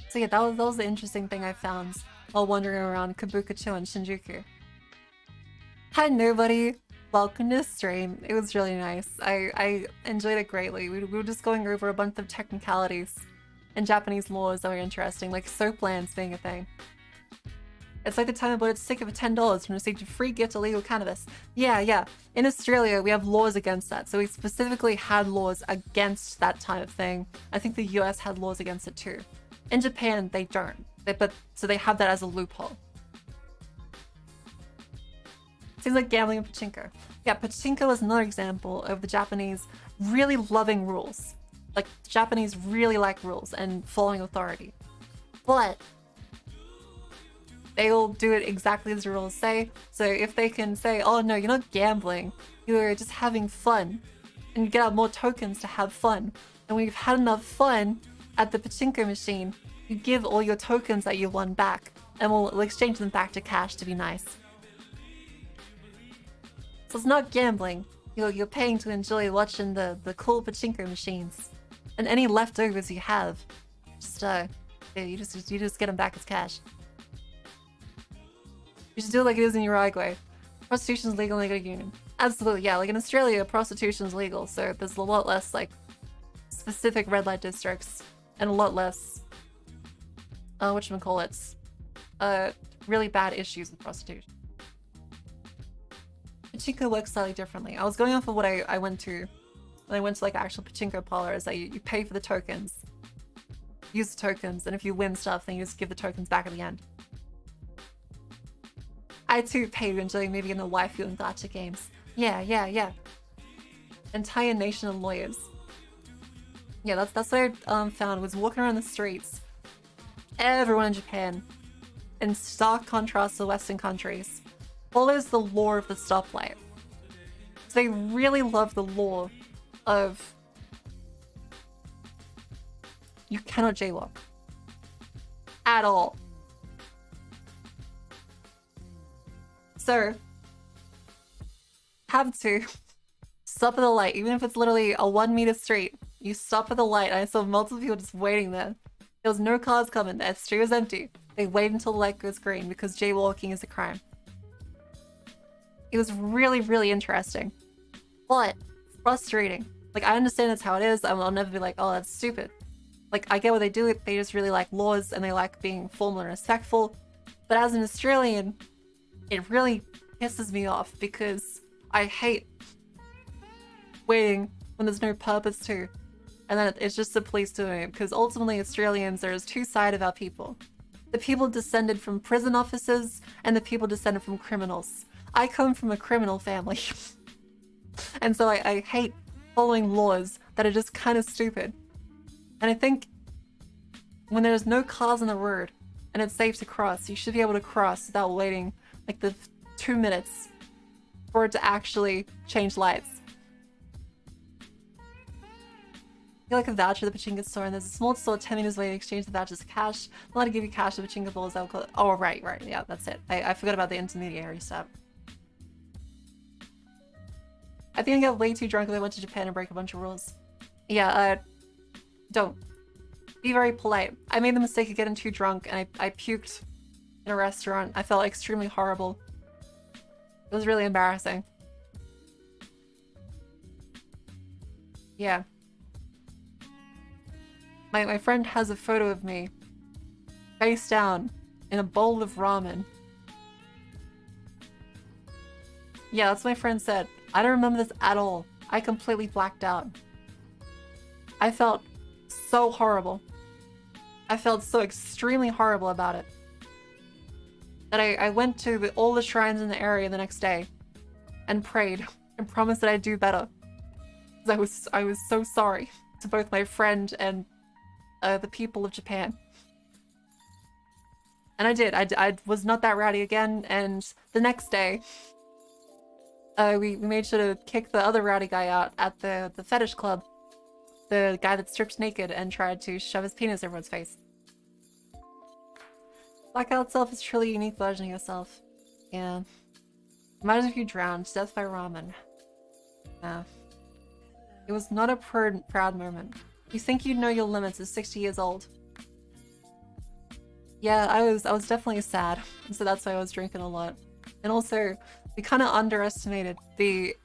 So yeah, that was the interesting thing I found while wandering around Kabukicho and Shinjuku. Hi nobody! Welcome to the stream. It was really nice. I enjoyed it greatly. We were just going over a bunch of technicalities and Japanese laws that were interesting, like soap lands being a thing. It's like the time I bought a sticker for $10 and received a free gift of legal cannabis. Yeah. In Australia, we have laws against that. So we specifically had laws against that type of thing. I think the US had laws against it too. In Japan, they don't. So they have that as a loophole. Seems like gambling and pachinko. Yeah, pachinko is another example of the Japanese really loving rules. Like, the Japanese really like rules and following authority. But they will do it exactly as the rules say. So if they can say, oh no, you're not gambling, you're just having fun, and you get out more tokens to have fun. And when you've had enough fun at the pachinko machine, you give all your tokens that you won back, and we'll exchange them back to cash to be nice. So it's not gambling. You're paying to enjoy watching the cool pachinko machines, and any leftovers you have, you just get them back as cash. You should do it like it is in Uruguay. Prostitution is legal in the union. Absolutely, yeah. Like in Australia, prostitution is legal, so there's a lot less like specific red light districts and a lot less, whatchamacallits, really bad issues with prostitution. Pachinko works slightly differently. I was going off of what I went to when I went to like actual pachinko parlors. That you pay for the tokens, use the tokens, and if you win stuff, then you just give the tokens back at the end. I too pay to enjoy maybe in the waifu and gacha games. Yeah. Entire nation of lawyers. Yeah, that's what I found, was walking around the streets. Everyone in Japan, in stark contrast to Western countries, follows the law of the stoplight. So they really love the law of you cannot jaywalk. At all. So, have to stop at the light, even if it's literally a 1 meter street. You stop at the light, and I saw multiple people just waiting there. There was no cars coming, the street was empty. They wait until the light goes green because jaywalking is a crime. It was really, really interesting. But frustrating. Like, I understand that's how it is. I'll never be like, oh, that's stupid. Like, I get what they do. They just really like laws and they like being formal and respectful. But as an Australian, it really pisses me off because I hate waiting when there's no purpose to. And then it's just the police doing it, because ultimately Australians, there's two sides of our people. The people descended from prison officers and the people descended from criminals. I come from a criminal family. And so I hate following laws that are just kind of stupid. And I think when there's no cars on the road and it's safe to cross, you should be able to cross without waiting like the 2 minutes for it to actually change lights. You like a voucher at the pachinko store, and there's a small store 10 minutes away to exchange the vouchers to cash. They'll let to give you cash to pachinko balls. Oh, right, yeah, that's it. I forgot about the intermediary stuff. I think I got way too drunk when I went to Japan and break a bunch of rules. Yeah, don't. Be very polite. I made the mistake of getting too drunk and I puked in a restaurant. I felt extremely horrible. It was really embarrassing. Yeah. My friend has a photo of me face down in a bowl of ramen. Yeah, that's what my friend said. I don't remember this at all. I completely blacked out. I felt so horrible. I felt so extremely horrible about it. That I went to all the shrines in the area the next day and prayed and promised that I'd do better. Because I was so sorry to both my friend and the people of Japan. And I did. I was not that rowdy again, and the next day we made sure to kick the other rowdy guy out at the fetish club. The guy that stripped naked and tried to shove his penis in everyone's face. Blackout self is truly a unique version of yourself. Yeah. Imagine if you drowned. Death by ramen. Yeah. It was not a proud moment. You think you know your limits at 60 years old. Yeah, I was definitely sad. So that's why I was drinking a lot. And also, we kind of underestimated the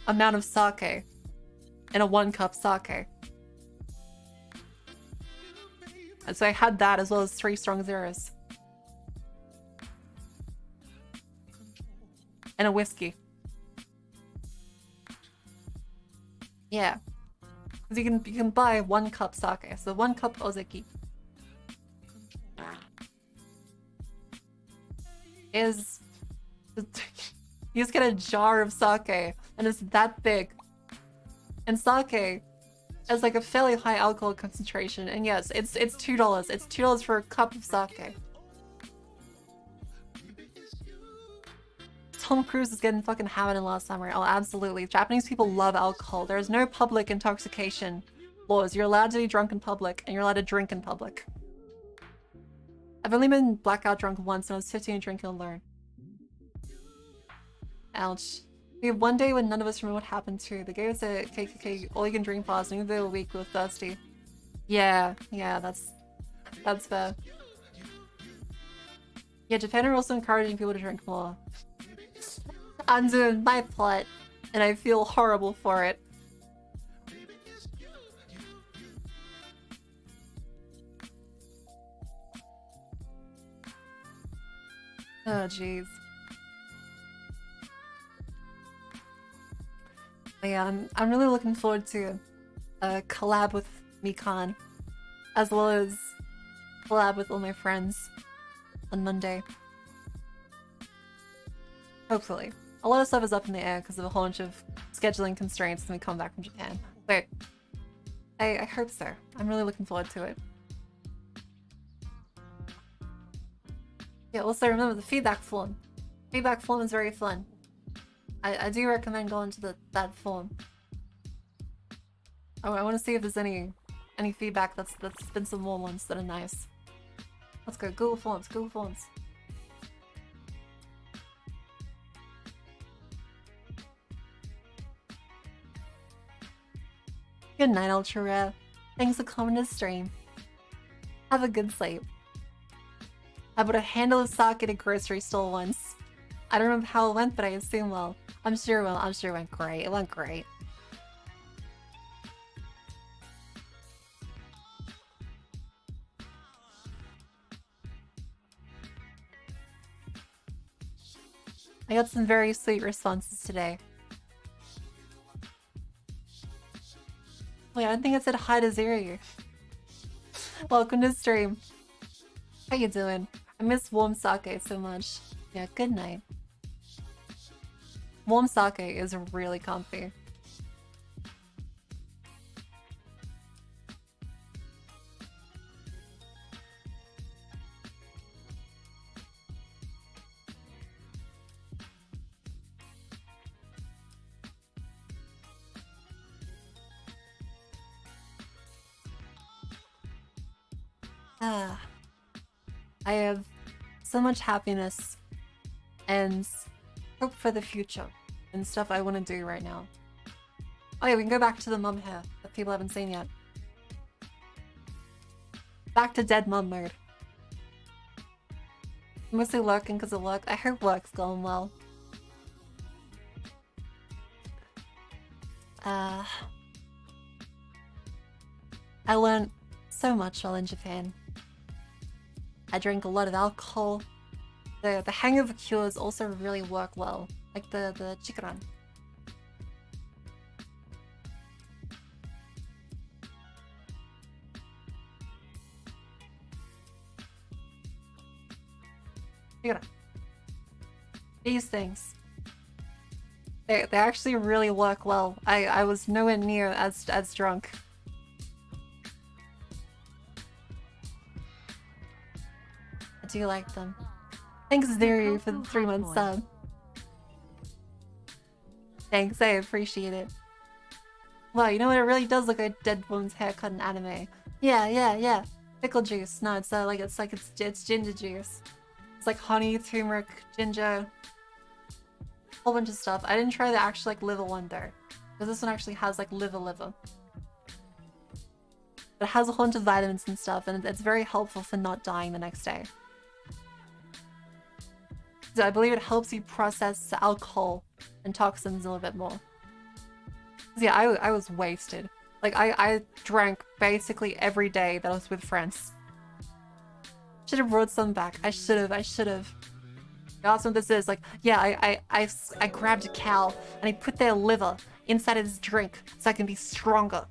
amount of sake in a 1-cup sake. And so I had that as well as 3 strong zeros. And a whiskey. Yeah. Because you can buy 1-cup sake. So 1 cup ozeki is you just get a jar of sake and it's that big. And sake has like a fairly high alcohol concentration, and yes, it's $2. It's $2 for a cup of sake. Tom Cruise is getting fucking hammered in last summer. Oh, absolutely. Japanese people love alcohol. There is no public intoxication laws. You're allowed to be drunk in public, and you're allowed to drink in public. I've only been blackout drunk once when I was 15 drinking alone. Ouch. We had one day when none of us remember what happened to. They gave us a KKK all-you-can-drink pass, and we were a week we were thirsty. Yeah, that's fair. Yeah, Japan are also encouraging people to drink more. I'm doing my part, and I feel horrible for it. Oh, jeez. Yeah, I'm really looking forward to a collab with Mikan, as well as collab with all my friends on Monday. Hopefully. A lot of stuff is up in the air because of a whole bunch of scheduling constraints when we come back from Japan. But I hope so. I'm really looking forward to it. Yeah, also remember the feedback form. Feedback form is very fun. I do recommend going to that form. Oh, I want to see if there's any feedback that's been some more ones that are nice. Let's go, Google Forms, Google Forms. Good night, Ultra Rare. Thanks for coming to the stream. Have a good sleep. I bought a handle of sake at a grocery store once. I don't remember how it went, but I assume well. I'm sure it went great. It went great. I got some very sweet responses today. Wait, I don't think I said hi to Ziri. Welcome to the stream. How you doing? I miss warm sake so much. Yeah, good night. Warm sake is really comfy. I have so much happiness and hope for the future and stuff I want to do right now. Oh yeah, we can go back to the mum hair that people haven't seen yet. Back to dead mum mode. Mostly lurking because of luck. I hope work's going well. I learned so much while in Japan. I drank a lot of alcohol. The hangover cures also really work well, like the chikuran. These things. They actually really work well. I was nowhere near as drunk. I do like them. Thanks Zeri for the 3-month sub. Thanks, I appreciate it. Wow, you know what? It really does look like Dead Woman's haircut in anime. Yeah. Pickle juice. No, it's ginger juice. It's like honey, turmeric, ginger, whole bunch of stuff. I didn't try the actual like liver one though, because this one actually has like liver. But it has a whole bunch of vitamins and stuff, and it's very helpful for not dying the next day. So I believe it helps you process alcohol and toxins a little bit more. Yeah, I was wasted. Like I drank basically every day that I was with friends. Should have brought some back. I should have. That's what this is. Like, yeah, I grabbed a cow and I put their liver inside of this drink so I can be stronger.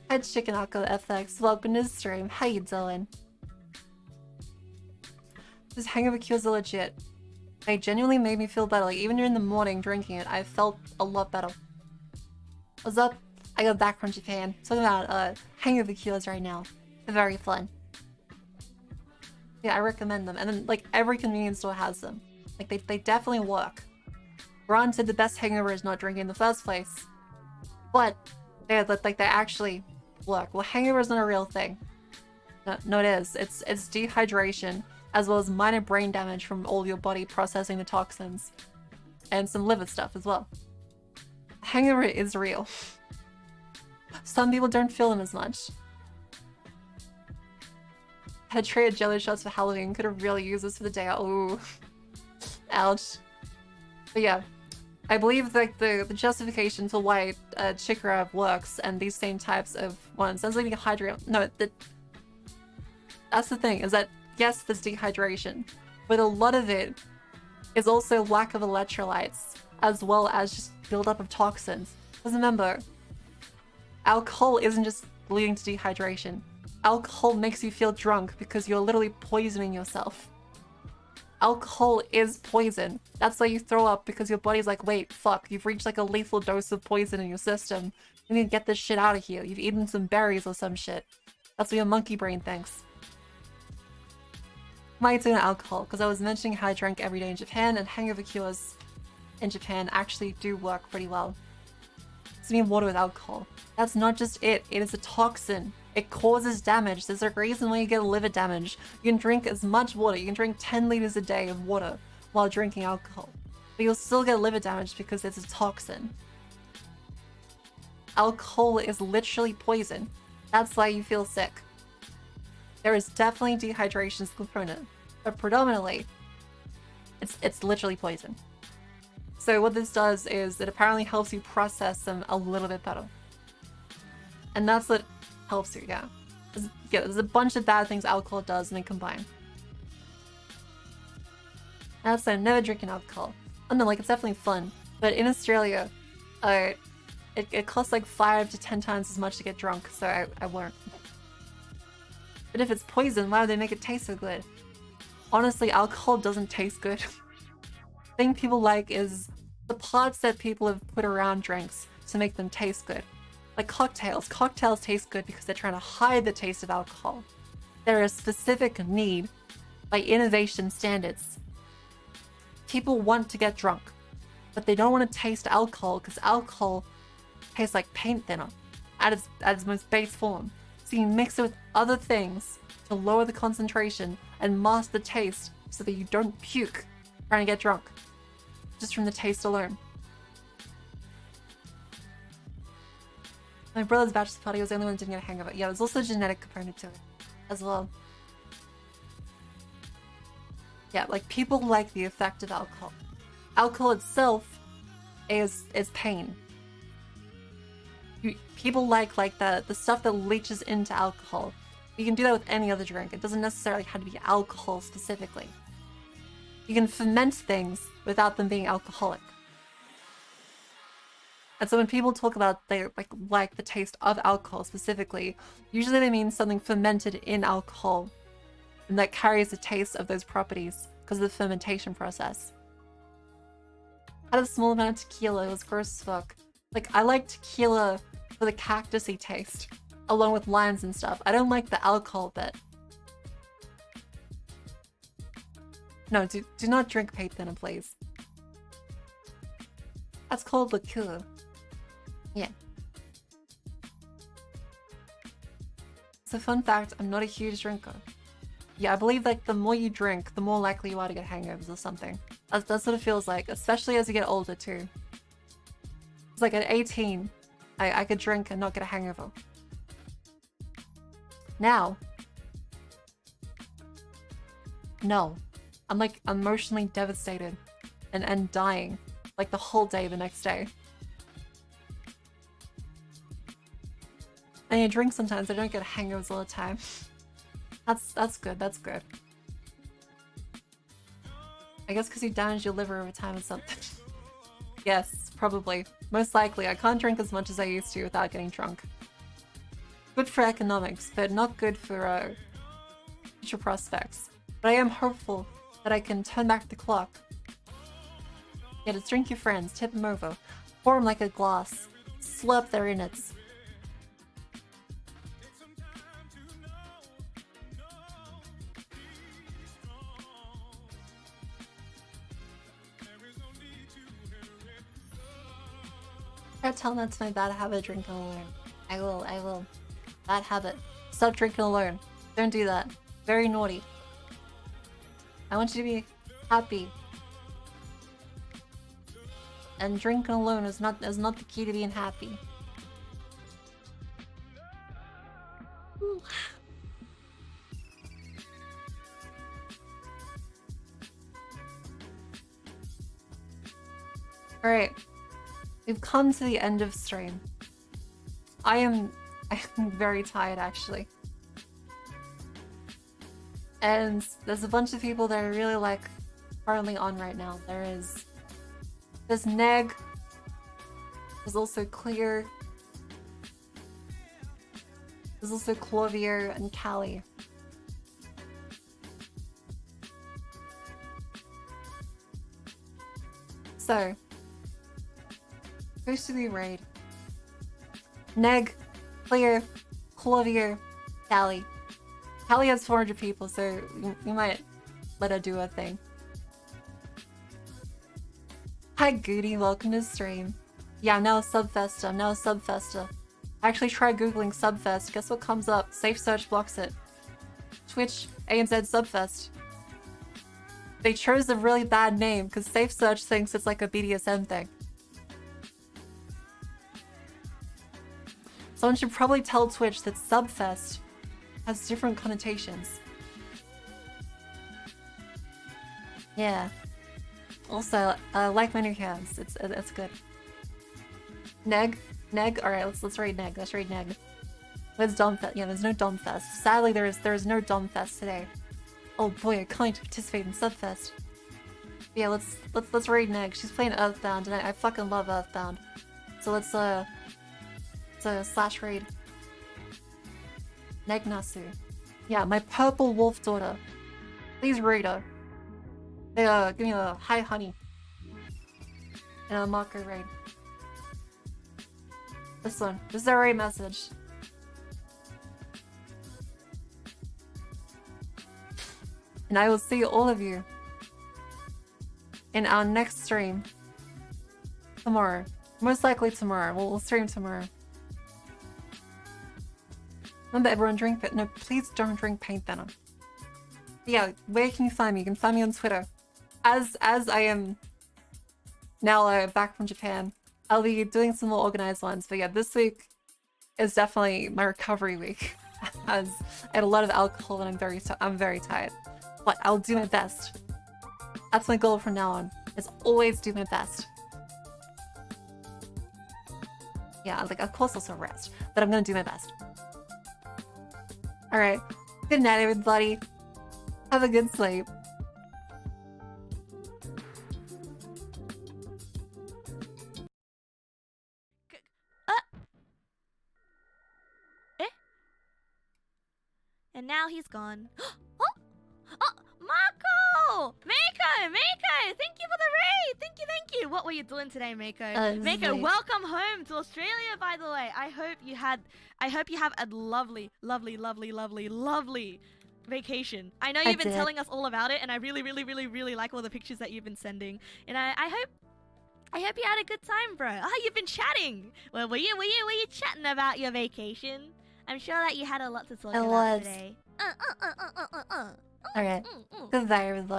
Hi Chicken Akko FX, welcome to the stream. How you doing? This hangover cures are legit. They genuinely made me feel better. Like, even during the morning drinking it, I felt a lot better. What's up? I got back from Japan. Talking about hangover cures right now. They're very fun. Yeah, I recommend them. And then, like, every convenience store has them. Like, they definitely work. Granted, the best hangover is not drinking in the first place. But, they actually work. Well, hangover is not a real thing. No, it is. It's dehydration, as well as minor brain damage from all your body processing the toxins. And some liver stuff as well. Hangover is real. Some people don't feel them as much. Had traded jelly shots for Halloween. Could have really used this for the day out. Ooh. Ouch. But yeah. I believe like the justification for why Chikara works and these same types of ones. Sounds like dehydration. No, that's the thing, is that yes, there's dehydration, but a lot of it is also lack of electrolytes, as well as just buildup of toxins. Because remember, alcohol isn't just leading to dehydration. Alcohol makes you feel drunk because you're literally poisoning yourself. Alcohol is poison. That's why you throw up, because your body's like, wait, fuck, you've reached like a lethal dose of poison in your system. You need to get this shit out of here. You've eaten some berries or some shit. That's what your monkey brain thinks. Might do alcohol, because I was mentioning how I drank every day in Japan, and hangover cures in Japan actually do work pretty well. So you need water with alcohol. That's not just it. It is a toxin. It causes damage. There's a reason why you get liver damage. You can drink as much water. You can drink 10 liters a day of water while drinking alcohol. But you'll still get liver damage because it's a toxin. Alcohol is literally poison. That's why you feel sick. There is definitely dehydration as a component, but predominantly, it's literally poison. So what this does is it apparently helps you process them a little bit better. And that's what helps you, yeah. There's a bunch of bad things alcohol does and they combine. That's why I'm never drinking alcohol. Oh no, like it's definitely fun. But in Australia, it costs like 5 to 10 times as much to get drunk, so I won't. But if it's poison, why would they make it taste so good? Honestly, alcohol doesn't taste good. The thing people like is the parts that people have put around drinks to make them taste good. Like cocktails. Cocktails taste good because they're trying to hide the taste of alcohol. They're a specific need by innovation standards. People want to get drunk, but they don't want to taste alcohol because alcohol tastes like paint thinner at its most base form. So you mix it with other things to lower the concentration and mask the taste so that you don't puke trying to get drunk, just from the taste alone. My brother's bachelor party was the only one who didn't get a hang of it. Yeah, there's also a genetic component to it as well. Yeah, like people like the effect of alcohol. Alcohol itself is pain. People like the stuff that leaches into alcohol. You can do that with any other drink. It doesn't necessarily have to be alcohol specifically. You can ferment things without them being alcoholic. And so when people talk about they like the taste of alcohol specifically, usually they mean something fermented in alcohol and that carries the taste of those properties because of the fermentation process. I had a small amount of tequila, it was gross as fuck. Like, I like tequila for the cactusy taste, along with limes and stuff. I don't like the alcohol bit. No, do not drink Paint Thinner, please. That's called liqueur. Yeah. So fun fact, I'm not a huge drinker. Yeah, I believe like the more you drink, the more likely you are to get hangovers or something. That's what it feels like, especially as you get older too. It's like at 18, I could drink and not get a hangover. Now, no. I'm like emotionally devastated and dying like the whole day the next day. And I drink sometimes, I don't get hangovers all the time. That's good, that's good. I guess because you damage your liver over time or something. Yes, probably. Most likely. I can't drink as much as I used to without getting drunk. Good for economics, but not good for future prospects. But I am hopeful that I can turn back the clock. Yeah, just drink your friends, tip them over, pour them like a glass, slurp their innards. Try to tell that's my bad habit, drinking alone. I will. Bad habit. Stop drinking alone. Don't do that. Very naughty. I want you to be happy. And drinking alone is not the key to being happy. Ooh. Alright. We've come to the end of stream. I'm very tired actually. And there's a bunch of people that I really like currently on right now. There's Neg. There's also Clear. There's also Clovier and Callie. So, who's to be raid? Neg, Clear, Clovier, Callie. Callie has 400 people, so you might let her do her thing. Hi Goody, welcome to the stream. Yeah, I'm now a Subfester. I actually tried googling Subfest, guess what comes up? Safe search blocks it. Twitch, ANZ Subfest. They chose a really bad name, because Safe Search thinks it's like a BDSM thing. Someone should probably tell Twitch that Subfest has different connotations. Yeah. Also, I like my new hands. It's good. Neg? Alright, let's raid Neg. Let's raid Neg. Where's Domfest? Yeah, there's no Domfest. Sadly, there is no Domfest today. Oh boy, I can't wait to participate in Subfest. Yeah, let's raid Neg. She's playing Earthbound, and I fucking love Earthbound. So let's slash raid. Neg Nasu. Yeah, my purple wolf daughter. Please raid her. Hey, give me a hi honey. And a marker raid. This one. This is a raid message. And I will see all of you in our next stream. Tomorrow. Most likely tomorrow. We'll stream tomorrow. Remember, everyone drink it. No, please don't drink Paint Thinner. Yeah, where can you find me? You can find me on Twitter. As I am now back from Japan, I'll be doing some more organized ones. But yeah, this week is definitely my recovery week, as I had a lot of alcohol and I'm very tired. But I'll do my best That's my goal from now on, is always do my best. Yeah, like, of course also rest, but I'm gonna do my best. Alright. Good night, everybody. Have a good sleep. And now he's gone. Oh, Marco! Mako! Thank you for the raid! Thank you! What were you doing today, Mako? Mako, late. welcome home to Australia, by the way. I hope you have a lovely vacation. I know I you've been did. telling us all about it, and I really like all the pictures that you've been sending. And I hope you had a good time, bro. Oh, you've been chatting. Well, were you chatting about your vacation? I'm sure that you had a lot to talk I about was. today. Alright. Goodbye, everybody.